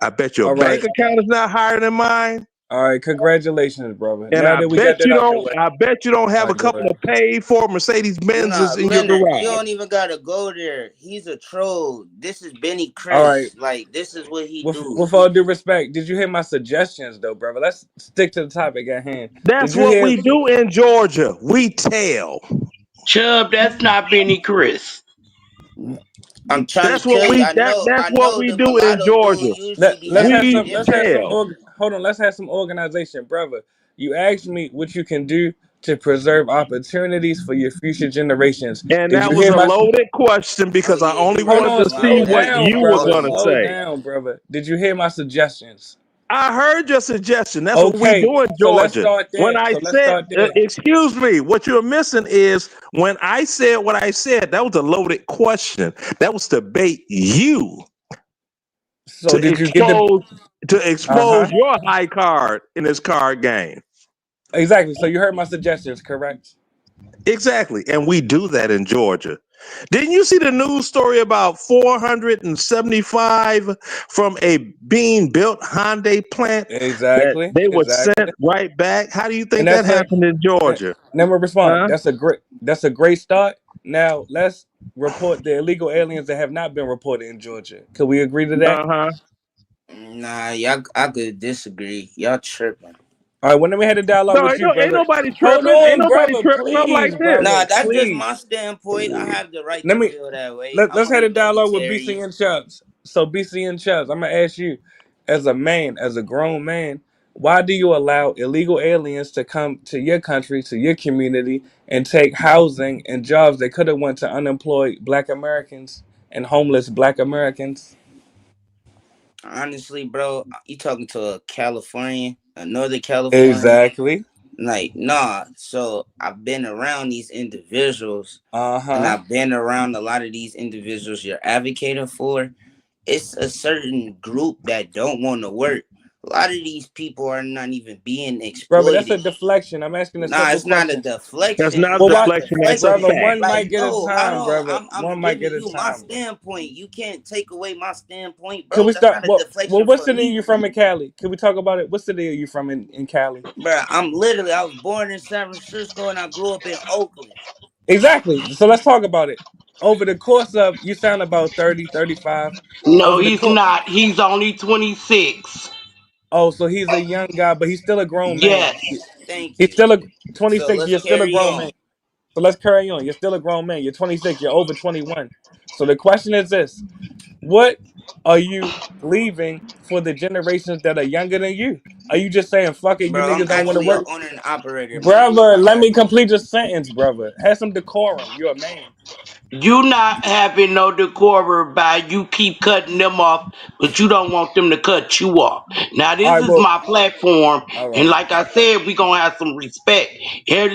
I bet your All bank right. account is not higher than mine. All right. Congratulations, brother. And Now that we got that out the way. I bet you don't All have a right, go couple ahead. of paid for Mercedes Nah, Benzes in your Leonard, you garage. don't even gotta go there. He's a troll. This is Benny All right. Chris. Like, this is what he do. With all due respect, did you hear my suggestions though, brother? Let's stick to the topic at hand. Did That's you what hear? we do in Georgia. We tell. Chubb, that's not Benny Chris. I'm trying to tell you. That's I what know we the do in mulatto dude Georgia. usually be Let's have having some. We Let's have some. different. tell. Hold on. Let's have some organization, brother. You asked me what you can do to preserve opportunities for your future generations. And Did that you was hear a my? loaded question Oh because I yeah, only you Hold right. wanted on. to My see Slow what bad. down, you My were brother. going to apologies. Slow say. down, brother. Did you hear my suggestions? I heard your suggestion. That's what we Okay. do in So let's Georgia. start When there. I So let's said, start there. excuse me, what you're missing is when I said what I said, that was a loaded question. That was to bait you So to did you get the? expose Uh huh. your high card in this card game. Exactly. So you heard my suggestions, correct? Exactly. And we do that in Georgia. Didn't you see the news story about 475 from a being built Hyundai plant that Exactly. they were sent Exactly. right back? How do you And think that that's a. happened in Georgia? Never respond. Huh? That's a great. That's a great start. Now let's report the illegal aliens that have not been reported in Georgia. Could we agree to that? Uh-huh. Nah, y'all. I could disagree. Y'all tripping. All right. When we had a dialogue No, with you, ain't brother. nobody Hold tripping. Ain't on, nobody brother. tripping up like Please, this. Nah, brother. that's just Please. my standpoint. I have the right Let to me feel that way. I'm let's have only a dialogue with BC vegetarian. and Chubbs. So BC and Chubbs, I'm gonna ask you, as a man, as a grown man, why do you allow illegal aliens to come to your country, to your community, and take housing and jobs that could have went to unemployed Black Americans and homeless Black Americans? Honestly, bro, you talking to a Californian, a Northern Californian? Exactly. Like, nah. So I've been around these individuals, Uh and huh. I've been around a lot of these individuals you're advocating for. It's a certain group that don't want to work. A lot of these people are not even being Brother, that's a exploited. deflection. I'm asking a Nah, simple it's not a question. That's deflection. not It's a Well, not why, a deflection, that's a brother? deflection. fact. One Like, mic at a no, hold time, on. brother. I'm One mic at giving a you my time, brother. standpoint. You can't take away my standpoint, Could bro. we That's start? not a deflection What for city are me. you from in Cali? Could we talk about it? What city are you from in Cali? Bro, I was born in San Francisco and I grew up in Oakland. Exactly. So let's talk about it. Over the course of, you sound about 30, 35. No, Over the he's course, not. He's only 26. oh, so he's a young guy, but he's still a grown man. Yes. Thank He's you. still a So 26. let's You're still a carry grown man. on. So let's carry on. You're still a grown man. You're 26. You're over 21. So the question is this: what are you leaving for the generations that are younger than you? Are you just saying, fuck it, you Bro, I'm niggas don't want to actually a work? owner and operator, man. Brother, let me complete the sentence, brother. Have some decorum. You're a man. You not having no decorum by you keep cutting them off, but you don't want them to cut you off. Now All this right, is well, my platform, all and right. like I said, we gonna have some respect. Here,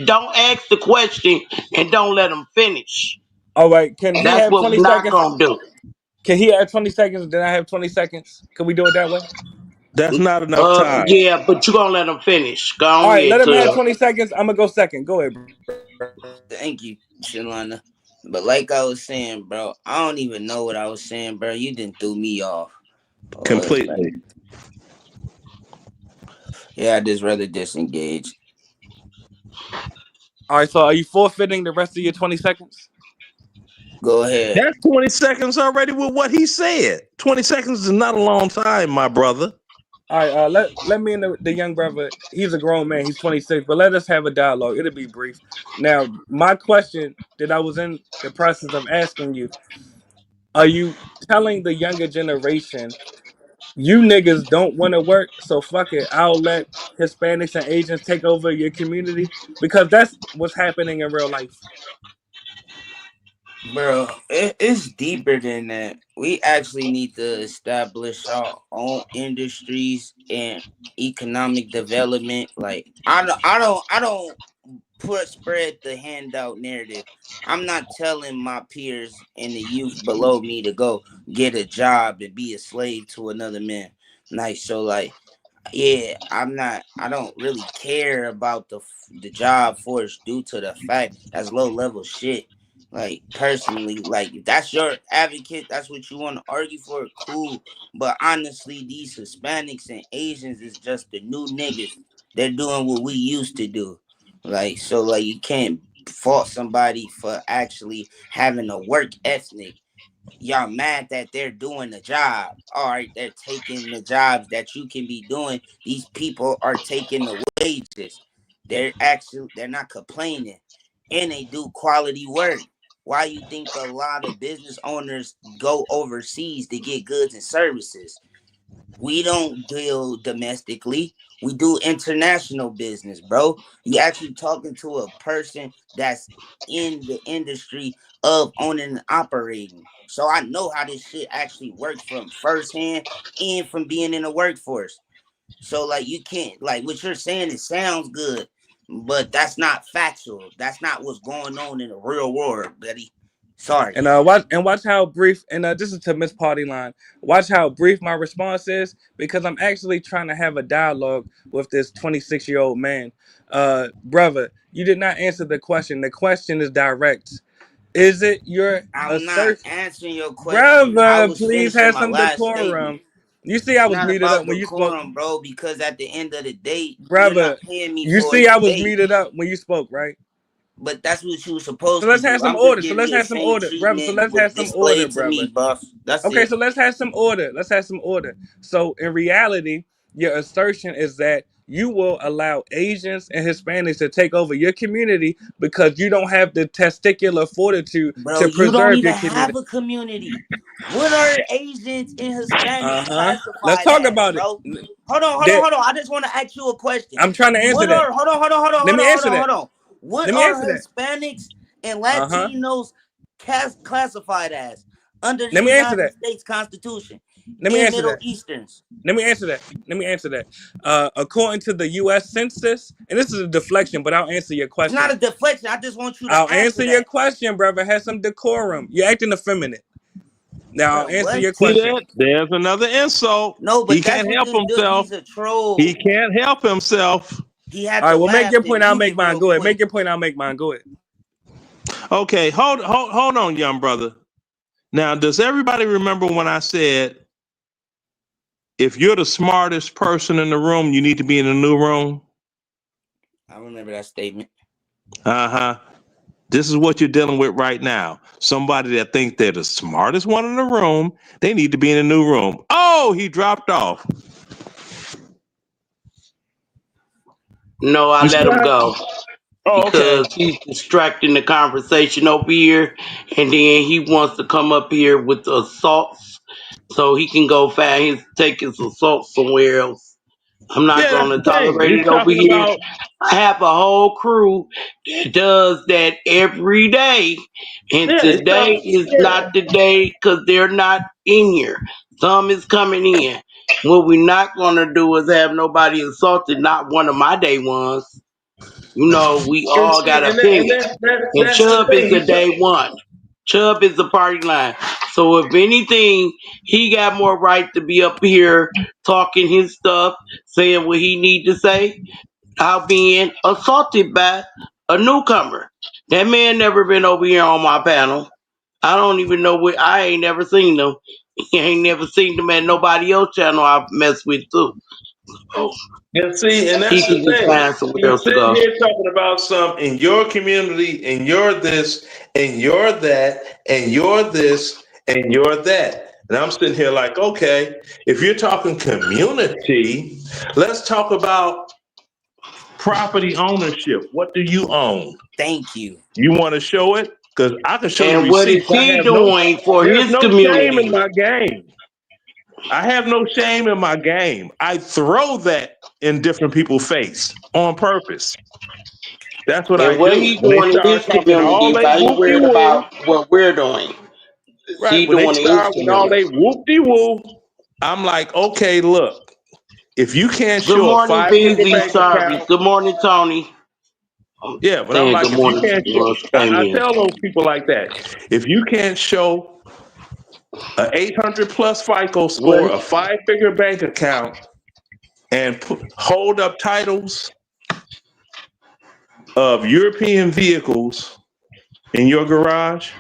don't ask the question and don't let them finish. All right. Can he That's have what 20 we not seconds? gonna do. Can he have 20 seconds? Then I have 20 seconds. Can we do it that way? That's not enough time. Yeah, but you gonna let them finish. Go All on right, here let him have to 20 seconds. I'm going to go second. Go ahead, bro. Thank you, Shalana. But like I was saying, bro, I don't even know what I was saying, bro. You didn't threw me off. It's like, Completely. yeah, I just rather disengage. All right, so are you forfeiting the rest of your 20 seconds? Go ahead. That's 20 seconds already with what he said. 20 seconds is not a long time, my brother. All right, let me and the young brother, he's a grown man, he's 26, but let us have a dialogue. It'll be brief. Now, my question that I was in the process of asking you, are you telling the younger generation, you niggas don't want to work, so fuck it, I'll let Hispanics and Asians take over your community? Because that's what's happening in real life. Bro, it's deeper than that. We actually need to establish our own industries and economic development. Like I don't put spread the handout narrative. I'm not telling my peers and the youth below me to go get a job and be a slave to another man. Nice. So like, yeah, I don't really care about the job force due to the fact that's low level shit. Like personally, like if that's your advocate, that's what you want to argue for, cool. But honestly, these Hispanics and Asians is just the new niggas. They're doing what we used to do. Like, so like you can't fault somebody for actually having a work ethic. Y'all mad that they're doing the job. All right, they're taking the jobs that you can be doing. These people are taking the wages. They're not complaining. And they do quality work. Why you think a lot of business owners go overseas to get goods and services? We don't deal domestically. We do international business, bro. You actually talking to a person that's in the industry of owning and operating. So I know how this shit actually works from firsthand and from being in the workforce. So like you can't like what you're saying, it sounds good, but that's not factual. That's not what's going on in the real world, buddy. Sorry. And watch how brief, and this is to Miss Party Line. Watch how brief my response is, because I'm actually trying to have a dialogue with this 26-year-old man. Brother, you did not answer the question. The question is direct. Is it your I'm not assertion? answering your question. I Brother, was please finishing have my some last statement. decorum. You see, I It's was not muted up about when you spoke. decorum, bro, because at the end of the day, you're Brother, not paying me you for a see, I was debate. muted up when you spoke, right? But that's what you were So supposed to let's have do. some I'm just order. So giving let's you the have some same order, brother. So treatment let's was have some order, displayed to brother. me, buff. That's Okay, it. so let's have some order. Let's have some order. So in reality, your assertion is that you will allow Asians and Hispanics to take over your community because you don't have the testicular fortitude Bro, to you don't preserve your even community. have a community. What are Asians and Hispanics Uh-huh. Let's classified talk as, about it. bro? Hold on, hold on, That hold on. I just want to ask you a question. I'm trying to answer What that. are hold on, hold on, hold on, Let hold me on, hold answer on, that. hold on. What Let me are answer that. Hispanics and Uh-huh. Latinos classified as under the Let me answer United that. States Constitution Let me and answer Middle that. Easterns? Let me answer that. Let me answer that. According to the U.S. Census, and this is a deflection, but I'll answer your It's not question. a deflection. I just want you to I'll answer answer your that. question, brother. Have some decorum. You're acting effeminate. Now I'll Bro, answer what? your See question. that? There's another insult. No, He but that's can't what help this dude, himself. he's a He troll. can't help himself. He had All to right, well, make laugh your and point. I'll mute make it mine. real Go ahead. Make quick. your point. I'll make mine. Go ahead. Okay, hold on, young brother. Now, does everybody remember when I said if you're the smartest person in the room, you need to be in the new room? I remember that statement. Uh-huh. This is what you're dealing with right now. Somebody that thinks they're the smartest one in the room, they need to be in a new room. Oh, he dropped off. No, I You see let him that? go Oh, okay. because he's distracting the conversation over here, and then he wants to come up here with assaults so he can go take his assault somewhere else. I'm not Yeah, that's going to the thing. tolerate He's it over talking here. about, I have a whole crew that does that every day, and yeah, it's today talking, is yeah. not the day because they're not in here. Some is coming in. What we're not going to do is have nobody assaulted, not one of my day ones. You know, we And all see, got and opinions. And that's the Chubb is thing. the day one. Chubb is the party line. So if anything, he got more right to be up here talking his stuff, saying what he need to say, out being assaulted by a newcomer. That man never been over here on my panel. I don't even know what I ain't never seen him. He ain't never seen them at nobody else channel I mess with too. Oh, And see, and he that's can the just thing. find somewhere He's else to sitting go. here talking about some in your community, and you're this, and you're that, and you're this, and you're that. And I'm sitting here like, okay, if you're talking community, let's talk about property ownership. What do you own? Thank you. You want to show it? Because I can show you And what is receipts. he doing for There's his no shame in community? my game. I have no shame in my game. I throw that in different people's face on purpose. That's what I And what do. he When they doing in start his talking all community they while he whoop de worried woo, about what we're doing. right? He When they doing in his start with all community. they whoop de woo, I'm like, okay, look, if you can't Good show a morning, 5-figure busy bank service. account, Good morning, Tony. I'm yeah, but I'm saying like, good if you morning to can't the show, ones who came I in. tell those people like that, if you can't show a 800 plus FICO score, What a 5-figure bank account, and hold up titles of European vehicles in your garage,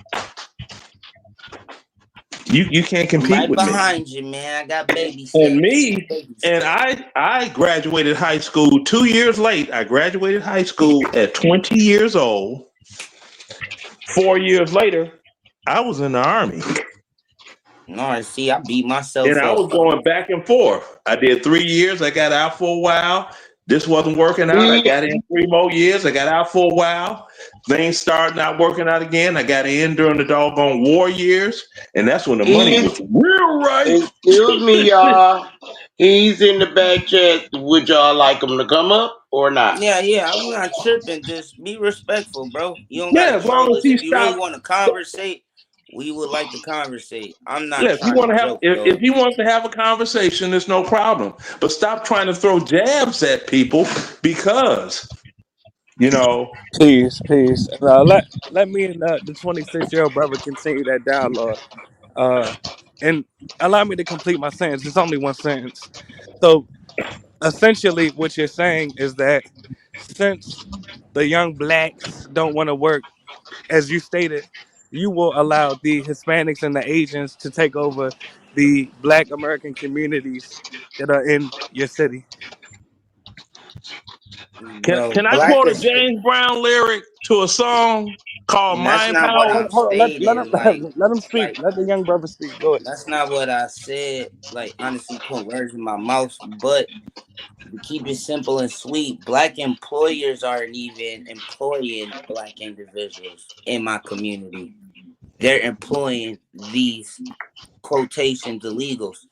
you can't I'm compete right with me. behind you, man. I got baby And steps. me, Baby and steps. I graduated high school 2 years late. I graduated high school at 20 years old. 4 years later, I was in the army. No, see, I beat And myself I up. was going back and forth. I did 3 years. I got out for a while. This wasn't working out. I he got in 3 more years. I got out for a while. Things started not working out again. I got in during the doggone war years. And that's when the money he's was real right. excuse me, y'all. He's in the back chat. Would y'all like him to come up or not? Yeah, yeah, I'm not tripping. Just be respectful, bro. You don't Yeah, gotta as long troll as us. he If you really stopped. want to conversate, we would like to conversate. I'm not Yeah, if you trying to want to have, joke, if though. he wants to have a conversation, there's no problem. But stop trying to throw jabs at people because you know. Peace, peace. And, let me and the 26-year-old brother continue that dialogue. Uh, and allow me to complete my sentence. It's only one sentence. So essentially, what you're saying is that since the young blacks don't want to work, as you stated, you will allow the Hispanics and the Asians to take over the Black American communities that are in your city. Bro, Can I black quote a is. James Brown lyric to a song called That's Mind not what Power? I've Hold on, let stated. him let him speak. Like Let the young brother speak. Go ahead. that's not what I said. Like honestly, put words in my mouth. But to keep it simple and sweet, black employers aren't even employing black individuals in my community. They're employing these quotations illegals.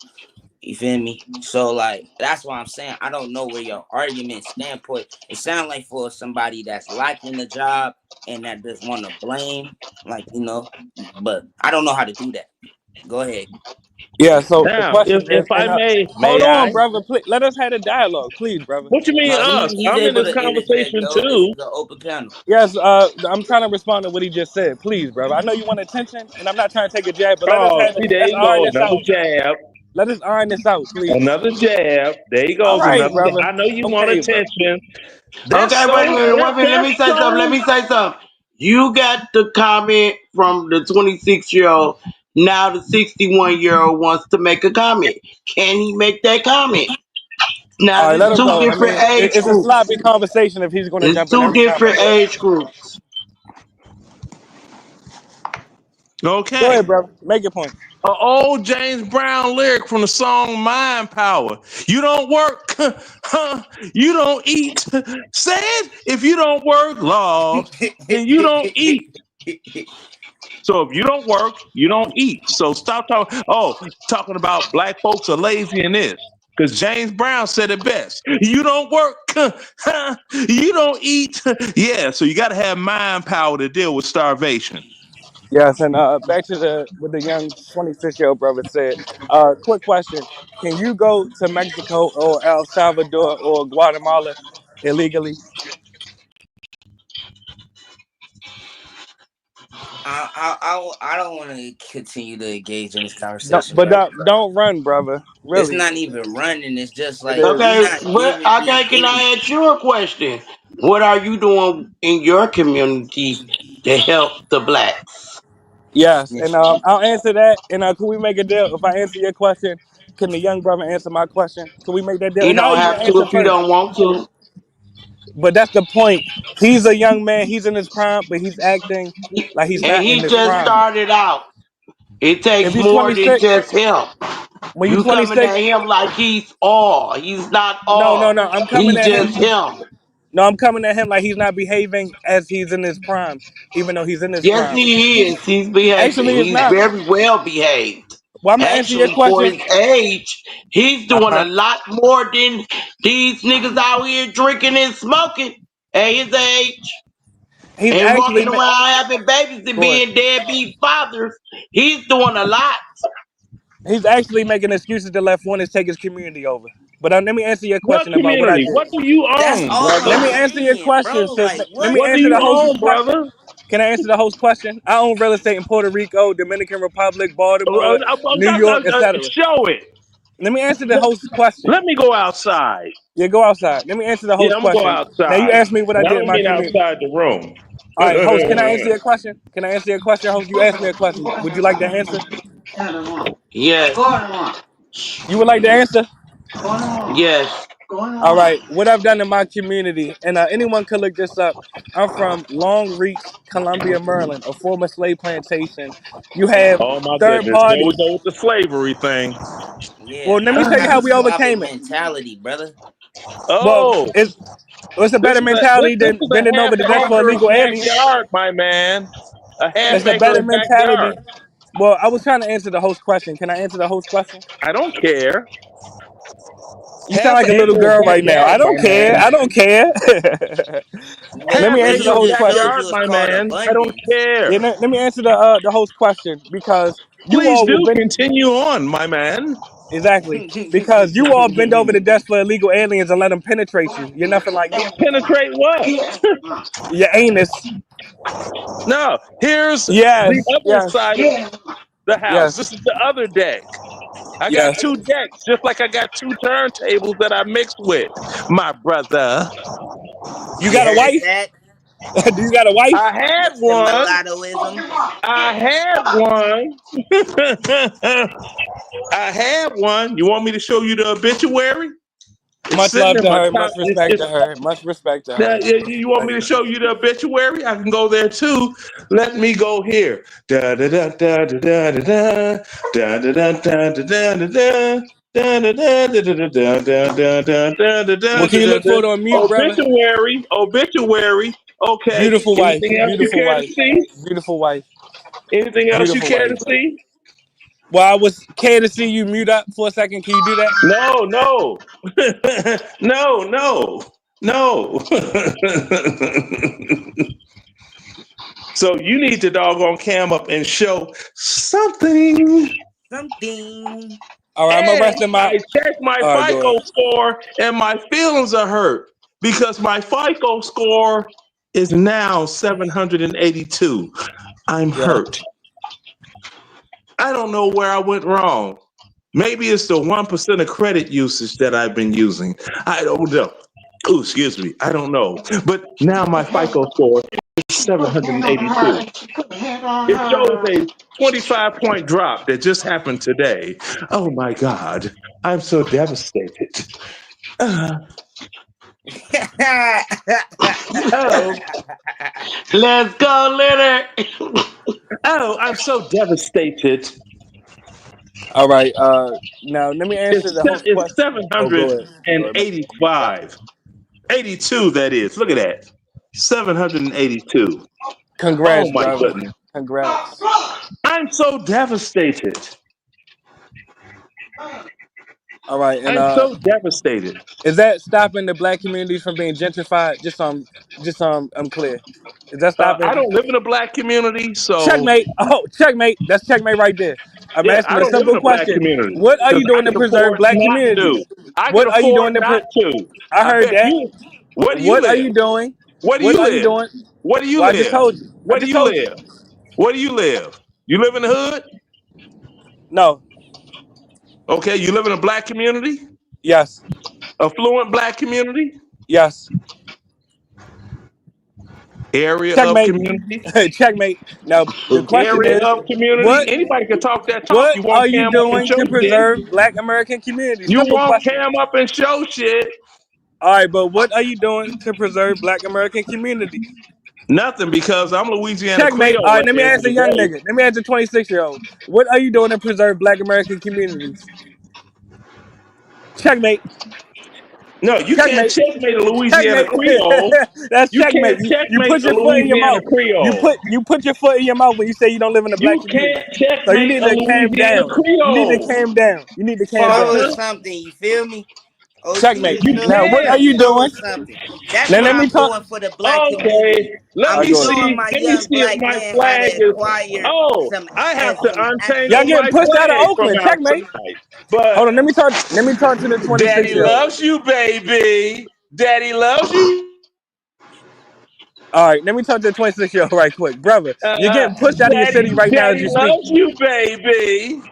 You feel me? So like that's why I'm saying I don't know where your argument standpoint. It sounds like for somebody that's lacking the job and that just want to blame, like but I don't know how to do that. Go ahead. Yeah. So the Now, question if is, I and hold hold on, I? brother. Please, let us have a dialogue, please, brother. What you mean No, us? he's I'm in able this to interject conversation though. This too. is an open panel. Yes. I'm trying to respond to what he just said, please, brother. I know you want attention, and I'm not trying to take a jab, but Oh, see, there let's you iron go, this another out. jab, Let us iron this out, please. another jab. There he All goes, right, another. brother. I know you want Okay, brother. attention. That's Okay, so. wait a minute, wait a minute. Let That's me say something. Let so. me say something. You got the comment from the 26-year-old. Now the 61-year-old wants to make a comment. Can he make that comment? All Now right, let there's him two go. I different mean, age it's a groups. sloppy conversation if he's going to There's jump in two every time. But different go ahead. age groups. Go Okay. ahead, brother. Make your point. An old James Brown lyric from the song Mind Power. You don't work, huh? You don't eat. Said if you don't work, Lord, then you don't eat. So if you don't work, you don't eat. So stop talking. Oh, talking about black folks are lazy in this. Because James Brown said it best. You don't work, huh? You don't eat. Yeah, so you got to have mind power to deal with starvation. Yes, and back to the what the young 26-year-old brother said. Quick question: can you go to Mexico or El Salvador or Guatemala illegally? I don't want to continue to engage in this Don't, conversation, but brother. don't run, brother. It's Really, not even running. It's just it like is. we Okay, not what giving the okay, can any. I ask you a question? What are you doing in your community to help the blacks? Yes, and I'll answer that. And can we make a deal? If I answer your question, can the young brother answer my question? Can we make that deal? You And I'll don't even have to answer if you first. don't want to. But that's the point. He's a young man. He's in his prime, but he's acting like he's And not in he his just prime. started out. It If takes you're more than 26, just him. when you're You coming at 26, him like he's all. He's not no, no, all. no. I'm coming He's at him. just him. No, I'm coming at him like he's not behaving as he's in his prime, even though he's in his Yes, prime. he is. He's behaving. Actually, it's He's not. very well behaved. Well, I'm gonna answer your Actually, for question. his age, he's Uh doing a huh. lot more than these niggas out here drinking and smoking at his age He's and actually walking around having babies and go ahead. being deadbeat fathers. He's doing a lot. He's actually making excuses to let Fuentes take his community over. But let me answer your What question about what I community? did. What do you That's own, all Let I'm brother? me answer your saying, question, bro. sis. Like Let what? me What do answer you the host's own, question. brother? Can I answer the host question? I own real estate in Puerto Rico, Dominican Republic, Baltimore, New York, etc. Show it. Let me answer the host's question. Let me go outside. Yeah, go outside. Let me answer the Yeah, host's I'm gonna go question. Now you outside. asked me what I And I did in don't my mean community. outside the room. All right, host, can I answer your question? Can I answer your question, host? You asked me a question. Would you like to answer? Yes, You would like to answer? yes. All right. What I've done in my community, and anyone could look this up. I'm from Long Reach, Columbia, Maryland, a former slave plantation. You have Oh my third goodness. Here we parties. go with the slavery thing. Yeah, Well, let I me tell you got how a we suave overcame it. mentality, brother. Well, Oh, it's a this better is a this, mentality this than is bending a half over the desk for acre illegal aliens. backyard, my man. A half It's a acre better of backyard. mentality. Well, I was trying to answer the host question. Can I answer the host question? I don't care. You sound Half like an a little acre of girl right now. I backyard, my don't care. man. I don't care. Let Nigga, me Half but answer acre the he of host just question. showed backyard, you it's my called man. I don't abundance. Yeah, care. let me answer the host question because you Please all will do bend continue on, my man. exactly because you all bend over the desk for illegal aliens and let them penetrate you. You're nothing like me. Penetrate what? Your anus. No, here's the Yes, other yes, side of the house. This yes, is the other deck. I got yes. two decks, just like I got two turntables that I mixed with. My brother. You You got a heard wife? that? Do you got a wife? I had Mr. one. Mulattoism. I had one. I had one. You want me to show you the obituary? It's Much sitting love in to my her. top. Much respect to her. Much respect to Now, her. you want me to show you the obituary? I can go there too. Let me go here. Da da da da da da da da da da da da da da. Da, da, da, da, da, da, da, da, da, da, da, Well, da, can you da, look da. for it on mute, brother? Obituary. Okay. Beautiful wife. Anything else you Beautiful care to wife. see? Beautiful wife. Anything else you Beautiful care to wife. see? Well, I was care to see you mute up for a second. Can you do that? No, no, no, no, no. So you need to doggone cam up and show something. Something. All right, I'm And arresting my. I checked my All right, go FICO ahead. score, and my feelings are hurt because my FICO score is now 782. I'm Yeah. hurt. I don't know where I went wrong. Maybe it's the 1% of credit usage that I've been using. I don't know. Oh, excuse me. I don't know. But now my FICO score is 782. It shows a 25-point drop that just happened today. Oh my God. I'm so devastated. Uh, oh, Let's go, Leonard. oh, I'm so devastated. All right. Now let me answer the host It's question. Oh, go ahead. Go ahead. 785. 82, that is. Look at that. 782. Oh Congrats, my brother. goodness. Congrats. I'm so devastated. All right, and I'm so devastated. is that stopping the black communities from being gentrified? I'm clear. Is that I stopping? don't live in a black community, so Checkmate. Oh, checkmate. That's checkmate right there. I'm yeah, asking I a don't live in simple a black question. community What are because you I doing to can preserve afford black not to. communities? I can What are you afford doing to? not to. I I heard bet that. you. Where do you What are live? you doing? Where do What you are you live? doing? Where do you Well, I just live? told you. I Where do just you told you. live? Where do you live? You live in the hood? No. Okay, you live in a black community? Yes. Affluent black community? Yes. Area of Checkmate. community? Checkmate. Now the question Area is, of community? what Anybody can talk that talk. what You won't are you cam up and doing show to shit. preserve Black American community? You Simple won't question. cam up and show shit. All right, but what are you doing to preserve Black American community? Nothing because I'm Louisiana Checkmate. All Creole right, at let the me end of ask a the young day. nigga. Let me ask a 26-year-old. What are you doing to preserve Black American communities? Checkmate. No, you can't Checkmate. checkmate a Louisiana Checkmate. Creole. That's You checkmate. can't You checkmate put a your foot in your Louisiana mouth. Creole. You put your foot in your mouth when you say you don't live in the black You community. can't So you checkmate need a to calm Louisiana down. You need to Creole. calm down. You need to calm Show down. us Uh-huh. something. You feel me? OG, Checkmate. you You feel Now me? what are can. you Show doing? us something. That's Now what let me I'm talk. doing for the black Okay. community. Let All right, me I'm go ahead. showing see. my Let me young see if black my man how flag to is. acquire Oh, some I have to some Y'all untangle my getting pushed out of flag from Oakland. Checkmate. outside. But Hold on. Let me talk. Let me talk to the Daddy 26-year-old. loves you, baby. Daddy loves you. All right. Let me talk to the 26-year-old right quick, brother. You're Uh, getting pushed out of your city right now as Daddy you speak. loves you, baby.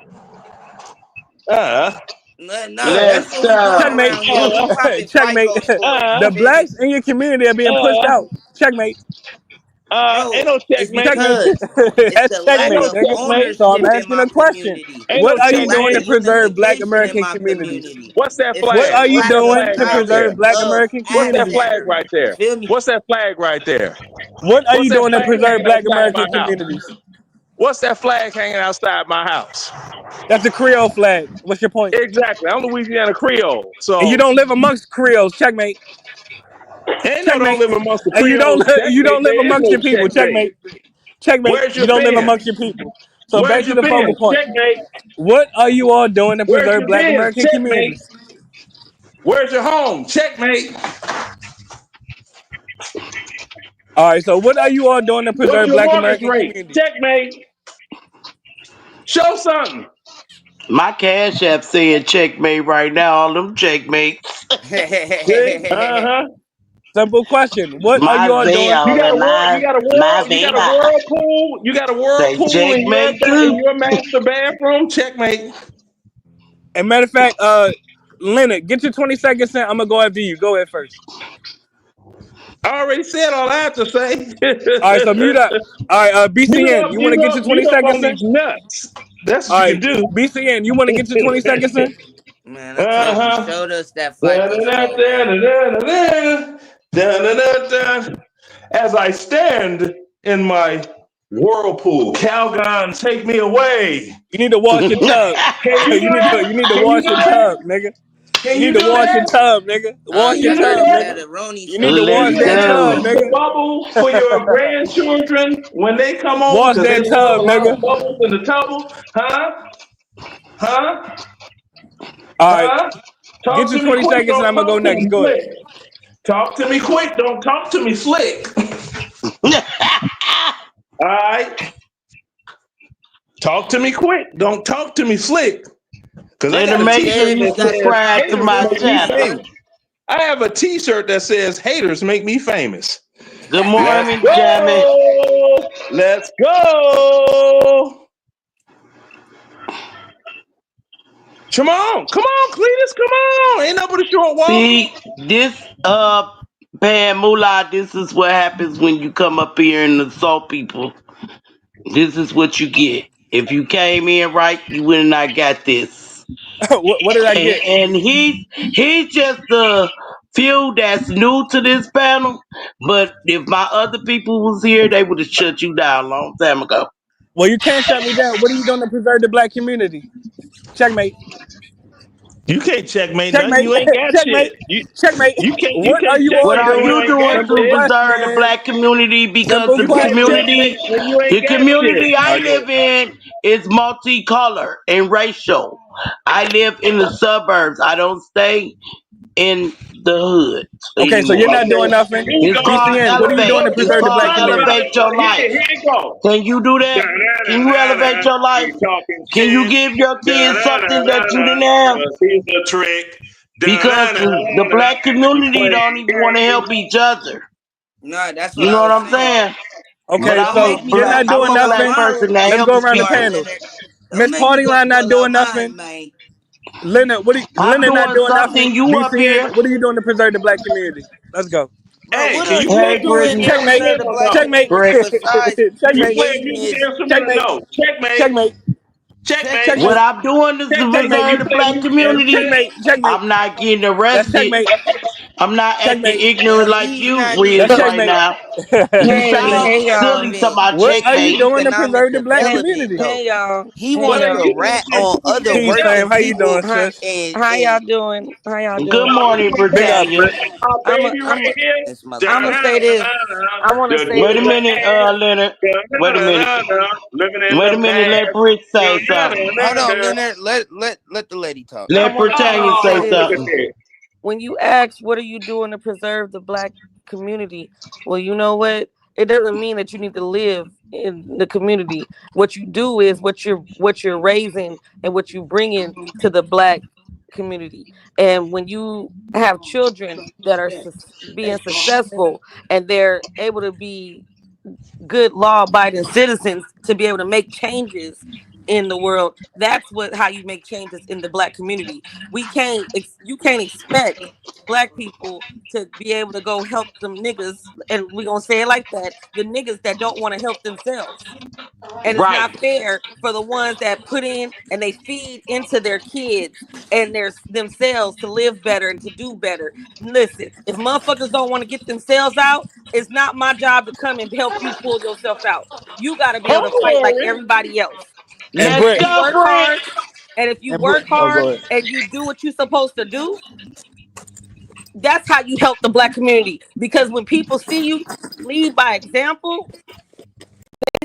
Uh, no, no, Let's that's what we doing Checkmate. around here. We popping Checkmate. FICO scores. You The uh, feel me? blacks in your community are being pushed uh, out. Checkmate. ain't Bro, no it's checkmate. Checkmate. because it's the That's Ain't lack no checkmate, of nigga. checkmate. So I'm ownership in asking my a question. community. Ain't What no It's are the you lack doing of to checkmate. preserve black unification in American my communities? community. What's that It's What the are flag? you What's lack that of doing flag to right preserve there? black of American What's that communities? flag ancestors. right You there? feel me? What's that flag right there? What are What's you that doing to flag preserve hanging black outside my American house? communities? What's that flag hanging outside my house? That's a Creole flag. What's your point? Exactly. I'm Louisiana Creole. And you So, don't live amongst Creoles. Checkmate. ain't no don't Checkmate. live amongst the And Creoles. you don't Checkmate. live There is amongst no your people. checkmate. Checkmate. Checkmate. Where's You your don't live amongst bins? your people. So back Where's to your the focal bins? point. Checkmate. What are you all doing to Where's preserve your black bins? American Checkmate. communities? Where's your home? Checkmate. All right, so what are you all doing to What's preserve your black mortgage American rate? communities? Checkmate. Show something. My cash app saying checkmate right now. All them checkmates. See? Uh-huh. Simple question. What are My you all doing? You got Zelle a and world, my you got a Viva. whirlpool, you got a Say whirlpool in checkmate too. your master bathroom. Checkmate. And matter of fact, Leonard, get your 20 seconds in. I'm gonna go after you. Go ahead first. I already said all I have to say. All right, so mute up. All right, BCN, you want to get your 20 mute up on seconds in? these nuts. That's what All you right, can do. BCN, you want to get your 20 seconds in? Man, I told you, Uh-huh. showed us that FICO score, man. Da-da-da-da-da-da-da. Da-da-da-da. As I stand in my whirlpool, Calgon, take me away. You need to wash your tub. Can you do that? You need to Can you wash do your that? tub, nigga. You Can need you to do wash your that? tub, nigga. Oh Wash Can your you yeah, do I tub, need that? that nigga. Aroni You need to sauce. Can Let's wash you that have tub, go. the nigga. bubbles for your grandchildren when they come over Wash because they that love tub, a lot nigga. of bubbles in the tubble? Huh? Huh? All right, Huh? get Talk your to me 20 quick, seconds and don't I'm gonna go talk to next. me Go ahead. slick. Talk to me quick, don't talk to me slick. All right? Talk to me quick, don't talk to me slick. Because I Let her got a You make t-shirt sure said you you that got some says subscribe to rappers haters my in make me channel. DC. famous. I have a t-shirt that says haters make me famous. Good Let's morning, Jamie. go! Let's go! Come on, Cletus, come on! Ain't nothing but a short walk. See, this Pan Moolah, this is what happens when you come up here and assault people. This is what you get. If you came in right, you would not got this. What did I And, get? and he's just the few that's new to this panel. But if my other people was here, they would have shut you down a long time ago. Well, you can't shut me down. What are you doing to preserve the black community? Checkmate. You can't checkmate nothing. Checkmate. You ain't got Checkmate. shit. Checkmate. You What are can't you all What checkmate are when you you doing? ain't doing got Simple to shit. preserve the question. black community? Because Simple the You can't question. community, checkmate when you ain't the got shit. community All I right, go ahead. live in is multicolor and racial. I live in the suburbs. I don't stay in the hood Okay, so you're anymore. not doing Okay, nothing. here we It's go. called BCN, what are you doing elevate. to It's preserve the called black community? elevate your life. Here it go. Can you do that? Can you elevate Da-da-da-da-da. your life? You talking Can you shit. give your kids something that you Da-da-da-da-da. didn't have? Here's the trick. Because the Da-da-da-da-da. black You community play don't even want to help games. each other. No, that's what You I know what was I'm saying. saying? But Okay, don't so make Without me you're black, go not I'm doing a pull up black nothing. my person that Let's go helps around the PTR, people. panel. Leonard. Don't Miss make me Party go Line not pull up doing mine, nothing. man. I'm Leonard not doing doing something. nothing. You up BCN, here? what are you doing to preserve the black community? Let's go. Bro, Hey, what can are you Hey, you play doing Brittany. to Louisiana preserve instrument the or black no? Checkmate. community Britt. besides You Checkmate. play a Louisiana creating instrument or this? no? Checkmate. Checkmate. Checkmate. What Checkmate. Checkmate. I'm doing is to Checkmate. preserve You the feel black me? community. Checkmate. Checkmate. I'm not getting That's arrested. checkmate. I'm not acting Checkmate. ignorant And like he's you not That's is even right checkmate. now. You Hey, sound he's hey not y'all. silly talking even about What are you checkmate. doing to economic preserve the black development community? though. Hey y'all. He Hey What wants are y'all. to you doing rat to on other Peace, checkmate? fam. working How you doing, people Hi, sis? how y'all and doing? How y'all Good doing? morning, Big up, Britannia. Britt. Our I'm a, baby I'm a, right here. this I'm gonna say this. I want to The say Wait a this. minute, Leonard. Wait a minute. living in Wait the a minute. Let past. Brit say something. hold on, Leonard. Let the lady talk. Let I want Britannia to say say Oh, look this. at something. that. When you ask, what are you doing to preserve the black community? Well, you know what? It doesn't mean that you need to live in the community. What you do is what you're raising and what you bring in to the black community. And when you have children that are being successful and they're able to be good law-abiding citizens to be able to make changes in the world, that's what how you make changes in the black community. You can't expect black people to be able to go help them niggas, and we're gonna say it like that, the niggas that don't want to help themselves. And it's Right. not fair for the ones that put in and they feed into their kids and their themselves to live better and to do better. Listen, if motherfuckers don't want to get themselves out, it's not my job to come and help you pull yourself out. You got to be able Hold to fight like on. everybody else. And And if Let's Britt. you go, work Brit. hard, and if you And Britt. work Oh, hard go ahead. and you do what you're supposed to do, that's how you help the black community. Because when people see you lead by example,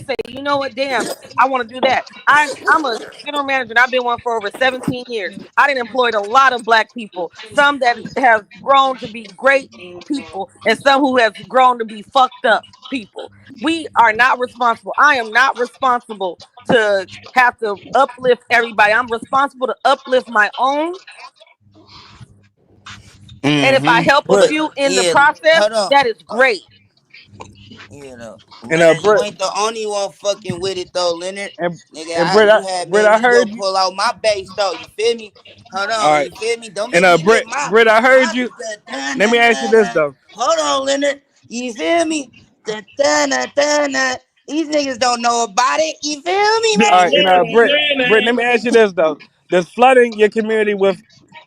say, you know what, damn, I want to do that. I'm a general manager and I've been one for over 17 years. I done employed a lot of black people, some that have grown to be great people and some who have grown to be fucked up people. We are not responsible. I am not responsible to have to uplift everybody. I'm responsible to uplift my own. And if I Mm-hmm. help a Britt. But few in the yeah, process, hold on. that is great. You know, And Leonard, you Britt. ain't the only one fucking with it though, Leonard. And Nigga, and Britt. you had Britt, made I me go heard you. pull out my base though. You feel me? Hold All on, right. you feel me? Don't And make me get Britt. my Britt, I heard my you. da, da, Let na, me ask you na, this na. though. Hold on, Leonard. You feel me? Da, da, na, da, na. These niggas don't know about it. You feel me, All right. And man? Britt, let me ask you this though. Does flooding your community with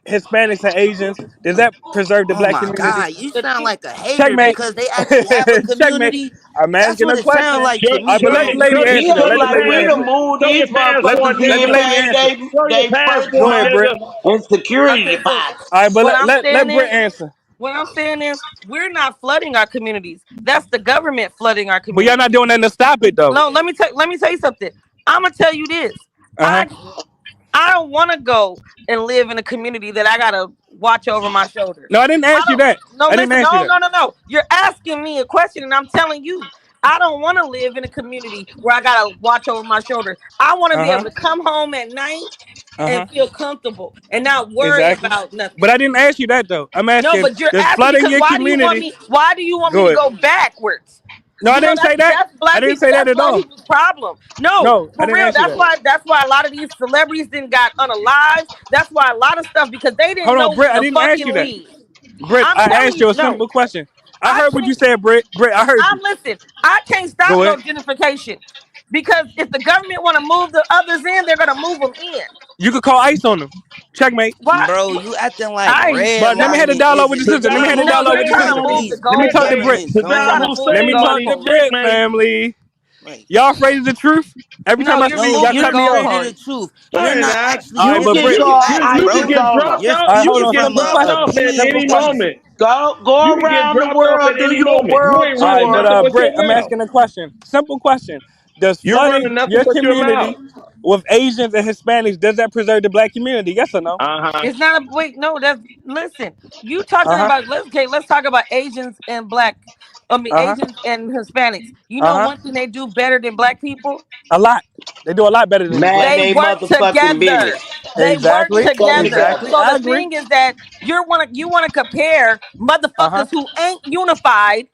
Hispanics and Asians, does that preserve the Oh black my community? God, you The sound thing, like a hater Checkmate. because they actually have a Checkmate. community. I'm That's asking what a it sounds question. like to All right, me, but let the bro. lady It answer though. look Let the like lady we done answer. moved Show these your motherfuckers passport, Let the nigga. in, lady paying answer. Show your they first Go passport, ahead, month Britt. nigga. in security okay, so deposit. All right, but what I'm let saying Britt is, answer. what I'm saying is, we're not flooding our communities. That's the government flooding our But y'all communities. not doing nothing to stop it though. No, let me tell you something. I'm gonna tell you this. Uh huh. I I don't want to go and live in a community that I gotta watch over my shoulder. No, I didn't I ask you don't. that. No, I didn't listen. ask you No, that. no, no, no. You're asking me a question, and I'm telling you, I don't want to live in a community where I gotta watch over my shoulder. I want to Uh be huh. able to come home at night Uh and huh. feel comfortable and not worry Exactly. about But nothing. I didn't ask you that though. I'm No, asking, but you're does asking flooding because your community? why do you want me Go to ahead. go backwards? No, I didn't say that. That's I black didn't people. say that That's at black all. people's problem. No, No, I for didn't real. ask you that. That's why a lot of these celebrities didn't got unalive. That's why a lot of stuff because they didn't Hold on, know Britt. when I to didn't ask you fucking that. leave. Britt, I'm I telling asked you, you a no. simple question. I I heard what you can't said, Britt. Britt, I heard I'm you. listen, I can't stop Go no ahead. gentrification. Because if the government want to move the others in, they're gonna move them in. You could call ICE on them. Checkmate. Why? Bro, you acting like Ice. But let me have the redlining dialogue with the isn't The sister. Let me guy have the who No, dialogue you're with the saved trying to sister. move exactly the Let me talk to Britt. government goalposts. the You're guy trying to who zoning. move the Let me saved talk money to is goalposts. Britt, checkmate. family. Like, Y'all afraid of the truth? Every No, time I you're speak, no, y'all moving you're the cut me off. afraid of the goalposts. truth. You're Hey, not now. actually All right, You but spitting get Britt. your facts, You ICE could bro. get on dropped them. You're off. All right, You hold could speaking on. get from Simple a dropped question. off at opinion. Simple any question. moment. Go You could get around the dropped off world, at do any your moment. You world ain't All right, running but tour. nothing but Britt, your I'm mouth. asking a question. Simple question. Does You're running flooding nothing your but your mouth. community with Asians and Hispanics, does that preserve the black community? Yes or no? Uh-huh. It's not a wait. No, that's listen. You talking Uh huh. about let's talk about Asians and black. I mean Uh huh. Asians and Hispanics. You Uh know huh. one thing they do better than black people. A lot. They do a lot better than black Man, They they people. work motherfucking business. together. They work Exactly. Come together. together. Exactly. So I the agree. thing is that you wanna compare Uh huh. motherfuckers who ain't unified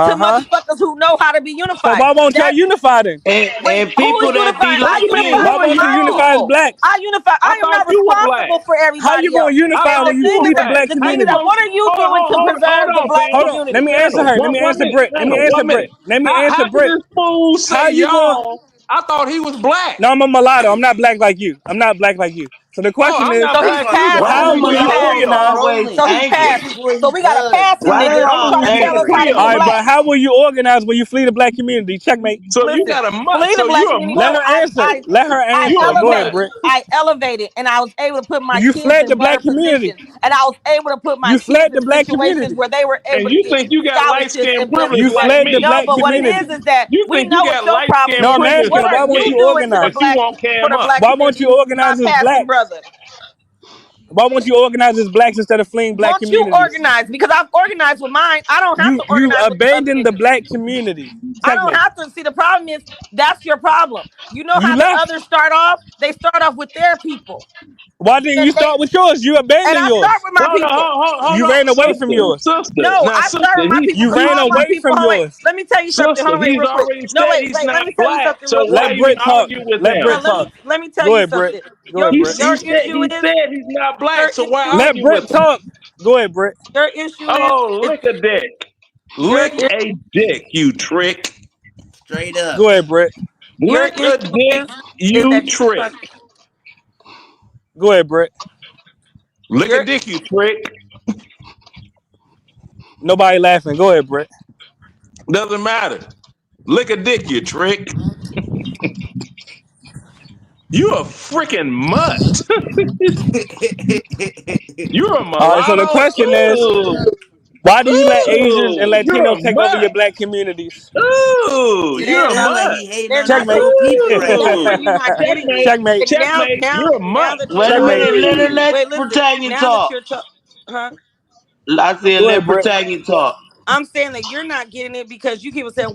to Uh huh. motherfuckers who know how to be So unified. why won't y'all That unify then? wait, And who is people that be unified? What I like you mean? you. Why unify Who with won't is you my unify as you? people. blacks? I unify. I I am thought not you were black. responsible for How you everybody gonna else. I unify And when thought you you were split the black. black the How thing you is that community? gonna what are you doing to hold preserve the on, black Hold fam. on. Let me community? answer Channel. her. Let me One answer minute. Britt. Let me Channel. answer 1 Britt. minute. Let me answer How could Britt. this fool How say you going? y'all? I thought he was black. No, I'm a mulatto. I'm not black like you. I'm not black like you. So the Oh, question I'm is, not So he's black That's why. either. That's Why why how the passing. will he He's you mulattoes passing. organize? always trolling. So he's angry? This is passing. what So he we got a does, passing Why bro. they nigga all trying to tell us angry? how to All be right, Creole. but black. how will you organize when you flee the black community? Checkmate. So you Listen, got a mutt. flee the So black you a community. Let mutt. No, her answer. Let her I You answer. a Go ahead, mutt. elevated. Britt. I elevated, and I was able to put my You kids fled in the better black community. positions, and I was able to put my You kids fled in the black situations community. where they were And able to you get think you got light scholarships skin and better privilege You like education. fled the me. No, black but what it community. is that You we think you know what got your light problem skin No, I'm is. privilege asking What her, like are why won't you you me, doing to the but organize? you black won't for cam the up. black Why won't you community, my organize as passing blacks? brother? Why won't you organize as blacks instead of fleeing black Won't you communities? organize? Because I've organized with mine. I don't have to You organize with the other abandoned the niggas. black community. I don't Checkmate. have to see the problem is that's your problem. You know You how the left. others start off? They start off with their people. Why didn't you And they start with yours? You and abandoned I start yours. with my Hold on, people. hold You on, ran away from sister, yours. sister. No, Now, I sister, start with my people You because ran all my away people. from Hold on, wait. yours. Let me tell you something. Hold on, wait, he's real quick. already No, said wait, he's wait. not Let me tell you black. something So real why quick. Let even Britt talk. argue with Let him? Britt No, talk. let me tell Go you ahead, Britt. something. Go ahead, Britt. Your issue He is said he's not your black. So why issue Let argue with Britt him? talk. Go ahead, Britt. your issue Oh, is lick a dick, your lick a dick, you trick, Straight up. Go ahead, Britt. your lick a issue dick, is you that you're trick, trying, Go ahead, Britt. lick a your dick, you trick. Nobody laughing. Go ahead, Britt. Doesn't matter. Lick a dick, you trick. You a freaking mutt. You're a All right. So the mulatto. question is, Ooh, why do you let Asians and ooh, you're a Latinos take over mutt. your black communities? Ooh, It you're they're a sound not like mutt. he hating they're on his not Checkmate. own people right that's now. where Ooh, you're not getting it. checkmate, Checkmate. And checkmate. You're a now mutt. that Wait you're a Checkmate. minute, Ooh. let wait, listen. Britannia Now that talk. you're huh? I said Go let ahead, Britt. Britannia talk. I'm saying that you're not getting it because you keep saying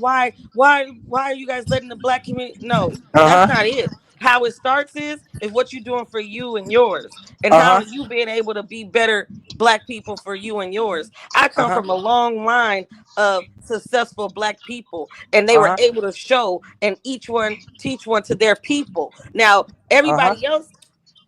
why are you guys letting the black community? No, Uh that's huh. not it. How it starts is what you're doing for you and yours, and Uh how huh. you being able to be better black people for you and yours. I Uh come huh. from a long line of successful black people, and they Uh were huh. able to show and each one teach one to their people. Now Uh huh. everybody else,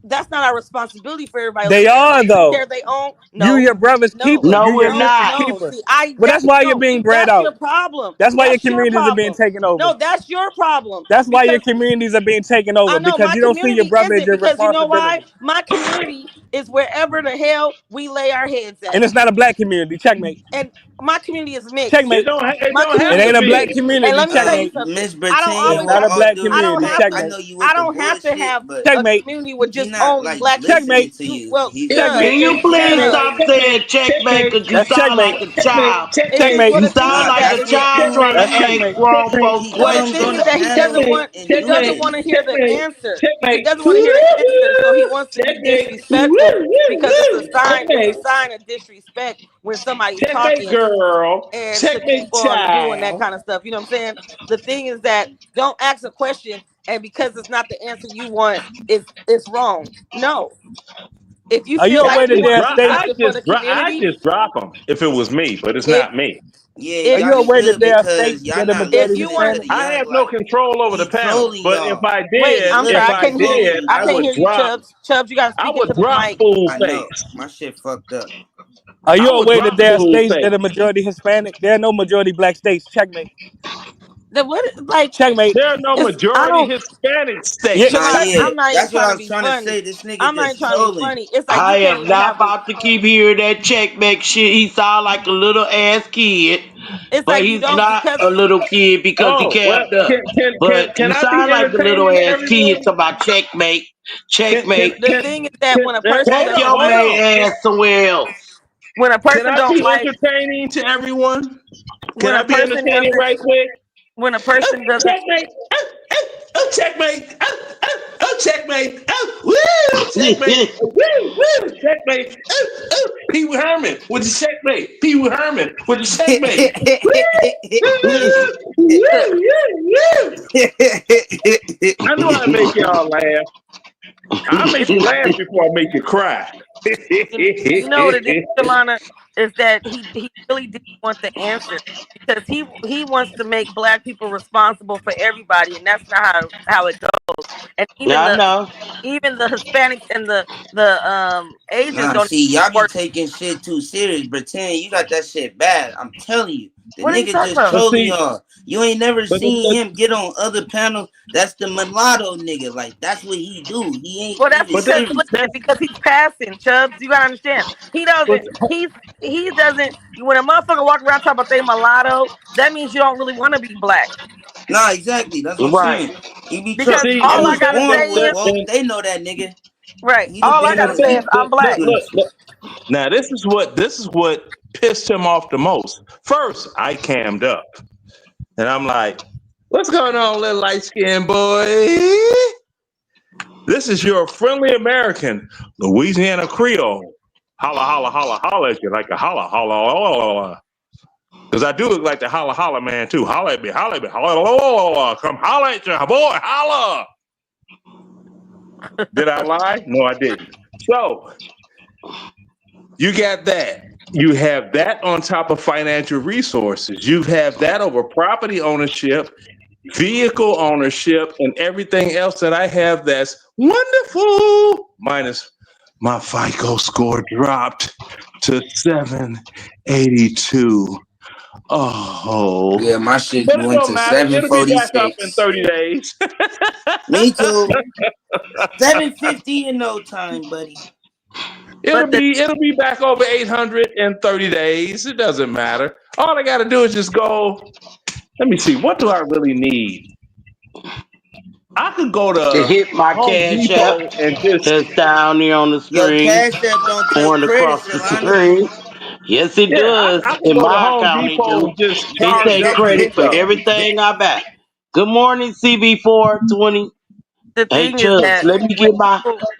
that's not our responsibility for everybody else. They Everybody are take though. care of their own. You No, your brother's no, keeper. No, You your we're no, sister's not. no. keeper. See, I But that's that's why you're no, being bred that's your out. problem. That's why your That's your communities are being problem. taken over. No, that's your problem. That's why your Because communities are being taken over I know because my you don't see your community brother as isn't. your Because you know why? responsibility. My community is wherever the hell we lay our heads at. And it's not a black community. Checkmate. And my community is mixed. Checkmate. It My don't It have community to ain't is a black be. mixed. And community. let me tell you Checkmate. something. Miss I don't It's Britannia, always with not have a all black due I don't community. respect, have I to Checkmate. know you with I the don't have to bullshit, have but a Checkmate. community with he just not only like black people. listening Checkmate. to you. Well, He Checkmate. Can you please cuz stop saying checkmate? Cause you sound like a child. it is Checkmate. what You the thing sound nah, is like that a that's what child comes trying from to That's ask him. checkmate. grown folks He well, the comes thing on is the that questions. he doesn't panel want and he do doesn't this. want to hear the answer. He doesn't want to hear the answer, so he wants to be disrespectful because it's a sign of disrespect when somebody's Checkmate, talking girl. and to keep Checkmate, on doing that child. kind of stuff. You know what I'm saying? The thing is that don't ask a question and because it's not the answer you want, it's wrong. No. If you Are you feel like aware you that want there to are do states? something for the I community, just drop him if it was me, but it's if not me. Yeah, Are if you y'all you aware that should there are because states y'all that are not if majority you listening to want the Hispanic? I young. have no Like control over the he panel, trolling but if y'all. I wait, did, He I'm sorry, I literally couldn't hear you. trolling I y'all. can't hear you, Chubbs. Chubbs, you gotta I speak would into the drop mic. fool I know face. my shit fucked up. Are you I would aware drop that there are fool states that face. are majority Hispanic? There are no majority black states. Checkmate. The what like Checkmate. There are no it's I majority don't Hispanic Yeah. Nah, Jamala, states. yeah, I'm not even that's what trying I to was be trying to say. funny. This nigga I'm not just even trying to be trolling. funny. It's like you I can't am even not have a about to keep hearing that checkmate shit. He sound like a little ass kid, it's but like you he's don't not because a little kid because he Oh well, capped up. But can you I be sound like a little entertaining to ass kid everyone? talking about checkmate, checkmate. the thing is that when a person Take doesn't your Hold like mate on. ass somewhere else. when a Can person I don't be like entertaining to everyone? Can when I a be person entertaining doesn't right quick? when a person doesn't Checkmate. Checkmate. Checkmate. Woo! Checkmate. Woo! Woo! Checkmate. Pee Wee Herman with the checkmate. Pee Wee Herman with the checkmate. Woo! Woo! Woo! Woo! Woo! I knew I'd make y'all laugh. I'll make you laugh before I make you cry. you know what it is, Shalana, is that he really didn't want the answer because he wants to make black people responsible for everybody, and that's not how it goes. and Yeah, I know. even the Hispanics and the Asians Nah, don't see, y'all be work. taking shit too serious. Pretend you got that shit bad. I'm telling you. The What are you nigga talking just about? But trolling see, y'all. You ain't never but, seen him get on other panels. That's the mulatto nigga. Like, that's what he do. He ain't Well, that's even but that, because serious. listen, because he's passing, Chubbs. You gotta understand. He but, doesn't. He doesn't. When a motherfucker walk around talking about they mulatto, that means you don't really want to be black. Nah, exactly. That's what I'm Right. saying. He be but Because trolling. see, all Them I was gotta born say with is woke. They know that nigga. right. He done All I been gotta to say is I'm black. now this is what pissed him off the most. First, I cammed up, and I'm like, "What's going on, little light skinned boy? This is your friendly American Louisiana Creole. Holla, holla, holla, holla at you like a holla, holla, holla, holla. Because I do look like the holla, holla man too. Holla at me, holla at me, holla, holla, holla, holla. Come holla at you, boy, holla." Did I lie? No, I didn't. So you got that. You have that on top of financial resources. You have that over property ownership, vehicle ownership, and everything else that I have that's wonderful. Minus my FICO score dropped to 782. Oh, Yeah, my shit but it went don't to matter. It'll be back up in 746. 30 days. Me too. 750 in no time, buddy. But the It'll be back over 800 in 30 days. It doesn't matter. All I got to do is just go. Let me see. What do I really need? I could go To to hit my Home cash app Depot and just that's down here on the Yo, screen, Cash App don't take going credit, across the Shalana. screen. Yes, it yeah. does. I could In go to my Home account, it Depot do. and just It Nah, charge take up and credit for Vicky, stuff. everything I buy. Good morning, CB420. the Hey thing is Chubbs, that people,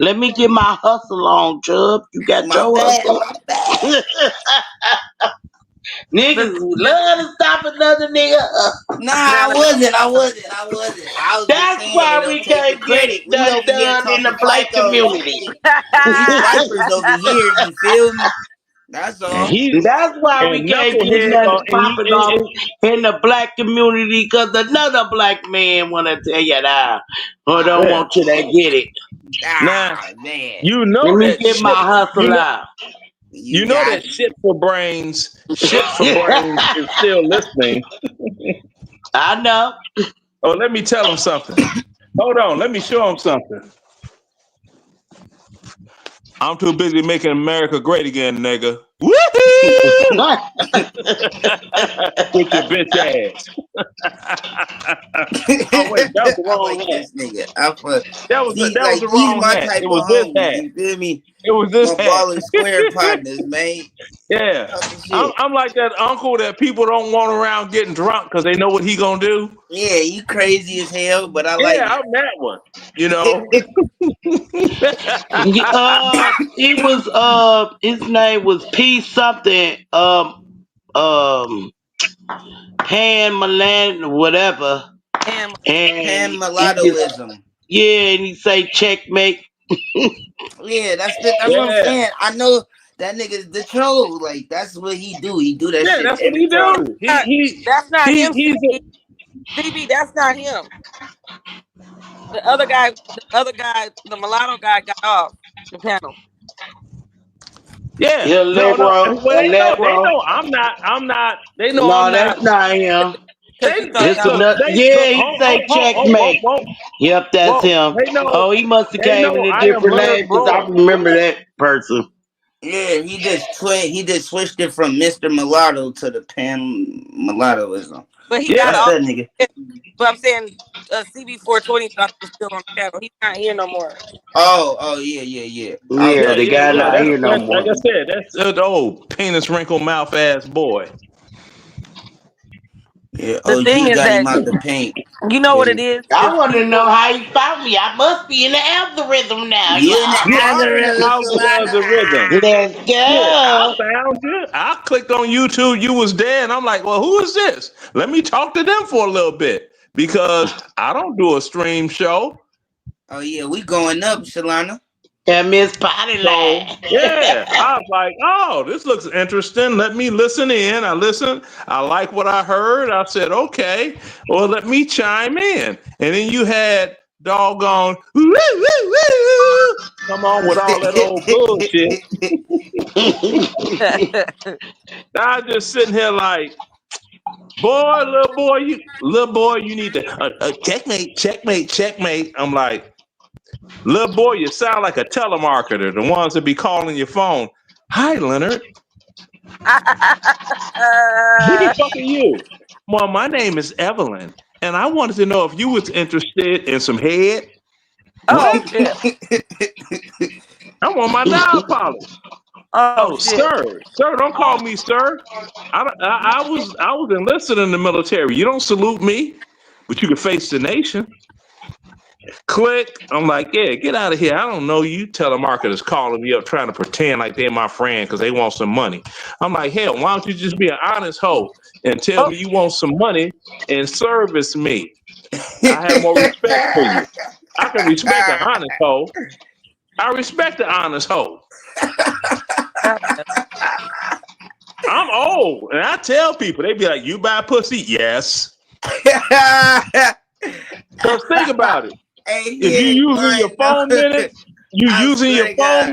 let me get my hustle on, Chubbs. You got my your bad, hustle. my bad. the Niggas thing is love to stop another nigga. Nah, now. I wasn't. I was just That's saying they why don't we take the can't get credit. We nothing over here done in talking the black FICO and community. shit. We swipers over here, you feel me? That's And all. he That's why we and can't get knucklehead nothing and popping off in the black community because another black man wanna tell you that or don't yeah. want you to get it. Now Ah, man. you Let know me that get shit. my hustle out. You You know got that shit for brains is still listening. I know. Oh, let me tell him something. Hold on, let me show him something. I'm too busy making America great again, nigga. Woohoo! With your bitch ass. Oh wait, that was the I wrong like hat. this nigga. I fuck. See, That was like the these wrong my hat. type It was of this homies. hat. You feel me? It was this My hat. ball and square partners, man. Yeah. Talking shit. I'm like that uncle that people don't want around getting drunk because they know what he gonna do. Yeah, you crazy as hell, but I like Yeah, it. I'm that one. You know. It was his name was P something um Pan Milan whatever, And and Pan he just mulattoism. yeah, and he say checkmate. Yeah, that's what I'm Yeah. saying. I know that nigga's the troll. Like that's what he do. He do that Yeah, shit that's what every he time. do. that's not him, He's CB. CB, that's not him. The mulatto guy got off the panel. yeah. No, no. Allegro, Well, they Allegro. know I'm not. They know I'm No, not. that's not him. Because you thought It's that was another. They Yeah, he whoa, say checkmate. Yep, that's whoa. him. Oh, he must have They came know in a I am different hood name because I boy. remember that person. Yeah, he just switched it from Mr. Mulatto to the Pan mulattoism. but he got That's Yeah. off. that nigga. But I'm saying CB420 thought he was still on the panel. He's not here no more. Oh yeah. I was Yeah, Yeah, the talking yeah, to guy yeah. not Shalana. here no That's like more. I said. That's the old penis wrinkle mouth ass boy. Yeah, The thing OG is got him that out the paint. you know what Feel it me? is. I Is want to know people. how he found me. I must be in the algorithm now, You in the y'all. You are in the algorithm, algorithm. Shalana. Let's Shit, I go. found you. I clicked on YouTube. You was there, and I'm like, well, who is this? Let me talk to them for a little bit because I don't do a stream show. Oh yeah, we going up, Shalana. And Miss Potty So Line. yeah, I was like, oh, this looks interesting. Let me listen in. I listened. I like what I heard. I said, okay, well, let me chime in. And then you had doggone woo, woo, woo, come on with all that old bullshit. I just sitting here like, boy, little boy, you need to checkmate, checkmate, checkmate. I'm like, little boy, you sound like a telemarketer, the ones that be calling your phone. Hi, Leonard. Who the fuck are you? Well, my name is Evelyn, and I wanted to know if you was interested in some head. Oh What? shit. I'm on my dial policy. Oh Oh, shit. sir, don't call me sir. I was enlisted in the military. You don't salute me, but you can face the nation. Click. I'm like, yeah, get out of here. I don't know you telemarketers calling me up trying to pretend like they're my friend because they want some money. I'm like, hell, why don't you just be an honest hoe and tell Oh, me you want some money and service me? I have more respect for you. I can respect an honest hoe. I respect the honest hoe. God damn. I'm old, and I tell people, they be like, you buy pussy? Yes. Because think about it. Hey, If you yeah, using your fine, no. phone minutes, I swear to God.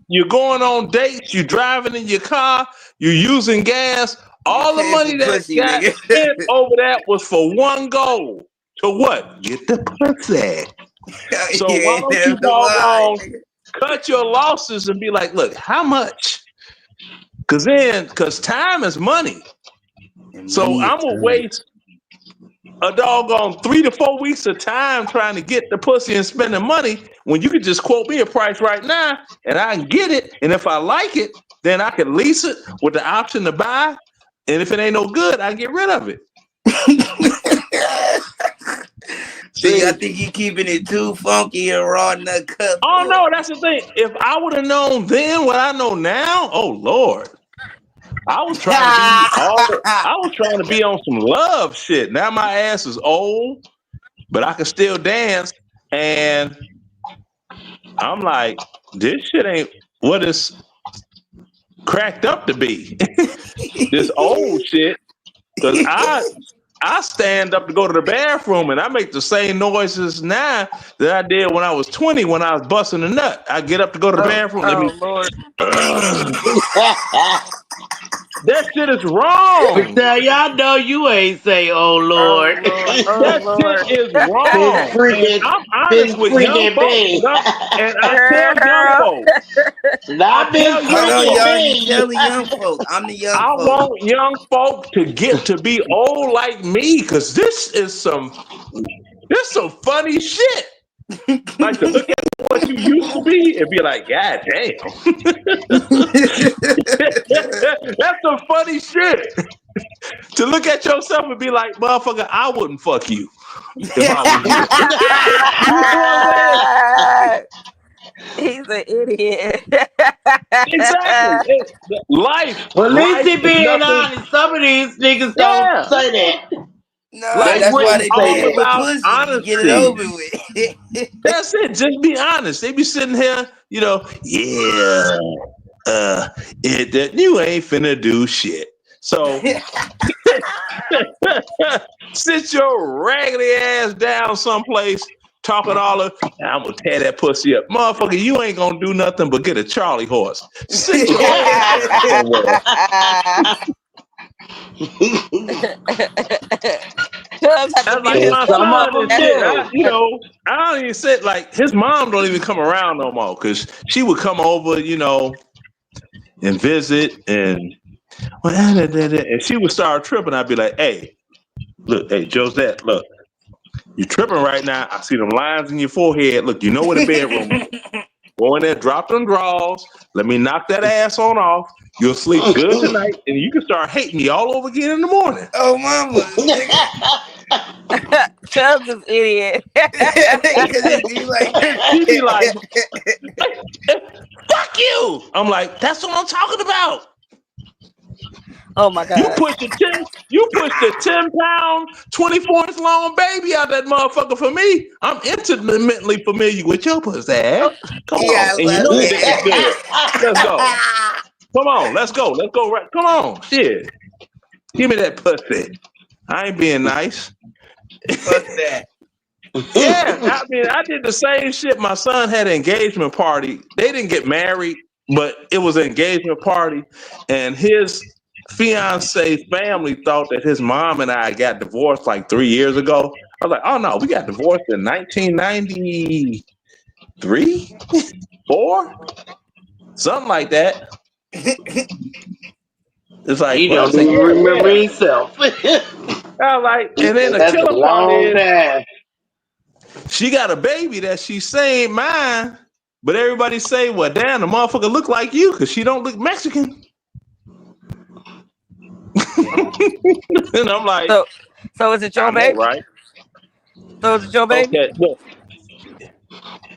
you're going on dates, you driving in your car, you're using gas, You all the paying for money that pussy, got nigga. spent over that was for one goal. To what? Get the pussy. So why Yeah, don't you that's the lie, doggone nigga. cut your losses and be like, look, how much? Because time is money. And So money is I'm gonna good. waste a doggone 3 to 4 weeks of time trying to get the pussy and spending money when you could just quote me a price right now and I can get it. And if I like it, then I can lease it with the option to buy. And if it ain't no good, I get rid of it. See, I See, think you keeping it too funky and raw nut cut oh for no, that's the thing. If I would have known then what I know now, oh Lord. I was trying to be I was trying to be on some love shit. Now my ass is old, but I can still dance. And I'm like, this shit ain't what it's cracked up to be. This old shit. Cause I stand up to go to the bathroom and I make the same noises now that I did when I was 20 when I was busting a nut. I get up to go to the Oh, bathroom. Let me oh Lord. that shit is But wrong. now y'all know you ain't say, "Oh Oh Lord." Lord. Oh That shit Lord. is been wrong. And freaking, I'm honest been with young freaking folks. me. And I tell young Girl. folks, I Not been tell Hold young on, freaking folks, y'all. You me. telling young folk. I'm the young I folk. want young folk to get to be old like me, because this some funny shit. Like to look at what you used to be and be like, God damn. That's some funny shit. To look at yourself and be like, motherfucker, I wouldn't fuck you if I was you. You know what I'm saying? He's an idiot. Exactly. Well, at least Life he is being nothing. honest. Some of these niggas don't Yeah. say that. Nah, They Life that's why is wouldn't they say all paying for that. about pussy to get it honesty. over with. That's it. Just be honest. They be sitting here, yeah, you ain't finna do shit. So sit your raggedy ass down someplace, talking all of, I'm gonna tear that pussy up. Motherfucker, you ain't gonna do nothing but get a Charlie horse. Sit your ass down somewhere. Chubbs had to That's mute like And my some himself. of son and them That's shit. do. I don't even sit like his mom don't even come around no more because she would come over, and visit and and she would start tripping. I'd be like, hey, look, hey, Josette, look, you tripping right now. I see them lines in your forehead. Look, you know where the bedroom is. Go in there, drop them drawers. Let me knock that ass on off. You'll sleep good tonight, and you can start hating me all over again in the morning. Oh, mama, nigga. Chubbs is idiot. Because you like, She'd be like, fuck you. I'm like, that's what I'm talking about. Oh my god. You pushed the 10-pound, 24-inch long baby out that motherfucker for me. I'm intimately familiar with your pussy. Oh, Come yeah, on. I And you love know the dick is good. Let's go. it. Come on, let's go. Let's go right. Come on. Shit. Give me that pussy. I ain't being nice. Fuck that. Yeah, I mean, I did the same shit. My son had an engagement party. They didn't get married, but it was an engagement party, and his fiance family thought that his mom and I got divorced like 3 years ago. I was like, oh no, we got divorced in 1993, 4, something like that. It's like, He what? I don't said, even yeah, remember yeah. himself. I was like, He and then said the that's a killer part long is time. she got a baby that she's saying mine, but everybody say, well, damn, the motherfucker look like you because she don't look Mexican. Yeah. And I'm like, So, so is it I your know, baby? right? So is it your baby? Okay, look,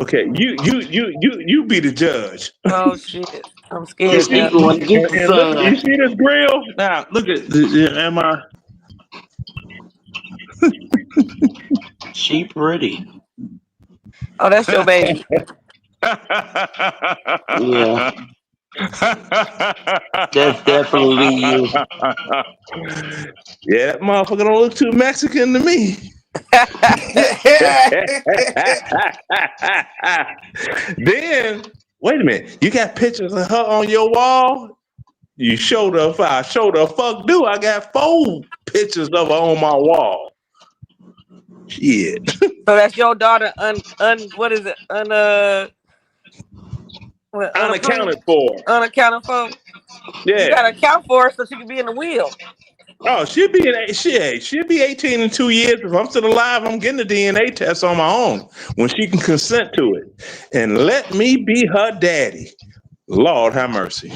okay, you be the judge. Oh shit, I'm You scared Cause he see, now. going to get the and look, you son. see this grill? Now, look at, am I? She pretty. Oh, that's your baby. Yeah, that's definitely you. Yeah, that motherfucker don't look too Mexican to me. Then, wait a minute, you got pictures of her on your wall? You showed her, if I showed her, fuck do. I got 4 pictures of her on my wall. Shit. So that's your daughter. What is it? Unapproved, Unaccounted for. unaccounted for. You Yeah. gotta account for her so she can be in the will. Oh, she'll be 18 in 2 years. If I'm still alive, I'm getting the DNA test on my own when she can consent to it. And let me be her daddy. Lord have mercy.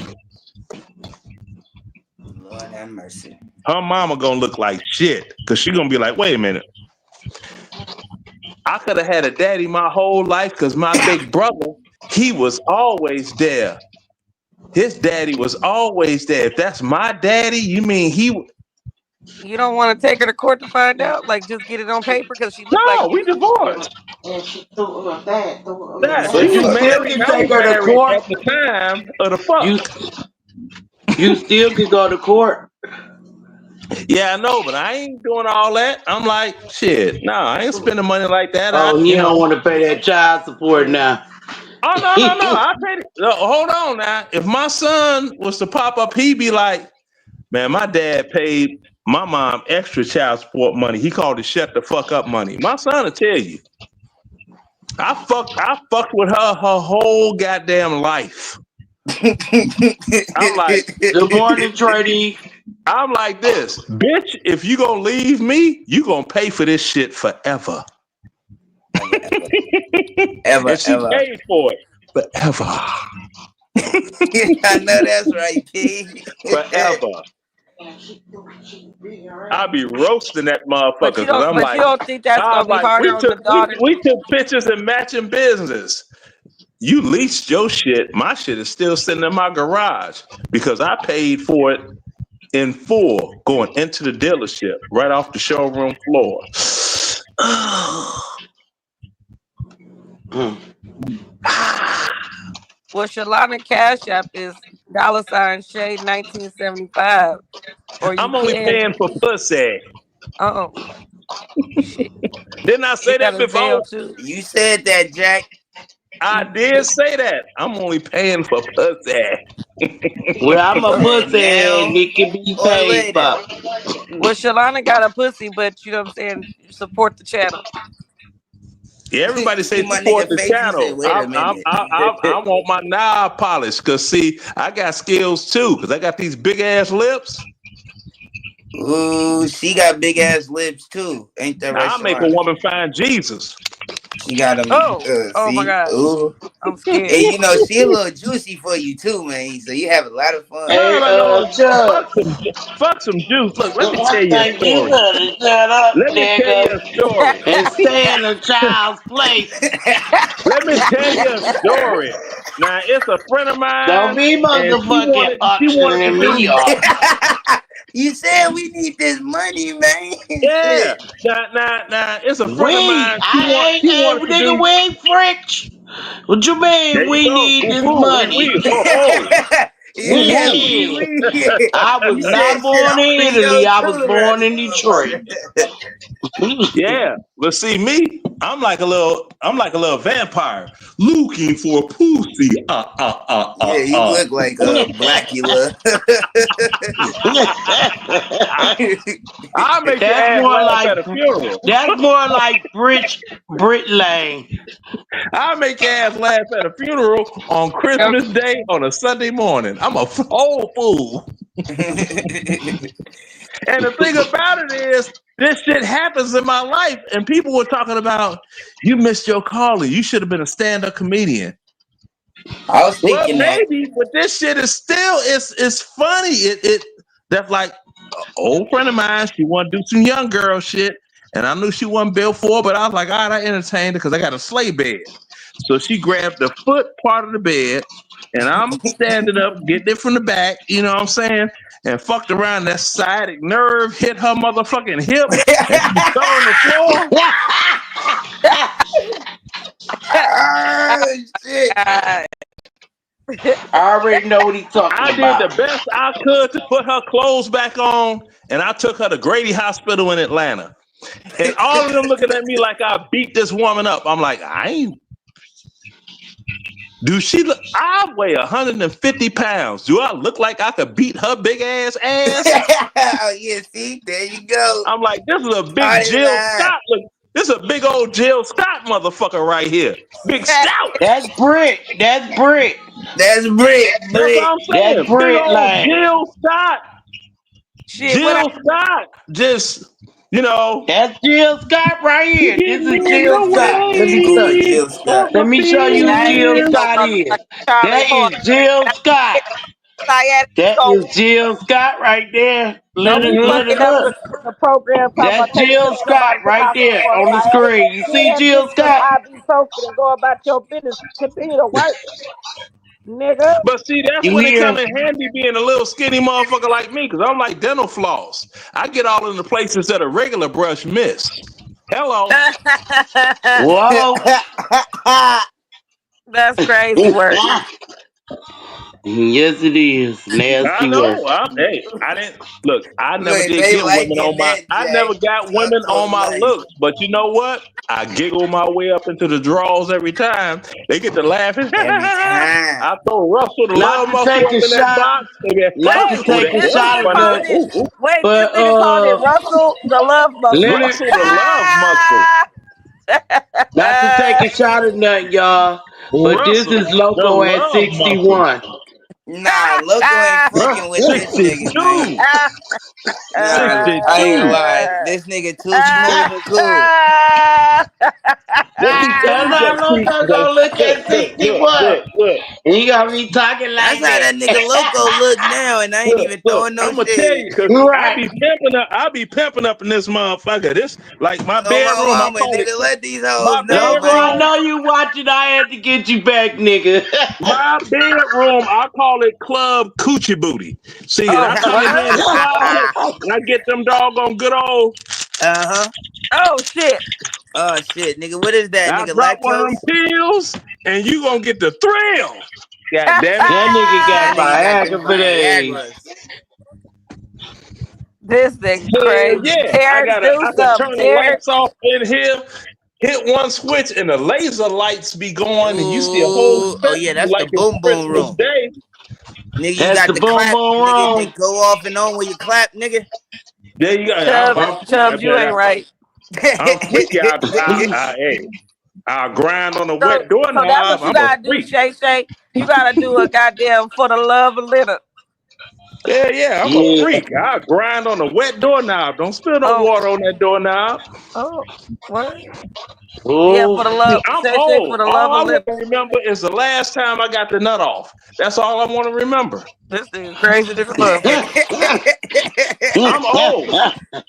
Lord have mercy. Her mama gonna look like shit. Cause she gonna be like, wait a minute. I could have had a daddy my whole life because my big brother, he was always there. His daddy was always there. If that's my daddy, you mean he? You don't want to take her to court to find out. Like, just get it on paper because she looked like No, we you. divorced. And she threw her that, threw her That So that. she You was fuck. still married. can I take was her to married court. at the time of the You fuck. you still can go to court. Yeah, I know, but I ain't doing all that. I'm like, shit. No, I ain't spending money like that. Oh, he don't want to pay that child support now. Oh no. I paid it. No, hold on now. If my son was to pop up, he'd be like, man, my dad paid my mom extra child support money. He called it shut the fuck up money. My son will tell you. I fucked with her whole goddamn life. I'm like, Good morning, Trady. I'm like this, bitch. If you gonna leave me, you gonna pay for this shit forever. Ever, ever, ever, And she ever. paid for it forever, I know that's right, P. forever. I be roasting that motherfucker But you because don't. I'm But you like, don't think that's I'm gonna be like, harder on the daughter? we took pictures and matching business. You leased your shit. My shit is still sitting in my garage because I paid for it in full going into the dealership right off the showroom floor. Mm. Well, Shalana Cash App is $Shade 1975, or you I'm only can. paying for pussy. Oh shit, Didn't I she say got that a Zelle before? too. You said that, Jack. I did say that. I'm only paying for pussy. Well, I'm a And pussy and now it can be or paid later. for. Well, Shalana got a pussy, but you know what I'm saying. Support the channel. Yeah, everybody You say see my support nigga the face? He said, channel. wait a minute. I want my nail polish because see, I got skills too because I got these big ass lips. Ooh, she got big ass lips too. Ain't that right, I'll make a Shalana? woman find Jesus. She got them. Oh my See? god, Ooh. I'm And scared. you know, she a little juicy for you too, man. So you have a lot of fun. No, Hey, no, no. Chuck, Fuck some juice. Look, let me tell I you a think you story. better shut up, Let me tell you nigga, a story. and stay in a child's place. Let me tell you a story. Now it's a friend of Don't mine, be and motherfucking she wanted to auctioning me do. off. You said we need this money, man. Yeah. Shit. Now it's a friend of We, mine. I ain't, She hey, wanted to nigga, do. we ain't French. What you There mean you we go. need Boo this boo. We money? ho ho. Yeah, Shit. I was you not said shit. born I'm in Creole Italy. I was too around born this in motherfucker. Detroit. Yeah. But see me. I'm like a little vampire looking for pussy. Yeah, you look like Blackula. I'll make your That's ass more laugh like at a funeral. Brit Lane. I'll make your ass laugh at a funeral on Christmas Day on a Sunday morning. I'm a whole fool. And the thing about it is, this shit happens in my life, and people were talking about you missed your calling. You should have been a stand-up comedian. I was Well, thinking that. maybe, but this shit is still it's funny. It that's like an old friend of mine. She wanted to do some young girl shit, and I knew she wasn't built for it, but I was like, all right, I entertained her because I got a sleigh bed. So she grabbed the foot part of the bed, and I'm standing up, getting it from the back. You know what I'm saying? And fucked around. That sciatic nerve hit her motherfucking hip, and she fell on the floor. Oh shit! God. I already know what he's talking I did the about. best I could to put her clothes back on, and I took her to Grady Hospital in Atlanta. And all of them looking at me like I beat this woman up. I'm like, I ain't. Do she look? I weigh 150 pounds. Do I look like I could beat her big ass? Oh yeah, see, there you go. I'm like, this is a big Started Jill line. Scott. Look, this is a big old Jill Scott motherfucker right here. Big stout. That's Brit. That's Brit. That's Brick. That's what Brick. I'm That's saying. Big Brit old Lane. Jill Scott. Shit, what I Jill Scott. Just, you know, That's Jill Scott right you here. get This me is in Jill the Scott. Let me show Ooh, you. way Jill of Scott. Let a me show you who now you Jill get feeling. no Scott is. motherfucking Charlie That Horse. is Jill Scott. Sciatic That go. is Jill Scott right there. Don't be Look, fucking up look. the program talking That's about taking Jill somebody Scott to the right hospital there for on the sciatic. screen. You see Yeah, get Jill some Scott? ibuprofen and go about your business. Continue to work, nigga. But see, that's You when it come hear? in handy being a little skinny motherfucker like me, because I'm like dental floss. I get all in the places that a regular brush miss. Hello. Whoa. That's crazy work. Yes, it is. I Nasty work. know. Hey, I didn't look. I never Look, did they get women on liking my. that, I Jack. never got Talk women your on my life. looks. But you know what? I giggle my way up into the draws every time. They get to laughing. Every time. I throw Russell the Not love to muscle take up a in that shot. box. Maybe, Not to Wait, oh, take a this that's shot nigga of funny. called nothing. it. Ooh, ooh. Wait, this But nigga called it Russell the Love Muscle. Leonard, Russell the love muscle. not to take a shot of nothing, y'all. But this Russell is the Loco at love muscle. 61. Nah, Loco ain't Huh? fucking with this nigga, man. 62. Nah, I ain't 62. lying. This nigga too smooth and cool. Let That's me how just see. Loco Look, gonna look look, at look, 61. look. And he gonna be talking That's like how that nigga Loco that. look now, and I ain't even throwing no I'm gonna tell shade. you because I Right. be pimping up. I be pimping up in this motherfucker. This like my On my bedroom. I mama, call it nigga, let these hoes my know, Loco, I man. bedroom. know you watching. I had to get you back, nigga. My bedroom. I call it Club Coochie Booty. See, and Oh, I come in what? here in the closet and I get them doggone good old. Uh-huh. Oh, shit. Oh shit, nigga, what is that, I nigga? drop one of them Lactose? pills and you gonna get the thrill. God damn it! That nigga got That nigga got them Viagra for days. Viagra's. This nigga Hell crazy. yeah! Terrence, do I could something, turn the Terrence. lights off in here, hit one switch, and the laser lights be going, and you see a whole Ooh, oh yeah, spectrum that's the like it's boom boom Christmas room. Day. Nigga, you That's got the the boom clap, boom nigga. They room. go off and on when you clap, nigga. There you go. Chubbs, you ain't right. I'm freaky. Hey, I grind on the wet So that's doorknob. what you I'm a gotta do, freak. Shay Shay. You gotta do a goddamn for the love of litter. Yeah, I'm a Yeah. freak. I grind on the wet doorknob. Don't spill no Oh, water on that doorknob. oh, what? Yeah, for Oh, the love, I'm Shay Shay for old. the All love I of want litter. to remember is the last time I got the nut off. That's all I want to remember. This nigga crazy than a motherfucker. I'm old.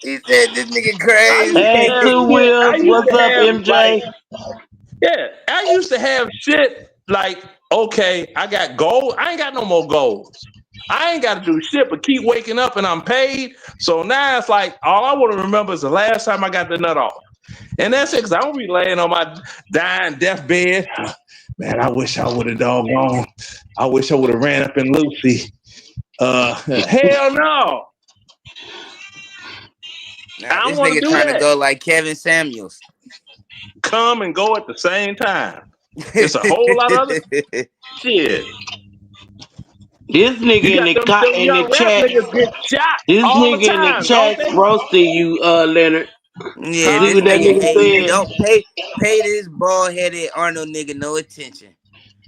He said this nigga I used to hey, crazy. have Two shit. I Wheels, used what's to up, have like, MJ? yeah, I used to have shit like, okay, I got gold. I ain't got no more goals. I ain't got to do shit but keep waking up and I'm paid. So now it's like, all I want to remember is the last time I got the nut off. And that's it, because I don't be laying on my dying deathbed. Man, I wish I would have doggone. I wish I would have ran up in Lucy. Hell no. Nah, I don't this want to nigga do trying to that. go like Kevin Samuels. come and go at the same time. It's a whole lot of other shit. This You nigga got them in the young rap chat. niggas get shot This all the nigga in the time, don't chat they? roasting you, Leonard. Yeah, Huh? See this what that nigga, nigga hey, said? don't pay this bald headed Arnold nigga no attention.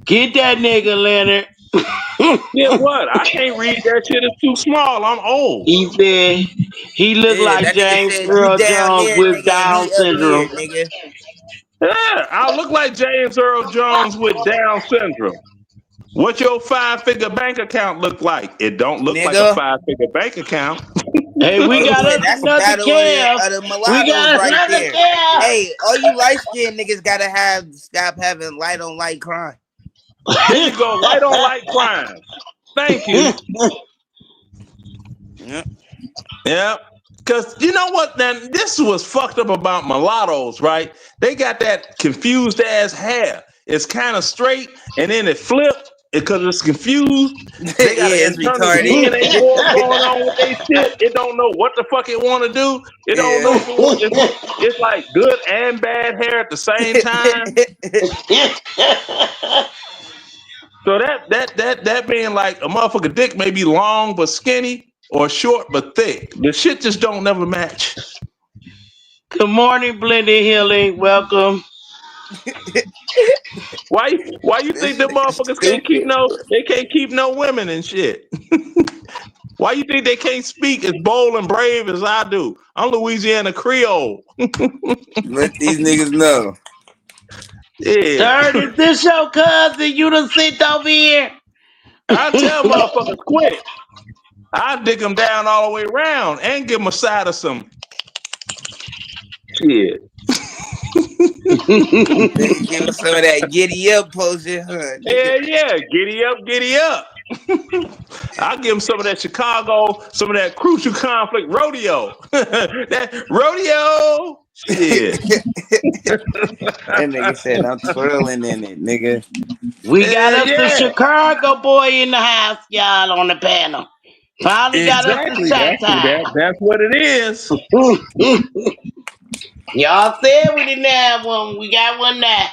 Get that nigga, Leonard. Yeah, what? I can't read that shit. It's too small. I'm old. He said he looked Yeah, like that nigga James said you Earl down Jones there, with nigga, and Down he up here, syndrome. nigga. Yeah, I look like James Earl Jones with Down syndrome. What your 5-figure bank account look like? It don't look like a Nigga. 5-figure bank account. Hey, we Oh got yeah, us that's a another battle Kev. of the We mulattoes got right another there. Kev. Hey, all you light skinned niggas gotta stop having light on light crime. There you go, light on light crime. Thank you. Yep. Yeah. Because you know what, then this was fucked up about mulattoes, right? They got that confused ass hair. It's kind of straight and then it flipped because it's confused. They got an Yeah, it's internal retarded. DNA war going on with their shit. It don't know what the fuck it want to do. It don't Yeah. know if it want. It's like good and bad hair at the same time. So that being like a motherfucker dick may be long but skinny or short but thick. The shit just don't never match. Good morning, Blended Healing. Welcome. Why you think This them nigga motherfuckers can't keep stupid. no women and shit? Why you think they can't speak as bold and brave as I do? I'm Louisiana Creole. Let these niggas know. Yeah. Third, is this your cousin? You done sit over here? I tell motherfuckers quick. I dig them down all the way around and give them a side of some shit. Give us some of that giddy up potion, huh, nigga? Yeah, giddy up, giddy up. I'll give them some of that Chicago, some of that crucial conflict rodeo. That rodeo shit. That nigga said I'm twirling in it, nigga. We got us a Yeah, Chicago boy in the house, y'all, on the panel. Finally got us a exactly. shot time. That's what it is. Y'all said we didn't have one. We got one now.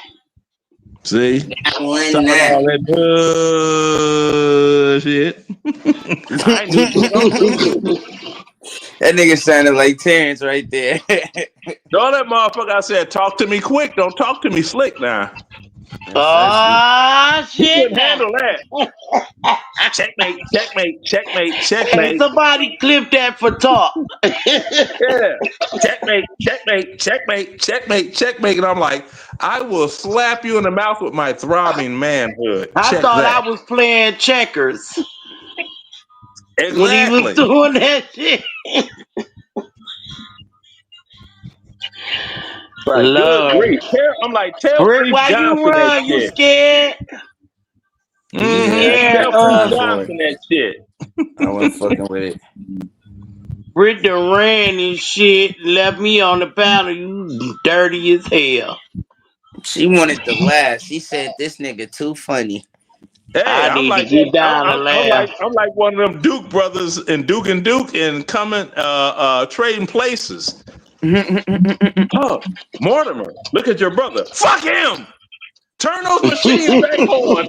See, Got one talking now. all that bullshit. I ain't do shit. I'm stupid. That nigga sounded like Terrence right there. Don't that motherfucker I said talk to me quick. Don't talk to me slick now. That's Oh, He shit couldn't now. handle that. Checkmate, checkmate, checkmate, Hey, checkmate. somebody clip that for talk. Yeah. Checkmate, checkmate, checkmate, checkmate, checkmate. And I'm like, I will slap you in the mouth with my throbbing manhood. I Check thought that. I was playing checkers when he was Exactly. doing that shit. Like, good Lord. grief. I'm like, tell Rick, Priest why you Johnson that run? You shit. scared? You yeah, I ain't scared, Tell got Priest time for it. Johnson that shit. I wasn't fucking with it. Rick done ran and shit, left me on the panel. You dirty as hell. She wanted to laugh. She said this nigga too funny. Hey, I I'm need to like that. get down and laugh. I'm like one of them Duke brothers in Duke and coming trading places. Oh, Mortimer, look at your brother. Fuck him. Turn those machines back on.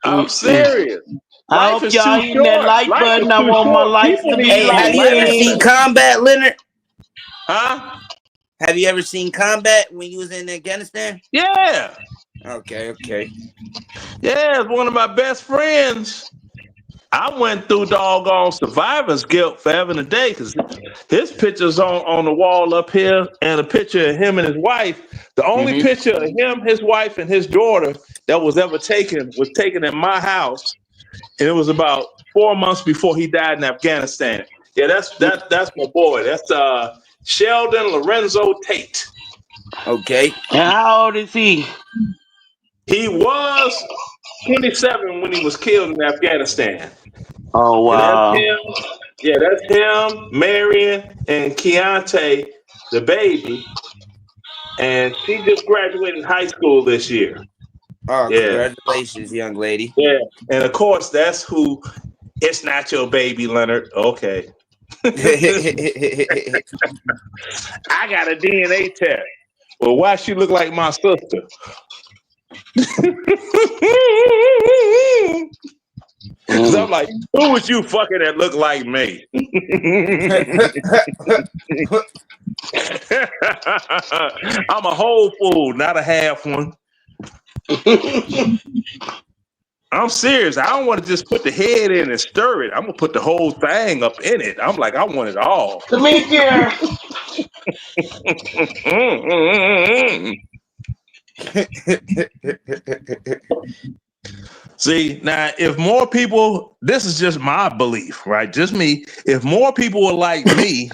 I'm serious. I Life hope is y'all too hitting that short. like Life is button. I too want my short. likes People to need be Hey, some have like you ever laughs. seen 10. Combat, Leonard? Huh? Have you ever seen Combat when you was in Afghanistan? Yeah. Okay. Yeah, it's one of my best friends. I went through doggone survivor's guilt forever and a day because his picture's on the wall up here and a picture of him and his wife. The only Mm-hmm. picture of him, his wife, and his daughter that was ever taken was taken in my house. And it was about 4 months before he died in Afghanistan. Yeah, that's my boy. That's Sheldon Lorenzo Tate. Okay. And how old is he? He was 27 when he was killed in Afghanistan. Oh, And that's wow. him. Yeah, that's him, Marion, and Keontae, the baby. And she just graduated high school this year. Oh, Yeah. congratulations, young lady. Yeah. And of course, that's who It's not your baby, Leonard. Okay. I got a DNA test. Well, why she look like my sister? Because I'm like, who was you fucking that look like me? I'm a whole fool, not a half one. I'm serious. I don't want to just put the head in and stir it. I'm gonna put the whole thing up in it. I'm like, I want it all. Come here. See, now if more people, this is just my belief, right? Just me. If more people were like me,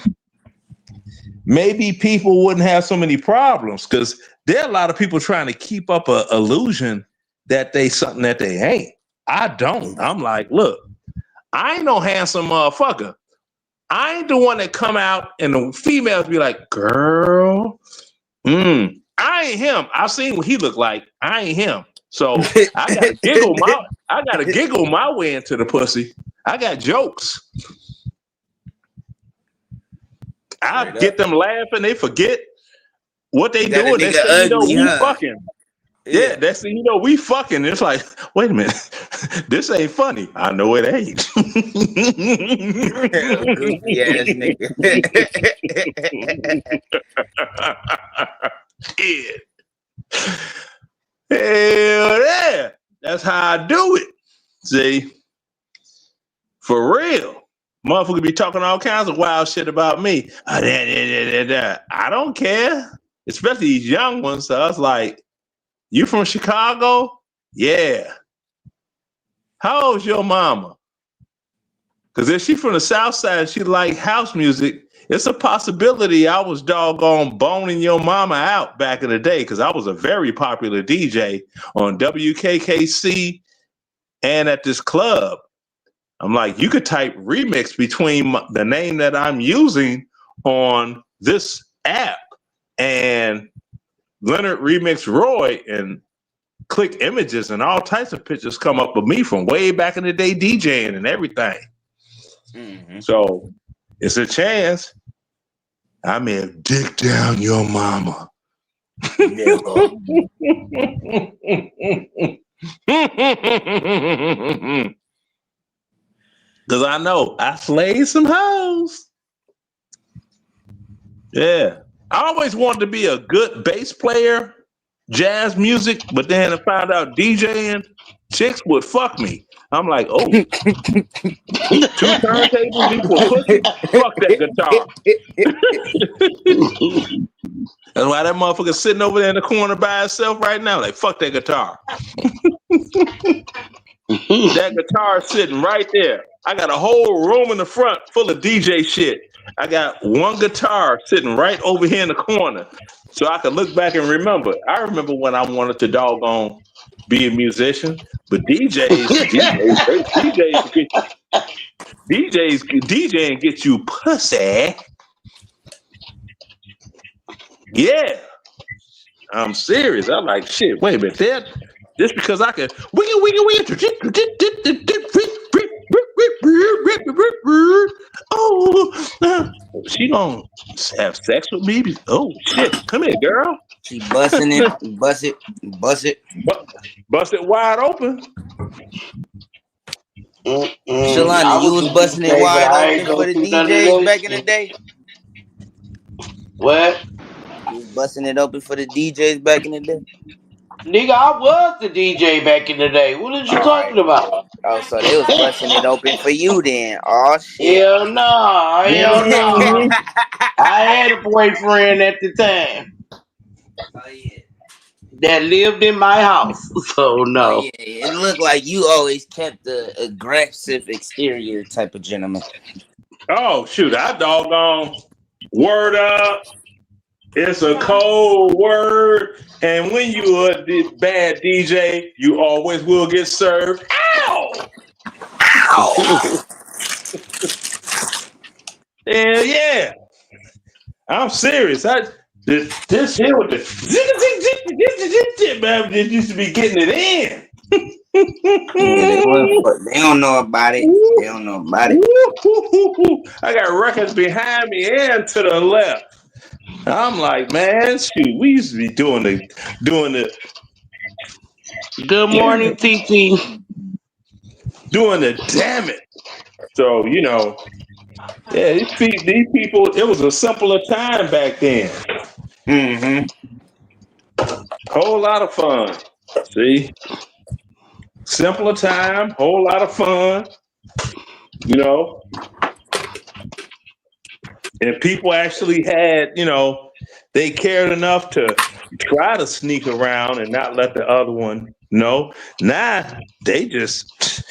maybe people wouldn't have so many problems because there are a lot of people trying to keep up a illusion that they something that they ain't. I don't. I'm like, look, I ain't no handsome motherfucker. I ain't the one that come out and the females be like, girl, I ain't him. I've seen what he look like. I ain't him. So I gotta giggle my way into the pussy. I got jokes. I get them laughing. They forget what they doing. They say, ugly, we fucking. Yeah, that's we fucking. It's like, wait a minute, this ain't funny. I know it ain't. Goofy ass nigga. Yeah. Hell yeah. That's how I do it. See? For real. Motherfucker be talking all kinds of wild shit about me. I don't care. Especially these young ones. So I was like, you from Chicago? Yeah. How old's your mama? Because if she from the South Side, she like house music. It's a possibility I was doggone boning your mama out back in the day because I was a very popular DJ on WKKC and at this club. I'm like, you could type remix between the name that I'm using on this app and Leonard Remix Roy and click images and all types of pictures come up of me from way back in the day DJing and everything. Mm-hmm. So it's a chance I may have dicked down your mama. Never. Because I know I slayed some hoes. Yeah. I always wanted to be a good bass player, jazz music, but then I found out DJing, chicks would fuck me. I'm like, oh, 2 turntables equal pussy? Fuck that guitar. That's why that motherfucker's sitting over there in the corner by himself right now. Like, fuck that guitar. That guitar is sitting right there. I got a whole room in the front full of DJ shit. I got one guitar sitting right over here in the corner. So I can look back and remember. I remember when I wanted to doggone be a musician, but DJing get you pussy. Yeah. I'm serious. I'm like, shit, wait a minute. Just because I can she gonna have sex with me? Oh shit. Come here, girl. She busting it, bust it. Bust it wide open. Shalani, you was busting it wide open for the DJs back in the day? What? You was busting it open for the DJs back in the day? Nigga, I was the DJ back in the day. What are you talking about? Oh, so they was busting it open for you then. Oh shit. Hell no. I had a boyfriend at the time. Oh yeah. That lived in my house. So no. Oh yeah. It looked like you always kept the aggressive exterior type of gentleman. Oh shoot, I doggone word up. It's a cold word, and when you a bad DJ, you always will get served. Ow! Ow! Hell yeah! I'm serious. This here with the man, just used to be getting it in. Yeah, they was. They don't know about it. They don't know about it. I got records behind me and to the left. I'm like, man, shoot, we used to be doing the Good morning, TT. doing the damn it. So yeah, these people, it was a simpler time back then. Mm-hmm. Whole lot of fun. See, simpler time, whole lot of fun. You know, and people actually had, they cared enough to try to sneak around and not let the other one know. Now they just,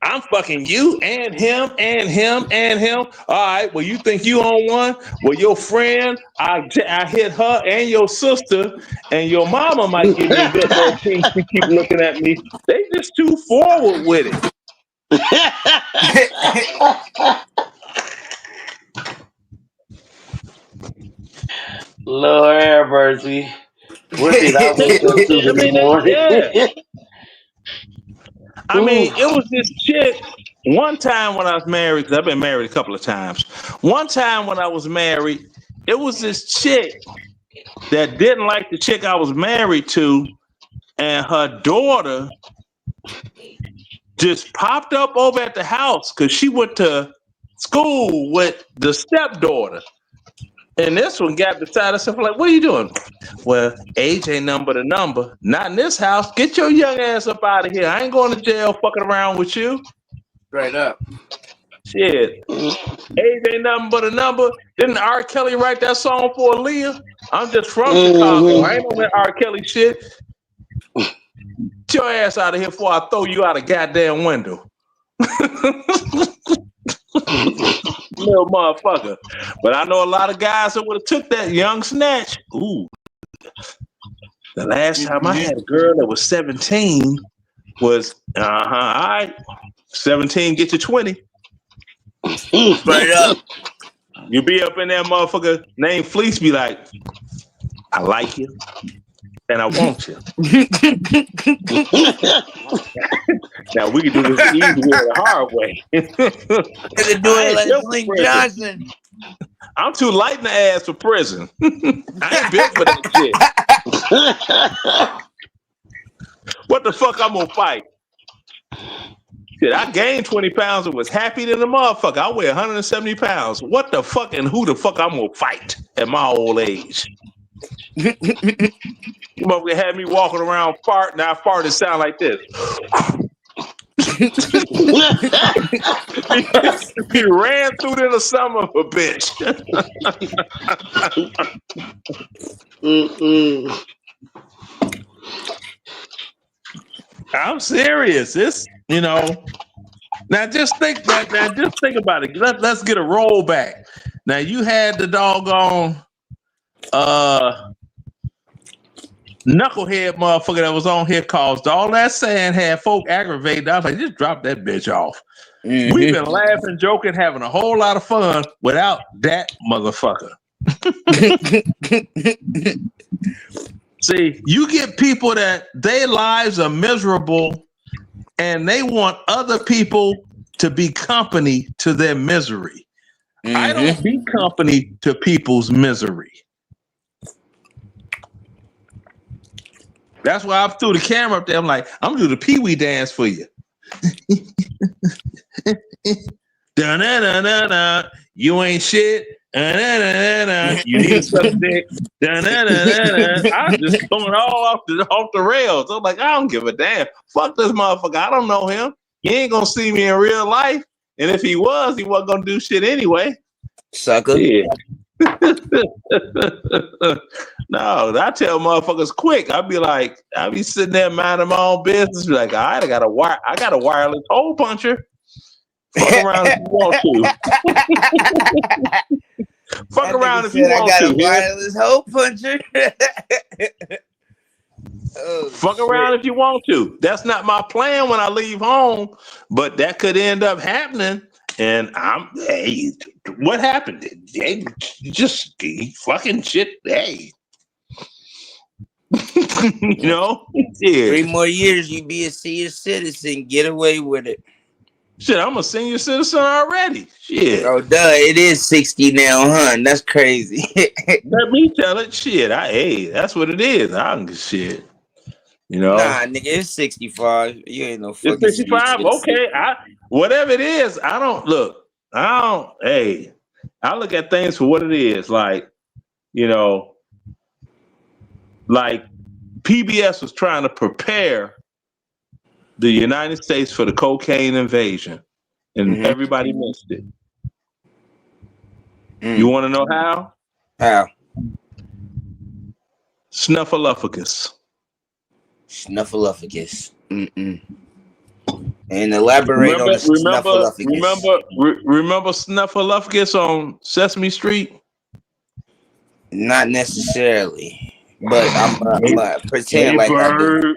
I'm fucking you and him and him and him. All right, well, you think you on one? Well, your friend, I hit her and your sister, and your mama might give me a good little piece. She keep looking at me. They just too forward with it. Lord have mercy. What did I They wake up just, to I this mean, morning? yeah. I Ooh. mean, it was this chick. One time when I was married, because I've been married a couple of times. One time when I was married, it was this chick that didn't like the chick I was married to, and her daughter just popped up over at the house because she went to school with the stepdaughter. And this one got beside herself, like, what are you doing? Well, age ain't nothing but a number. Not in this house. Get your young ass up out of here. I ain't going to jail fucking around with you. Straight up. Shit. Age ain't nothing but a number. Didn't R. Kelly write that song for Aaliyah? I'm just from Chicago. I Mm-hmm. ain't on that R. Kelly shit. Get your ass out of here before I throw you out a goddamn window. Little motherfucker. But I know a lot of guys that would have took that young snatch. Ooh. The last time I Mm-hmm. had a girl that was 17 was, all right, 17 get you 20. Straight up. You be up in that motherfucker named Fleece, be like, I like you and I want you. Now we can do this the easy way or the hard way. They could do I it ain't like built for Dwayne prison. Johnson. I'm too light in the ass for prison. I ain't built for that shit. What the fuck I'm gonna fight? Shit, I gained 20 pounds and was happy than a motherfucker. I weigh 170 pounds. What the fuck and who the fuck I'm gonna fight at my old age? You motherfucker had me walking around farting. Now I farted sound like this. He ran through there the summer of a bitch. Mm-mm. I'm serious. It's now just think about it. Let's get a roll back. Now you had the doggone knucklehead motherfucker that was on here caused all that saying, had folk aggravated. I was like, just drop that bitch off. We've been laughing, joking, having a whole lot of fun without that motherfucker. See, you get people that their lives are miserable and they want other people to be company to their misery. I don't be company to people's misery. That's why I threw the camera up there. I'm like, I'm gonna do the pee-wee dance for you. Da-na-na-na-na. You ain't shit. Da-na-na-na-na. You need to suck dick. Da-na-na-na-na. I was just going all off the rails. I'm like, I don't give a damn. Fuck this motherfucker. I don't know him. He ain't gonna see me in real life. And if he wasn't gonna do shit anyway. Sucker. Yeah. No, I tell motherfuckers quick. I be sitting there minding my own business. Be like, all right, I got a wireless hole puncher. Fuck around if you want to. Fuck That around nigga if you said I want got a to. Yeah? wireless hole puncher. Oh Fuck shit. around if you want to. That's not my plan when I leave home, but that could end up happening. And hey, what happened? Hey, just fucking shit. Hey, You Yeah. know? 3 Shit. more years, you be a senior citizen. Get away with it. Shit, I'm a senior citizen already. Shit. Oh, duh. It is 60 now, huh? That's crazy. Let me tell it. Shit. Hey, that's what it is. I don't give shit. You know? Nah, nigga, it's 65. You ain't no It's fucking senior 65. citizen. Okay. Whatever it is, I don't look. I don't hey. I look at things for what it is. Like, you know, like PBS was trying to prepare the United States for the cocaine invasion, and Mm-hmm. everybody missed it. You Mm. want to know how? How? Snuffleupagus. Snuffleupagus. Mm-mm. And elaborate on Remember, the remember, snuffleupagus. remember, remember Snuffleupagus on Sesame Street? Not necessarily, but I'm Hey, pretend hey, like I do. bird.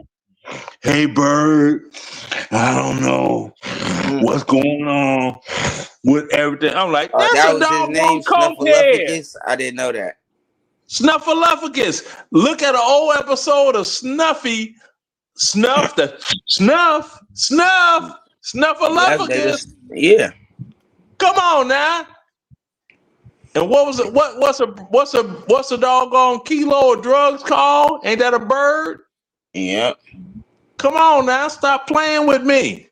Hey, bird. I don't know Mm. what's going on with everything. I'm like, Oh, that's that a was his name, doggone cokehead. Snuffleupagus. I didn't know that. Snuffleupagus. Look at an old episode of Snuffy. Snuff the Yeah, they Snuffleupagus. just yeah. Come on now. And what was it? What's a doggone kilo of drugs called? Ain't that a bird? Yeah. Come on now, stop playing with me.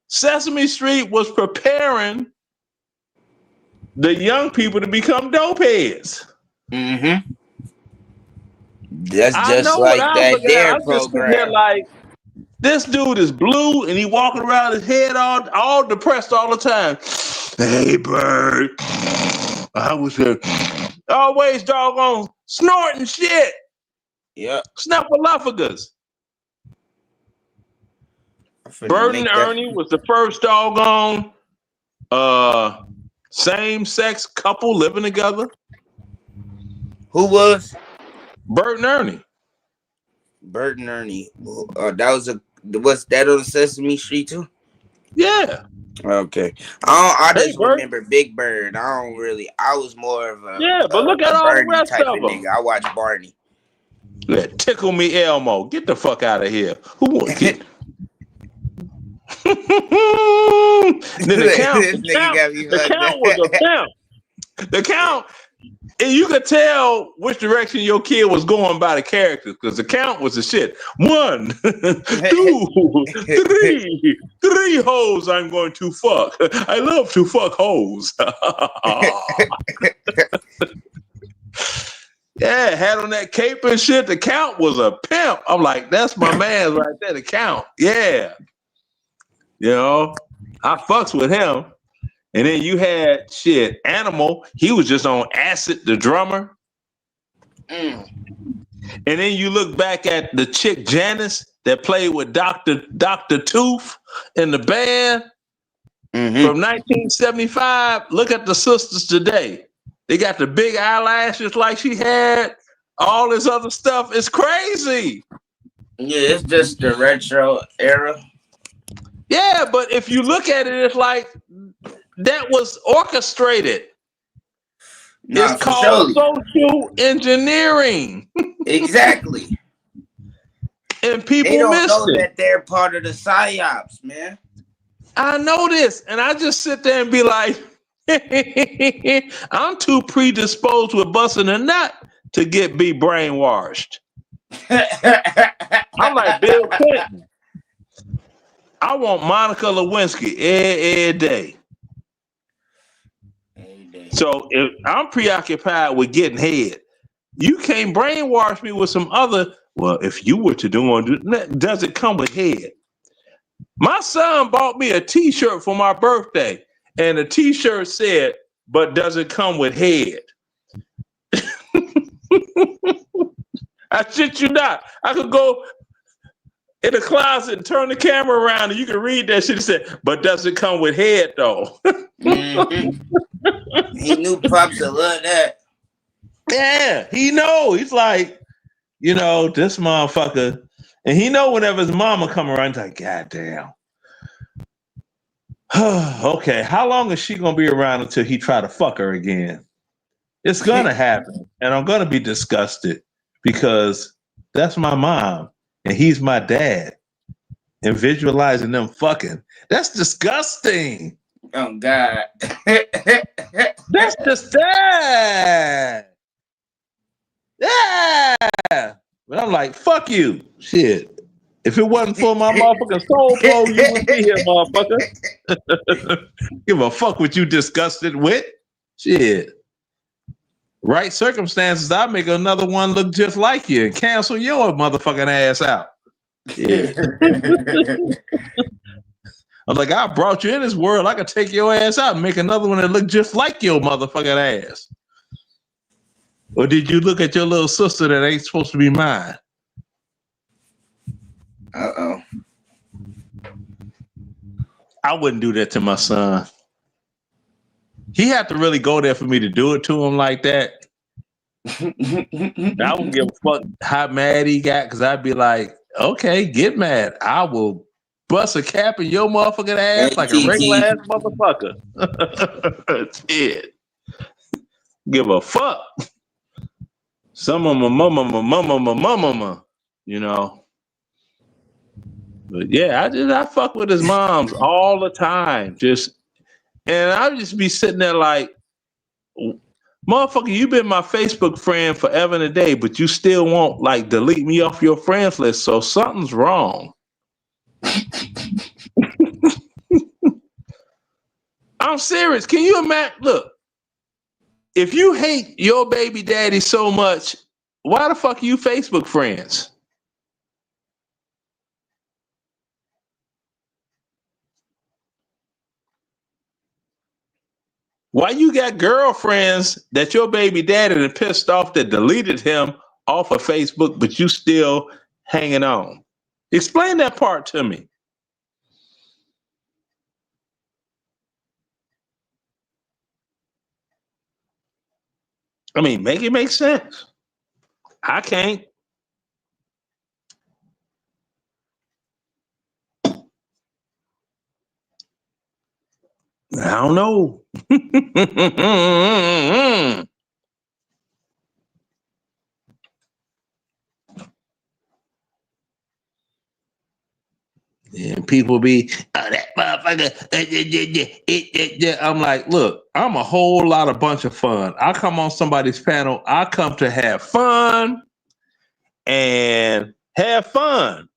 Sesame Street was preparing the young people to become dope heads. Mm-hmm. That's I just know what like I'm that looking at. dare I'm just sitting there program. like, this dude is blue and he walking around his head all depressed all the time. Hey, bird. I was always doggone snorting shit. Yep. Snuffleupagus. I'm finna Bert and make that. Ernie was the first doggone uh same-sex couple living together. Who was Bert and Ernie. Bert and Ernie? That was that on Sesame Street too? Yeah. Okay. I Hey, just Bert. remember Big Bird. I don't really. I was more of Yeah, but look a at all the Bernie rest type of of them. nigga. I watch Barney. Yeah, tickle me Elmo. Get the fuck out of here. Who want This get then nigga got me the fucked count was a pimp. The count, and you could tell which direction your kid was going by the characters because the count was the shit. 1, 2, 3 hoes I'm going to fuck. I love to fuck hoes. Yeah, had on that cape and shit. The count was a pimp. I'm like, that's my man right there. The count. Yeah. You know, I fucks with him. And then you had shit, Animal. He was just on acid, the drummer. Mm. And then you look back at the chick Janice that played with Dr. Tooth in the band Mm-hmm. from 1975. Look at the sisters today. They got the big eyelashes like she had. All this other stuff is crazy. Yeah, it's just the retro era. Yeah, but if you look at it, it's like that was orchestrated. It's Nah, for called sure. social engineering, Exactly. and They people don't missed know it. that they're part of the psyops, man. I know this, and I just sit there and be like, I'm too predisposed with busting a nut to be brainwashed. I'm like Bill Clinton. I want Monica Lewinsky every day. So if I'm preoccupied with getting head, you can't brainwash me with some other. Well, if you were to do one, does it come with head? My son bought me a T-shirt for my birthday, and the T-shirt said, "But does it come with head?" I shit you not. I could go in the closet and turn the camera around, and you can read that shit. It said, "But does it come with head, though?" Mm-hmm. He knew Pops would love that. Yeah, he know. He's like, this motherfucker, and he know whenever his mama come around, he's like, God damn. Okay, how long is she gonna be around until he try to fuck her again? It's gonna happen, and I'm gonna be disgusted because that's my mom and he's my dad. And visualizing them fucking, that's disgusting. Oh God. That's just sad. Yeah. But I'm like, fuck you. Shit. If it wasn't for my motherfucking soul flow, you wouldn't be here, motherfucker. Give a fuck what you disgusted with. Shit. Right circumstances, I make another one look just like you and cancel your motherfucking ass out. Yeah. I'm like, I brought you in this world. I could take your ass out and make another one that look just like your motherfucking ass. Or did you look at your little sister that ain't supposed to be mine? Uh-oh. I wouldn't do that to my son. He had to really go there for me to do it to him like that. I wouldn't give a fuck how mad he got, because I'd be like, okay, get mad. I will bust a cap in your motherfucking ass Hey, like a regular TT. ass motherfucker. Shit. Give a fuck. Some of my mama, you know. But yeah, I fuck with his moms all the time. And I just be sitting there like, motherfucker, you been my Facebook friend forever and a day, but you still won't like delete me off your friends list. So something's wrong. I'm serious. Can you imagine? Look, if you hate your baby daddy so much, why the fuck are you Facebook friends? Why you got girlfriends that your baby daddy done pissed off that deleted him off of Facebook, but you still hanging on? Explain that part to me. I mean, make it make sense. I can't. I don't know. And people be, oh, that motherfucker. I'm like, look, I'm a whole lot of bunch of fun. I come on somebody's panel. I come to have fun and have fun.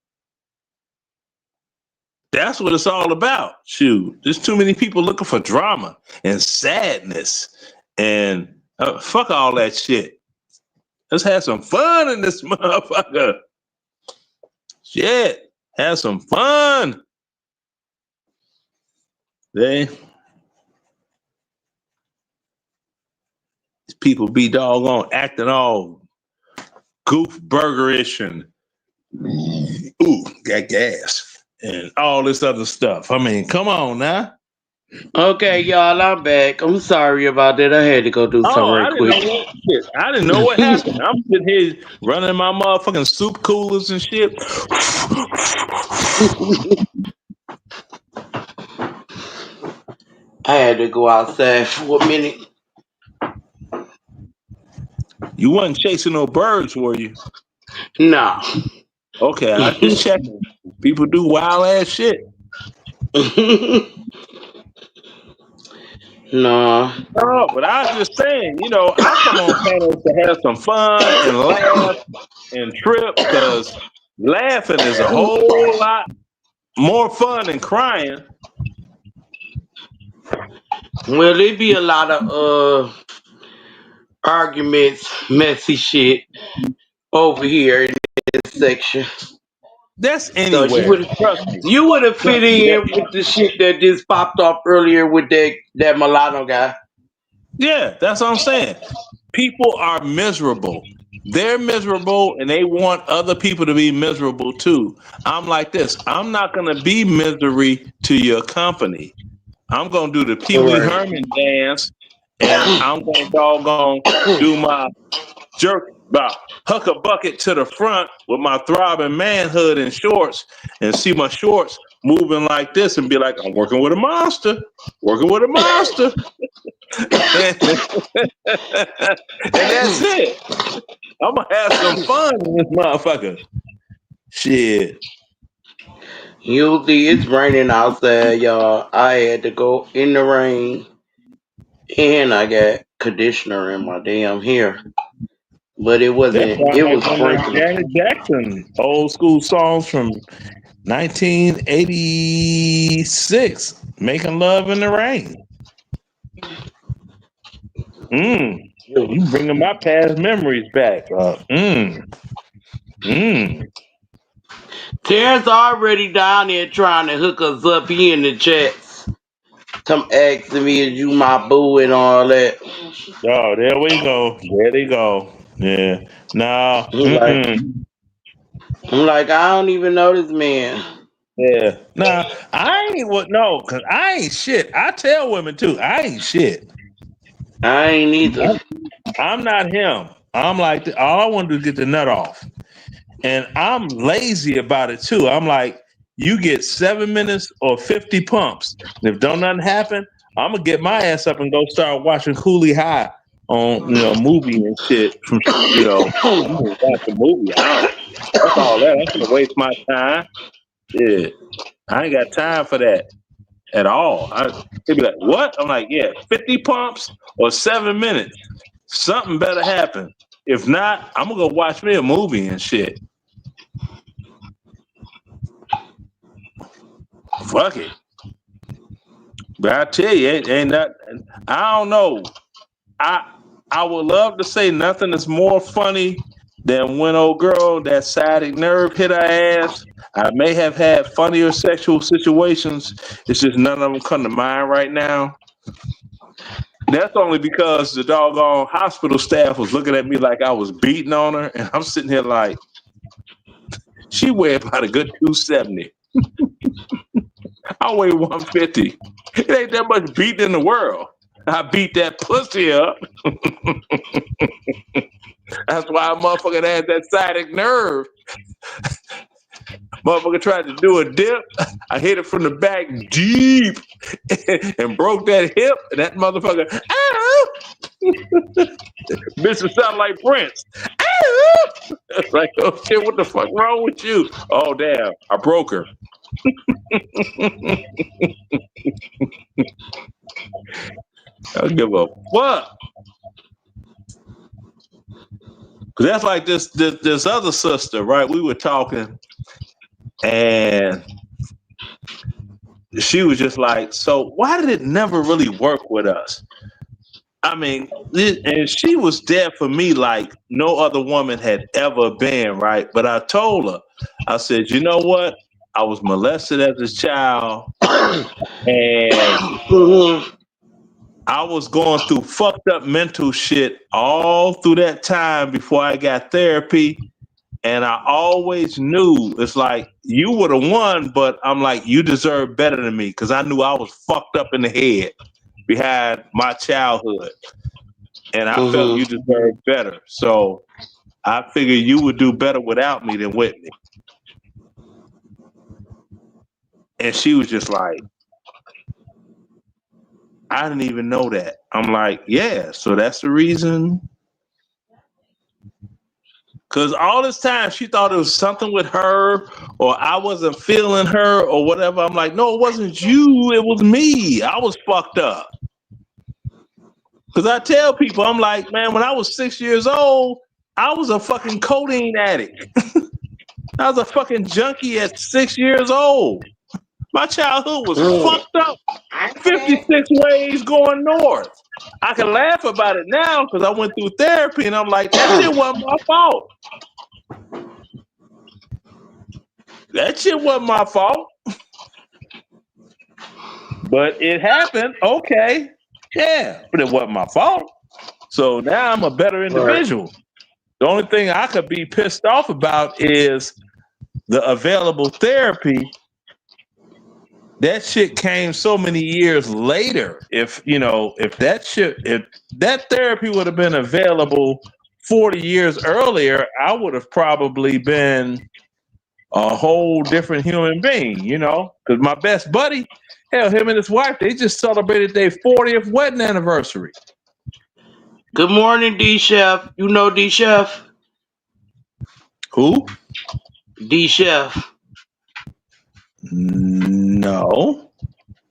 That's what it's all about. Shoot, there's too many people looking for drama and sadness and fuck all that shit. Let's have some fun in this motherfucker. Shit. Have some fun. These people be doggone acting all goof burgerish and ooh, got gas and all this other stuff. I mean, come on now. Okay, y'all, I'm back. I'm sorry about that. I had to go do something Oh, right I didn't quick. know what shit. I didn't know what happened. I'm sitting here running my motherfucking soup coolers and shit. I had to go outside for a minute. You wasn't chasing no birds, were you? Nah. Okay, I just checking. People do wild ass shit. Nah. No, but I was just saying, you know, I come on panels to have some fun and laugh and trip, because laughing is a whole lot more fun than crying. Well, there be a lot of arguments, messy shit over here in this section. That's So anywhere. Trust me. you would have Trust fit me. in with the shit that just popped off earlier with that mulatto guy. Yeah, that's what I'm saying. People are miserable. They're miserable and they want other people to be miserable too. I'm like this. I'm not going to be misery to your company. I'm going to do the Pee Wee Right. Herman dance, and I'm going to doggone do my jerk, huck a bucket to the front with my throbbing manhood and shorts, and see my shorts moving like this and be like, I'm working with a monster, working with a monster. And that's it. I'm gonna have some fun in this motherfucker. Shit. Usually it's raining outside, y'all. I had to go in the rain, and I got conditioner in my damn hair. But it That wasn't. sounds It like was one of them sprinkling. Janet Jackson old school songs from 1986. Making love in the rain. Mm. You bringing my past memories back. Mm. Terrence already down there trying to hook us up. He in the chats. Come asking me, is you my boo and all that. Oh, there we go. There they go. Yeah. No. He like, Mm-mm. I'm like, I don't even know this man. Yeah. Nah. I ain't what. No, cause I ain't shit. I tell women too. I ain't shit. I ain't either. I'm not him. I'm like all I want to do is get the nut off, and I'm lazy about it too. I'm like, you get 7 minutes or 50 pumps. And if don't nothing happen, I'm gonna get my ass up and go start watching Cooley High on movie and shit. From I'm gonna watch a movie. I don't. That's all that. I'm gonna waste my time. Yeah, I ain't got time for that at all. They'd be like, "What?" I'm like, "Yeah, 50 pumps or 7 minutes. Something better happen. If not, I'm gonna go watch me a movie and shit. Fuck it." But I tell you, ain't that. I don't know. I I would love to say nothing is more funny than when old girl that sciatic nerve hit her ass. I may have had funnier sexual situations. It's just none of them come to mind right now. That's only because the doggone hospital staff was looking at me like I was beating on her, and I'm sitting here like she weighed about a good 270. I weigh 150. It ain't that much beating in the world. I beat that pussy up. That's why a motherfucker had that sciatic nerve. Motherfucker tried to do a dip. I hit it from the back deep and broke that hip. And that motherfucker, bitch, it sound like Prince. Like, oh shit, what the fuck wrong with you? Oh damn, I broke her. I don't give a fuck. Cause that's like this other sister, right? We were talking, and she was just like, "So why did it never really work with us?" I mean, and she was there for me like no other woman had ever been, right? But I told her, I said, "You know what? I was molested as a child, and Mhm. I was going through fucked up mental shit all through that time before I got therapy." And I always knew it's like you would have won, but I'm like, you deserve better than me because I knew I was fucked up in the head behind my childhood. And I felt you Mhm. deserved better. So I figured you would do better without me than with me. And she was just like, I didn't even know that. I'm like, yeah, so that's the reason. Because all this time she thought it was something with her or I wasn't feeling her or whatever. I'm like, no, it wasn't you. It was me. I was fucked up. Because I tell people, I'm like, man, when I was 6 years old, I was a fucking codeine addict. I was a fucking junkie at 6 years old. My childhood was Mm. fucked up 56 ways going north. I can laugh about it now because I went through therapy and I'm like, that shit wasn't my fault. That shit wasn't my fault. But it happened. Okay. Yeah. But it wasn't my fault. So now I'm a better Right. individual. The only thing I could be pissed off about is the available therapy. That shit came so many years later. If that therapy would have been available 40 years earlier, I would have probably been a whole different human being, Because my best buddy, hell, him and his wife, they just celebrated their 40th wedding anniversary. Good morning, D Chef. You know D Chef? Who? D Chef. No.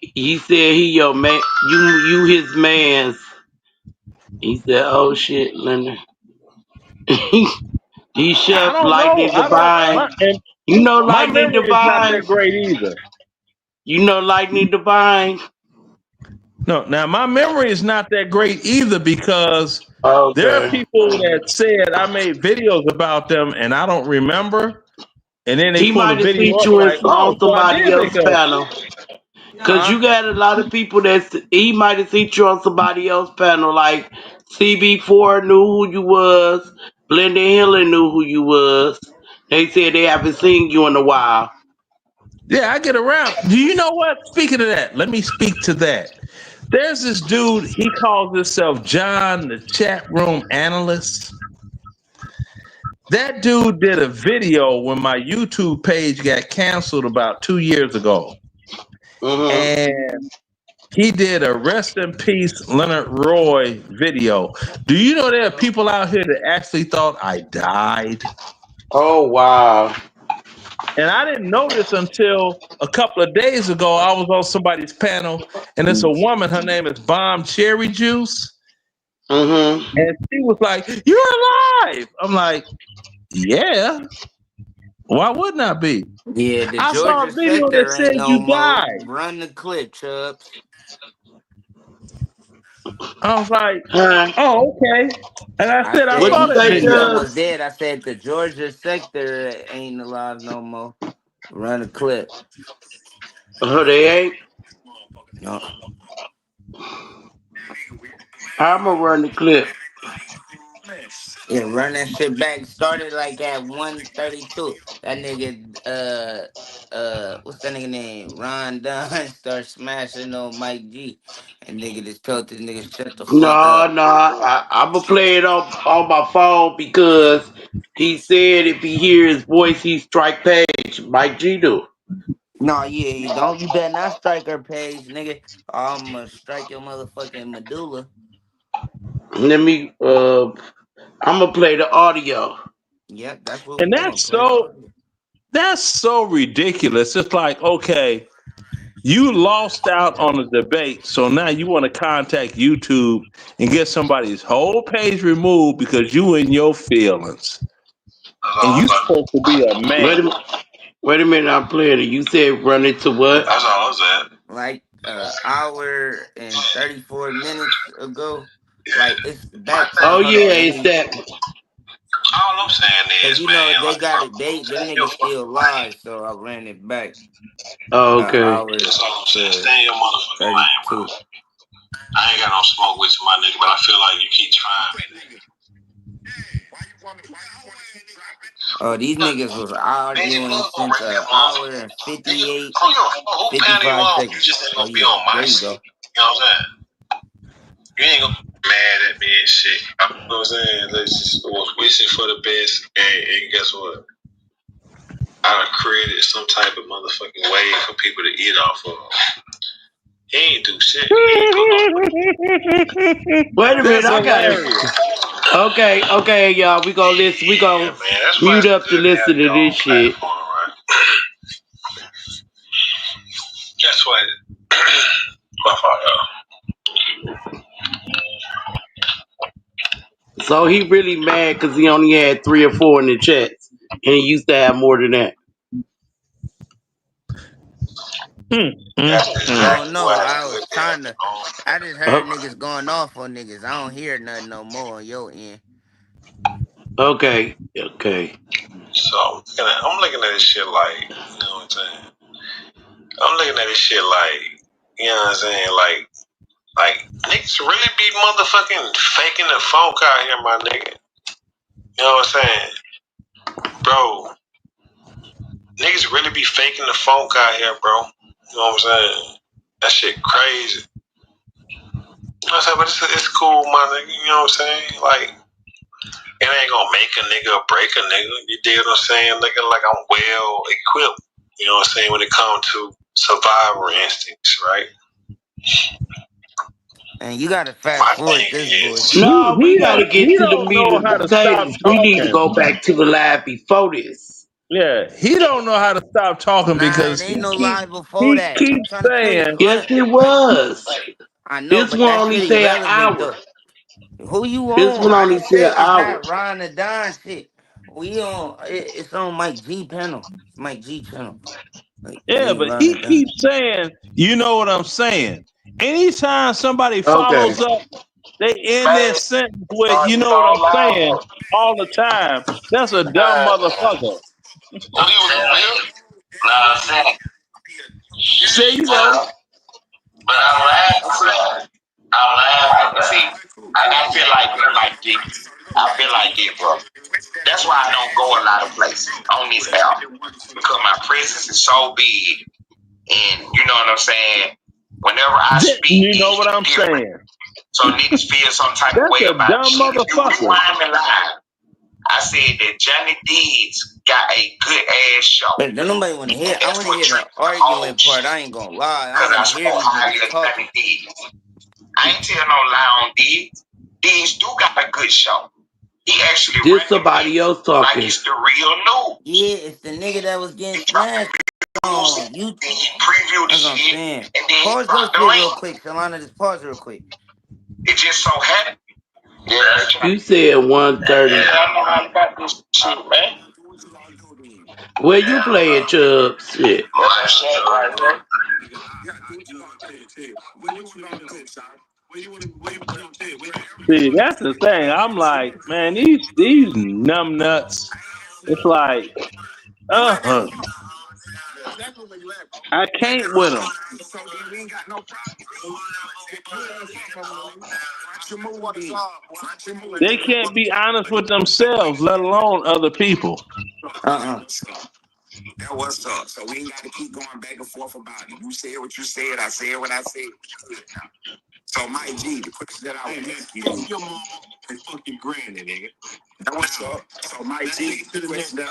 He said he your man. You his man's. He said, "Oh shit, Leonard." D I Chef don't know. Lightning I don't. Divine. And You know my Lightning memory is not Divine. that great either. You know Lightning Divine. No, now my memory is not that great either because there are Okay. people that said I made videos about them and I don't remember. And then they He pull the might have video seen up you like, oh, on so I somebody did make else's a panel. Cause huh? you got a lot of people he might have seen you on somebody else's panel, like CB4 knew who you was, Blenda Hiller knew who you was. They said they haven't seen you in a while. Yeah, I get around. Do you know what? Speaking of that, let me speak to that. There's this dude, he calls himself John, the chat room analyst. That dude did a video when my YouTube page got canceled about 2 years ago. Mm-hmm. And he did a rest in peace Leonard Roy video. Do you know there are people out here that actually thought I died? Oh wow. And I didn't know this until a couple of days ago. I was on somebody's panel, and it's a woman. Her name is Bomb Cherry Juice. Mm-hmm. And she was like, "You're alive." I'm like, "Yeah. Why wouldn't I be?" Yeah, the I saw a Georgia video that sector said ain't no you more. died. Run the clip, Chubbs. I was like, Huh? "Oh, okay." And I I said, "I said What saw you he that say, said he video." Chubbs? almost dead. I said the Georgia sector ain't alive no more. Run the clip. Oh, they ain't. No. I'ma run the clip. Yeah, run that shit back. Started like at 132. That nigga, what's that nigga name? Ron Dunn start smashing on Mike G. And nigga just told this nigga shut the fuck No, up. no, I'ma play it on my phone because he said if he hear his voice, he strike page. Mike G do. No, yeah, you don't. You better not strike her page, nigga. I'ma strike your motherfucking medulla. Let me. I'ma play the audio. Yep, that's what we And doing. that's Play the so audio. that's so ridiculous. It's like, okay, you lost out on the debate, so now you want to contact YouTube and get somebody's whole page removed because you in your feelings. And you supposed to be a man. Wait a minute. Wait a minute. I'm playing it. You said run it to what? That's all I was at. Like hour and 34 minutes ago. Like it's back to Oh hold on, yeah, let it's me, that. All I'm saying cause is, you know man, they like, got bro, it. They them stay in your niggas still motherfucking lane. live, so I ran it back Oh, an okay. hour That's all I'm saying. to Stay in your motherfucking lane, bro. 32. I ain't got no smoke with you, my nigga, but I feel like you keep trying me. Oh, these niggas was Man, you arguing love gonna since rap an that hour motherfucker. and Nigga, 58, I don't give a fuck who panel you 55 on. You seconds. just ain't Oh gonna be yeah, on my there you shit. go. You know what I'm saying? You ain't gonna be mad at me and shit. You know what I'm saying? Let's just was wishing for the best, and guess what? I done created some type of motherfucking way for people to eat off of. He ain't do shit. He ain't put no. Wait a minute, That's I gotta. hilarious. Okay, y'all. We gonna listen. We gonna mute up to listen to this shit. Right? That's what. My fault, y'all. So he really mad because he only had 3 or 4 in the chats, and he used to have more than that. Mm, mm, That's I mm. don't exactly know. what I happened was with trying to. that. I just heard niggas going off on niggas. I don't hear nothing no more on your end. Okay. So I'm looking at this shit like, you know what I'm saying? I'm looking at this shit like, you know what I'm saying? Like niggas really be motherfucking faking the funk out here, my nigga. You know what I'm saying? Bro, niggas really be faking the funk out here, bro. You know what I'm saying? That shit crazy. You know what I'm saying? But it's cool, my nigga. You know what I'm saying? Like, it ain't gonna make a nigga or break a nigga. You dig what I'm saying? Looking like I'm well equipped. You know what I'm saying? When it comes to survivor instincts, right? And you gotta fast My forward thing this is, bullshit. no, we got to get He to the don't meat know and how to stop potatoes. We need to talking. go back to the live before this. Yeah, he don't know how to stop talking Nah, it because ain't no lie before he that. I'm keeps trying to tell you, saying Yes, son. it was. I know, This but one that only shit said an irrelevant hour. though. Who you This one on? I only ain't said an say it's hour. not Ron the Don shit. We on it's on Mike G panel. It's Mike G channel. Like it yeah, ain't but Ron the he Don. keeps saying, you know what I'm saying. Anytime somebody Okay. follows up, they end their Man, sentence with, start you this know what all I'm saying, out. all the time. That's a dumb motherfucker. Oh, he was on here? Nah, I'm saying, There you go. but I'm laughing. I'm laughing. See, I feel like G. I feel like it, bro. That's why I don't go a lot of places on this app because my presence is so big, and you know what I'm saying. Whenever I speak, You know it what hit I'm different, saying. so niggas feel some type of That's way a about dumb shit. If you motherfucker. rewind me live, I said that Johnny Deeds got a good ass show. But don't nobody wanna hear. I That's wanna what hear the tripped the old arguing part. shit. I ain't gonna lie. I Cause I wanna hear spoke these highly niggas of Johnny talking. Deeds. I ain't tell no lie on Deeds. Deeds do got a good show. He actually this somebody else talking. Like it's the real news. Yeah, it's the nigga that was getting He dropped the smashed news, on YouTube. then he previewed the That's what I'm shit, saying. and then he Pause your dropped the shit real link. quick, Solana. Just pause real quick. It just so happened. Yeah, you said 1:30. Yeah, I know all about this shit, man. Where you playing, Chubb? Shit. My shit right there. See, that's the thing. I'm like, man, these numb nuts. It's like, uh, I can't with them. They can't be honest with themselves, let alone other people. Uh-uh. That what's up. So we ain't got to keep going back and forth about it. You said what you said. I said what I said. So Mike G, the question that I would ask you. Fuck your mama and fuck your granny, nigga. That what's up. So Mike G, the question that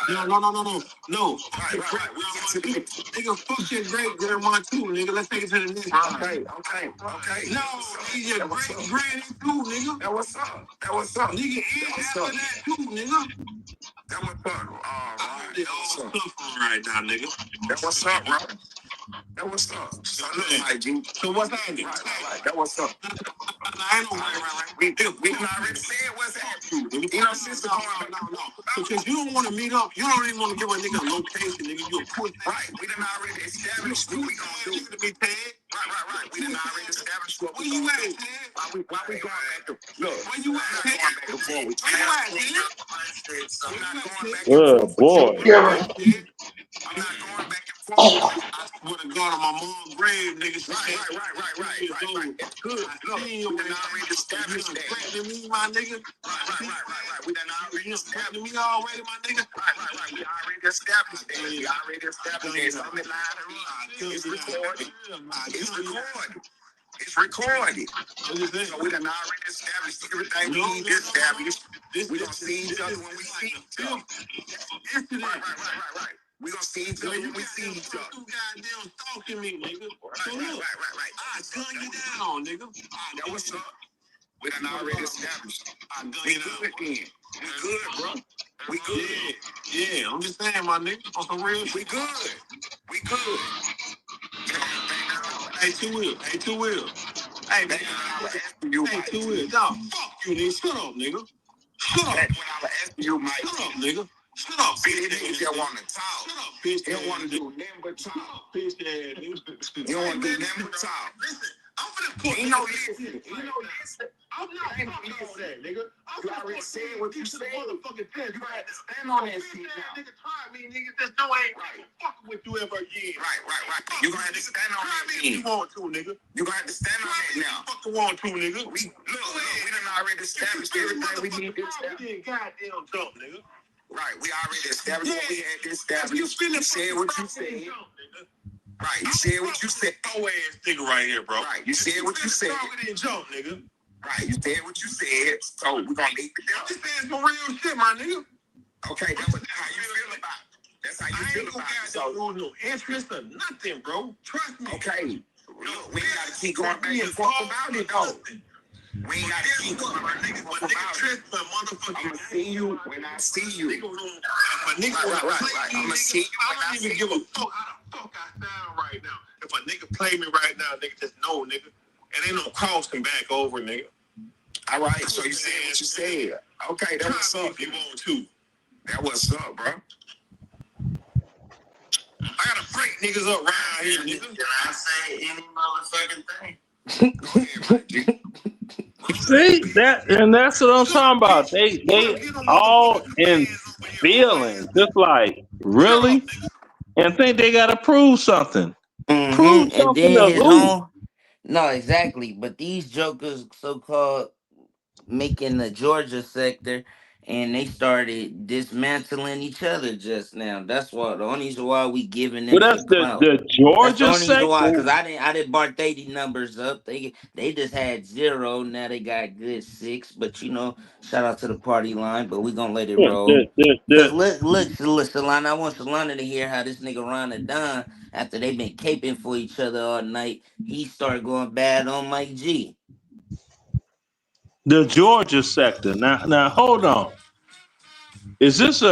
no. Right. We on to the nigga. Fuck your great grandma too, nigga. Let's take it to the next. Okay. No, nigga, your great granny too, nigga. That what's up. Nigga, and after that too, nigga. That what's up. Right. They all stuff on right now, nigga. That what's up, bro. That what's up. So look, Mike G. So what's happening? Right. That what's up. I ain't no right. We done already said what's happening. You know, sister. No. Because you don't want to meet up. You don't even want to give a nigga a location, nigga. You a pussy. Right. We done already established what we gonna do. To be paid. Right. We done already established what we gonna do. Why we going back to look? Where you at, Ted? Where you at, Ted? I'm not going back and Oh forth with boy. you. I'm not going back and forth with you. I swear to God on my mom's grave, nigga. Right. It's good. Look, we done already established that. Threatening me, my nigga. Right. We done already established me already, my nigga. Right. We already established that. So I'm in line. It's recorded. It's recorded. So we done already established everything we need to establish. We gonna see each other when we see each other. Right. We gonna see each other when we see each other. You goddamn stalking me, nigga. Right. I gun you down, nigga. That what's up. We done already established. I gun you down. We good, bro. We good. Yeah. I'm just saying, my nigga. On some real shit. We good. Hey, Two Will. Hey, man. Hey, Two Will. Nah, fuck you, nigga. Shut up, nigga. Shut up. When I was asking you, Mike. Shut up, nigga. Shut up, bitch. Niggas that want to talk. Shut up, bitch. They don't want to do nothing but talk. Bitch, you don't want to do nothing but talk. Listen, I'm finna put. Ain't no listen. I'm not fucking all that, nigga. You already said what you said. Motherfucking test. You had to stand on that shit now. Nigga, try me, nigga. There's no ain't right. Fucking with you ever again. Right. You gonna have to stand on that. Try me if you want to, nigga. You gonna have to stand on that now. Fucking want to, nigga. We done already established everything we need to establish. We didn't goddamn jump, nigga. Right, we already established what we had to establish. You said what you said. Right, you said what you said. No ass nigga right here, bro. Right, you said what you said. We didn't jump, nigga. Right, you said what you said. So we're gonna leave it there. This is some real shit, my nigga. Okay, that's how you feel about it. That's how you feel about it. So no interest or nothing, bro. Trust me. Okay. Look, we ain't gotta keep going back and forth about it though. We ain't gotta keep going back and forth about it. I'ma see you when I see you. Right. I'ma see you when I see you. I don't even give a fuck how the fuck I sound right now. If a nigga play me right now, nigga, just know, nigga. It ain't no crossing back over, nigga. All right, so you said what you said. Okay, that what's up. You want to? That what's up, bro. I gotta break niggas up right here, nigga. Can I say any motherfucking thing? Go ahead, right, G. See that, and that's what I'm talking about. They all in feelings, just like really, and think they gotta prove something. Prove And something then to his who? home. No, exactly. But these jokers, so called, making the Georgia sector, and they started dismantling each other just now. That's why the only reason why we giving Well, them that's some the clout. the That's the Georgia only reason why, sector. cause I didn't bar 30 numbers up. They just had 0. Now they got good 6. But shout out to the party line. But we gonna let it Yeah, roll. Cause look, Solana. I want Solana to hear how this nigga Ron and Don, after they been caping for each other all night, he started going bad on Mike G. the Georgia sector. Now hold on. Is this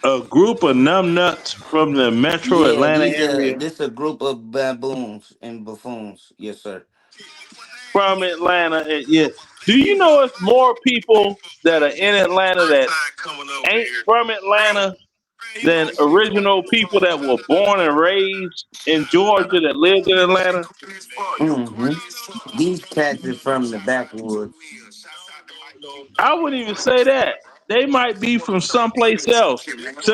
a group of numbnuts from the Metro Yeah, Atlanta area this a group of baboons and buffoons. Yes, sir. from Atlanta? Yeah. Do you know it's more people that are in Atlanta that ain't from Atlanta than original people that were born and raised in Georgia that lived in Atlanta? hmm These cats is from the backwoods. I wouldn't even say that. They might be from someplace else,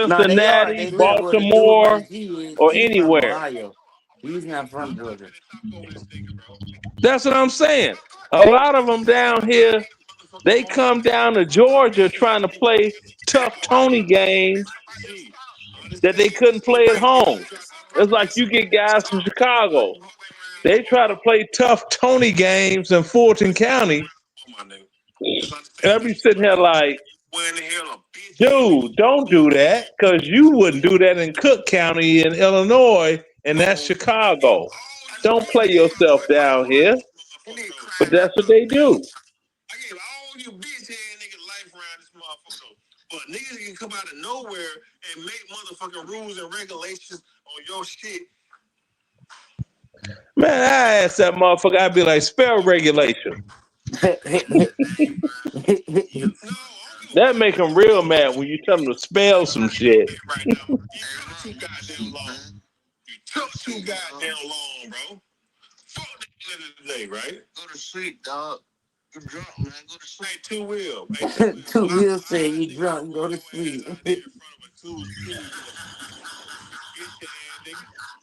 No, they are. Cincinnati, They live where the dude Baltimore, Mike G is. or He's from anywhere. Ohio. He's not from Georgia. That's what I'm saying. A lot of them down here, they come down to Georgia trying to play tough Tony games that they couldn't play at home. It's like you get guys from Chicago. They try to play tough Tony games in Fulton County, and I be sitting here like, dude, don't do that, because you wouldn't do that in Cook County in Illinois, and that's Chicago. Don't play yourself down here, but that's what they do. I gave all you bitch ass niggas life around this motherfucker. But niggas can come out of nowhere and make motherfucking rules and regulations on your shit. Man, I ask that motherfucker, I'd be like, spell regulation. No, That make them real mad when you tell them to spell some shit. right now. You took too goddamn long. You took too goddamn long, bro. Fuck the end of the day, right? Go to sleep, dog. You drunk, man. Go to sleep. Hey, two wheel. Hey, two wheel. Two will say you drunk, go to sleep.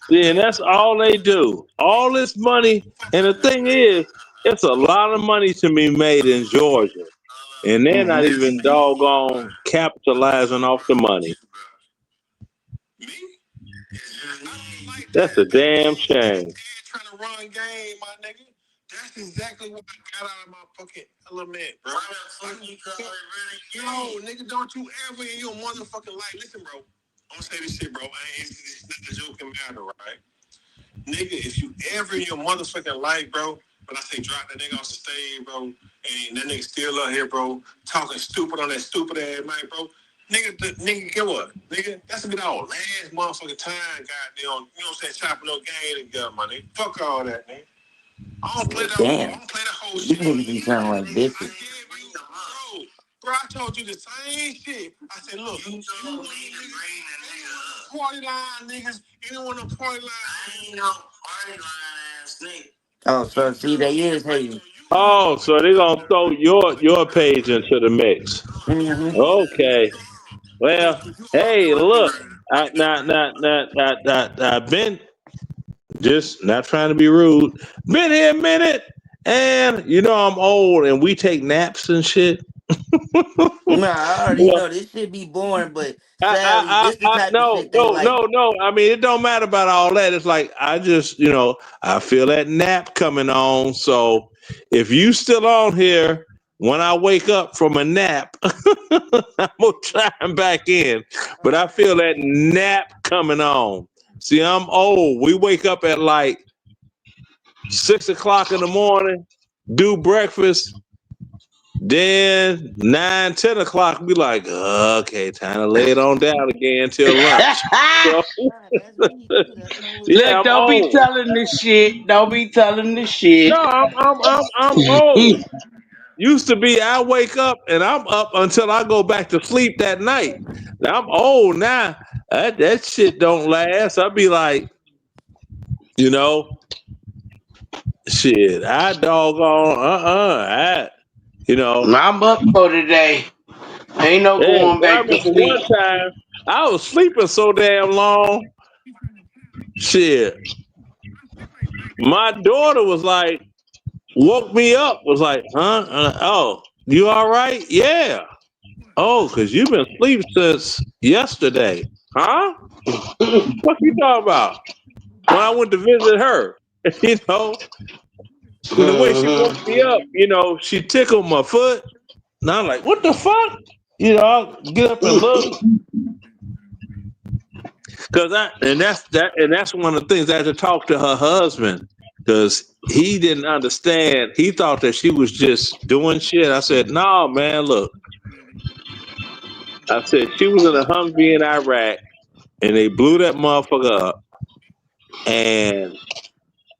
Yeah, and that's all they do. All this money, and the thing is, it's a lot of money to be made in Georgia, and they're not hmm even doggone capitalizing off the money. Me? I don't like That's that. a damn shame. Trying to run game, my nigga. That's exactly what I got out of my fucking element, bro. Yo, nigga, don't you ever in your motherfucking life. Listen, bro. I'm gonna say this shit, bro. It's not a joking matter, right? Nigga, if you ever in your motherfucking life, bro, when I say drop that nigga off the stage, bro, and that nigga still out here, bro, talking stupid on that stupid ass mic, bro. Nigga, get what? Nigga, that's been our last motherfucking time, goddamn. You know what I'm saying? Chopping no game together, my nigga. Fuck all that, nigga. I don't play that. I Damn. don't play that whole These shit. niggas be sounding like bitches. Bro, I told you the same shit. I said, look, you party line niggas, anyone on party line. I ain't no party line ass nigga. Oh, so see, they is hating. Oh, so they're gonna throw your page into the mix. hmm Okay. Well, hey, look, I've been just not trying to be rude. Been here a minute, and I'm old, and we take naps and shit. Nah, I already Well, know this shit be boring, but I, sadly, this the type of no, shit they no, like. no, no. I mean, it don't matter about all that. It's like I just, I feel that nap coming on. So if you still on here when I wake up from a nap, I'm gonna chime back in. But I feel that nap coming on. See, I'm old. We wake up at like 6 o'clock in the morning, do breakfast. Then 9, 10 o'clock, be like, okay, time to lay it on down again till lunch. So, Nah, that's me too. That's totally yeah, Look, I'm me. don't be old. telling the shit. Don't be telling the No, shit. I'm old. Used to be, I wake up and I'm up until I go back to sleep that night. Now I'm old now. That shit don't last. I be like, you know, shit. I doggone, I, you know. I'm up for today. Ain't no Hey, going I back to remember sleep. one time I was sleeping so damn long. Shit, my daughter was like, woke me up. Was like, huh? Oh, you all right? Yeah. Oh, cause you've been asleep since yesterday, huh? What you talking about? When I went to visit her, you know, and the way she woke me up, you know, she tickled my foot, and I'm like, what the fuck? You know, I'll get up and look, cause that's one of the things I had to talk to her husband, cause he didn't understand. He thought that she was just doing shit. I said, no, man, look. I said she was in a Humvee in Iraq, and they blew that motherfucker up, and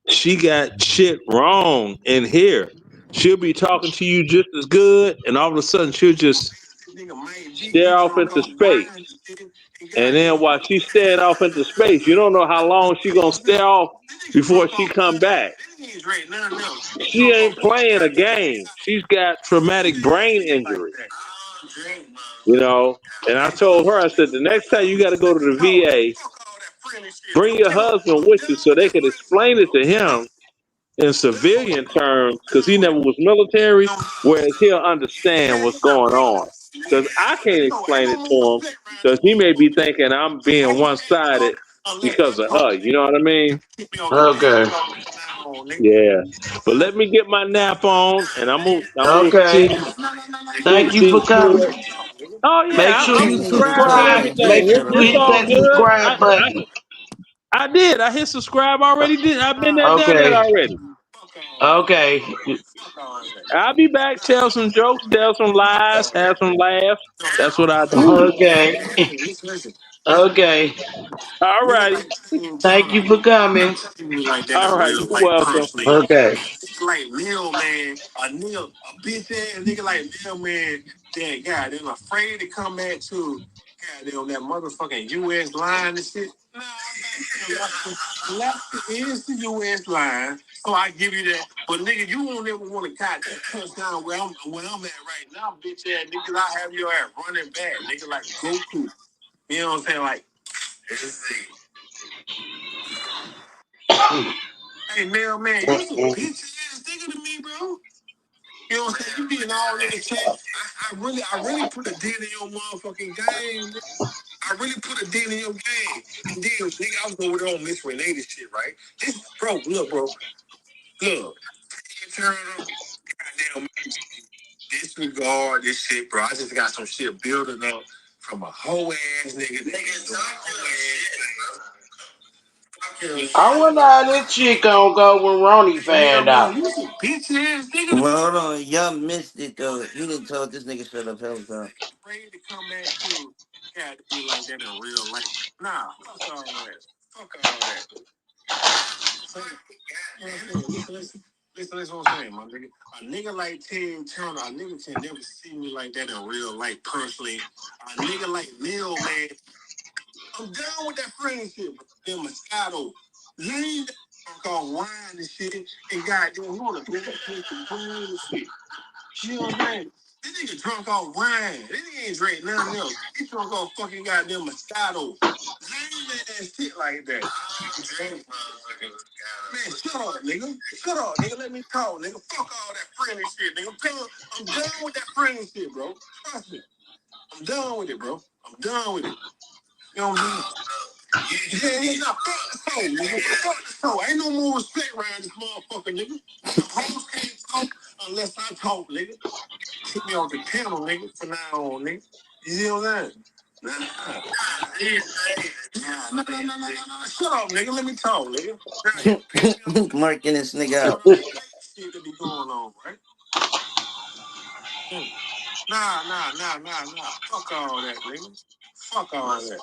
she got shit wrong in here. She'll be talking to you just as good, and all of a sudden she'll just stare off into space. And then while she's staring off into space, you don't know how long she gonna stare off before she come back. She ain't playing a game. She's got traumatic brain injury, you know. And I told her, I said, the next time you got to go to the VA, bring your husband with you so they can explain it to him in civilian terms, because he never was military, whereas he'll understand what's going on. Because I can't explain it to him, because he may be thinking I'm being one sided because of her. You know what I mean? Okay. Yeah. But let me get my nap on, and I'm gonna Okay. Thank you see for to coming. it. Oh yeah, Make sure I'm you good for subscribe. Make everything. sure you It's hit all that good. subscribe button. I did. I hit subscribe already. Did I've been there, done that Okay. already. Okay. I'll be back. Tell some jokes. Tell some lies. Have some laughs. That's what I do. Okay. Okay. All righty. Thank you for coming. Like that All in right. real You're life welcome. personally. Okay. Like Neil man, a bitch ass nigga like Neil man, that guy, they're afraid to come back to goddamn that motherfucking US line and shit. Nah, left is the US line, so I give you that. But nigga, you won't ever want to catch that touchdown where I'm at right now, bitch ass niggas. I have your ass running back, nigga, like Goku. You know what I'm saying? Like, hey Neil man, you some bitch ass nigga to me, bro. You know what I'm saying? You being all in the chat. I really put a dent in your motherfucking game. Bro. I really put a dent in your game. And then, nigga, I was over there on misrelated shit, right? This, bro, look, look. Turn up, goddamn, disregard this shit, bro. I just got some shit building up from a hoe ass nigga. I wonder how this shit gonna go when Ronnie Nigga, found man, out. you some bitch ass nigga. Well, hold on, y'all missed it though. He didn't told this nigga shut up hell time. Afraid to come back to cat to be like that in real life. Nah, fuck all that. Fuck all that. Listen what I'm saying, my nigga. A nigga like Tim Turner, a nigga can never see me like that in real life personally. A nigga like Neil, man, I'm down with that friendship, bro. Them Moscato. Lean that called wine and shit. And goddamn, you wanna go to wine and shit. You know what I'm saying? This nigga drunk off wine. This nigga ain't drink nothing else. He drunk off fucking goddamn Moscato. Lame ass shit like that. Man, shut up, nigga. Shut up, nigga. Let me talk, nigga. Fuck all that friendly shit, nigga. I'm done with that friendly shit, bro. Trust me. I'm done with it, bro. I'm done with it. You know what I'm saying? Yeah, nah, fuck the soul, nigga. Fuck the soul. Ain't no more respect around this motherfucker, nigga. The hoes can't talk unless I talk, nigga. Put me on the panel, nigga, from now on, nigga. You see what I'm saying? Shut up, nigga. Let me talk, nigga. Marking this nigga out. Shit that be going on, right? Nah. Fuck all that, nigga. Fuck all that.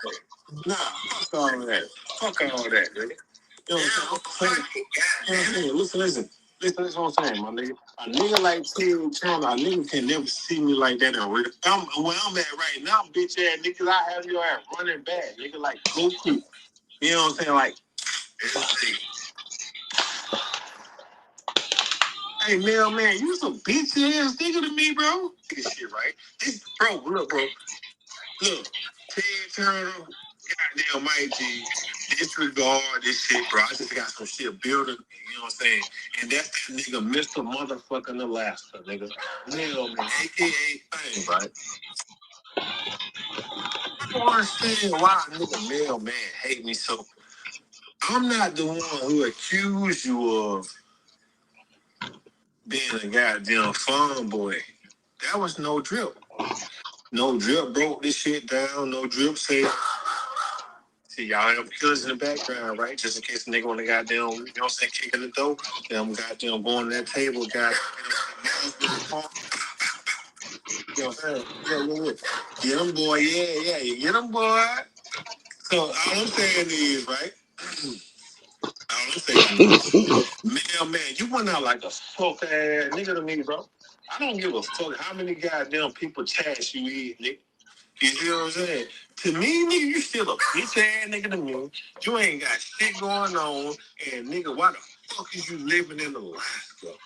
Nah, fuck all that. Fuck all that, nigga. You know what I'm saying? You know what I'm saying? Listen. Listen, that's what I'm saying, my nigga. A nigga like Tim Turner, a nigga can never see me like that in real. Where I'm at right now, bitch ass niggas, I have your ass running back, nigga, like Goku. You know what I'm saying? Like, hey, man, you some bitch ass nigga to me, bro. This shit, right? Bro, look, bro. Look, Ted Turner, goddamn Mike G, disregard this shit, bro. I just got some shit building, you know what I'm saying? And that's that nigga, Mr. Motherfucking Alaska, nigga. Mailman, aka thing, right? I don't understand why a nigga Mailman hate me so. I'm not the one who accused you of being a goddamn farm boy. That was no drip. No drip broke this shit down. No drip said. See, y'all have killers in the background, right? Just in case the nigga on the goddamn, you know what I'm saying, kicking the door. Then I'm goddamn going to that table, guy. You know what I'm saying? Yeah. Get him, boy. Yeah. You get him, boy. So all I'm saying is, right? All I'm saying is, man, you went out like a fuck ass nigga to me, bro. I don't give a fuck how many goddamn people trash you is, nigga. You see what I'm saying? To me, nigga, you still a bitch ass nigga to me. You ain't got shit going on. And nigga, why the fuck is you living in Alaska?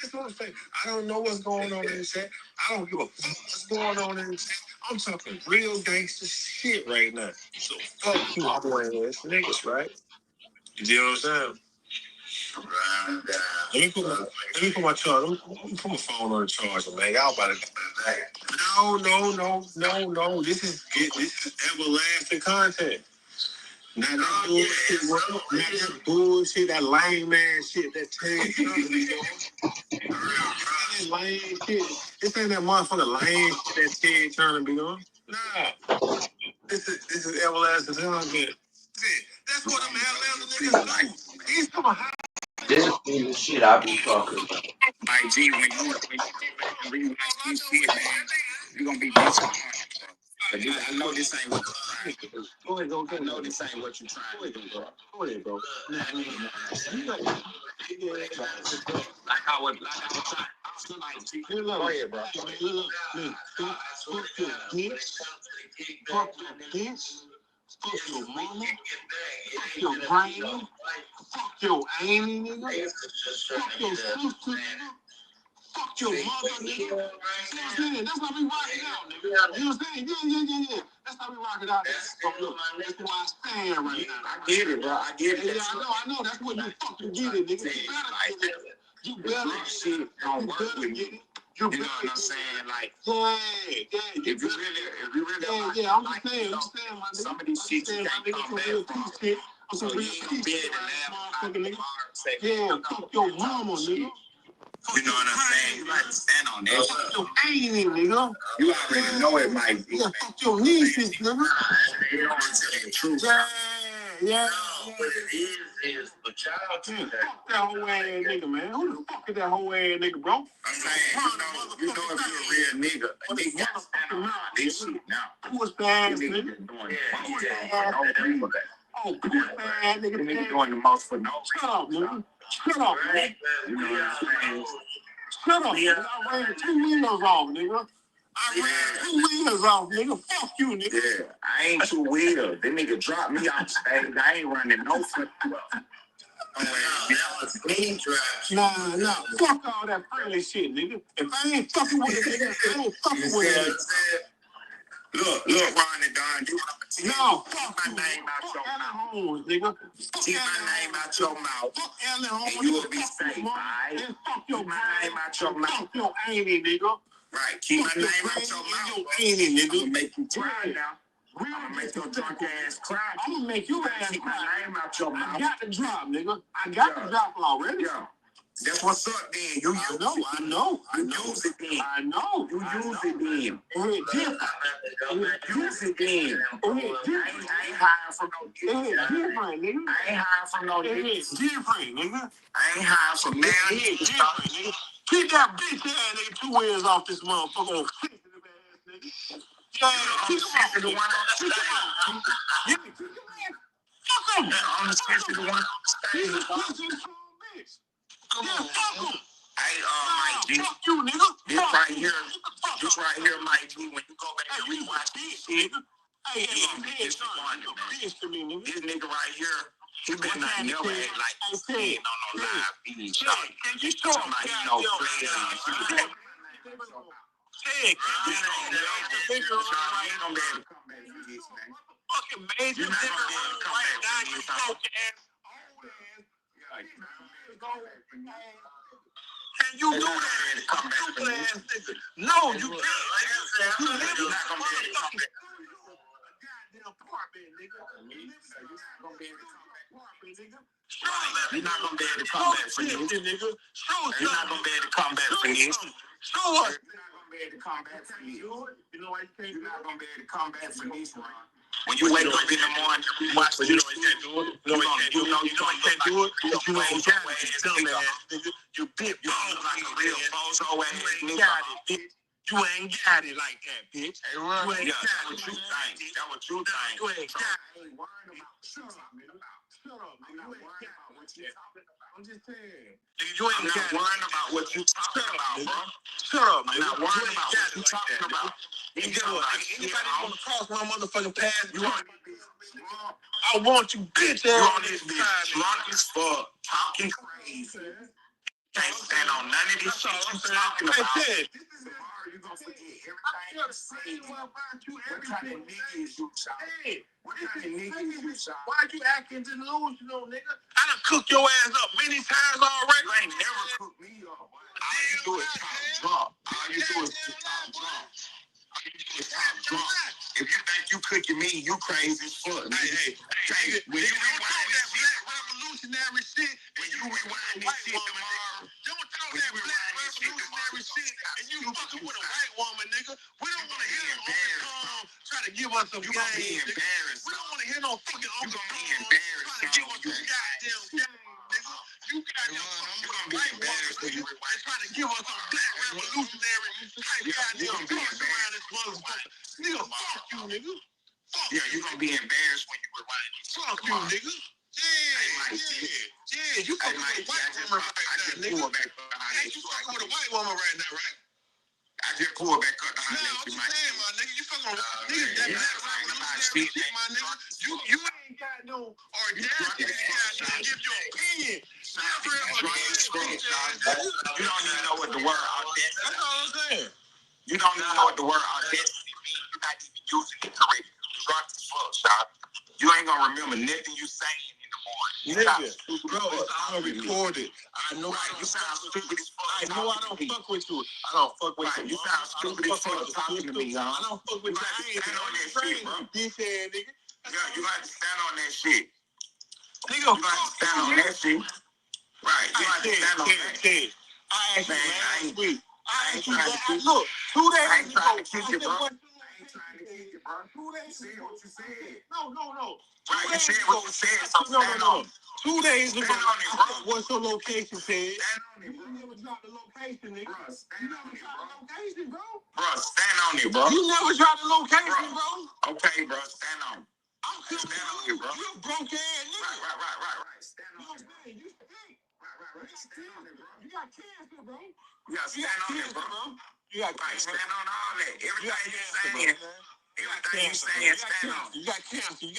That's what I'm saying. I don't know what's going on in the chat. I don't give a fuck what's going on in the chat. I'm talking real gangster shit right now. So fuck you, I'm wearing this niggas, right? You see what I'm saying? Let me put my charger. Let me put my phone on the charger, man. Y'all about to. No. This is everlasting content. Not that bullshit. Not that bullshit. That lame man shit. That Ted lame shit. This ain't that motherfucker lame shit that Ted Turner be on. Nah. This is everlasting content. That's what I'm everlasting niggas like. He's coming high. This is the shit I be talking about. Like, G, when you watch this shit, man, you gonna be bitching. But I know this ain't what you're trying to do. I know this ain't what you're trying to do, bro. Go ahead, bro. Like I was trying. Go ahead, bro. Fuck your bitch. Fuck your mama. Fuck your brain. Fuck your aiming, nigga. Fuck your sister, nigga. Fuck your mother, nigga. See what I'm saying? That's how we rock it out, nigga. You know what I'm saying? Yeah. That's how we rock it out. That's where I stand right now. I get it, bro. I get it. Yeah, I know. That's what you fucking get it, nigga. You better get it. You better get it. You know what I'm saying? Like, yeah. If you really, I'm just saying, my nigga. Some of these shit you can't come back from. So you ain't gonna be able to laugh. Yeah, fuck your mama, nigga. You know what I'm saying? You got to stand on that. Fuck your auntie, nigga. You already know it might be. Yeah, fuck your nieces, nigga. You know what I'm saying? True. Yeah. What it is a child to that. Fuck that whole ass nigga, man. Who the fuck is that whole ass nigga, bro? I'm saying, you know if you're a real nigga, a nigga got to stand on this shit now. Who is the ass nigga? Who is the ass nigga? Oh, pussy ass nigga. Nigga doing the most for no reason. Shut up, nigga. Shut up, man. You know what I'm saying? Shut up, nigga. I ran 2 windows off, nigga. I ran 2 windows off, nigga. Fuck you, nigga. Yeah, I ain't 2 wheels. That nigga dropped me off stage. I ain't running no flip. Nah. Fuck all that friendly shit, nigga. If I ain't fucking with a nigga, I ain't fucking with a nigga. Look, Ron and Don, you no, fuck my name out your mouth. Holmes, nigga. Keep my name out your mouth. Fuck Ellen Holmes. And you will be safe, alright? Fuck your my name out your mouth. Fuck your auntie, nigga. Right, keep my name out your mouth. Your auntie, nigga. I'm gonna make you cry now. I'm gonna make your drunk ass cry. I'm gonna make your ass cry. Keep my name out your mouth. I got the drop, nigga. I got the drop already. Yeah. That's what's up, then. You use it. I know. You use it, then. I know. You use it, then. It's different. You use it, then. It's different. I ain't hiring from no different. It's different, nigga. I ain't hiring from no different. It's different, nigga. I ain't hiring from now. It's different, nigga. Keep that bitch ass nigga 2 wheels off this motherfucker. Sensitive ass nigga. Yeah, keep the one on the stage. Yeah, keep him. Fuck him. I'm the sensitive one on the stage. He's a sensitive bitch. Come on, fuck him. Hey, Mike G. Fuck you, nigga. This right here, Mike G. When you go back and rewatch this shit, hey, you gonna be disappointed, man. This nigga right here, he been not never act like he's sitting on no live feed. So, you talking about he no player and shit. Hey, you ain't gonna be able to come back from this, man. Fucking major nigga right now, you broke ass, old ass. Can you do that? Come back from this. No, you can't. You live in a motherfucking goddamn apartment, nigga. You're not gonna be able to come back from this. You're not gonna be able to come back from this. Show us. You're not gonna be able to come back from this. You know why you can't? You're not gonna be able to come back from this, Ron. When you wake up in the morning, you watch the you know you can't do it. You know you can't do it. You ain't got it, dumbass nigga. You big bone like a real bozo ass nigga. You ain't got it, bitch. You ain't got it like that, bitch. Hey, you ain't got it. That what you think. You ain't got it. I ain't worried about. Shut up, man. Shut up, man. You ain't worried about what you talking about. I'm just saying. You ain't not worrying about what you talking about, bro. Shut up, man. I'm not worrying about what you talking about. You get what? Anybody want to cross my motherfucking path? You want? I want you, bitch. You on this bitch? Drunk as fuck, talking crazy. Can't stand on none of this shit you talking about. This is tomorrow. You gonna forget everything you say. What type of nigga is you, shot? What type of nigga is you, shot? Why you acting delusional, nigga? I done cooked your ass up many times already. You ain't never cooked me up. All you do is talk drunk. All you do is talk drunk. If you think you cooking me, you crazy as fuck. Hey, when you rewind that black revolutionary shit, when you rewind this shit, don't talk that black revolutionary shit, and you fucking with a white woman, nigga. We don't want to hear no Uncle Tom try to give us some game. We don't want to hear no fucking Uncle Tom try to give us some goddamn game, nigga. You got your fucking white woman, nigga, and trying to give us some black revolutionary type goddamn talk around this motherfucker. Nigga, fuck you, nigga. Yeah, you gonna be embarrassed when you rewind this. Fuck you, nigga. Yeah, you fucking with a white woman right now, nigga. You fucking with a white woman right now, right? I just pulled back up the house. No, I'm just saying, my nigga, you fucking with niggas that black revolutionary shit, my nigga. You ain't got no audacity to give your opinion. You don't even know what the word audacity. That's all I'm saying. You don't even know what the word audacity means. You're not even using it correctly. You drunk as fuck, shot. You ain't gonna remember nothing you saying in the morning. Nigga, bro, it's all recorded. I know you sound stupid as fuck. I know I don't fuck with you. I don't fuck with you. You sound stupid as fuck talking to me, y'all. I don't fuck with you. I ain't stand on that shit, bro. Nigga. Yeah, you got to stand on that shit. Nigga, you got to stand on that shit. Right, you got to stand on that shit. I asked you last week. I ain't trying to kick you. Look, 2 days ago. I ain't trying to kick you, bro. I ain't trying to kick you, bro. 2 days ago. You said what you said. No. Right, you said what you said, so stand on it. 2 days ago, what's your location, Ted? Stand on it, bro. You never dropped the location, nigga. Bro, stand on it, bro. Bro, stand on it, bro. You never dropped the location, bro. Okay, bro, stand on it. I'm stand on it, bro. You a broke ass nigga. Right. Stand on it, bro. You stink. Right. Stand on it, bro. You got cancer, bro. You got stand on it, bro. You got stand on all that. Everything you saying. Everything you saying, stand on it. You got cancer.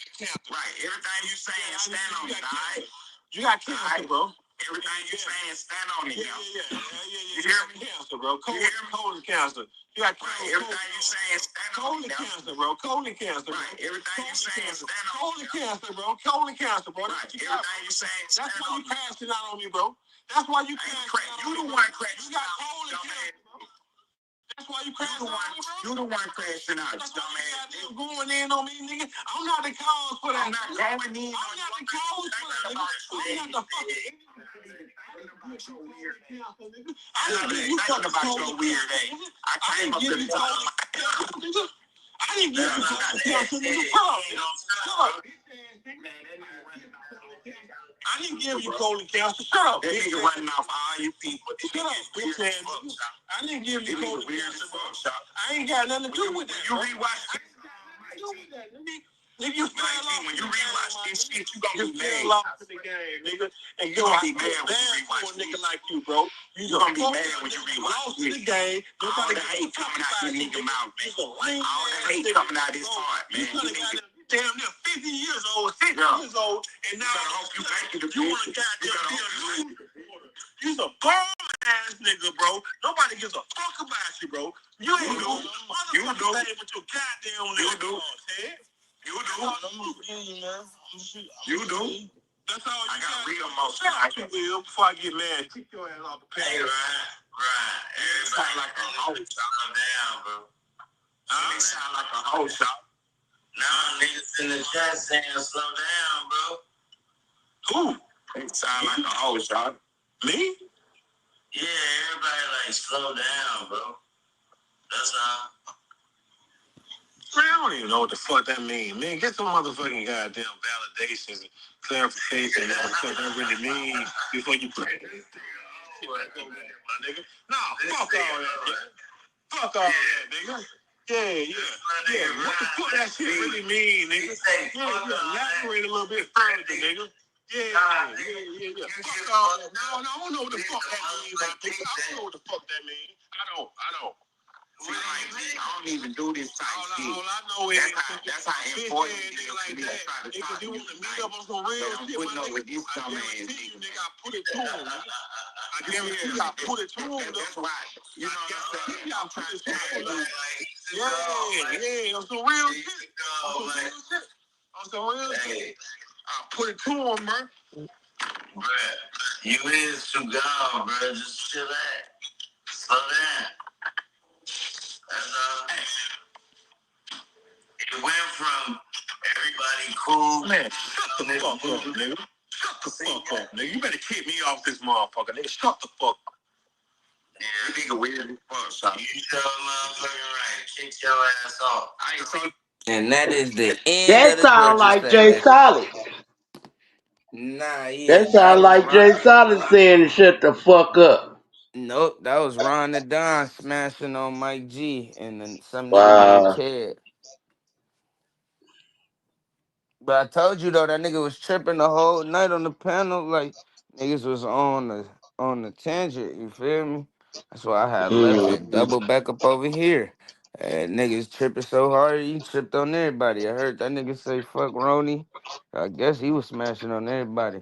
Right. Everything you saying, stand on it, all right? You got cancer, bro. Everything you saying, stand on it, now. Yeah. You hear me? Cancer, bro. Colon cancer. You got cancer. Everything you saying, stand on it, now. Cancer, bro. Colon cancer, bro. Right. Everything you saying, stand on it. Colon cancer, bro. Right. Everything you saying, stand on it. That's why you crashing out on me, bro. That's why you crashing out on me. You the one crashing out. You got colon cancer, bro. That's why you crashing out on me, bro. You the one crashing out, dumbass. You going in on me, nigga. I'm not the cause for that. I'm not going in on you. I'm not the cause for that, nigga. I'm not the fucking I didn't talk about your weird ass. I came up to the I didn't give you counsel, nigga. Shut up. I didn't give you colon cancer. Shut up. That nigga running off all you people. Shut up, bitch ass nigga. I didn't give you colon cancer. I ain't got nothing to do with that. You rewatch it. Nigga, you still lost when you rewatch this shit, you gonna be mad. Lost in the game, nigga. And you gonna be mad when you rewatch a nigga like you, bro. You gonna be mad when you rewatch the game. All the hate coming out this nigga mouth, man. All the hate coming out his heart, man. Damn near 50 years old, 60 years old, and now I hope you make it. You want to goddamn you's a bum ass nigga, bro. Nobody gives a fuck about you, bro. You ain't do motherfucking thing with your goddamn little head. You do. You do. That's all you got. Read them all. Shut up, you will, before I get mad. Kick your ass off the page. Hey, right. Everybody sound like a hoe shot down, bro. They sound like a hoe shot. Now niggas in the chat saying slow down, bro. Who? They sound like a hoe shot. Me? Yeah, everybody like slow down, bro. That's all. Man, I don't even know what the fuck that means, man. Get some motherfucking goddamn validations and clarification and what the fuck that really means before you put it. Nigga. No, fuck all that, nigga. Fuck all that, nigga. Yeah. What the fuck that shit really mean, nigga? Yeah, elaborate a little bit further, nigga. Yeah. Fuck all that. No, I don't know what the fuck that means, nigga. I don't know what the fuck that means. I don't. I don't even do this type shit. All I know is that's how important it is like that. Nigga, you want to meet up on some real shit, but nigga, I guarantee you, nigga, I put it to him. I guarantee you, I put it to him. That's why, you know what I'm saying? I put it to him. Yeah, on some real shit. On some real shit. I put it to him, bro. Bruh, you is too gone, bro. Just chill out. Slow down. It went from everybody cool. Man, shut the fuck up, nigga. Shut the fuck up, nigga. You better kick me off this motherfucker, nigga. Shut the fuck up. Yeah, you nigga weird as fuck, son. You tell motherfucking right. Kick your ass off. I ain't so. And that is the end of That the sound Georgia like State Jay lesson. Solid. Nah, yeah, That that sound was like Ron. Jay Solid saying shut the fuck up. Nope, that was Ron the Don smashing on Mike G and then some nigga named Wow. Ted. But I told you though, that nigga was tripping the whole night on the panel. Like niggas was on the tangent. You feel me? That's why I had left and Mm-hmm. double back up over here. And niggas tripping so hard, he tripped on everybody. I heard that nigga say fuck Roni. I guess he was smashing on everybody.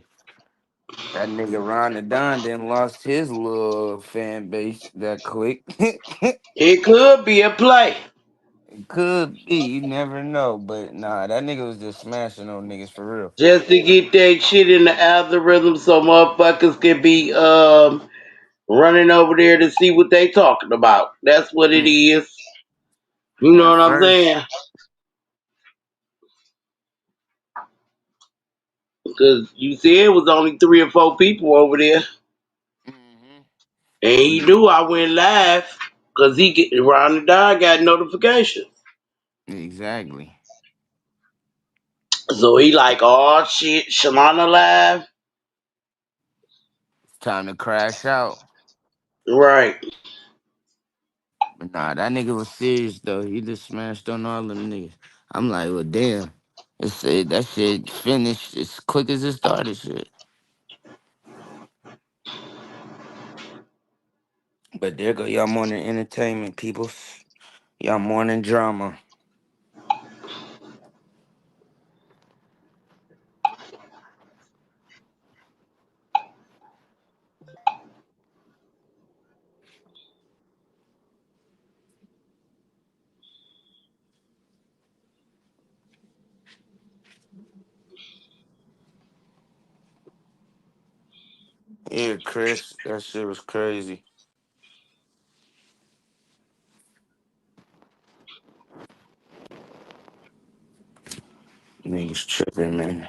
That nigga Ron the Don then lost his little fan base that quick. It could be a play. It could be, you never know. But nah, that nigga was just smashing on niggas for real. Just to get that shit in the algorithm so motherfuckers can be running over there to see what they talking about. That's what it Mm. is. You know At what I'm first. saying? Because you see it was only 3 or 4 people over there. Hmm. And he knew I went live because he get around the dog got notifications. Exactly. So he like, oh shit, Shalana live. Time to crash out. Right. But nah, that nigga was serious though. He just smashed on all them niggas. I'm like, well, damn. That shit finished as quick as it started. Shit. But there go y'all morning entertainment, people. Y'all morning drama. Yeah, Chris, that shit was crazy. Niggas tripping, man.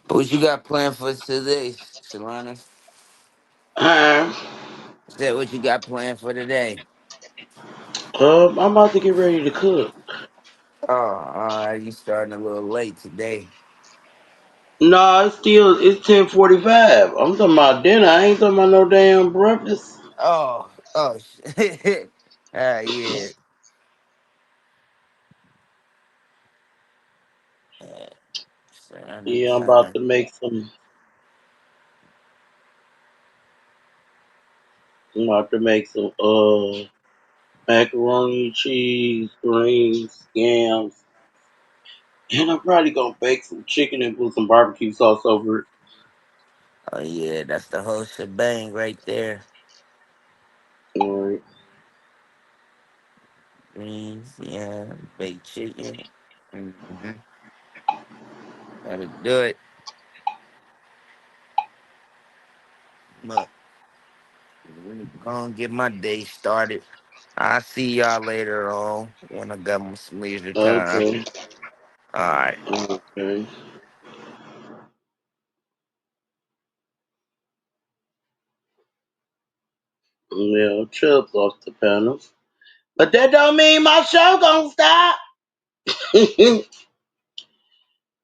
What you got planned for today, Shalana? Uh, Said what you got planned for today? I'm about to get ready to cook. Oh, all right. You starting a little late today. No, it's 10:45. I'm talking about dinner. I ain't talking about no damn breakfast. Oh, shit. Yeah. Uh, Certain Yeah, I'm about time. to make some. I'm about to make some macaroni, cheese, greens, yams, and I'm probably gonna bake some chicken and put some barbecue sauce over it. Oh yeah, that's the whole shebang right there. Alright. Greens, yeah, baked chicken. Mm-hmm. Gotta do it. Look, let me go and get my day started. I'll see y'all later on when I got some leisure time. Okay. All right. Okay. Yeah, Chubb's off the panel. But that don't mean my show gonna stop.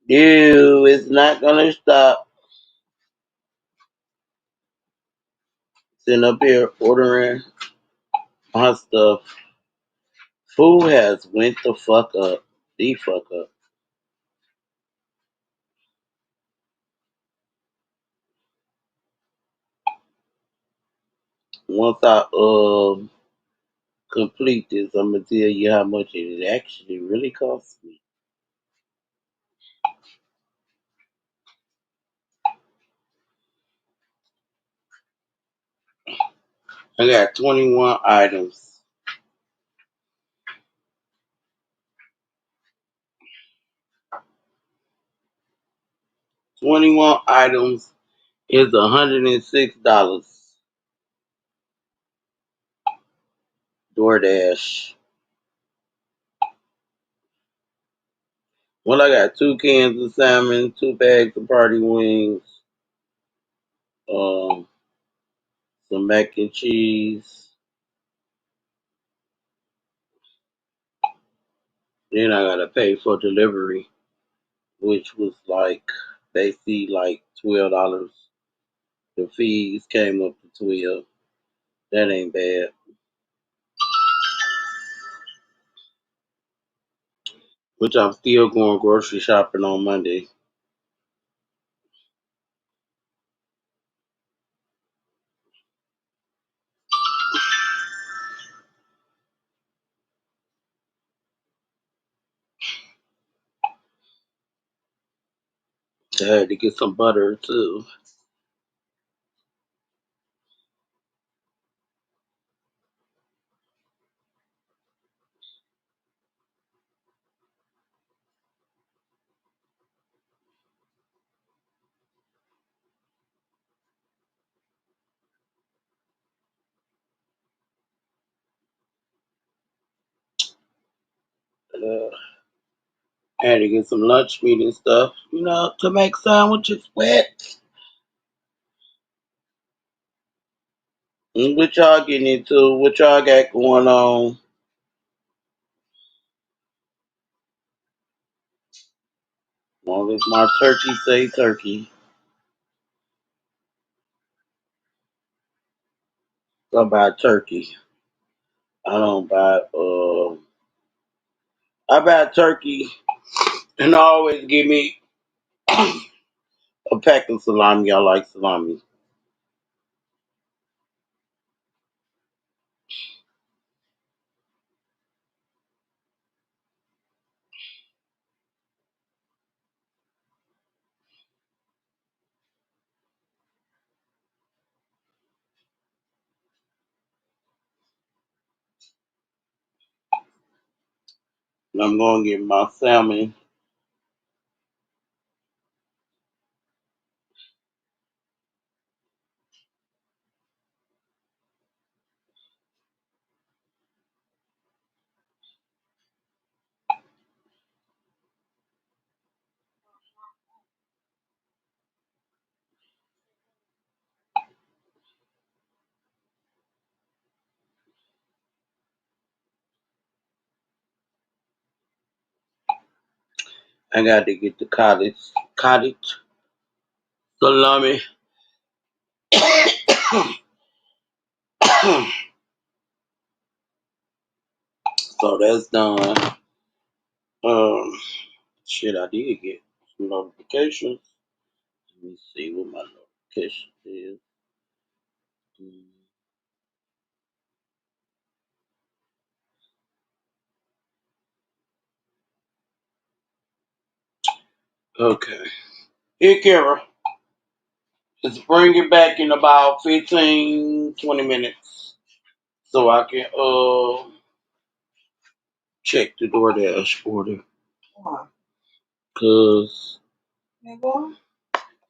No, it's not gonna stop. Sitting up here ordering my stuff. Food has went the fuck up. The fuck up. Once I complete this, I'm gonna tell you how much it actually really costs me. I got 21 items. 21 items is $106. DoorDash. Well, I got 2 cans of salmon, 2 bags of party wings, um, some mac and cheese. Then I gotta pay for delivery, which was like basically like $12. The fees came up to 12. That ain't bad. Which I'm still going grocery shopping on Monday. I had to get some butter too. Uh, I had to get some lunch meat and stuff, to make sandwiches wet. And what y'all getting into? What y'all got going on? Well, if my turkey say turkey, I buy turkey. I don't buy I buy turkey and I always give me a pack of salami. I like salami. And I'm gonna get my salmon. I got to get the cottage salami. So that's done. Um, shit, I did get some notifications. Let me see what my notification is. Mm, Okay. Here, Kara. Let's bring it back in about 15, 20 minutes so I can check the DoorDash order. Why? Cause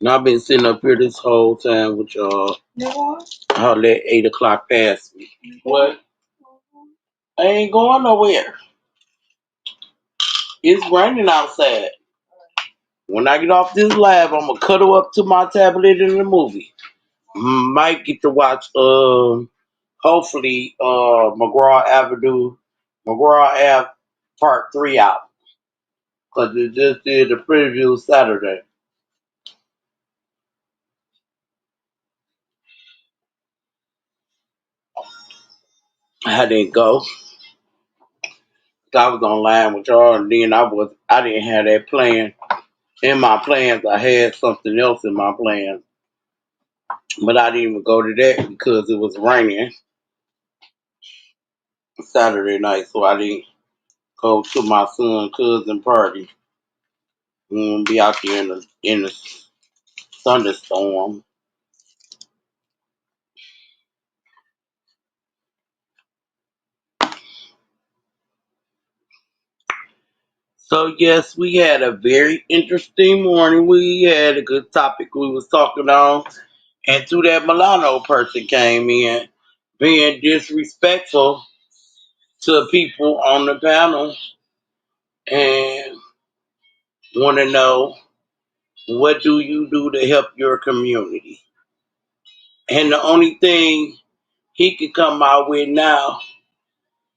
I've been sitting up here this whole time with y'all. I'll let 8 o'clock pass me. What? I ain't going nowhere. It's raining outside. When I get off this live, I'm gonna cuddle up to my tablet in the movie. Might get to watch hopefully McGraw Ave Part 3 out. Cause it just did the preview Saturday. I didn't go. I was online with y'all, and then I didn't have that plan in my plans. I had something else in my plans, but I didn't even go to that because it was raining Saturday night, so I didn't go to my son's cousin party. Be out there in the thunderstorm. So yes, we had a very interesting morning. We had a good topic we was talking on, and to that Milano person came in being disrespectful to people on the panel and want to know what do you do to help your community. And the only thing he could come out with now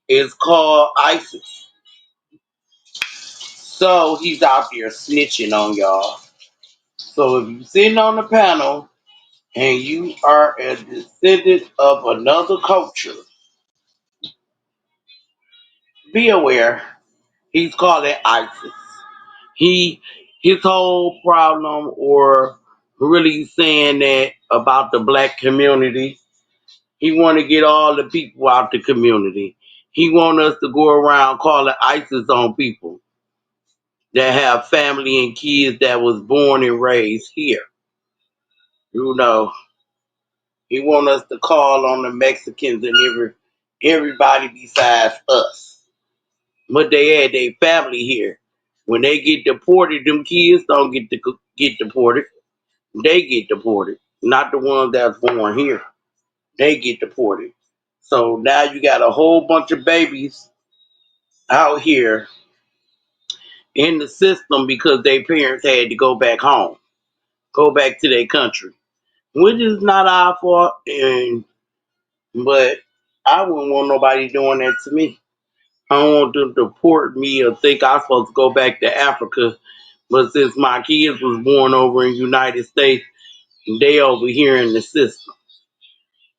is called ISIS. So he's out there snitching on y'all. So if you're sitting on the panel and you are a descendant of another culture, be aware he's called it ISIS. He his whole problem, or really saying that about the black community, he want to get all the people out the community. He want us to go around calling ISIS on people that have family and kids that was born and raised here. You know, he want us to call on the Mexicans and everybody besides us. But they had their family here. When they get deported, them kids don't get deported. They get deported, not the ones that's born here. They get deported. So now you got a whole bunch of babies out here in the system because their parents had to go back home, go back to their country, which is not our fault. But I wouldn't want nobody doing that to me. I don't want them to deport me or think I'm supposed to go back to Africa. But since my kids was born over in the United States, they over here in the system.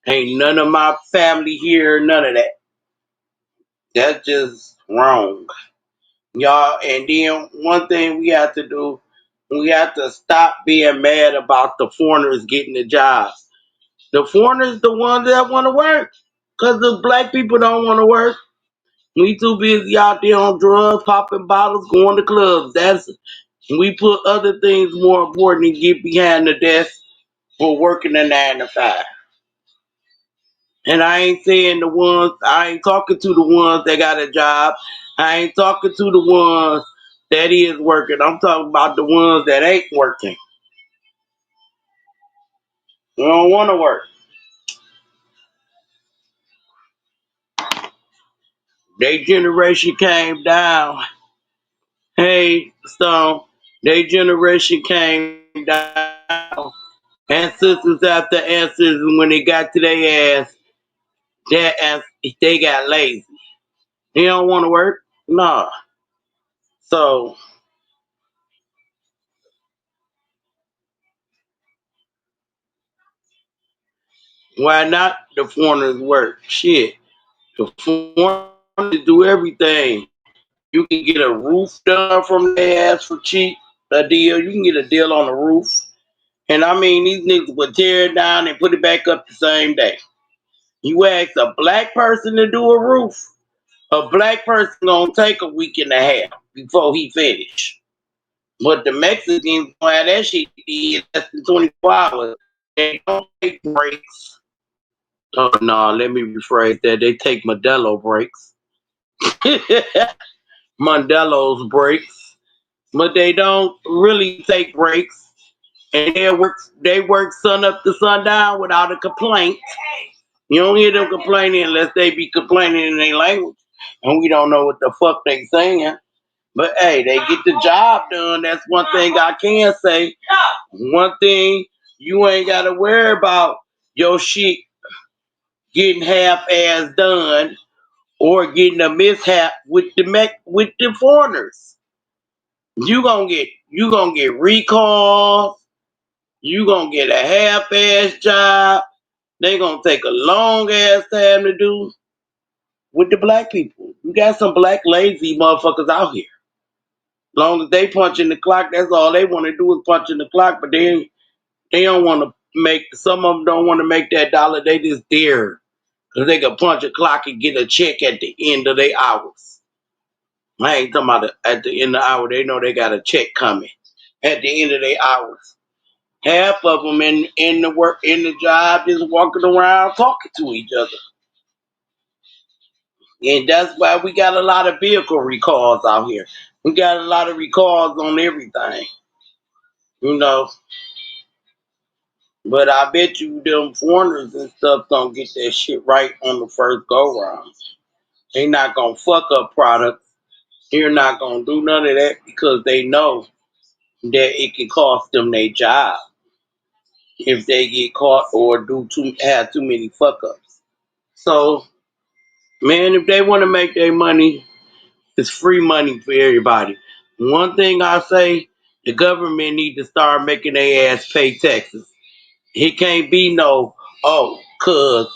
Ain't none of my family here, none of that. That's just wrong. Y'all, and then one thing we have to do, we have to stop being mad about the foreigners getting the jobs. The foreigners the ones that want to work. Because the black people don't want to work. We too busy out there on drugs, popping bottles, going to clubs. We put other things more important than get behind the desk for working a 9 to 5. And I ain't talking to the ones that got a job. I ain't talking to the ones that is working. I'm talking about the ones that ain't working. They don't want to work. Their generation came down. Hey, Stone, their generation came down. Ancestors after ancestors, when they got to their ass, they got lazy. They don't want to work. No. So Why not the foreigners work? Shit. The foreigners do everything. You can get a roof done from their ass for cheap. A deal. You can get a deal on the roof. And I mean, these niggas would tear it down and put it back up the same day. You ask a black person to do a roof, a black person gonna take a week and a half before he finish. But the Mexicans gonna have that shit in less than 24 hours. They don't take breaks. Oh no, let me rephrase that. They take Modelo breaks. Modelo's breaks. But they don't really take breaks. And they work sun up to sundown without a complaint. You don't hear them complaining unless they be complaining in their language. And we don't know what the fuck they saying. But hey, they get the job done. That's one thing I can say. One thing you ain't gotta worry about your shit getting half-ass done or getting a mishap with the foreigners. You gonna get recalls. You gonna get a half-ass job. They gonna take a long ass time to do with the black people. You got some black lazy motherfuckers out here. Long as they punch in the clock, that's all they want to do is punch in the clock. But they don't want to make. Some of them don't want to make that dollar. They just dare because they can punch a clock and get a check at the end of their hours. I ain't talking about at the end of the hour. They know they got a check coming at the end of their hours. Half of them in the work in the job just walking around talking to each other. And that's why we got a lot of vehicle recalls out here. We got a lot of recalls on everything, you know. But I bet you them foreigners and stuff don't get that shit right on the first go round. They not gonna fuck up products. They're not gonna do none of that because they know that it can cost them their job if they get caught or have too many fuck ups. So man, if they want to make their money, it's free money for everybody. One thing I say, the government need to start making their ass pay taxes. It can't be no, oh, cuz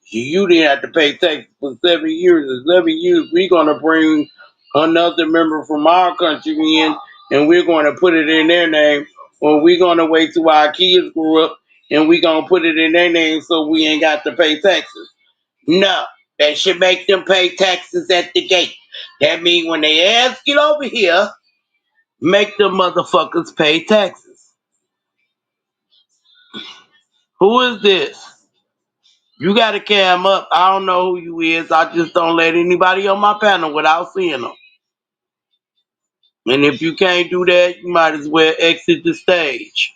you didn't have to pay taxes for 7 years. In 7 years, we're going to bring another member from our country in and we're going to put it in their name. Or we're going to wait till our kids grow up and we're going to put it in their name so we ain't got to pay taxes. No, they should make them pay taxes at the gate. That means when they ask it over here, make the motherfuckers pay taxes. Who is this? You got to cam up. I don't know who you is. I just don't let anybody on my panel without seeing them. And if you can't do that, you might as well exit the stage.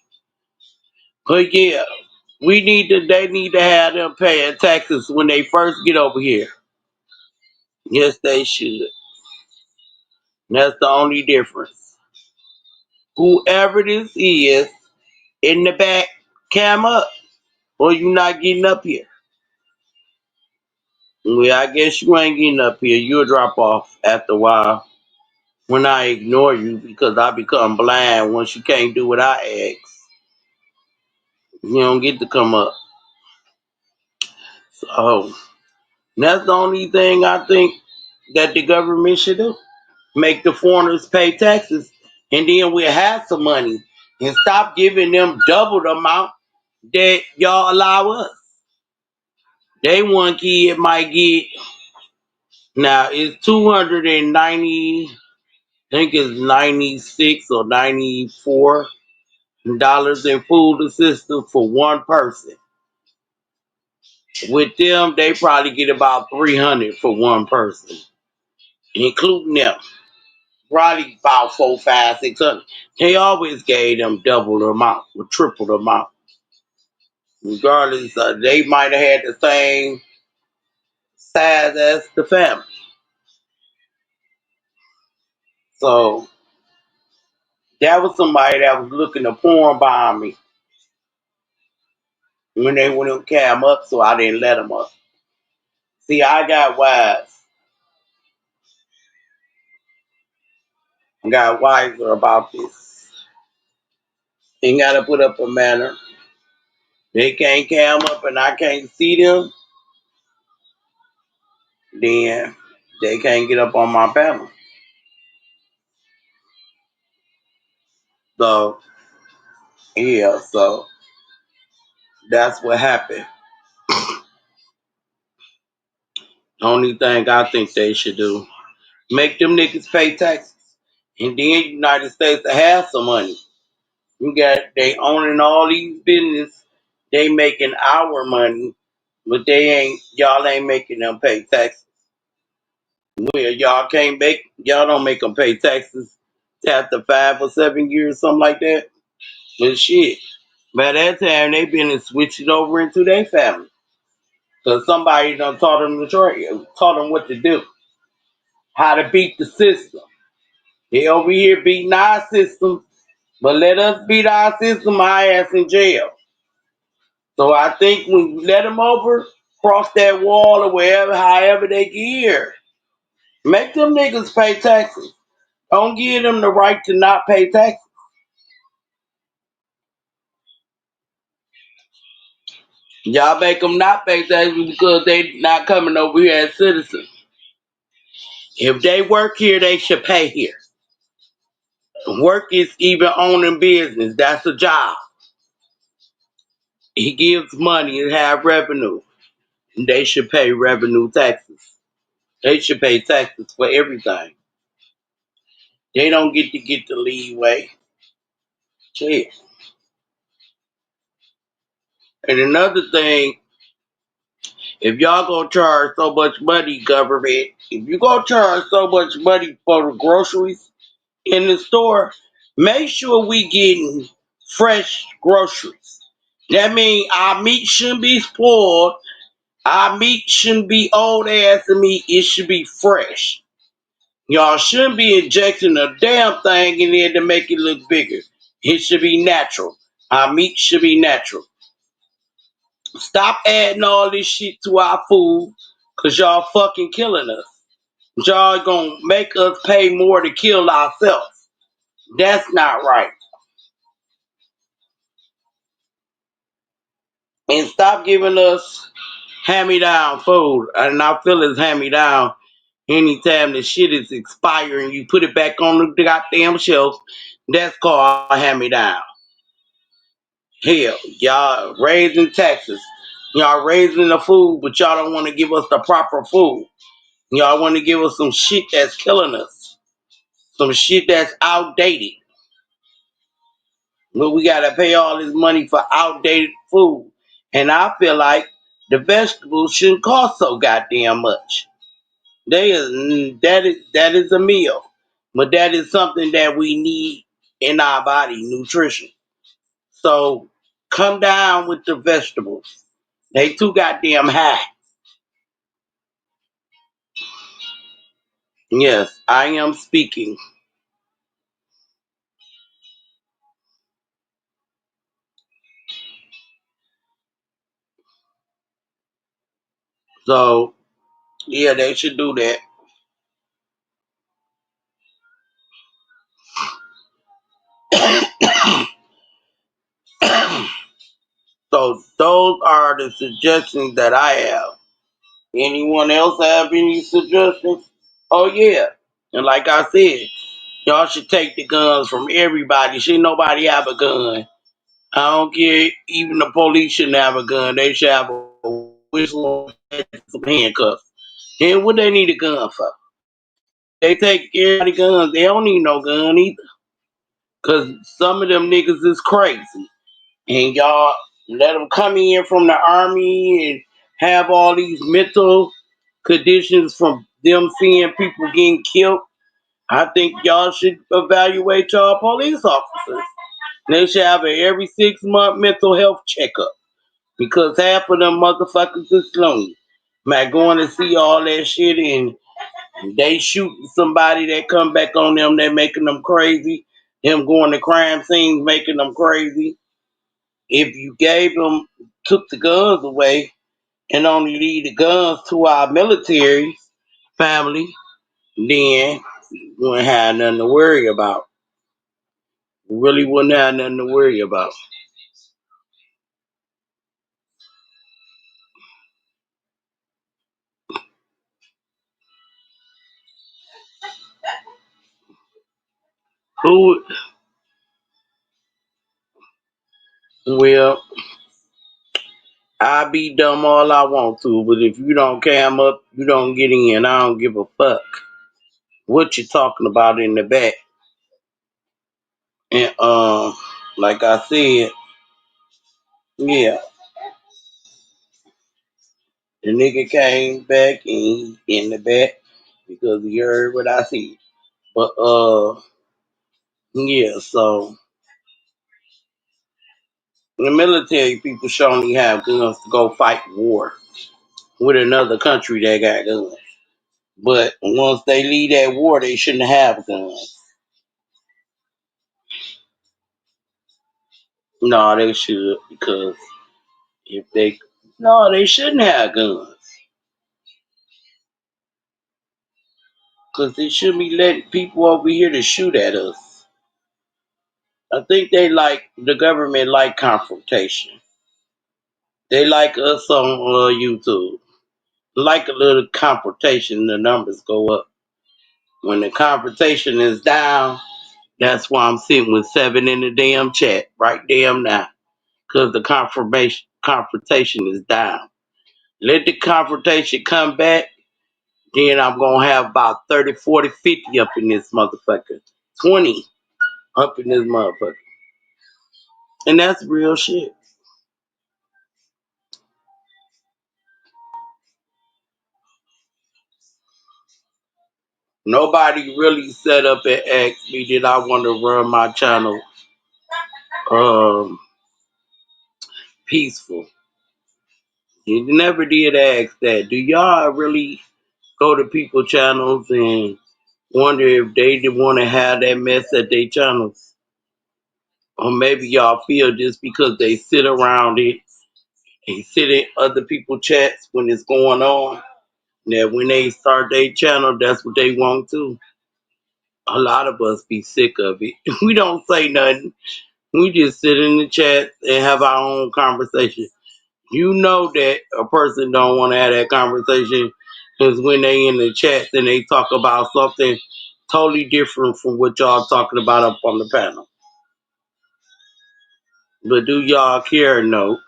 But yeah, they need to have them paying taxes when they first get over here. Yes, they should. That's the only difference. Whoever this is in the back, cam up, or you not getting up here. Well, I guess you ain't getting up here. You'll drop off after a while. When I ignore you because I become blind once you can't do what I ask. You don't get to come up. So that's the only thing I think that the government should do. Make the foreigners pay taxes and then we'll have some money and stop giving them double the amount that y'all allow us. They one kid might get now it's 290, I think it's 96 or $94 in food assistance for one person. With them, they probably get about 300 for one person, including them. Probably about 4, 5, 600. They always gave them double the amount or triple the amount. Regardless, they might have had the same size as the family. So that was somebody that was looking to porn behind me when they wouldn't cam up, so I didn't let them up. See, I got wise. I got wiser about this. Ain't got to put up a manner. they can't cam up and I can't see them, then they can't get up on my panel. So yeah, so that's what happened. Only thing I think they should do, make them niggas pay taxes. And then United States to have some money. You got they owning all these business, they making our money, but y'all ain't making them pay taxes. Well, y'all don't make them pay taxes after 5 or 7 years, something like that. But shit, by that time they been and switched it over into their family. Cause somebody done taught them taught them what to do, how to beat the system. They over here beating our system, but let us beat our system, our ass in jail. So I think when you let them over, cross that wall or wherever, however they get here, make them niggas pay taxes. Don't give them the right to not pay taxes. Y'all make them not pay taxes because they not coming over here as citizens. If they work here, they should pay here. Work is even owning business. That's a job. He gives money and have revenue. They should pay revenue taxes. They should pay taxes for everything. They don't get the leeway. Shit. And another thing, if y'all gonna charge so much money, government, if you gonna charge so much money for the groceries in the store, make sure we getting fresh groceries. That means our meat shouldn't be spoiled. Our meat shouldn't be old ass meat. It should be fresh. Y'all shouldn't be injecting a damn thing in there to make it look bigger. It should be natural. Our meat should be natural. Stop adding all this shit to our food, cause y'all fucking killing us. Y'all gonna make us pay more to kill ourselves. That's not right. And stop giving us hand-me-down food. And I feel it's hand-me-down anytime the shit is expiring. You put it back on the goddamn shelf. That's called hand-me-down. Hell, y'all raising taxes. Y'all raising the food, but y'all don't want to give us the proper food. Y'all want to give us some shit that's killing us. Some shit that's outdated. But we gotta pay all this money for outdated food. And I feel like the vegetables shouldn't cost so goddamn much. That is a meal. But that is something that we need in our body, nutrition. So come down with the vegetables. They too goddamn high. Yes, I am speaking. So yeah, they should do that. So those are the suggestions that I have. Anyone else have any suggestions? Oh yeah. And like I said, y'all should take the guns from everybody. Should nobody have a gun? I don't care. Even the police shouldn't have a gun. They should have a whistle and some handcuffs. And what they need a gun for? They take everybody guns. They don't need no gun either. Cause some of them niggas is crazy. And y'all let them come in from the army and have all these mental conditions from them seeing people getting killed. I think y'all should evaluate y'all police officers. They should have an every 6 month mental health checkup because half of them motherfuckers is lonely. Man, going to see all that shit and they shooting somebody that come back on them, they making them crazy. Them going to crime scenes making them crazy. If you gave them, took the guns away and only leave the guns to our military family, then we wouldn't have nothing to worry about. We really wouldn't have nothing to worry about. Who? Well, I be dumb all I want to, but if you don't cam up, you don't get in. I don't give a fuck what you talking about in the back. And like I said, yeah, the nigga came back and he in the back because he heard what I said. But yeah, so the military people surely have guns to go fight war with another country that got guns. But once they leave that war, they shouldn't have guns. No, they should because if they no, they shouldn't have guns because they shouldn't be letting people over here to shoot at us. I think they like the government like confrontation. They like us on YouTube. Like a little confrontation, the numbers go up. When the confrontation is down, that's why I'm sitting with 7 in the damn chat right damn now. Because the confrontation is down. Let the confrontation come back, then I'm going to have about 30, 40, 50 up in this motherfucker. 20 up in this motherfucker. And that's real shit. Nobody really set up and asked me did I want to run my channel um, peaceful. You never did ask that. Do y'all really go to people channels and wonder if they want to have that mess at their channels? Or maybe y'all feel just because they sit around it and sit in other people's chats when it's going on, that when they start their channel, that's what they want to. A lot of us be sick of it. We don't say nothing. We just sit in the chat and have our own conversation. You know that a person don't want to have that conversation because when they in the chat and they talk about something totally different from what y'all talking about up on the panel. But do y'all care? No.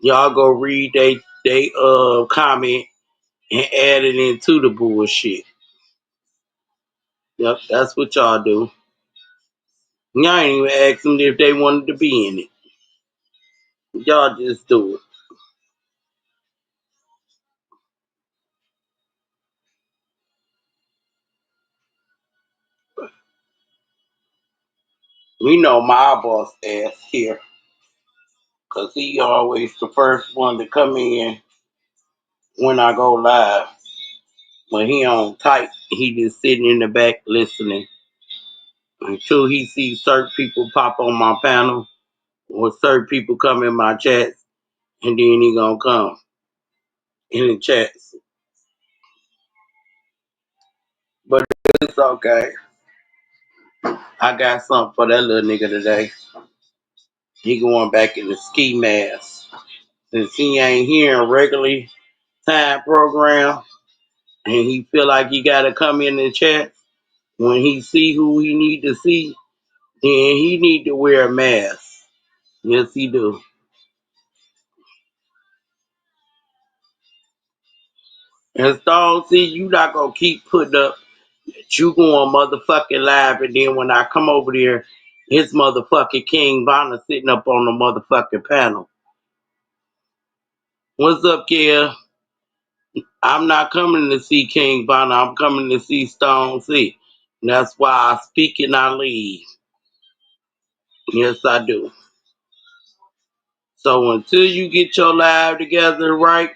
Y'all go read they comment and add it into the bullshit. Yep, that's what y'all do. Y'all ain't even ask them if they wanted to be in it. Y'all just do it. We know my boss ass here, cause he always the first one to come in when I go live. When he on tight, he just sitting in the back listening until he sees certain people pop on my panel or certain people come in my chats, and then he gonna come in the chats. But it's okay. I got something for that little nigga today. He going back in the ski mask. Since he ain't here in regularly time program and he feel like he gotta come in the chat when he see who he need to see, then he need to wear a mask. Yes, he do. And Stone, see, you not gonna keep putting up that you going motherfucking live, and then when I come over there, it's motherfucking King Bonner sitting up on the motherfucking panel. What's up, Kia? I'm not coming to see King Bonner. I'm coming to see Stone C. And that's why I speak and I leave. Yes, I do. So until you get your live together right,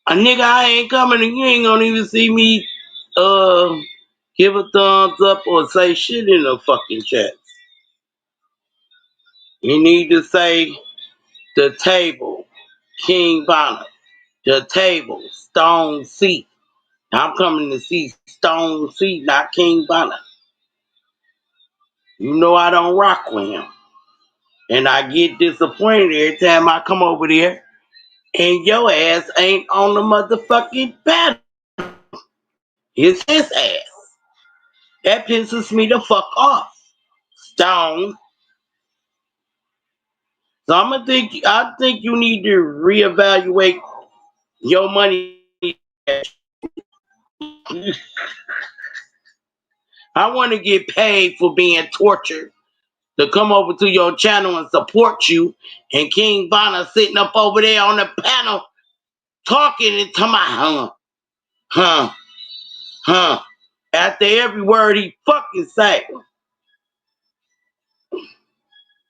a nigga, I ain't coming and you ain't gonna even see me uh give a thumbs up or say shit in the fucking chat. You need to say the table, King Bonner, the table, Stone C. I'm coming to see Stone C, not King Bonner. You know I don't rock with him. And I get disappointed every time I come over there and your ass ain't on the motherfucking panel. It's his ass. That pisses me the fuck off. Stone. So I think you need to reevaluate your money. I want to get paid for being tortured to come over to your channel and support you, and King Bonner sitting up over there on the panel talking and talking about, huh, huh. After every word he fucking say.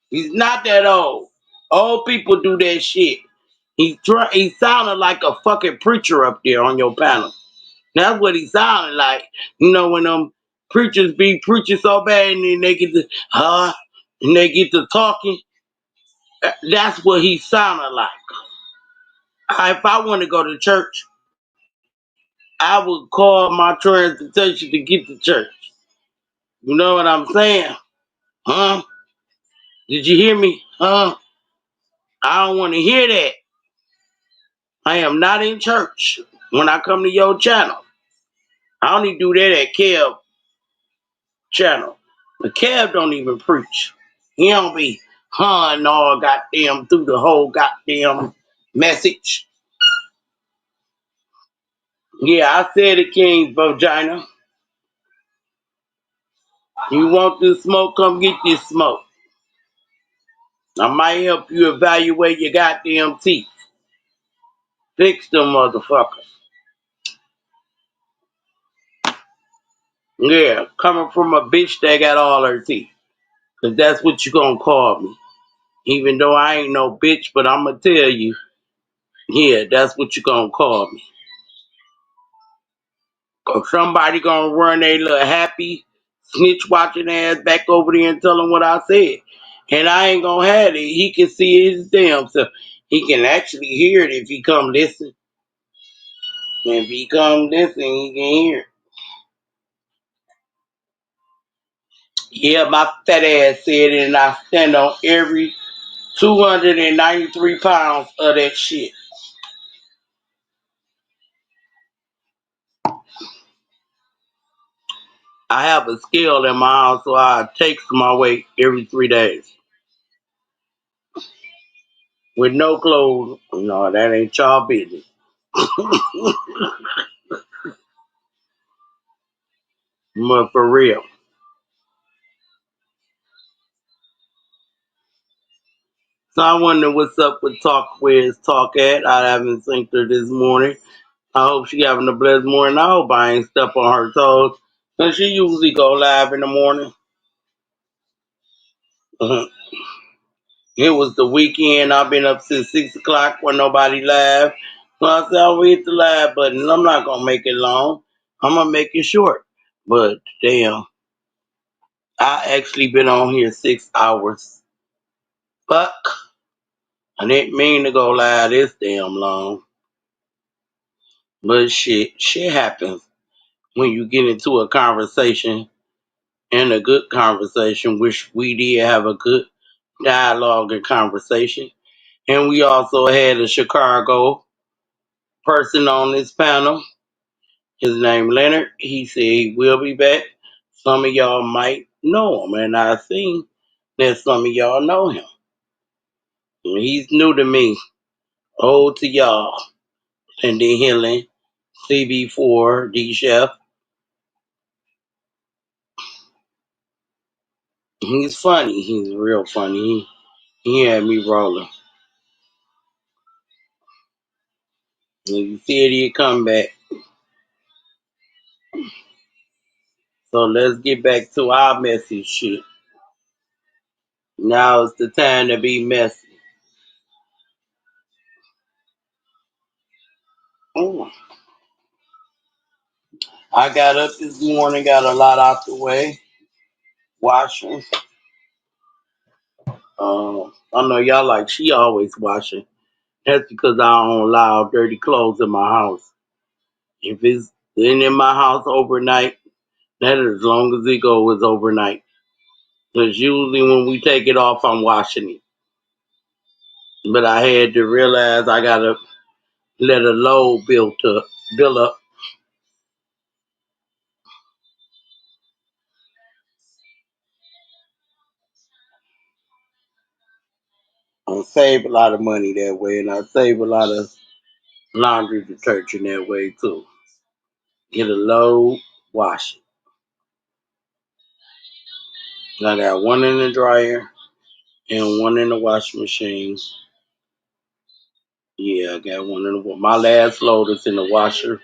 He's not that old. Old people do that shit. He sounded like a fucking preacher up there on your panel. That's what he sounded like. You know, when them preachers be preaching so bad and then they get to, and they get to talking. That's what he sounded like. If I want to go to church, I would call my transportation to get to church. You know what I'm saying? Huh? Did you hear me? Huh? I don't want to hear that. I am not in church when I come to your channel. I only do that at Kev channel. The Kev don't even preach. He don't be hun all goddamn through the whole goddamn message. Yeah, I said it, King Vagina. You want this smoke? Come get this smoke. I might help you evaluate your goddamn teeth. Fix them motherfuckers. Yeah, coming from a bitch that got all her teeth. Cause that's what you gonna call me. Even though I ain't no bitch, but I'ma tell you, yeah, that's what you gonna call me. Or somebody gonna run their little happy snitch watching ass back over there and tell him what I said. And I ain't gonna have it. He can see his damn self. He can actually hear it if he come listen. If he come listen, he can hear it. Yeah, my fat ass said it, and I stand on every 293 pounds of that shit. I have a scale in my house, so I take my weight every 3 days with no clothes. No, that ain't y'all business. But for real. So I wonder what's up with Talk, where's Talk at? I haven't seen her this morning. I hope she having a blessed morning. I hope I ain't step on her toes. Cause she usually go live in the morning. It was the weekend. I've been up since 6 o'clock when nobody live. So I said I'll hit the live button. I'm not gonna make it long. I'm gonna make it short. But damn, I actually been on here 6 hours. Fuck. I didn't mean to go live this damn long. But shit happens when you get into a conversation, and a good conversation, which we did have a good dialogue and conversation. And we also had a Chicago person on this panel. His name Leonard. He said he will be back. Some of y'all might know him, and I think that some of y'all know him. He's new to me, old to y'all. And then Healing, CB4, D Chef. He's funny. He's real funny. He had me rolling. And you said he'd come back. So let's get back to our messy shit. Now is the time to be messy. Mm. I got up this morning, got a lot out the way, washing. I know y'all like she always washing. That's because I don't allow dirty clothes in my house. If it's in my house overnight, that is as long as it goes is overnight. Because usually when we take it off, I'm washing it. But I had to realize I gotta let a load build up. I save a lot of money that way, and I save a lot of laundry detergent that way too. Get a load, wash it. I got one in the dryer and one in the washing machine. Yeah, I got one in the. My last load is in the washer,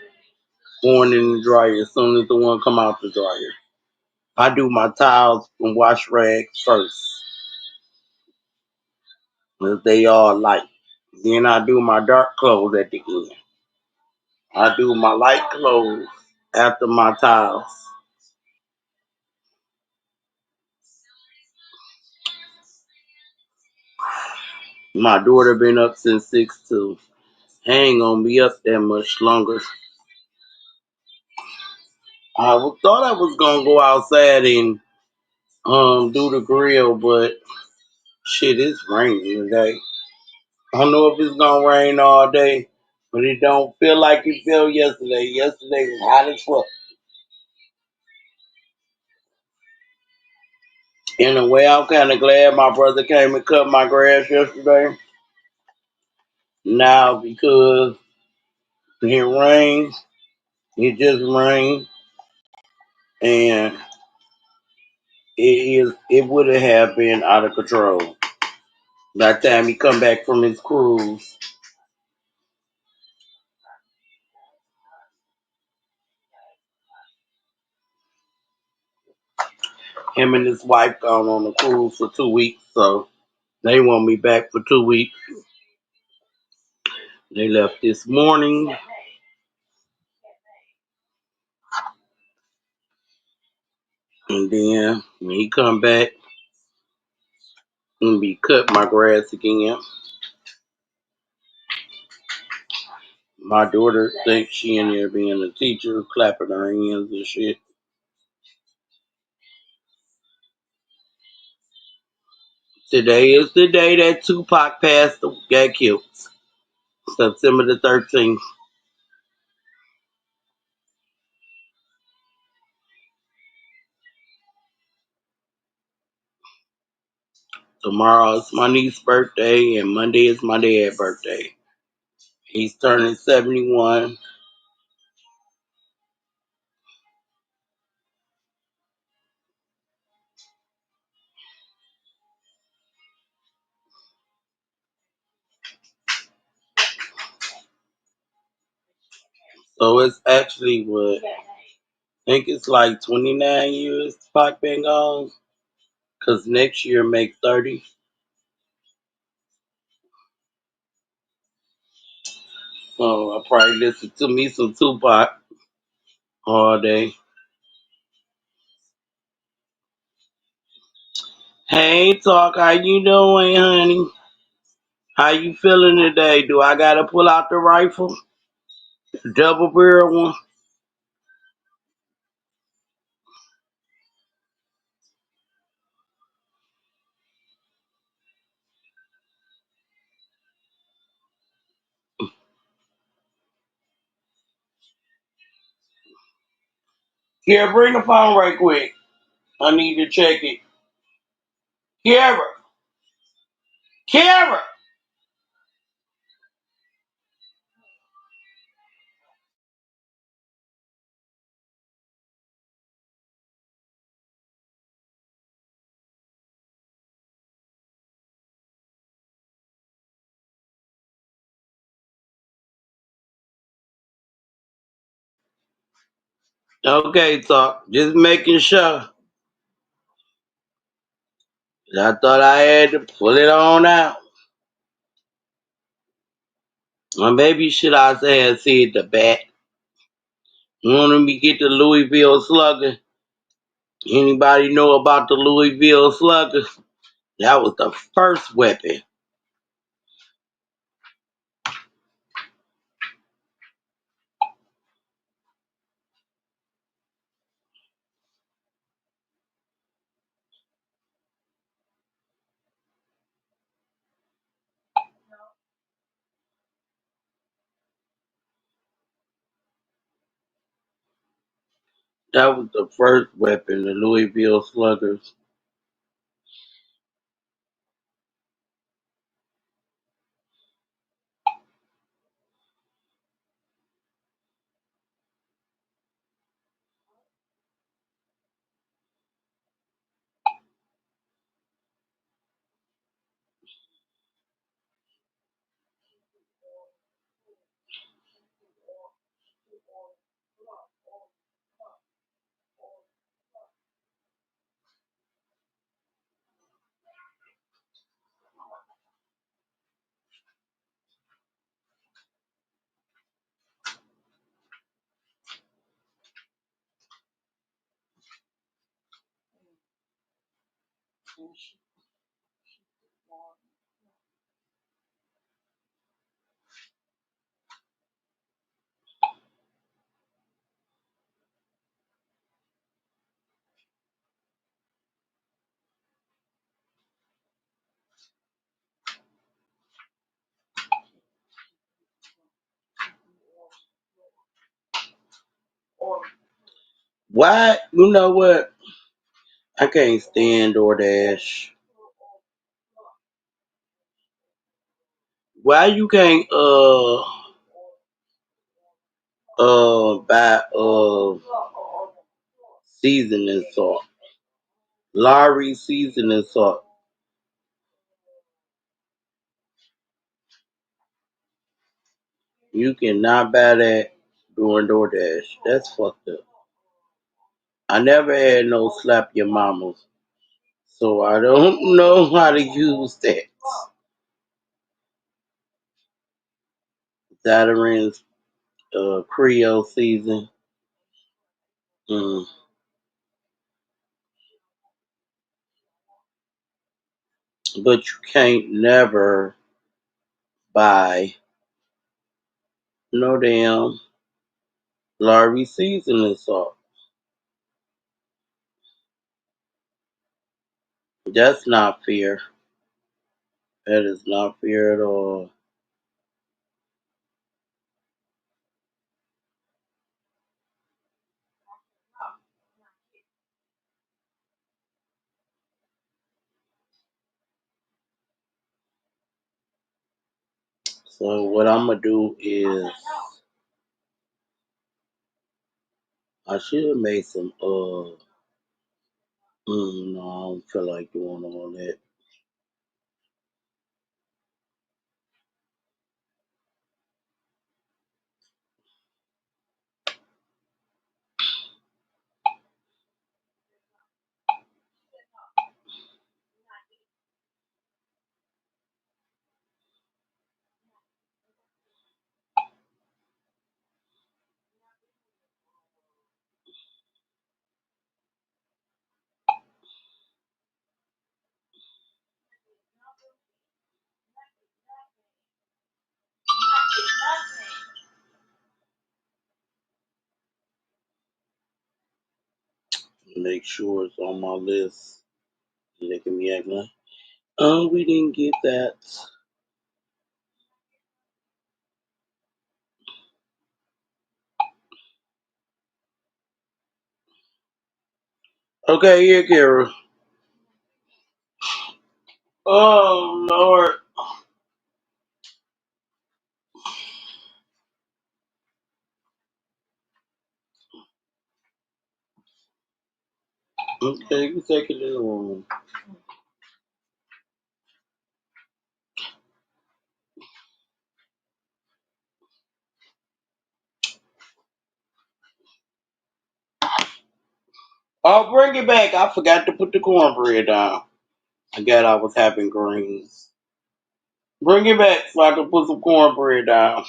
going in the dryer as soon as the one come out the dryer. I do my towels and wash rags first, because they all light. Then I do my dark clothes at the end. I do my light clothes after my towels. My daughter been up since 6 too. I ain't gonna be up that much longer. Thought I was gonna go outside and do the grill, but shit, it's raining today. I don't know if it's gonna rain all day, but it don't feel like it felt yesterday. Yesterday was hot as fuck. In a way, I'm kind of glad my brother came and cut my grass yesterday. Now because it rained, it just rained, and it would have been out of control. By the time he come back from his cruise, him and his wife gone on the cruise for 2 weeks, so they want me back for 2 weeks. They left this morning, and then when he come back, I'm gonna be cut my grass again. My daughter thinks she in there being a teacher, clapping her hands and shit. Today is the day that Tupac got killed. September the 13th. Tomorrow is my niece's birthday, and Monday is my dad's birthday. He's turning 71. So it's actually what? I think it's like 29 years Tupac been gone. Because next year make 30. So I probably listen to me some Tupac all day. Hey, Talk, how you doing, honey? How you feeling today? Do I gotta pull out the rifle? Double barrel one? Here, bring the phone right quick. I need to check it. Kiara, Kiara. Okay, Talk. Just making sure. I thought I had to pull it on out. Or maybe should I say I said the bat. Wanted me get the Louisville Slugger. Anybody know about the Louisville Slugger? That was the first weapon. That was the first weapon, the Louisville Sluggers. Why? You know what? I can't stand DoorDash. Why you can't buy seasoning salt? Lowry seasoning salt. You cannot buy that during DoorDash. That's fucked up. I never had no slap your mamas, so I don't know how to use that. Zatarain's Creole season. Mm. But you can't never buy no damn Lowry seasoning salt. That's not fair. That is not fair at all. So what I'm gonna do is I should have made some no, I don't feel like doing all that. Make sure it's on my list. Making me act like, oh, we didn't get that. Okay, here, Kara. Oh Lord. Okay, you can take it in the room. Oh, bring it back. I forgot to put the cornbread down. I was having greens. Bring it back so I can put some cornbread down.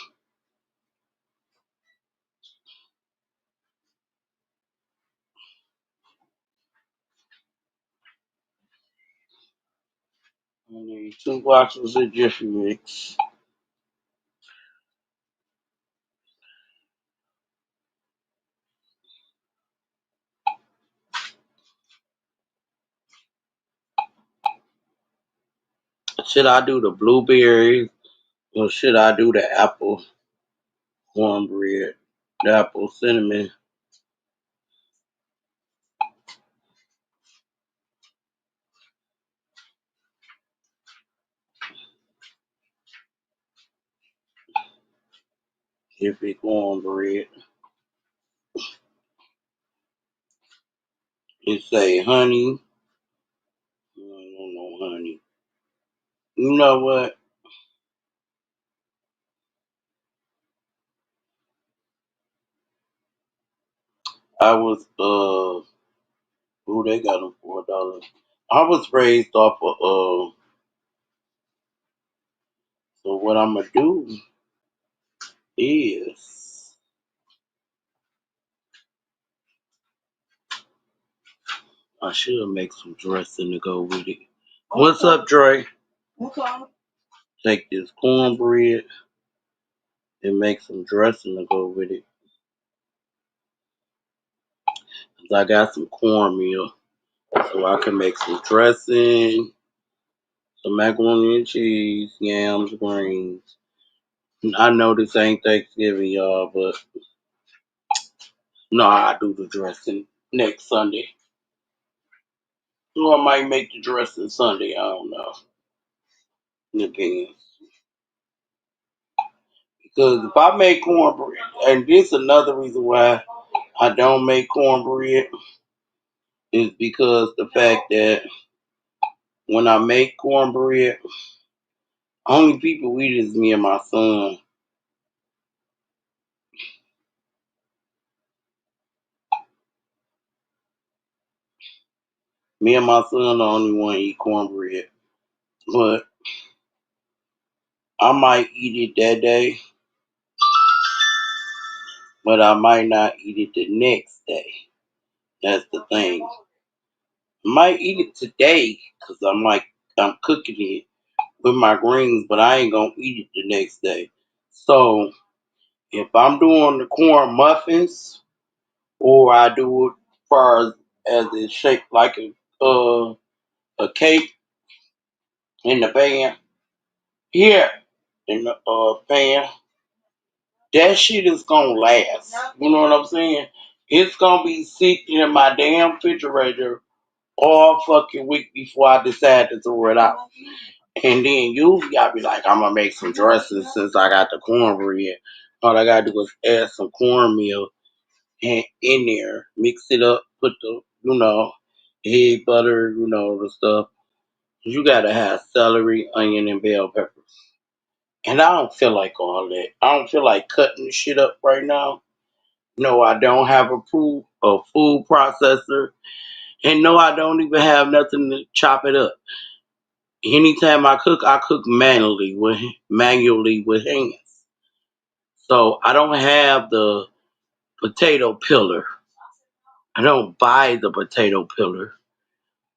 I need 2 boxes of Jiffy Mix. Should I do the blueberry or should I do the apple cornbread? The apple cinnamon. Jiffy cornbread. It say honey. I don't know honey. You know what? I was they got them $4. I was raised off of so what I'm gonna do is I should make some dressing to go with it. What's up, Dre? Take this cornbread and make some dressing to go with it. 'Cause I got some cornmeal, so I can make some dressing, some macaroni and cheese, yams, greens. I know this ain't Thanksgiving, y'all, but no, I do the dressing next Sunday. Or I might make the dressing Sunday. I don't know. Depends. Because if I make cornbread, and this is another reason why I don't make cornbread, is because the fact that when I make cornbread, only people eat is me and my son. Me and my son are the only one eat cornbread. But I might eat it that day, but I might not eat it the next day. That's the thing. I might eat it today because I'm cooking it with my greens, but I ain't gonna eat it the next day. So if I'm doing the corn muffins, or I do it far as it's shaped like a cake in the pan, here in the pan, that shit is gonna last. You know what I'm saying? It's gonna be sitting in my damn refrigerator all fucking week before I decide to throw it out. And then usually I be like, I'm gonna make some dressing since I got the cornbread. All I gotta do is add some cornmeal and in there, mix it up, put the egg, butter, the stuff. You gotta have celery, onion, and bell peppers. And I don't feel like all that. I don't feel like cutting the shit up right now. No, I don't have a food processor. And no, I don't even have nothing to chop it up. Anytime I cook manually with hands. So I don't have the potato peeler. I don't buy the potato peeler.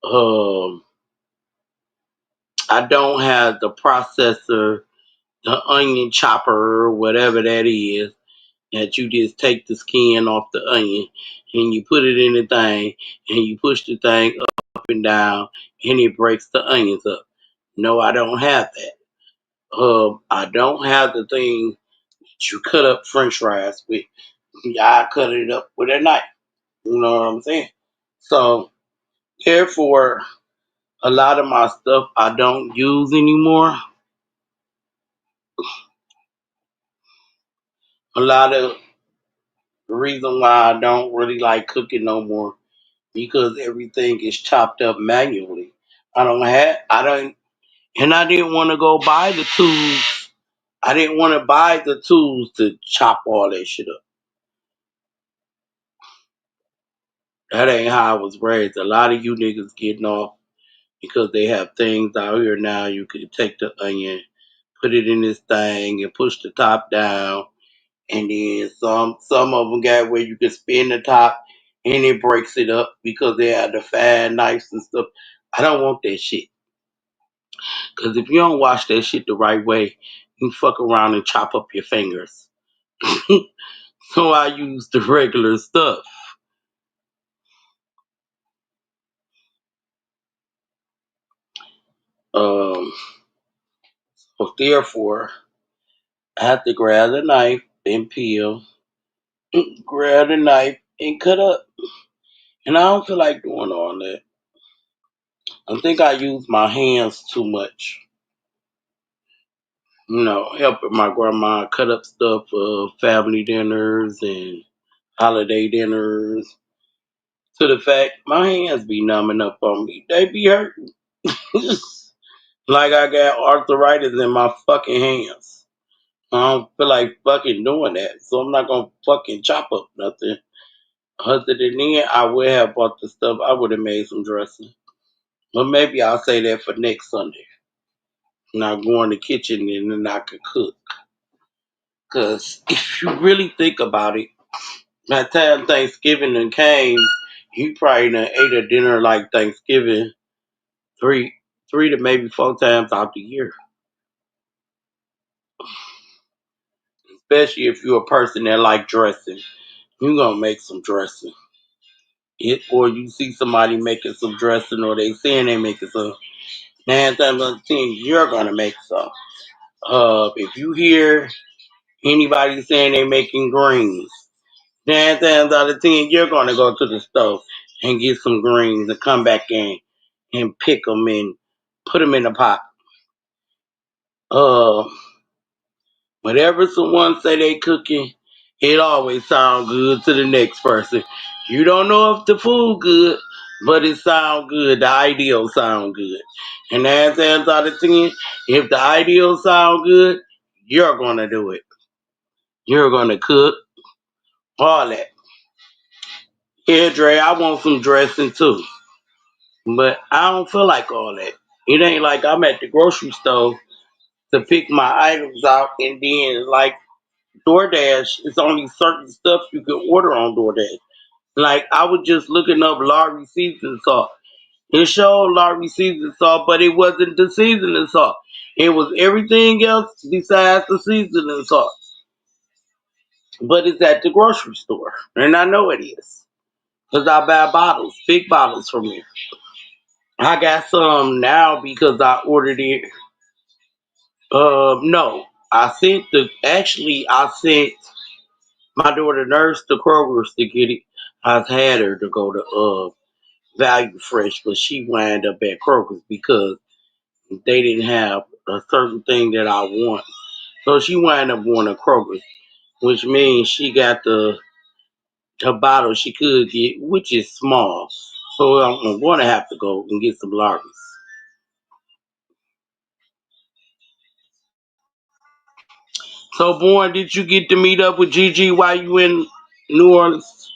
Um, I don't have the processor, the onion chopper, or whatever that is, that you just take the skin off the onion and you put it in the thing and you push the thing up and down and it breaks the onions up. No, I don't have that. I don't have the thing that you cut up French fries with. I cut it up with a knife. You know what I'm saying? So therefore, a lot of my stuff I don't use anymore. A lot of the reason why I don't really like cooking no more because everything is chopped up manually. I don't, and I didn't want to go buy the tools. I didn't want to buy the tools to chop all that shit up. That ain't how I was raised. A lot of you niggas getting off because they have things out here now. You can take the onion, put it in this thing, and push the top down. And then some of them got where you can spin the top and it breaks it up because they have the fine knives and stuff. I don't want that shit. Because if you don't wash that shit the right way, you fuck around and chop up your fingers. So I use the regular stuff. Um, so therefore, I have to grab the knife and peel, grab the knife and cut up. And I don't feel like doing all that. I think I use my hands too much. Helping my grandma cut up stuff for family dinners and holiday dinners. To the fact my hands be numbing up on me. They be hurting. Like I got arthritis in my fucking hands. I don't feel like fucking doing that. So I'm not gonna fucking chop up nothing. Other than that, I would have bought the stuff. I would have made some dressing. But maybe I'll say that for next Sunday. Now go in the kitchen and then I could cook. Cause if you really think about it, by the time Thanksgiving came, He probably done ate a dinner like Thanksgiving three, 3 to maybe 4 times out the year. Especially if you're a person that like dressing, you gonna make some dressing. Or you see somebody making some dressing, or they saying they making some. 9 times out of 10, you're gonna make some. If you hear anybody saying they making greens, 9 times out of 10, you're gonna go to the stove and get some greens and come back in and pick them and put them in a pot. Uh, Whatever someone say they cooking, it always sound good to the next person. You don't know if the food good, but it sound good. The ideal sound good. And 9 times out of 10, if the ideal sound good, you're gonna do it. You're gonna cook all that. Yeah, Dre, I want some dressing too, but I don't feel like all that. It ain't like I'm at the grocery store to pick my items out and then like DoorDash, it's only certain stuff you can order on DoorDash. Like I was just looking up Lawry seasoning salt. It showed Lawry seasoning salt, but it wasn't the seasoning salt. It was everything else besides the seasoning salt. But it's at the grocery store, and I know it is because I buy bottles, big bottles from here. I got some now because I ordered it. No, I sent my daughter nurse to Kroger's to get it. I've had her to go to Value Fresh, but she wound up at Kroger's because they didn't have a certain thing that I want. So she wound up going to Kroger's, which means she got the bottle she could get, which is small. So I'm going to have to go and get some Larry's. So, Born, did you get to meet up with Gigi while you in New Orleans?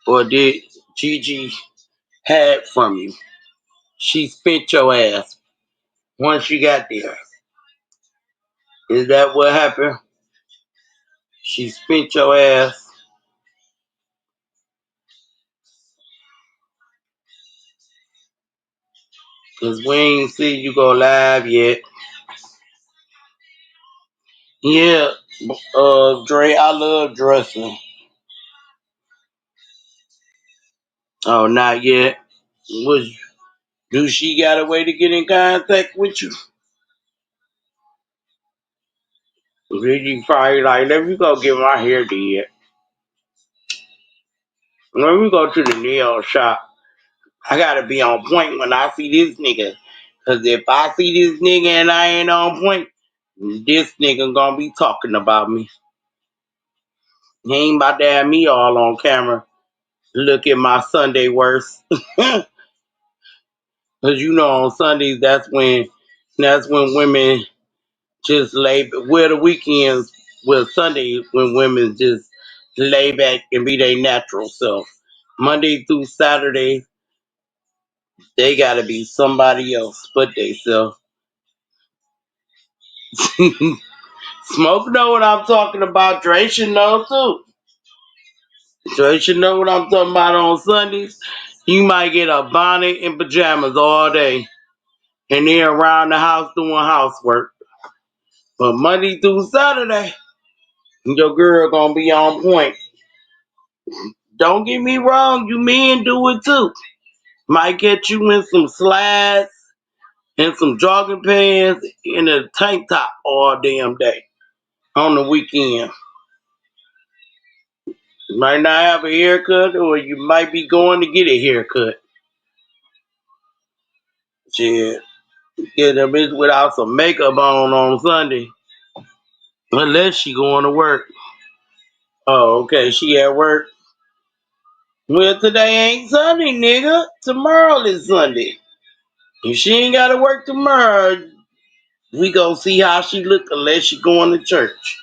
Or did Gigi have from you? She spent your ass once you got there. Is that what happened? She spent your ass. Cause we ain't see you go live yet. Yeah, Dre, I love dressing. Oh, not yet. Was Do she got a way to get in contact with you? Did you probably like, let me go get my hair did. Let me go to the nail shop. I gotta be on point when I see this nigga. Cause if I see this nigga and I ain't on point, this nigga gonna be talking about me. He ain't about to have me all on camera. Look at my Sunday worst. Cause you know on Sundays that's when women just lay where the weekends well Sunday when women just lay back and be their natural self. Monday through Saturday they gotta be somebody else but they self. Smoke know what I'm talking about. Dre should know too. Dre should know what I'm talking about on Sundays. You might get a bonnet and pajamas all day and then around the house doing housework. But Monday through Saturday, your girl gonna be on point. Don't get me wrong, you men do it too. Might get you in some slides and some jogging pants and a tank top all damn day on the weekend. You might not have a haircut or you might be going to get a haircut. Shit, get a bitch without some makeup on Sunday. Unless she going to work. Oh, okay, she at work. Well, today ain't Sunday, nigga. Tomorrow is Sunday. If she ain't got to work tomorrow, we gonna see how she look unless she going to church.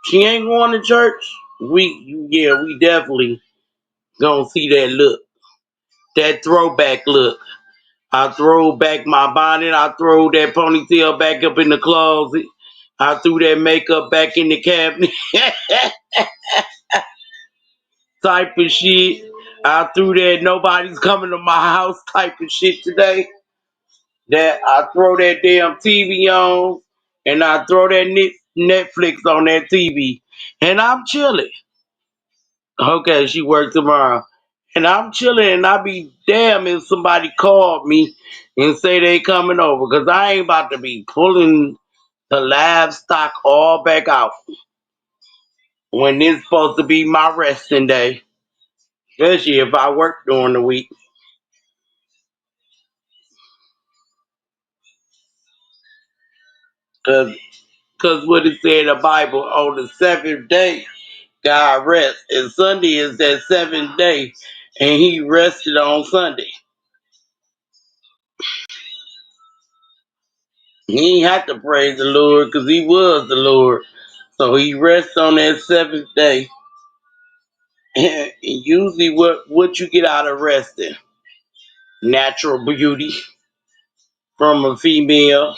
She ain't going to church. We definitely gonna see that look, that throwback look. I throw back my bonnet. I throw that ponytail back up in the closet. I threw that makeup back in the cabinet. Type of shit. I threw that nobody's coming to my house type of shit today. That I throw that damn TV on and I throw that Netflix on that TV and I'm chilling. Okay, she worked tomorrow. And I'm chilling and I be damn if somebody called me and say they coming over because I ain't about to be pulling the livestock all back out when it's supposed to be my resting day. Especially if I work during the week. Cause what it said in the Bible, on the seventh day, God rest. And Sunday is that seventh day. And he rested on Sunday. He ain't have to praise the Lord because he was the Lord. So he rests on that seventh day. And usually what you get out of resting? Natural beauty from a female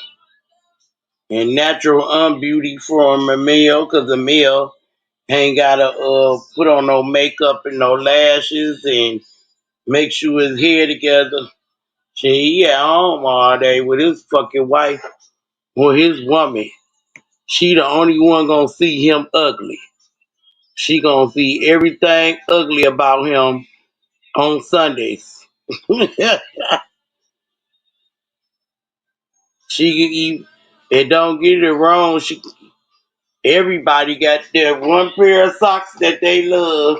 and natural unbeauty from a male because a male ain't gotta put on no makeup and no lashes and make sure his hair together. He at home all day with his fucking wife or his woman. She the only one gonna see him ugly. She gonna see everything ugly about him on Sundays. She and don't get it wrong. Everybody got their one pair of socks that they love.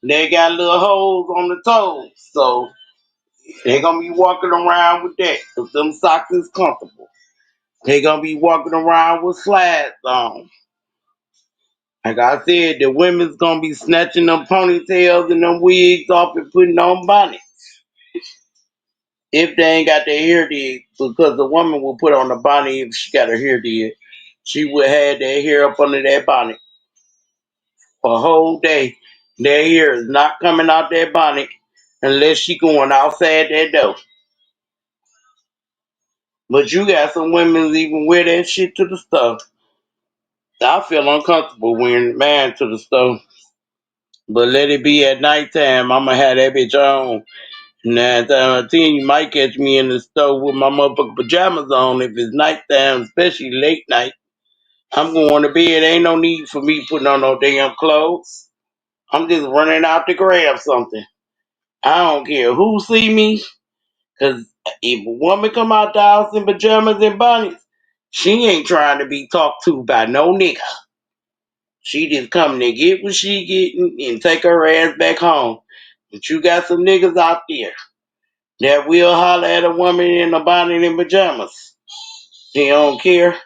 They got little holes on the toes, so they gonna be walking around with that. Cause them socks is comfortable. They gonna be walking around with slides on. Like I said, the women's gonna be snatching them ponytails and them wigs off and putting on bonnets. If they ain't got their hair did, because the woman will put on a bonnet if she got her hair did. She would have their hair up under that bonnet for a whole day. Their hair is not coming out that bonnet unless she going outside that door. But you got some women even wear that shit to the store. I feel uncomfortable wearing mine to the store. But let it be at nighttime. I'ma have that bitch on. 9 times out of 10, you might catch me in the store with my motherfucking pajamas on if it's nighttime, especially late night. I'm going to bed. Ain't no need for me putting on no damn clothes. I'm just running out to grab something. I don't care who see me, cause if a woman come out the house in pajamas and bonnets, she ain't trying to be talked to by no nigga. She just coming to get what she getting and take her ass back home. But you got some niggas out there that will holler at a woman in a bonnet and pajamas. They don't care.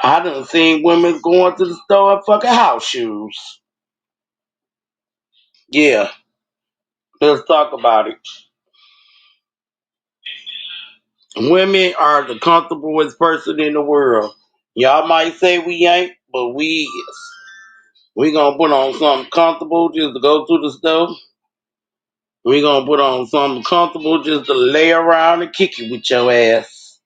I done seen women going to the store in fucking house shoes. Yeah, let's talk about it. Women are the comfortablest person in the world. Y'all might say we ain't, but we is. We gonna put on something comfortable just to go to the store. We gonna put on something comfortable just to lay around and kick it with your ass.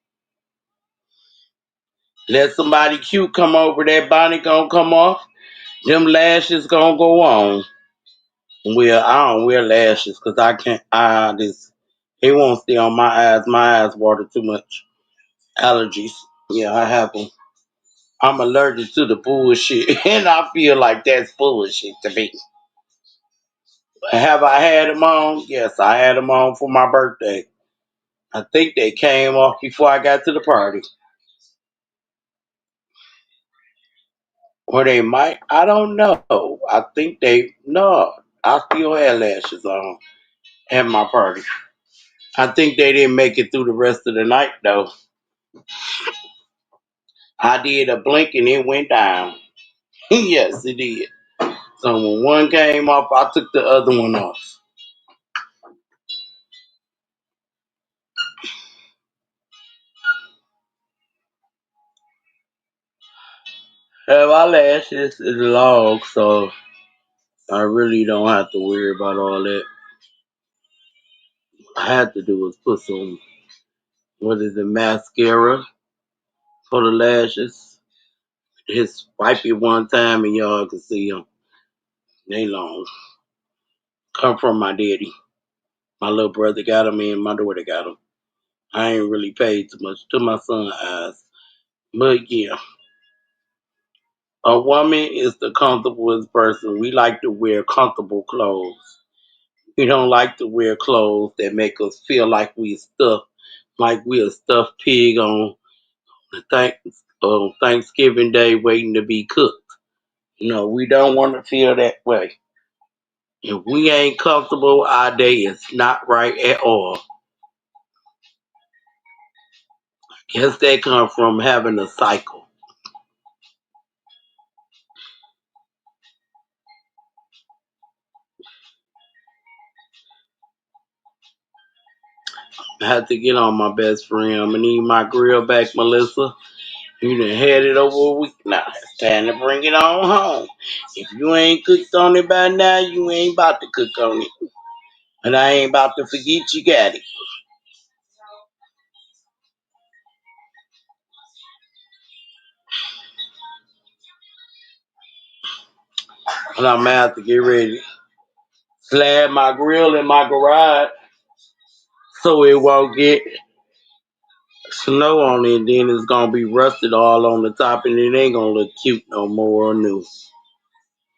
Let somebody cute come over, that bonnet gonna come off. Them lashes gonna go on. Well, I don't wear lashes because I can't. It won't stay on my eyes. My eyes water too much. Allergies. Yeah, I have them. I'm allergic to the bullshit, and I feel like that's bullshit to me. Have I had them on? Yes, I had them on for my birthday. I think they came off before I got to the party. Or they might. I don't know. I think they. No, I still had lashes on at my party. I think they didn't make it through the rest of the night, though. I did a blink and it went down. Yes, it did. So when one came off, I took the other one off. My lashes is long, so I really don't have to worry about all that. I had to do is put some, what is it, mascara for the lashes. Just wipe it one time and y'all can see them. They long. come from my daddy. My little brother got him and my daughter got him. I ain't really paid too much to my son's eyes. But yeah, a woman is the comfortablest person. We like to wear comfortable clothes. We don't like to wear clothes that make us feel like we a stuffed pig on Thanksgiving Day waiting to be cooked. No, we don't want to feel that way. If we ain't comfortable, our day is not right at all. Guess that come from having a cycle. I had to get on my best friend. I'm gonna need my grill back, Melissa. You done had it over a week now. It's time to bring it on home. If you ain't cooked on it by now, you ain't about to cook on it. And I ain't about to forget you got it. And I'm gonna have to get ready. Slab my grill in my garage so it won't get snow on it. Then it's gonna be rusted all on the top and it ain't gonna look cute no more or new.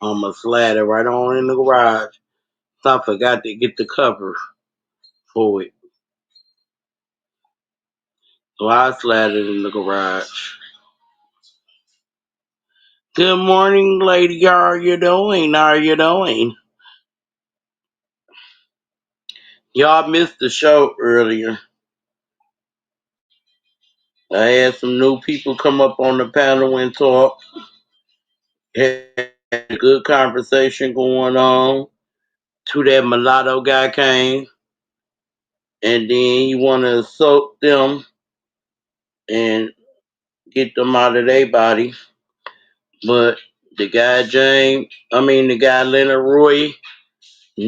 I'm gonna slide it right on in the garage. So I forgot to get the cover for it. So I slide it in the garage. Good morning, lady. How are you doing? How are you doing? Y'all missed the show earlier. I had some new people come up on the panel and talk. Had a good conversation going on. To that mulatto guy came, and then he want to soak them and get them out of their body. But the guy Leonard Roy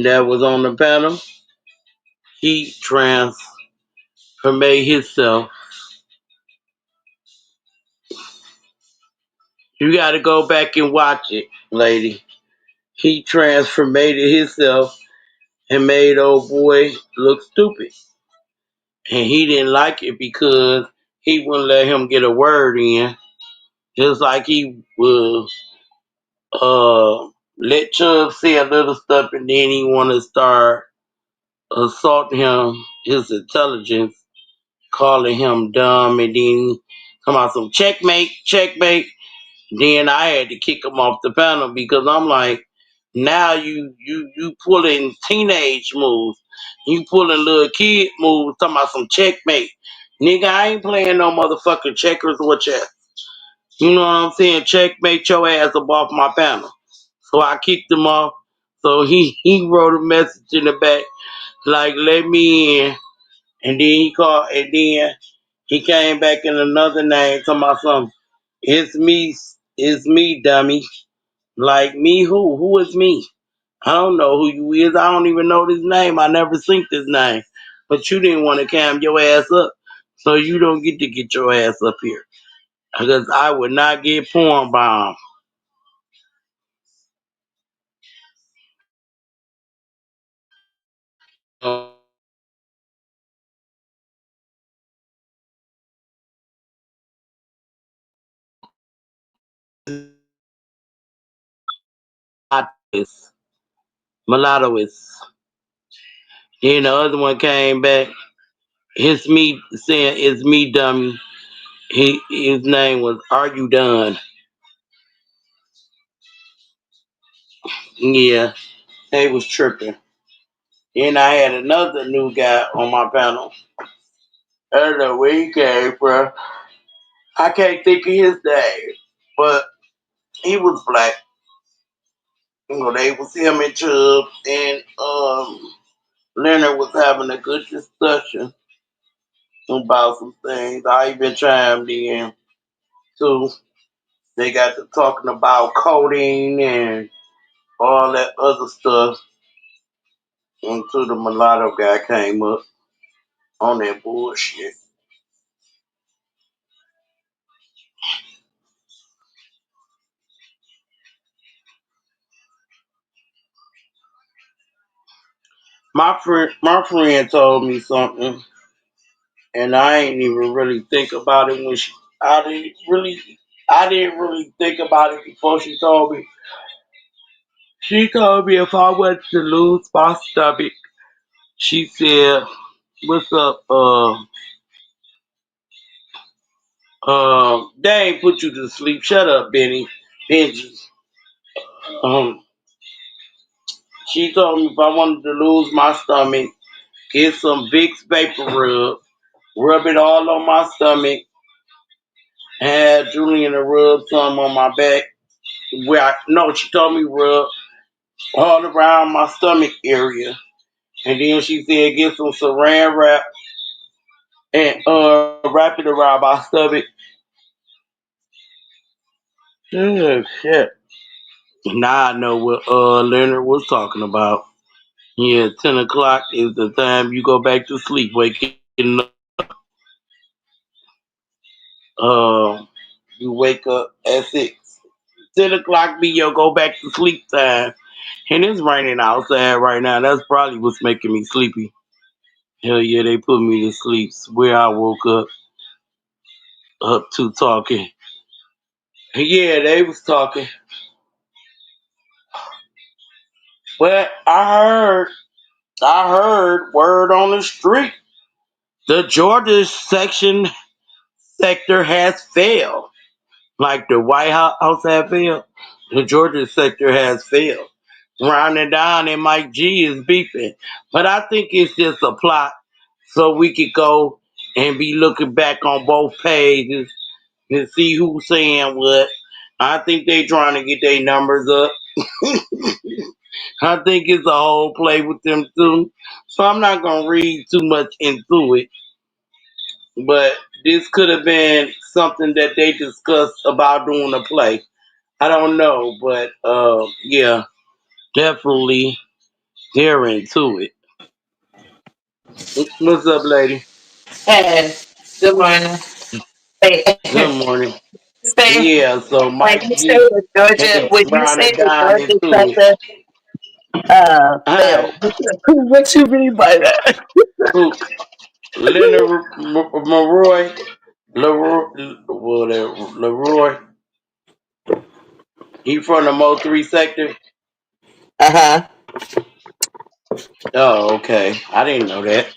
that was on the panel, he transformate himself. You got to go back and watch it, lady. He transformed himself and made old boy look stupid. And he didn't like it because he wouldn't let him get a word in. Just like he would let Chubb say a little stuff and then he want to start assaulting him, his intelligence, calling him dumb, and then come out some checkmate, checkmate. Then I had to kick him off the panel because I'm like, now you pulling teenage moves, you pulling little kid moves, talking about some checkmate. Nigga, I ain't playing no motherfucking checkers or chess. You know what I'm saying? Checkmate your ass up off my panel. So I kicked him off. So he wrote a message in the back like, let me in. And then he called, and then he came back in another name talking about something. It's me, dummy. Like me who? Who is me? I don't know who you is. I don't even know this name. I never seen this name. But you didn't want to cam your ass up. So you don't get to get your ass up here. Because I would not get porn bombed. Mulatto is. Then the other one came back. It's me saying it's me, dummy. His name was Are You Done? Yeah, they was tripping. Then I had another new guy on my panel. I don't know where he came from. I can't think of his name, but he was black. You know, they was him and Chubb and Leonard was having a good discussion about some things. I even chimed in too. They got to talking about coding and all that other stuff until the mulatto guy came up on that bullshit. my friend told me something, and I ain't even really think about it when she. I didn't really think about it before she told me. She told me if I was to lose my stomach, she said, "What's up? They ain't put you to sleep. Shut up, Benji. Um, she told me if I wanted to lose my stomach, get some Vicks Vapor rub it all on my stomach, and have Julian to rub some on my back. No, she told me rub all around my stomach area, and then she said get some Saran wrap and wrap it around my stomach. Oh, shit. Now I know what Leonard was talking about. Yeah, 10 o'clock is the time you go back to sleep, waking up. You wake up at 6. 10 o'clock be your go back to sleep time. And it's raining outside right now. That's probably what's making me sleepy. Hell yeah, they put me to sleep. Swear I woke up to talking. Yeah, they was talking. But I heard word on the street. The Georgia sector has failed. Like the White House had failed, the Georgia sector has failed. Ron and Don and Mike G is beefing. But I think it's just a plot so we could go and be looking back on both pages and see who's saying what. I think they trying to get their numbers up. I think it's a whole play with them too. So I'm not gonna read too much into it. But this could have been something that they discussed about doing a play. I don't know, but yeah, definitely they're into it. What's up, lady? Hey, good morning. Hey, Good morning. say, Yeah, so when Mike you say G the Georgia, and when you Ron say and the Don Georgia into it. sector, Hi, failed, what you mean by that? who? Leonard Leroy, Leroy. He from the Mo 3 sector. Uh huh. Oh, okay. I didn't know that.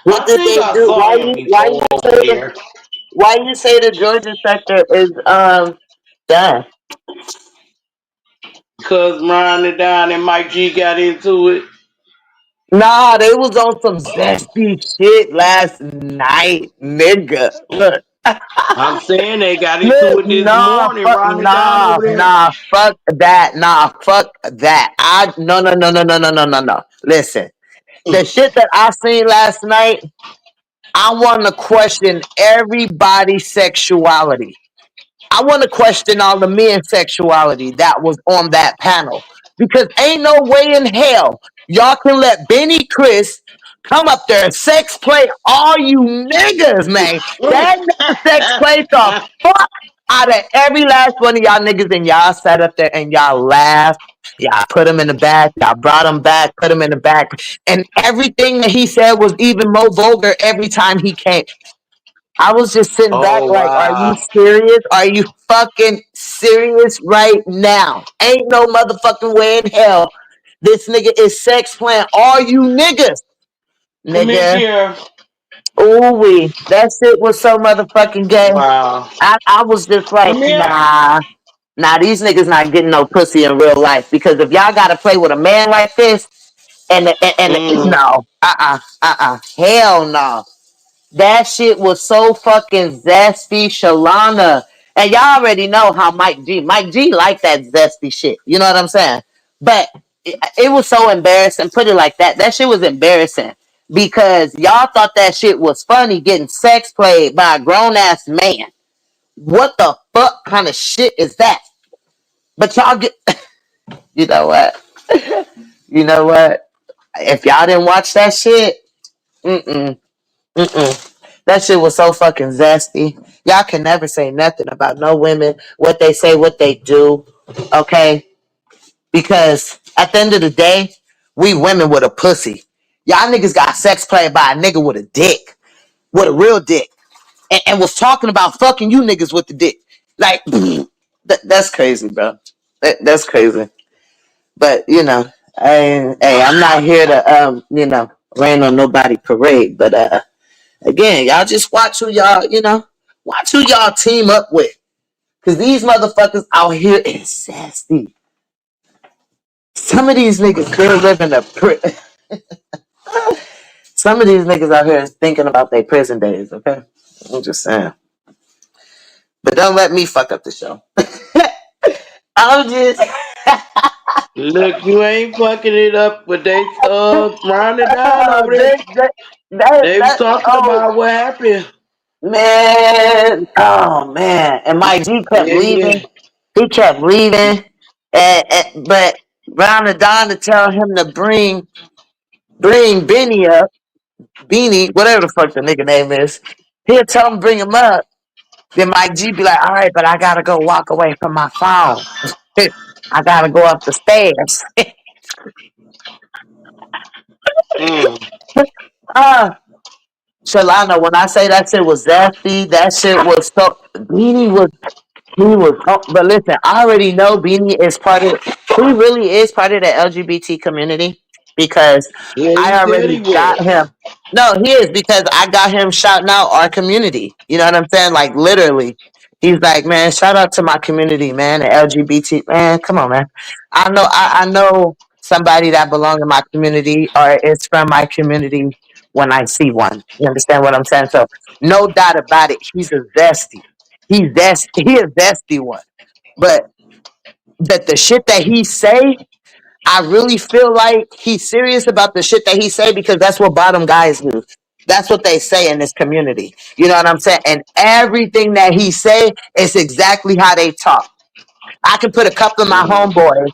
What I did think they I do? saw him before over there. Why you say the Georgia sector is done? Cause Ron and Don and Mike G got into it. Nah, they was on some zesty shit last night, nigga. Look. I'm saying they got into Look, it this morning. Ron and Don over there. fuck that, fuck that. No. Listen, the shit that I seen last night, I want to question everybody's sexuality. I want to question all the men's sexuality that was on that panel because ain't no way in hell y'all can let Benny Chris come up there and sex play all you niggas, man. That nigga sex played the fuck out of every last one of y'all niggas, and y'all sat up there and y'all laughed. Y'all put him in the back. Y'all brought him back, put him in the back, and everything that he said was even more vulgar every time he came. I was just sitting back Oh like, are you wow. serious? Are you fucking serious right now? Ain't no motherfucking way in hell this nigga is sex playing all you niggas, Come here, nigga. Kiara. Ooh wee. That shit was so motherfucking gay. Wow. I was just like, Come here. nah, these niggas not getting no pussy in real life because if y'all gotta play with a man like this and Mm. no, hell no. That shit was so fucking zesty, Shalana. And y'all already know how Mike G like that zesty shit. You know what I'm saying? But it was so embarrassing. Put it like that. That shit was embarrassing because y'all thought that shit was funny getting sex played by a grown ass man. What the fuck kind of shit is that? But y'all get, you know what? You know what? If y'all didn't watch that shit, mm-mm. Mm-mm. That shit was so fucking zesty. Y'all can never say nothing about no women, what they say, what they do, okay? Because at the end of the day, We women with a pussy. Y'all niggas got sex played by a nigga with a dick, with a real dick, and was talking about fucking you niggas with the dick. Like, that's crazy, bro. That's crazy. But hey, I'm not here to rain on nobody parade. But again, y'all just watch who y'all watch who y'all team up with, cause these motherfuckers out here is sassy. Some of these niggas still living some of these niggas out here is thinking about their prison days. Okay, I'm just saying. But don't let me fuck up the show. I'm just. Look, you ain't fucking it up, but they grinding down Oh, over there. They was talking oh about what happened. man, oh man, and my G kept Yeah, leaving. yeah. He kept leaving, but Brown and Don to tell him to bring Benny up, Beanie, whatever the fuck the nigga name is. He'll tell him to bring him up. Then Mike G be like, all right, but I gotta go walk away from my phone. I gotta go up the stairs. Mm. uh, Shalana, when I say that shit was zesty, that shit was so. Beanie was He was, but listen, I already know Beanie is part of. He really is part of the LGBT community because Yeah, he I said already he got was. him. No, he is because I got him shouting out our community. You know what I'm saying? Like literally, he's like, man, shout out to my community, man, the LGBT man. Come on, man. I know somebody that belongs in my community or is from my community when I see one. You understand what I'm saying? So no doubt about it, he's a zesty. He a zesty one. But the shit that he say, I really feel like he's serious about the shit that he say because that's what bottom guys do. That's what they say in this community. You know what I'm saying? And everything that he say is exactly how they talk. I can put a couple of my Mm. homeboys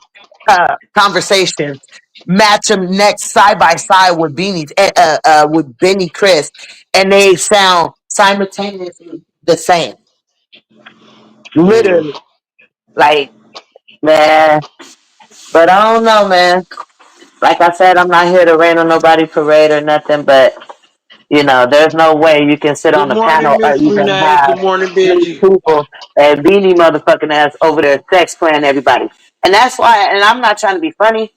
conversations, match them next side by side with Benny Chris, and they sound simultaneously the same. Mm. Literally, like man. But I don't know, man. Like I said, I'm not here to rain on nobody parade or nothing, but there's no way you can sit Good on a morning, panel or Miss even Renee. have Good morning, these Benji. people and beanie motherfucking ass over there sex playing everybody. And that's why, and I'm not trying to be funny,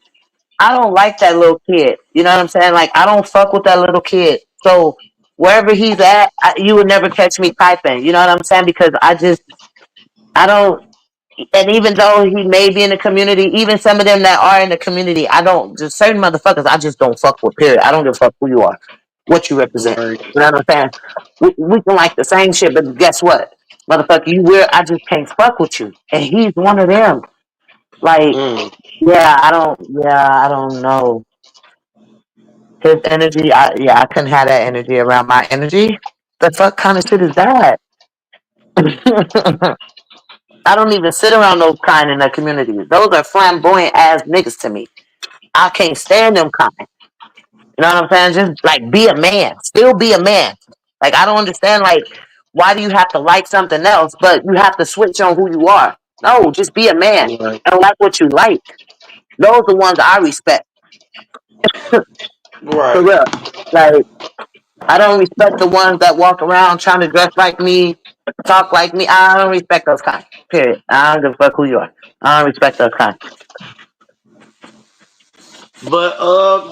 I don't like that little kid. You know what I'm saying? Like, I don't fuck with that little kid. So, wherever he's at, you would never catch me typing. You know what I'm saying? Because I don't, and even though he may be in the community, even some of them that are in the community, I don't, just certain motherfuckers, I just don't fuck with, period. I don't give a fuck who you are, what you represent. Right. You know what I'm saying? We can like the same shit, but guess what? Motherfucker, you weird, I just can't fuck with you. And he's one of them. Like, Mm. I don't know. His energy, I couldn't have that energy around my energy. The fuck kind of shit is that? I don't even sit around those kind in the community. Those are flamboyant ass niggas to me. I can't stand them kind. You know what I'm saying? Just like be a man. Still be a man. Like I don't understand like why do you have to like something else, but you have to switch on who you are? No, just be a man Right. and like what you like. Those are the ones I respect. For Right. real. Like I don't respect the ones that walk around trying to dress like me, talk like me. I don't respect those kind. Period. I don't give a fuck who you are. I don't respect those kind. But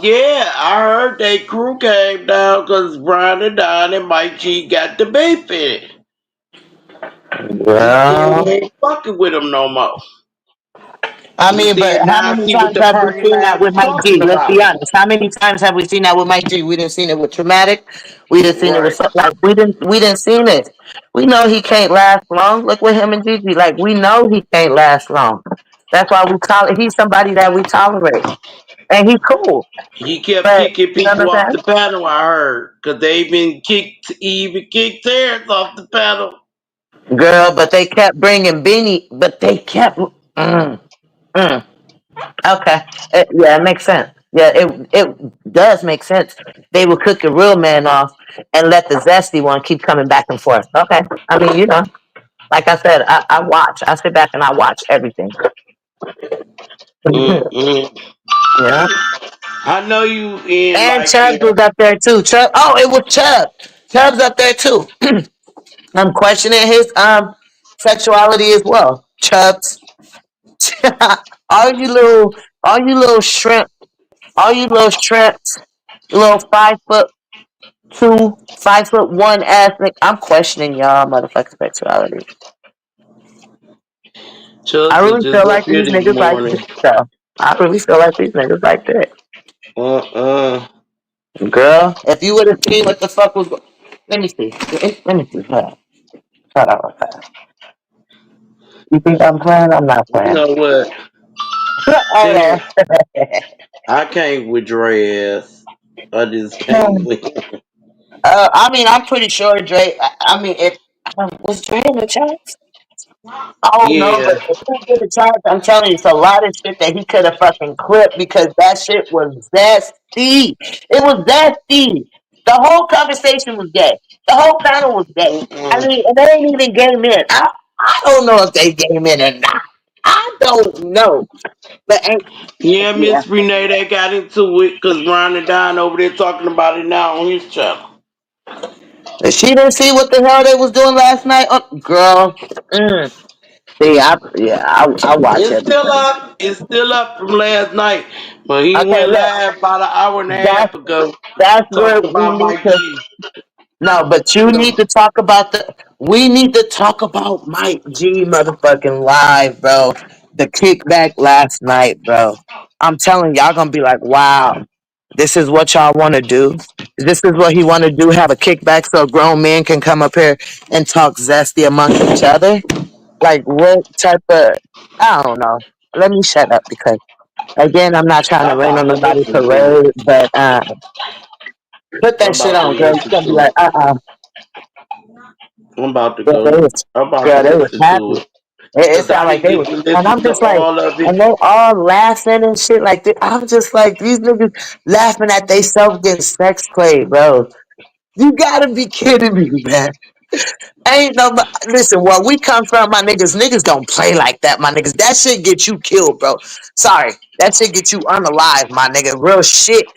yeah, I heard that crew came down because Brian and Don and Mike G got the beef in it. He said he Well, ain't fucking with him no more. I He mean, but said, how now I many see what times the have we party seen that line with is Mike G? talking Let's be about. honest. How many times have we seen that with Mike G? We didn't seen it with Traumatic. We didn't seen it with Right. like we didn't seen it. We know he can't last long. Look with him and Gigi. Like we know he can't last long. That's why we tolerate. He's somebody that we tolerate, and he's cool. He kept But kicking you know people what off I'm the panel, I heard. Because they been kicked, he even kicked Terrence off the panel. saying, girl? But they kept bringing Beanie. But they kept. Mm. Okay. Yeah, it makes sense. Yeah, it does make sense. They would cook a real man off and let the zesty one keep coming back and forth. Okay. I mean, like I said, I watch. I sit back and I watch everything. Mm-mm. Yeah. I know you in And like Chubbs in. was up there too. Chubb. Oh, it was Chubb. Chubbs up there too. I'm questioning his sexuality as well. Chubbs. all you little all you little shrimp, all you little shrimps, little 5'2", 5'1" ethnic. I'm questioning y'all motherfucking sexuality. I Chubbs was really just feel up like here these this niggas like morning. this stuff. I really feel like these niggas like that. Uh-uh. Girl, if you would have seen what the fuck was let me see. Let me see. Hold on. Hold on real fast. You think I'm playing? I'm not You playing. know what? Hold Since on. I can't with Dre ass, I just can't with him. I mean, I'm pretty sure Dre. I mean, if was Dre in the chat? Oh no, Yeah. but if he did the charge, I'm telling you, it's a lot of shit that he could have fucking clipped because that shit was zesty. It was zesty. The whole conversation was gay. The whole panel was gay. I Mm-mm. mean, and they ain't even gay men. I don't know if they gay men or not. I don't know. But Yeah, yeah, Miss Renee, they got into it because Ron and Don over there talking about it now on his channel. she didn't see what the hell they was doing last night. Oh, girl, see, I watch It's still everything. up. It's still up from last night. But he Okay, went look, live about an hour and a that's half ago that's where talking we about need Mike to. G. No, but you need to talk about the. We need to talk about Mike G motherfucking live, bro. The kickback last night, bro. I'm telling y'all gonna be like, wow, this is what y'all want to do. This is what he want to do. Have a kickback so grown men can come up here and talk zesty amongst each other. Like what type of? I don't know. Let me shut up because again, I'm not trying to I'm rain about on to nobody's listen to parade, it. but put I'm that shit about to on, girl. You're listen gonna be to like, it. I'm about to Yeah, go. I'm about to they was listen to happy. it. It Because I sounded like didn't they get was, to and listen I'm to just like, all of it. and they all laughing and shit like that. I'm just like, these niggas laughing at they self getting sex played, bro. You gotta be kidding me, man. Ain't no, listen, where we come from, my niggas don't play like that, my niggas. That shit get you killed, bro. Sorry, that shit get you unalive, my nigga. Real shit.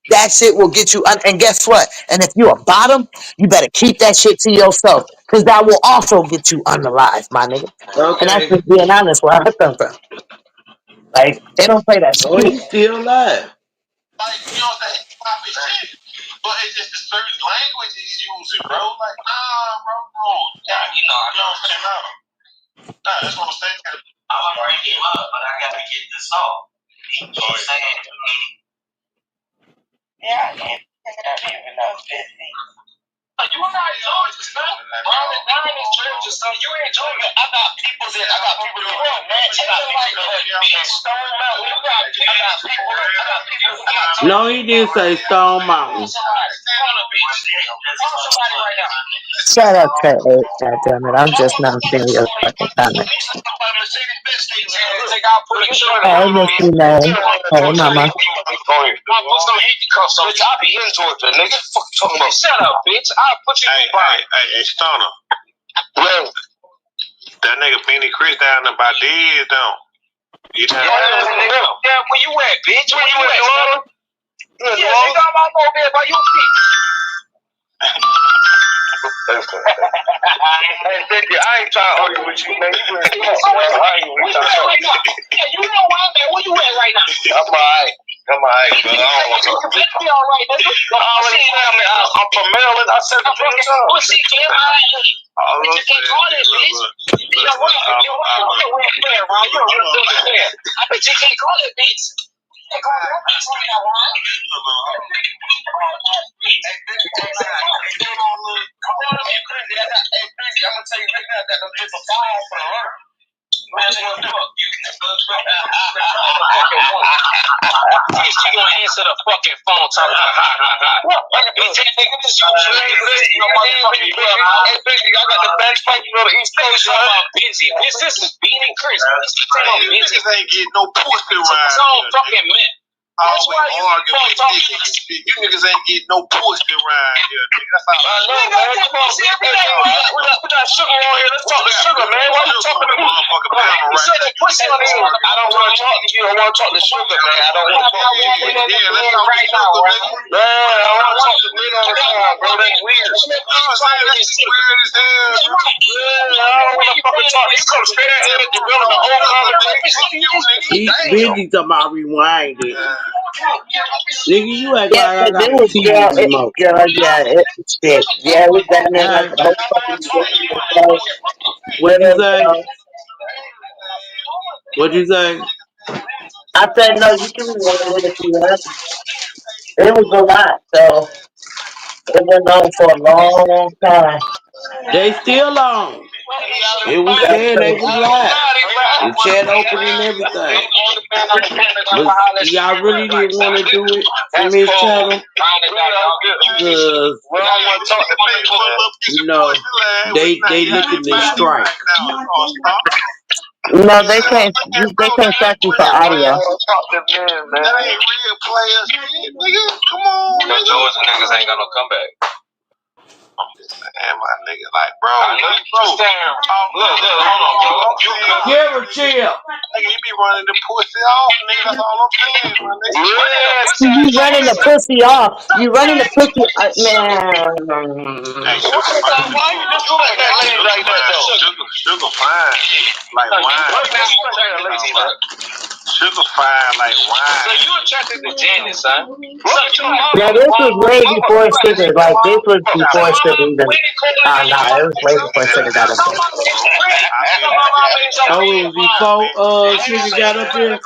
That shit will get you, and guess what? And if you a bottom, you better keep that shit to yourself, cause that will also get you unalive, my nigga. And that's Okay. just being honest where I come from. Like, they don't play that Oh, shit. he's still alive. Like, you know what I'm saying? He pop his shit. But it's just the certain language he's using, bro. Like, nah, bro, no. Yeah, you know what I'm saying? No. Nah, that's what I'm saying. I'm gonna bring him up, but I gotta get this off. He keeps saying to me, yeah, I don't even know if this is. You and I Georgia, son. Ron and Don is Georgia, son. You ain't Georgia. I got people that want, man. I got people that in Stone Mountain. I got people. No, he didn't say Stone Mountain. Call somebody right now. Shut up, Trey. God damn it. I'm just not seeing your fucking comment. Hey, Miss Renee. Hey, mama. I put some handcuffs on. Bitch, I be in Georgia, nigga. Fuck you talking about? Shut up, bitch. I'll put you in the hey, Stunner. Well, that nigga Benny Chris down there by dead, don't. Yeah, where you at, bitch? Where you at, Lorna? Yeah, nigga, I'm over there by your feet. Hey, nigga, I ain't trying to argue with you, man. You been I ain't even trying to argue. Yeah, you know where I'm at. Where you at right now? I'm alright. I'm alright, bro. I don't want to talk. You be alright, nigga. I'm from Maryland. I said the fucking time. Pussy, Kim, but you can't call it, bitch. You're right. You're right. You're a real player, Ron. You're a real good player. I bet you can't call it, bitch. You can't call that bitch right now, Ron. Come on, man, crazy. Hey, crazy. I'm gonna tell you right now that them just a fire for the earth. Man, fuck you. Bitch, you gonna answer the fucking phone talking about bitch, nigga, this you. Hey, bitch, I got the best fight on the East Coast, son. Busy. This is Bean and Chris. You niggas ain't getting no pussy around. It's all fucking men. That's why you you niggas ain't getting no pussy around here, nigga. That's how I know, man. Come on, we got sugar on here. Let's talk to sugar, man. Why you talking to me? pussy on this one. I don't want to talk to you. I want to talk to Sugar, man. I don't want to talk to you. Yeah, let's talk right now, right? Man, I don't want to talk to Nina on the phone, bro. That's weird. That's weird as hell. Yeah, I don't want to fucking talk. You come straight out here and develop the whole conversation. He busy talking about rewind it. Nigga, you act Yeah, like I cause got it a was TV remote. shit. Yeah, it was down there like Huh? a whole fucking so What'd you whatever, say? What'd you say? I said no, you can remember it if you want. It was a lot, so it went on for a long time. They still on. It was That's saying they was crazy. live. The chat open and everything. But y'all really didn't want to do it from his channel? Because, you know, they looking to strike. No, they can't track you for audio. That ain't real players, nigga. Come on, nigga. Georgia niggas ain't got no comeback. And my nigga, like, bro, look, hold on, bro. Give a chill. Nigga, you be running the pussy off, nigga. That's all I'm saying, my nigga. You running the pussy off. You running the pussy, man. Hey, why you just do like that lady like that, though? Sugar fine, like wine. Sugar fine like wine. So you attracted to Janet, son? So your mama Now was this was born way with before Sugar. Like this was before Sugar even. No, it was way before Sugar got up there. Oh, it was before Sugar got up there?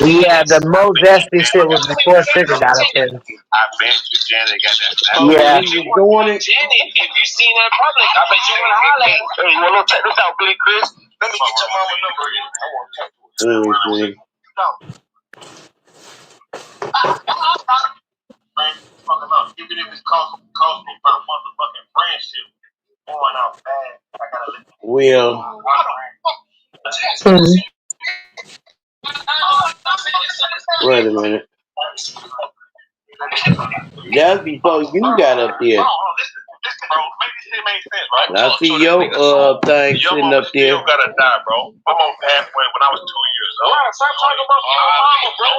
Yeah, the Mo Zesty shit was before Sugar got up there. I bet you Janet got that. Oh, when Yeah. he was doing it? Janet, if you seen her in public, I bet you wouldn't holler at her. Hey, well, check this out, Billy Chris. Let me get your mama number. I want to talk to her. Let me see. Man, fucking up. Even if it's cost me my motherfucking friendship. Going out bad. I gotta let Well, Hmm. wait a minute. That's before you got up there. Listen, bro. Make this shit make sense, right? I see your thing Your sitting mama up there. still gotta die, bro. My mom passed away when I was 2 years old. Right, stop talking about your mama, bro.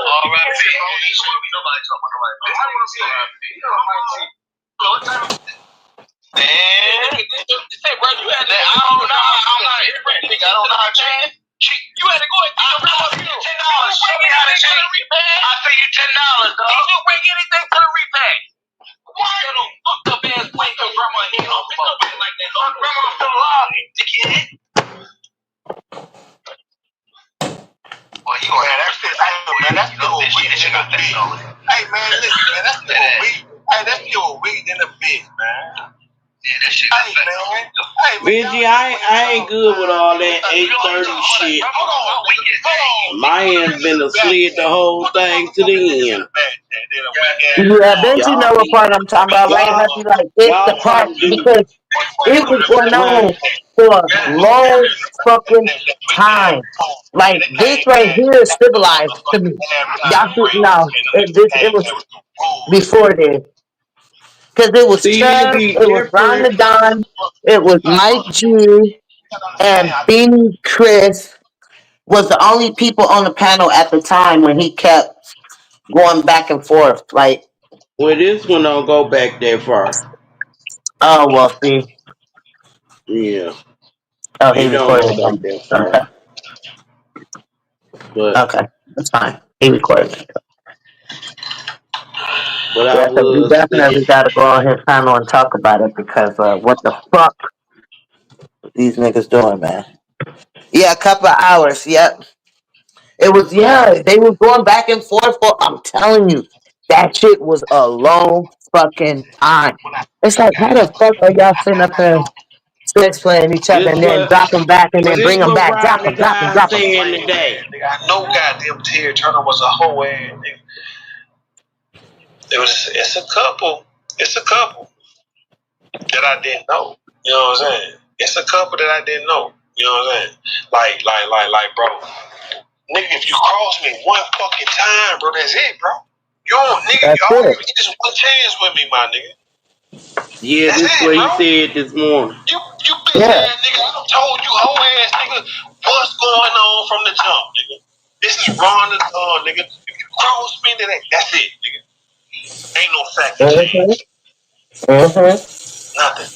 Man, say, bro, you had that. I don't know. I'm not everything. I don't know how to change. You had to go and $10. Show me how to change. I pay you $10, dog. Did you bring anything to the repack? Why you don't fuck up ass wake up grandma head off? It's no way like that. Grandma's still alive, dickhead. Well, you gonna have that shit. Hey, man, that's still a weed in the bitch. Hey, man, listen, man, that's still a weed. Hey, that's still a weed in the bitch, man. Yeah, that shit. Hey, man. Hey, man. Benji, I ain't good with all that 8:30 shit. My hand's been asleep the whole thing to the end. Yeah, Benji know Y'all what be part I'm talking about, right? y'all Happy, like it's the y'all part trying to do because it was going man. on for a long fucking time. Like this right here is civilized to me. Y'all should know it was before this because it was See, it'd Trev, be it was Ron different. the Don, it was Mike G, and Beanie Chris was the only people on the panel at the time when he kept going back and forth. Like, Well, this one don't go back that far. oh well, see, Yeah, oh he it don't recorded go it. back that Okay, far. But okay, that's fine. He recorded it. I Yeah, because we was definitely saying, got to go on his panel and talk about it because what the fuck these niggas doing, man? Yeah, a couple of hours. Yep. It was, yeah, they was going back and forth. I'm telling you, that shit was a long fucking time. It's like, how the fuck are y'all sitting up there sex playing each other this and then what drop them back and then this bring them what back, drop Rodney them, drop them, guy drop them? saying today. I know goddamn Terry Turner was a hoe ass nigga. It's a couple. It's a couple that I didn't know. You know what I'm saying? It's a couple that I didn't know. You know what I'm saying? Like, bro. Nigga, if you cross me one fucking time, bro, that's it, bro. You don't, nigga, That's it. you just one chance with me, my nigga. Yeah, That's this it, what he bro. said this morning. You bitch Yeah. ass nigga, I done told you hoe ass nigga what's going on from the jump, nigga. This is raw and nigga. If you cross me, then that's it, nigga. Ain't no second chance. Nothing.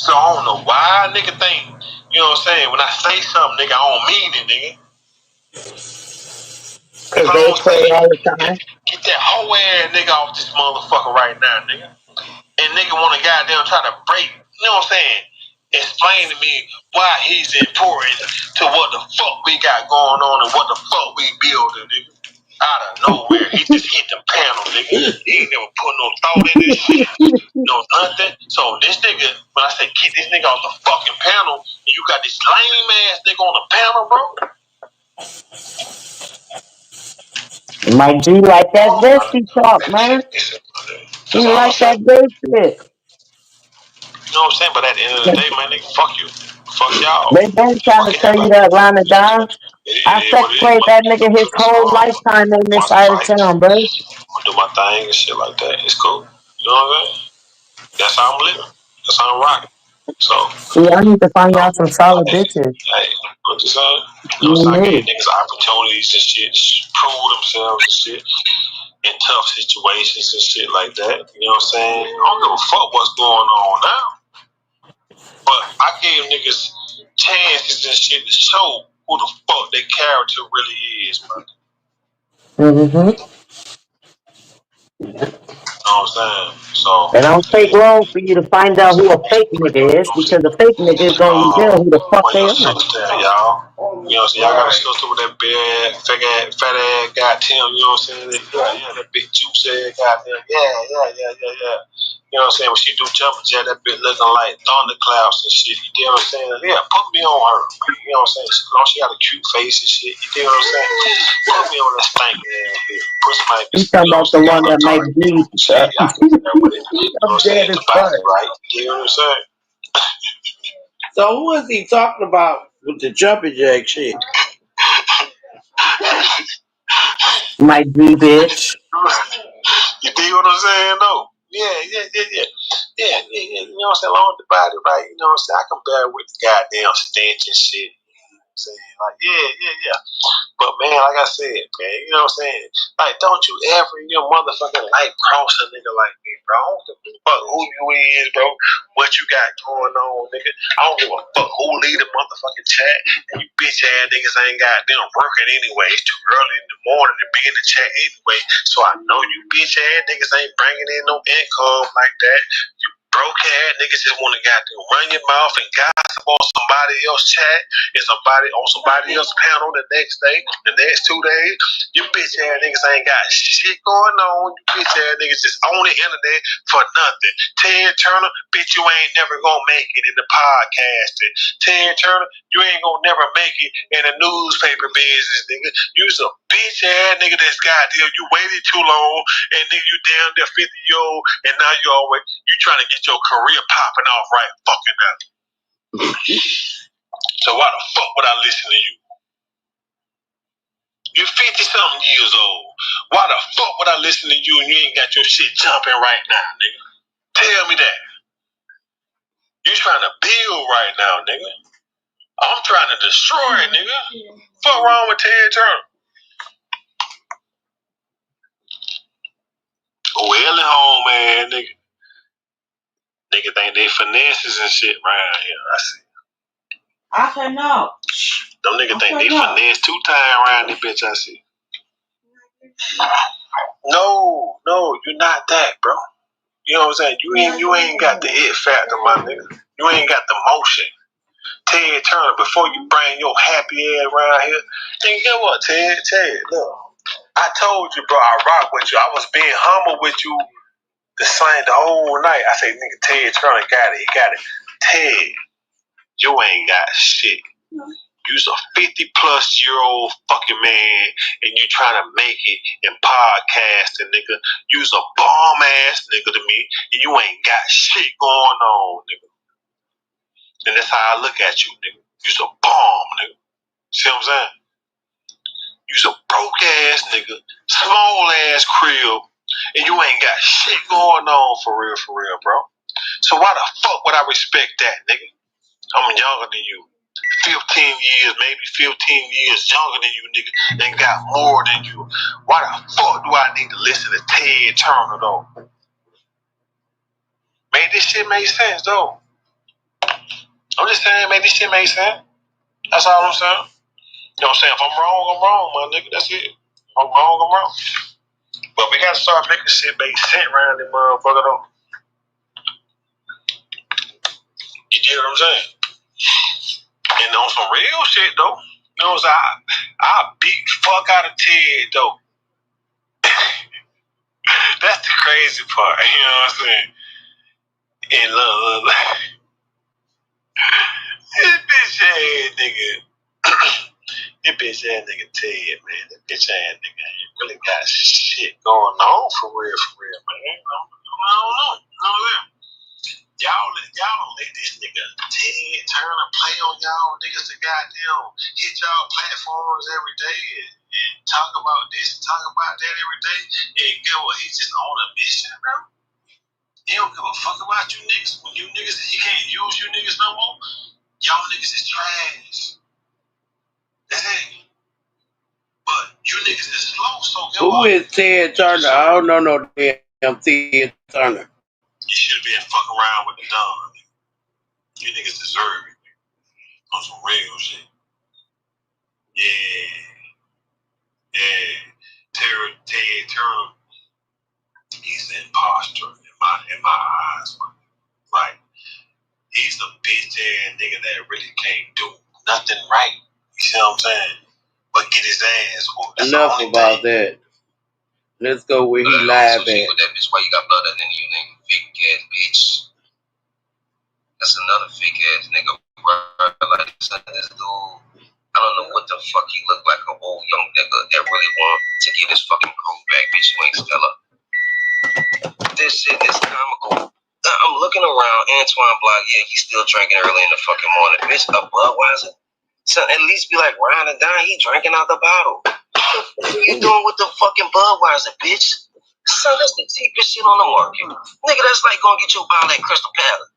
So I don't know why nigga think, you know what I'm saying, when I say something, nigga, I don't mean it, nigga. If I don't say, get that whole ass nigga off this motherfucker right now, nigga. And nigga wanna goddamn try to break, you know what I'm saying? Explain to me why he's important to what the fuck we got going on and what the fuck we building, nigga. Out of nowhere, he just hit the panel, nigga. He ain't never put no thought in this shit. No nothing. So this nigga, when I say get this nigga off the fucking panel, and you got this lame ass nigga on the panel, bro. Mike G like that Bessie talk, man. He like that Bessie. You know what I'm saying? But at the end of the day, man, nigga, fuck you. Fuck y'all. They been trying to Fuck tell you everybody. that Atlanta down. I Yeah, sex what it is, played but that nigga his whole lifetime in this once I side of fight, town, bro. I'm gonna do my thing and shit like that. It's cool. You know what I'm saying? That's how I'm living. That's how I'm rocking. So, See, I need to find y'all some solid hey, bitches. what you saying? You know, You so I knew. gave niggas opportunities and shit, prove themselves and shit in tough situations and shit like that. You know what I'm saying? I don't give a fuck what's going on now. But I gave niggas chances and shit to show who the fuck their character really is, man. Mm-hmm. You know what I'm saying? So, It don't take long for you to find out who a fake nigga is because the fake nigga is gonna reveal who the fuck where they your are. sister at, y'all? You know what I'm saying? Y'all got a sister with that big ass, fat ass goddamn, you know what I'm saying? Yeah, that big juice ass goddamn. Yeah. You know what I'm saying? When she do jumping jack, that bitch looking like thunderclouds and shit. You know what I'm saying? Yeah, put me on her. You know what I'm saying? She got a cute face and shit. You know what I'm saying? Put me on that stinking ass bitch. Pussy might be, You you talking know what about I'm the saying? one that Mike G Shit, I can get that with it. You know I'm what I'm saying? dead If as the fuck. body right. You know what I'm saying? So who is he talking about with the jumping jack shit? Mike G bitch. You dig what I'm saying, though? Yeah. You know what I'm saying? Long as the body right, you know what I'm saying? I can bear with the goddamn stench and shit. You know what I'm saying? Like, yeah. But man, like I said, man, you know what I'm saying? Like, don't you ever in your motherfucking life cross a nigga like me, bro. I don't give a fuck who you is, bro. What you got going on, nigga. I don't give a fuck who lead the motherfucking chat. And you bitch ass niggas ain't got them working anyway. It's too early in the morning to be in the chat anyway. So I know you bitch ass niggas ain't bringing in no income like that. Broke ass niggas just want to goddamn run your mouth and gossip on somebody else's chat and somebody on somebody else's panel the next day, the next 2 days. You bitch ass niggas ain't got shit going on. You bitch ass niggas just on the internet for nothing. Ted Turner, bitch, you ain't never gonna make it in the podcasting. Ted Turner, you ain't gonna never make it in the newspaper business, nigga. You's a bitch ass nigga that's goddamn, you waited too long and nigga you damn near 50 year old and now you always you trying to get your career popping off right fucking now. So why the fuck would I listen to you? You 50 something years old. Why the fuck would I listen to you and you ain't got your shit jumping right now, nigga? Tell me that. You trying to build right now, nigga. I'm trying to destroy it, nigga. Fuck wrong with Ted Turner? Oh, Ellie home, man, nigga. Nigga think they finesses and shit right here. I see. I said no. Them niggas think they finesse 2 times around this bitch, I see. No, you're not that, bro. You know what I'm saying? You ain't got the it factor, my nigga. You ain't got the motion. Ted Turner, before you bring your happy ass around here, then get what, Ted, look. I told you, bro, I rock with you. I was being humble with you the whole night. I say, nigga, Ted Turner got it. He got it. Ted, you ain't got shit. You's a 50-plus-year-old fucking man, and you trying to make it in podcasting, nigga. You's a bomb ass nigga to me, and you ain't got shit going on, nigga. And that's how I look at you, nigga. You's a bomb, nigga. See what I'm saying? You's a broke ass nigga, small ass crib, and you ain't got shit going on for real, bro. So why the fuck would I respect that, nigga? I'm younger than you. 15 years, maybe 15 years younger than you, nigga, and got more than you. Why the fuck do I need to listen to Ted Turner, though? Man, this shit make sense, though. I'm just saying, man, this shit make sense. That's all I'm saying. You know what I'm saying? If I'm wrong, my nigga. That's it. If I'm wrong, I'm wrong. But we gotta start making shit make sense around this motherfucker, though. You get what I'm saying? And on some real shit, though, you know what I'm saying? I beat the fuck out of Ted, though. That's the crazy part, you know what I'm saying? And look, this bitch ass nigga, this bitch ass nigga Ted, man, this bitch ass nigga ain't really got shit going on for real, man. I don't know. Y'all don't let this nigga Ted Turner play on y'all niggas to goddamn hit y'all platforms every day and talk about this and talk about that every day. And get what? He's just on a mission, bro. He don't give a fuck about you niggas. When you niggas, he can't use you niggas no more. Y'all niggas is trash. That's it. But you niggas is slow, so get what? Who is Ted Turner? I don't know no damn Ted Turner. You should have been fucking around with the Don. You niggas deserve it. On some real shit. Yeah. Ted Turner, he's an imposter in my eyes. Like, he's the bitch ass nigga that really can't do nothing right. You see what I'm saying? But get his ass whooped. Enough about that. Let's go where he live at. With that bitch, why you got blood at the end of your name? Fake ass bitch. That's another fake ass nigga. Like this dude. I don't know what the fuck he look like, a old young nigga that really want to get his fucking crew back. Bitch, you ain't Stella. This shit is comical. I'm looking around, Antoine Block, yeah, he's still drinking early in the fucking morning. Bitch, a Budweiser? So at least be like Ryan and Don, he drinking out the bottle. What are you doing with the fucking Budweiser, bitch? Son, that's the cheapest shit on the market. Nigga, that's like gonna get you a bottle at Crystal Palace.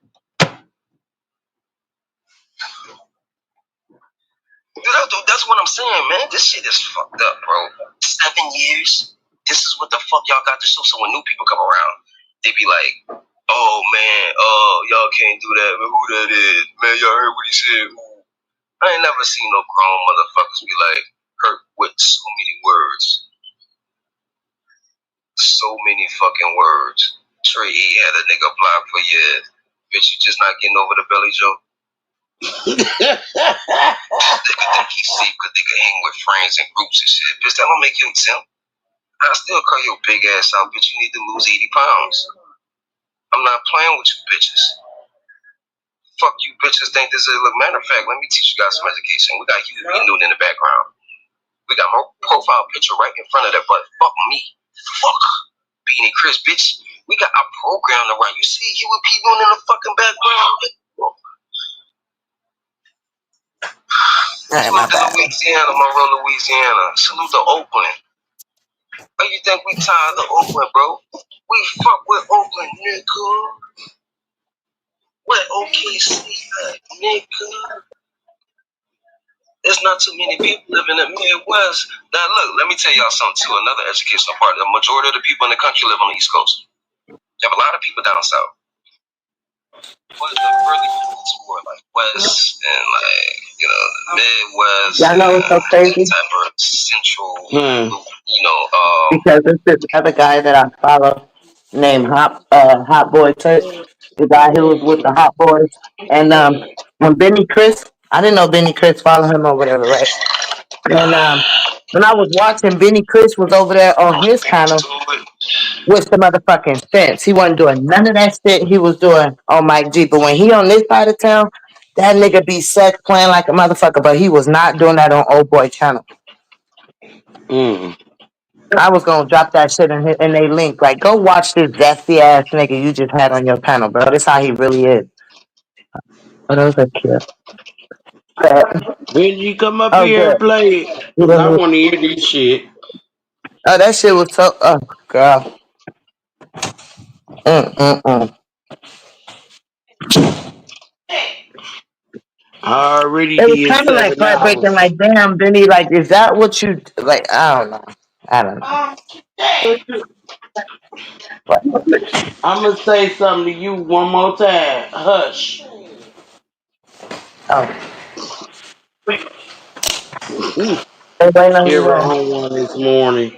That's what I'm saying, man. This shit is fucked up, bro. 7 years? This is what the fuck y'all got to show. So when new people come around, they be like, oh man, y'all can't do that. Man, who that is? Man, y'all heard what he said. I ain't never seen no grown motherfuckers be like hurt with so many words. So many fucking words. Trey E had a nigga blocked for years. Bitch, you just not getting over the belly joke? They could think he's safe because they could hang with friends and groups and shit. Bitch, that don't make you exempt. I still call your big ass out, bitch. You need to lose 80 pounds. I'm not playing with you bitches. Fuck you bitches think this is a matter of fact. Let me teach you guys some education. We got Huey P. Newton in the background. We got my profile picture right in front of that, but fuck me. Fuck Beanie Chris, bitch. We got our program to run. You see Huey P. Newton in the fucking background? All right, my Salute to bad. Louisiana, Monroe, Louisiana. Salute to Oakland. Why you think we tired of Oakland, bro? We fuck with Oakland, nigga. Where OKC at, nigga? There's not too many people living in the Midwest. Now look, let me tell y'all something too. Another educational part. The majority of the people in the country live on the East Coast. You have a lot of people down south. But the further you go toward like West and like, you know, Midwest Y'all know and what's so that crazy? type of central, Because there's this other guy that I follow named Hot Boy Church. The guy who was with the Hot Boys. And when Benny Chris, I didn't know Benny Chris follow him or whatever, right? And when I was watching, Benny Chris was over there on his panel with some motherfucking sense. He wasn't doing none of that shit he was doing on Mike G. But when he on this side of town, that nigga be sex playing like a motherfucker. But he was not doing that on Old Boy channel. I was gonna drop that shit in they link. Like, go watch this zesty ass nigga you just had on your panel, bro. This how he really is. Oh, that was a cute. Benji, come up Oh, here good. and play it. Cause I want to hear this shit. Oh, that shit was so. Oh, girl. Mm-mm-mm. I already It was did kind of like 7 hours. heartbreaking. Like, damn, Benny. Like, is that what you like? I don't know. I don't know. But, I'm gonna say something to you one more time. Hush. oh, everybody know who you Kira are. on one this morning.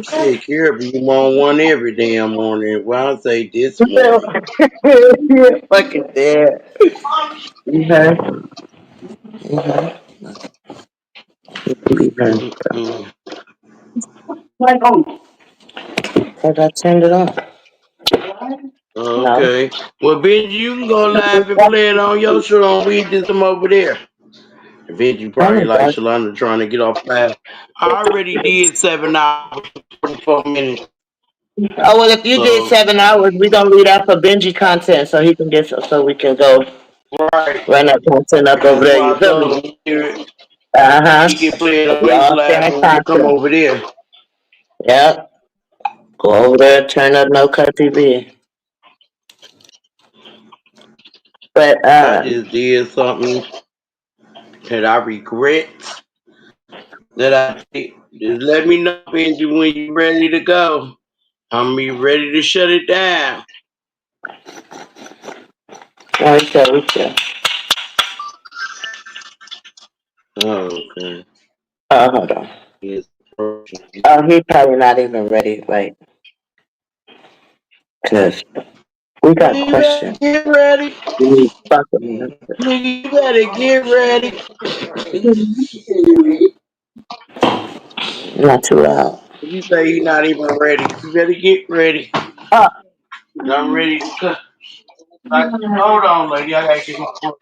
Shit, Kira be on one every damn morning. Well, I say this morning. You're fucking dead. Okay. Okay. Mm-mm. Cause I turned it on. No. Okay. Well, Benji, you can go live and play it on your show on We Just Them over there. Benji Oh probably my like god. Shalonda trying to get off fast. I already did 7 hours, 44 minutes. Oh well, if you did So, 7 hours, we gonna leave that for Benji content, so he can get so we can go right. run that content up over That's there. why You I feel me? told him he can Uh huh. play it on his Y'all live sharing and we'll come content. over there. Yep. Go over there, turn up No Cut TV. But I just did something that I regret that I did. Just let me know, Benji, when you're ready to go. I'm be ready to shut it down. we shall. Okay. Hold on. Yes. Oh, he probably not even ready. Like, cause we got You better questions. get ready. We need fucking answers. Nigga, you better get ready. Not too loud. You say you're not even ready. You better get ready. Oh, I'm ready to cut. Like, hold on, lady. I gotta get my work.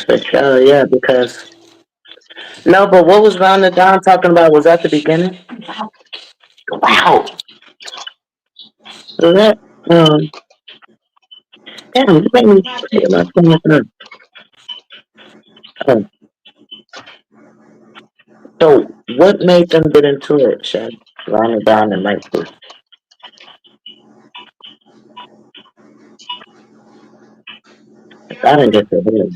for sure, yeah, because no, but what was Rhonda Don talking about was at the beginning? Wow. So that damn, you made me forget my phone. Oh, so what made them get into it, Chef? Rhonda Don and Mike Bruce. I didn't get to him.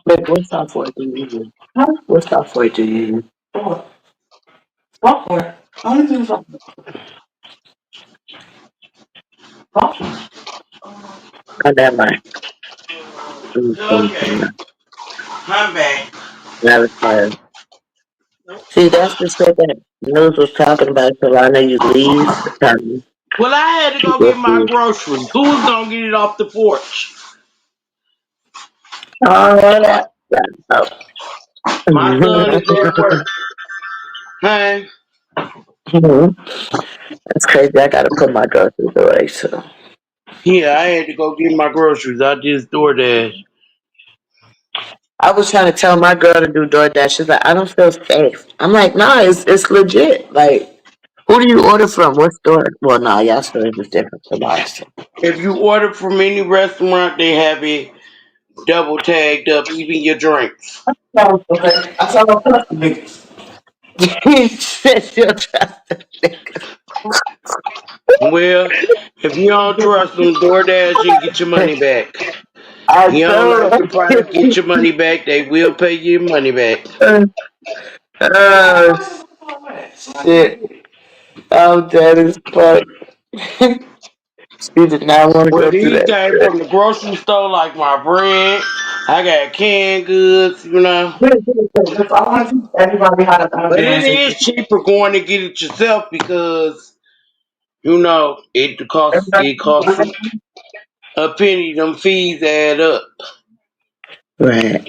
Wait, what software do you use? What software do you use? Software. I only do software. Oh, never mind. Okay. I'm back. Never mind. See, that's the shit that News was talking about. So I know you leave. Well, I had to go get my groceries. Who's gonna get it off the porch? Oh, that. Oh. My son is at work. Hey. That's crazy. I gotta put my groceries away. So Yeah, I had to go get my groceries. I just DoorDash. I was trying to tell my girl to do DoorDash. She's like, I don't feel safe. I'm like, nah, it's legit. Like, who do you order from? What store? Well, nah, y'all stores is different from ours. So. If you order from any restaurant, they have it double tagged up, even your drinks. Oh, okay. I saw no trust the niggas. He said she'll trust the niggas. Well, if you don't trust them, DoorDash and get your money back. I You don't like told the product, get your money back. They will pay you your money back. her. Shit. I'm dead as fuck. She did not want to Well, go through these that came shit. from the grocery store, like my bread. I got canned goods, you know. That's all I teach everybody how to But it organize. is cheaper going to get it yourself because you know it costs. Everybody It costs. a penny, them fees add up. Right.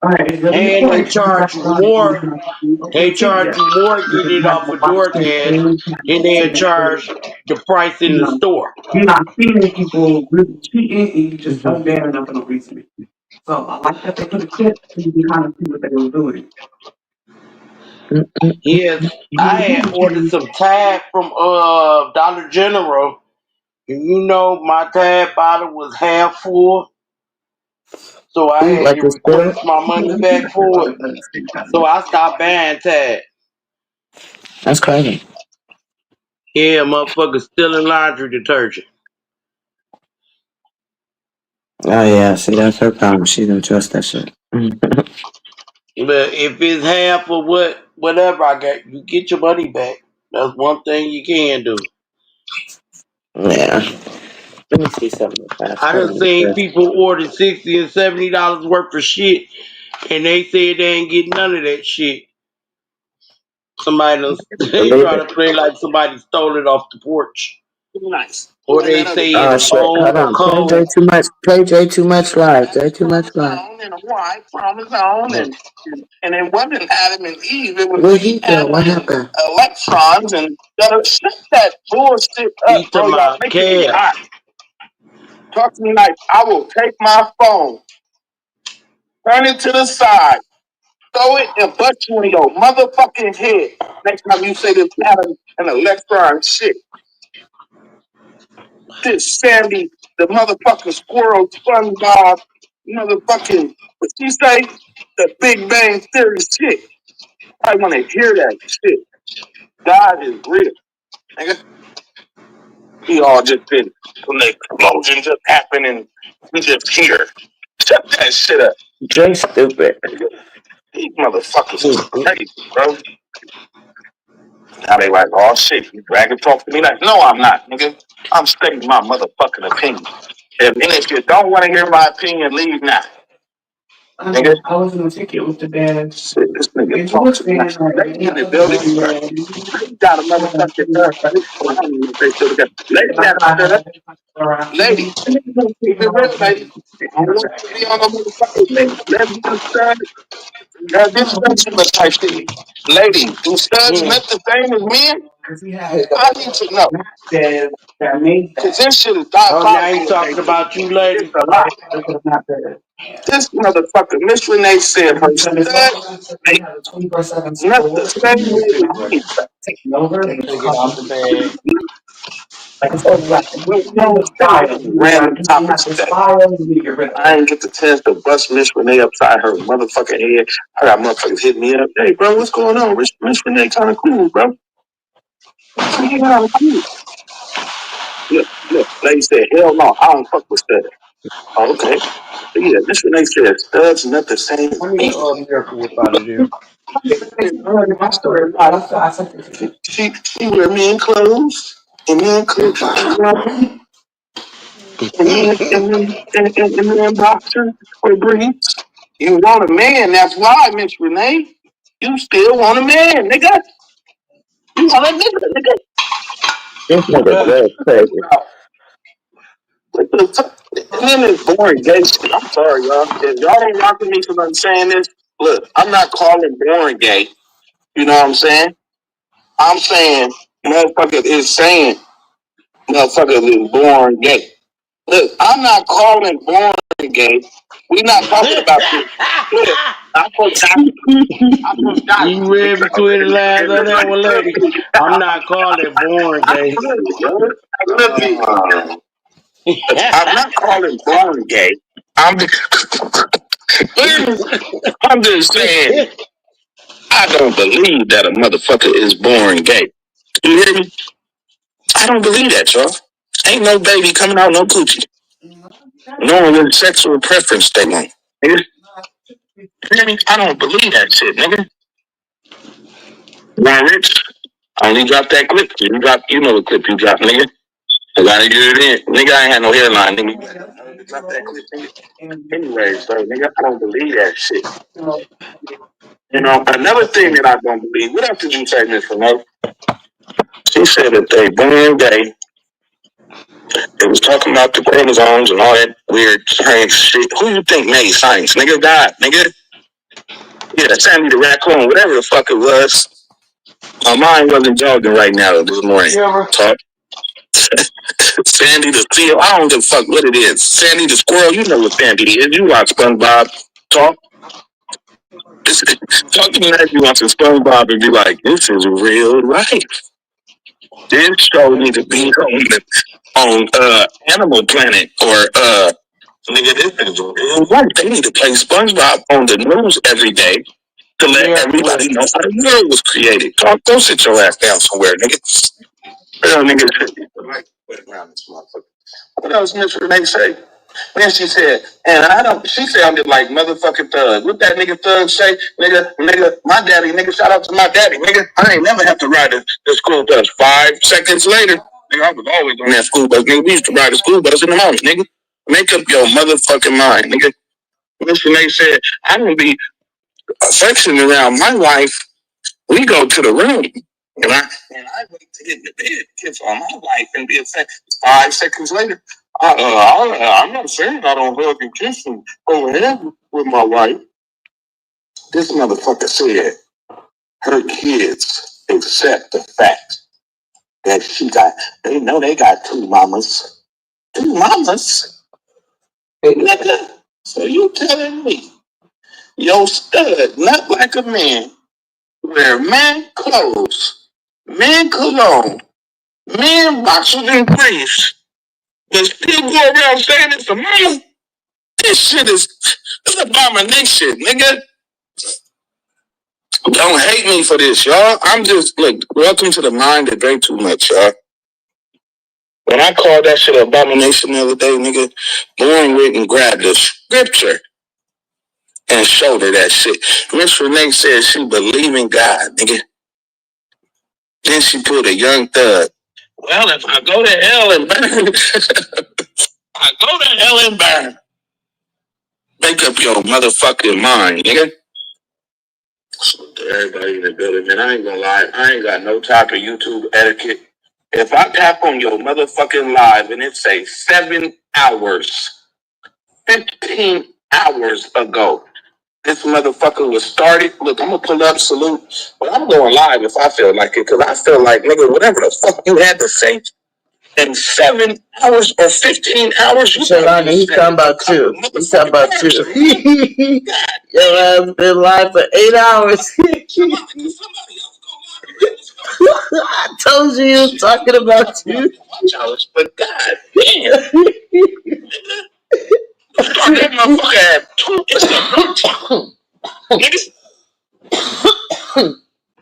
All right. Well, you And know, they like, you charge got you a lot of things more. you can They okay, take charge that. you more Because getting it you have off a of lot of things DoorDash things than that they take that way. charge the price in You the know, store. you're not seeing people really cheating, and you just Mhm. don't ban enough for no reason. So I like that they put a clip so you can kind of see what they were doing. Yes, I had ordered some Tide from Dollar General. And you know my Tide bottle was half full, so I Ooh, had like to the spirit. request my money back for it. So I stopped buying Tide. That's crazy. Yeah, motherfucker stealing laundry detergent. Oh yeah, see that's her problem. She don't trust that shit. But if it's half of whatever I got, you get your money back. That's one thing you can do. Yeah. Let me see something fast. I Hold done on. seen people order $60 and $70 worth of shit, and they said they ain't getting none of that shit. Somebody done, they Believe try it. to play like somebody stole it off the porch, Nice. or Pulling they that other say bitch. Oh it's shit. phone Hold on. Play J code. too much. Play J too much live. J too much live. And a white chromosome and it wasn't Adam and Eve, it was What he do? Adam What and happened? electrons and shut that bullshit up, He bro. to Y'all my making me calf. hot. Talk to me nice. I will take my phone, turn it to the side, throw it and bust you in your motherfucking head. Next time you say this Adam and electron shit. This Sandy, the motherfucking squirrel, SpongeBob, motherfucking, what you say? The Big Bang Theory shit. I want to hear that shit. God is real. Nigga. We all just been, when the explosion just happened and we just here. Shut that shit up. J stupid. These motherfuckers is Mm-mm. crazy, bro. Now they like, oh shit, you dragging talk to me like, no, I'm not, nigga. I'm stating my motherfucking opinion. And if you don't want to hear my opinion, leave now. Nigga. I was in a ticket with the band. Shit, this nigga If you talk were to me like saying like lady any in the other building. man, Lady got a motherfucking I don't even know if they still together. Lady got a lady. Keep it real, lady. I don't want you to be on the motherfucking lesbian stud. This sexual type shit. Lady, do studs Mm. not the same as men? because he had I need to know. that that made Cause that. this shit is Oh, now he diabolical with talking they. about you, lady. It's a lot. This motherfucker, Miss Renee said her studs make We have a 24/7 not support. the same way as men. Taking over and Take it out the bag. like it's always like Well, you no, need a that file. nigga random You have topics this today. file, you need to get rid of I it. ain't get the chance to bust Miss Renee upside her motherfucking head. I got motherfuckers hitting me up. Hey, bro, what's going on? Miss Renee kind of cool, bro. Miss Renee kind of cool. Look. Lady said, hell no, I don't fuck with studs. Oh, okay. But yeah, Miss Renee said studs not the same as I need me. a miracle whip out of there. She wear men clothes and men clothes. You know what I mean? And men boxers or briefs. You want a man, that's why, Miss Renee. You still want a man, nigga. You want a nigga, nigga. This nigga Uh, Dre crazy. And then this boring gay shit. I'm sorry, y'all. If y'all ain't rocking me because I'm saying this, look, I'm not calling boring gay. You know what I'm saying? I'm saying motherfucker is saying motherfucker is born gay. Look, I'm not calling born gay. We not talking about this. Look, I forgot. I forgot. you read between the lines on that one, lady. I'm not calling it born gay. Look me. I'm not calling born gay. I'm I'm just saying I don't believe that a motherfucker is born gay. You hear me? I don't believe that, y'all. Ain't no baby coming out no coochie. Knowing what sexual preference they want. Nigga. You hear me? I don't believe that shit, nigga. Now, Rich, I only dropped that clip. You know the clip you dropped, nigga. I gotta get it in. Nigga, I ain't had no headline, nigga. I only dropped that clip, nigga. Anyway, so nigga, I don't believe that shit. You know, another thing that I don't believe, what else did you say, Miss Renee? She said that they born gay It was talking about the chromosomes and all that weird science shit. Who you think made science, nigga? God, nigga. Yeah, Sandy the raccoon, whatever the fuck it was. My mind wasn't jogging right now this morning. Yeah. Talk. Sandy the seal. I don't give a fuck what it is. Sandy the squirrel. You know what Sandy is. You watch SpongeBob. Talk. Talk to me like you watch SpongeBob and be like, this is real life. This show That's need to be good. on Animal Planet or nigga, this is real life. They need to play SpongeBob on the news every day to let Yeah, everybody know how the world was created. Talk, go sit your ass down somewhere, nigga. Real nigga. Like, wait around this motherfucker. What else Miss Renee say? Then she said, and I don't, she sounded like motherfucking Thug. What that nigga Thug say? Nigga, my daddy, nigga, shout out to my daddy, nigga. I ain't never have to ride the school bus. 5 seconds later, nigga, I was always on that school bus, nigga. We used to ride the school bus in the morning, nigga. Make up your motherfucking mind, nigga. Miss Renee said, I'm gonna be affectionate around my wife. We go to the room. And I wait to get in the bed, kiss on my wife, and be affected. 5 seconds later, I'm not saying I don't hug and kiss and hold hands with my wife. This motherfucker said her kids accept the fact that they know they got two mamas. Two mamas? Hey, nigga, so you telling me your stud, not like a man, wear man clothes, man cologne, man boxers and briefs, but still go around saying it's a mama? This shit is an abomination, nigga. Don't hate me for this, y'all. I'm just, look, welcome to the mind that drank too much, y'all. When I called that shit an abomination the other day, nigga, Lauren Witten grabbed the scripture and showed her that shit. Miss Renee said she believed in God, nigga. Then she put a young thug. Well, if I go to hell and burn, I go to hell and burn. Make up your motherfucking mind, nigga. To everybody in the building, man, I ain't gonna lie. I ain't got no type of YouTube etiquette. If I tap on your motherfucking live and it say 7 hours, 15 hours ago, this motherfucker was started. Look, I'm gonna pull up, salute, but I'm going live if I feel like it, because I feel like, nigga, whatever the fuck you had to say in 7 hours or 15 hours, you Shalana, he's talking about you. He's talking about you. Your ass been live for 8 hours. I told you he was talking about you. But god damn, that motherfucker had two. It's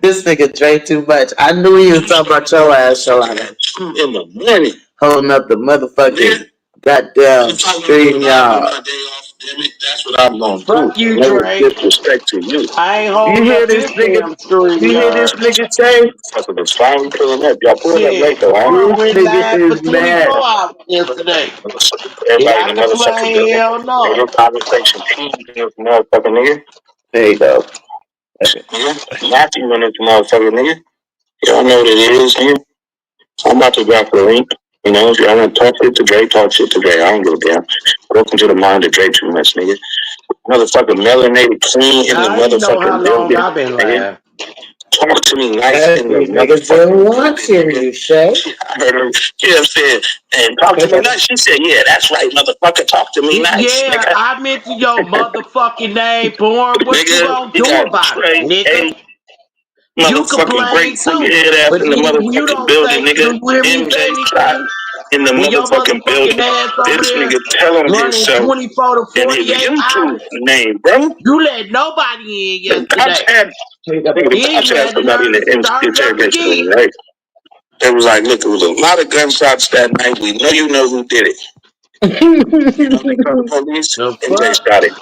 This nigga drank too much. I knew he was talking about your ass, Shalana. 2 in the morning. Holding up the motherfucking goddamn stream, y'all. That's what I'm gonna do. Fuck you, No Drake. disrespect to you. I ain't You holding hear up this this nigga? damn stream You hear this yard. nigga say? Fucking the finally pulling up. Y'all pulling up late Shit, though, huh? Forum This went nigga live for is 24 mad. hours yesterday. Did Everybody I in the motherfucking complain? building. Hell no. Nigga, conversation team in this motherfucking nigga. There you go. Nigga. Matthew in this motherfucking nigga. Y'all know what it is, nigga. I'm about to drop the link. You know, if y'all want to talk shit to Dre, talk shit to Dre. I don't give a damn. Welcome to the mind of Dre too much, nigga. Motherfucking melanated queen in the I ain't know how motherfucking long building, I've been nigga. live. Talk to me nice Hey, in the these niggas been motherfucking building, watching nigga. you, Shay. I heard her. Kim said, and talk to me nice. She said, yeah, that's right, motherfucker. Talk to me nice, Yeah, nigga. I mentioned your motherfucking name, Forum. What you Nigga, gonna you do got about it, Trey nigga? A You motherfucking complain grapefruit too. head ass But in the then you motherfucking don't building, say, do nigga. you hear me MJ say shot anything? in the When your motherfucking motherfucking building. ass over This there nigga telling running himself 24 to in his 48 YouTube hours, name, bro. you let nobody in The cops yesterday. had, nigga, the Then cops you had had the somebody in nerve to the start it up interrogation room, again. right? They was like, look, it was a lot of gunshots that night. We know you know who did it. You know they called the police. The MJ fuck? shot it.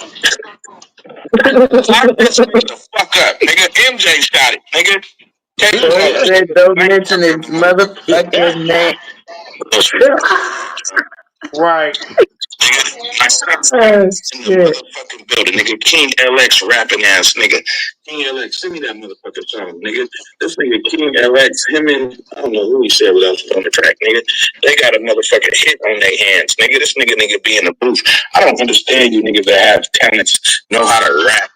Lock this nigga the fuck up, nigga. MJ shot it, nigga. Case Boy closed. said don't Thank mention his you. motherfucking name. Right. Nigga, my son's Oh in the shit. motherfucking building, nigga. King LX rapping ass nigga. King LX, send me that motherfucking song, nigga. This nigga King LX, him and I don't know who he said what else was on the track, nigga. They got a motherfucking hit on their hands, nigga. This nigga be in the booth. I don't understand you niggas that have talents, know how to rap,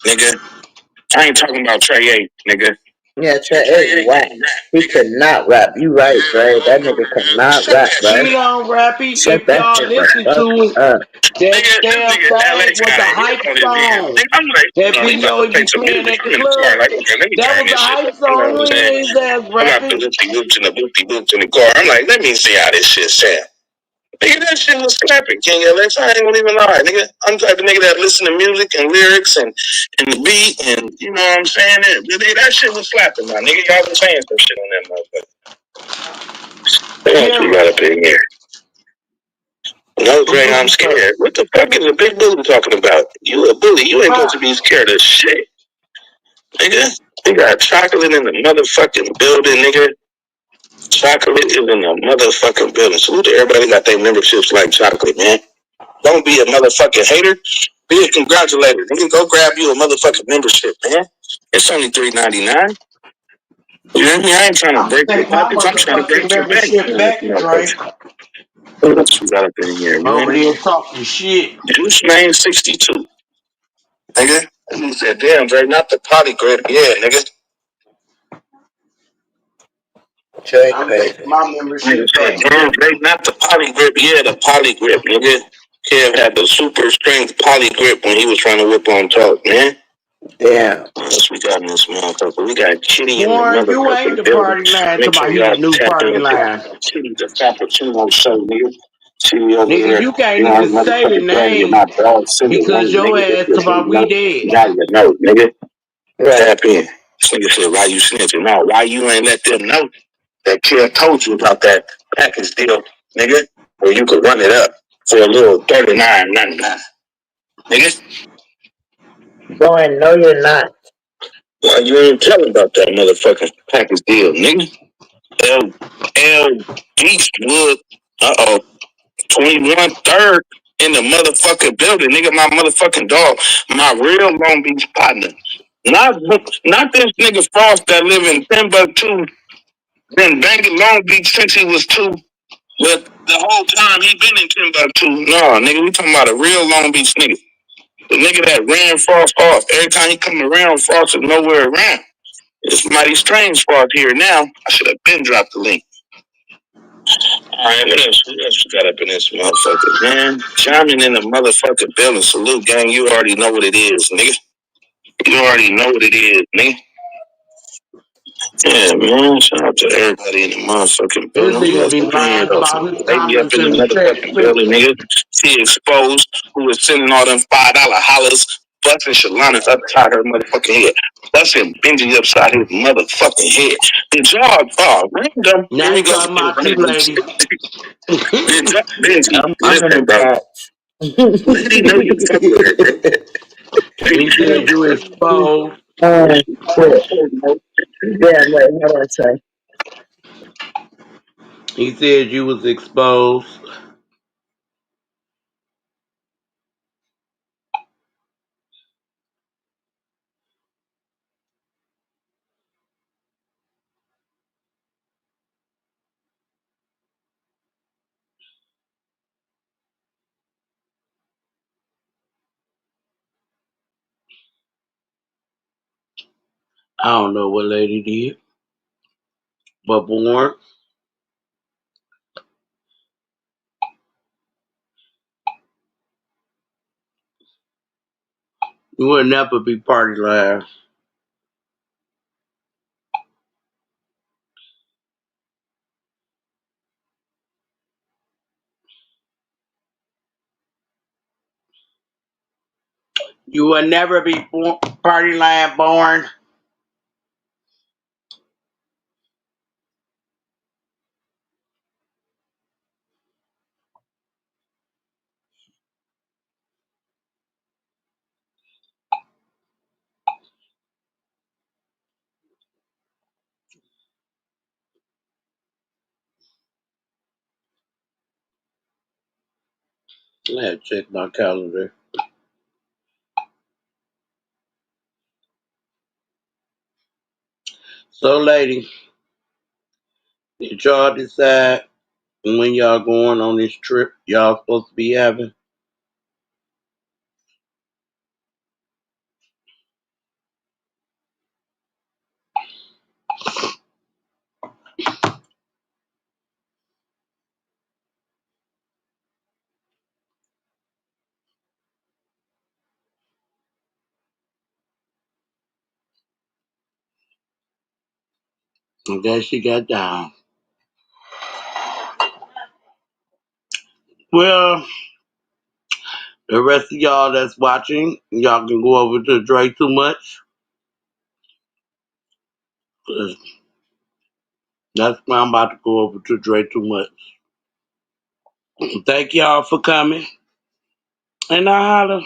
nigga. I ain't talking about Trey A, nigga. Yeah, Trey Trey is A whack. can't rap, He nigga. could not rap. You right, bro. That nigga cannot Shut rap, that bro. shit He up. don't rap. Shut If that y'all shit the listen fuck to it, up. that Nigga, this damn nigga thing Alex was got a a hit hype on his hands. song. Nigga, I'm like, That hold on, he about video to he play be some playing music. at the I'm in the car, club, like, okay, let me that turn was a this shit hype up. You know song. what I'm You saying? ain't his ass I got the rapping. loopy loops and the boopy boops in the car. I'm like, let me see how this shit sound. Nigga, that shit was slapping, King Alex. I ain't gonna even lie, nigga. I'm the type of nigga that listen to music and lyrics and the beat and you know what I'm saying? That shit was slapping, my nigga. Y'all been saying some shit on that motherfucker. What else we Yeah, got up in here? No, but Dre, I'm scared. What the fuck is a big bully talking about? You a bully. You ain't supposed to be scared of shit, nigga. We got chocolate in the motherfucking building, nigga. Chocolate is in the motherfucking building. Salute to everybody got their memberships like chocolate, man. Don't be a motherfucking hater. Be a congratulator. Nigga, go grab you a motherfucking membership, man. It's only $3.99. You know what I mean? I ain't trying to I'm break gonna your take my pockets. I'm trying to motherfucking break your bank. membership back, Dre. What else we got up in here, Over man? there talking shit. Juice Man 62. Nigga. And he said, damn, Dre, not the potty grip. Yeah, nigga. Trey I'm taking crazy. my Nigga membership said, back. damn, Dre, not the potty grip. Yeah, the potty grip, nigga. Kev had the super strength potty grip when he was trying to whip on talk, man. Damn. What else we got in this motherfucker? We got Kitty in the Warren, you ain't motherfucking the building. party line Make to sure my he the y'all new tap party into line. Kitty the Frappuccino show, nigga. Kitty over Nigga, there, you can't you know, her even say the motherfucking friend with name my dog Silly because Wayne, your nigga. ass This about nigga we know. dead. Now you know, nigga. Right. Tap in. This nigga said, why you snitching? No, why you ain't let them know that Kill told you about that package deal, nigga, where you could run it up for a little 39.99, nigga? Boy, no, you're not. Why you ain't telling about that motherfucking package deal, nigga? L L Beastwood, 21 third in the motherfucking building, nigga. My motherfucking dog, my real Long Beach partner. Not this nigga Frost that live in Timbuktu, been banging Long Beach since he was 2. But the whole time he been in Timbuktu. No, nigga, we talking about a real Long Beach nigga. The nigga that ran Frost off. Every time he come around, Frost is nowhere around. It's mighty strange Frost here now. I should have been dropped the link. All right, what else? What else we got up in this motherfucker, man? Jamming in the motherfucking building. Salute, gang. You already know what it is, nigga. You already know what it is, nigga. Yeah, man. Shout out to everybody in the motherfucking This building. Who nigga else be up in here, lying though? Some about his lady up comments in the in the text motherfucking too. building, nigga. She exposed who was sending all them $5 hollers, busting Shalana's upside her motherfucking head. Busting Benji upside his motherfucking head. Did y'all, random, here Now we he go talking with this about you, random lady. shit. Benji, I'm in listen, the bro. chat. Lady know you fuck with her, bro. Lady He said you exposed. Oh, shit. Damn, wait, hold on a sec. He said you was exposed. I don't know what lady did, but Warren, you would never be party line. You would never be party line born. I had to check my calendar. So, lady, did y'all decide when y'all going on this trip y'all supposed to be having? I guess she got down. Well, the rest of y'all that's watching, y'all can go over to Dre Too Much. 'Cause that's why I'm about to go over to Dre Too Much. Thank y'all for coming. And I holla.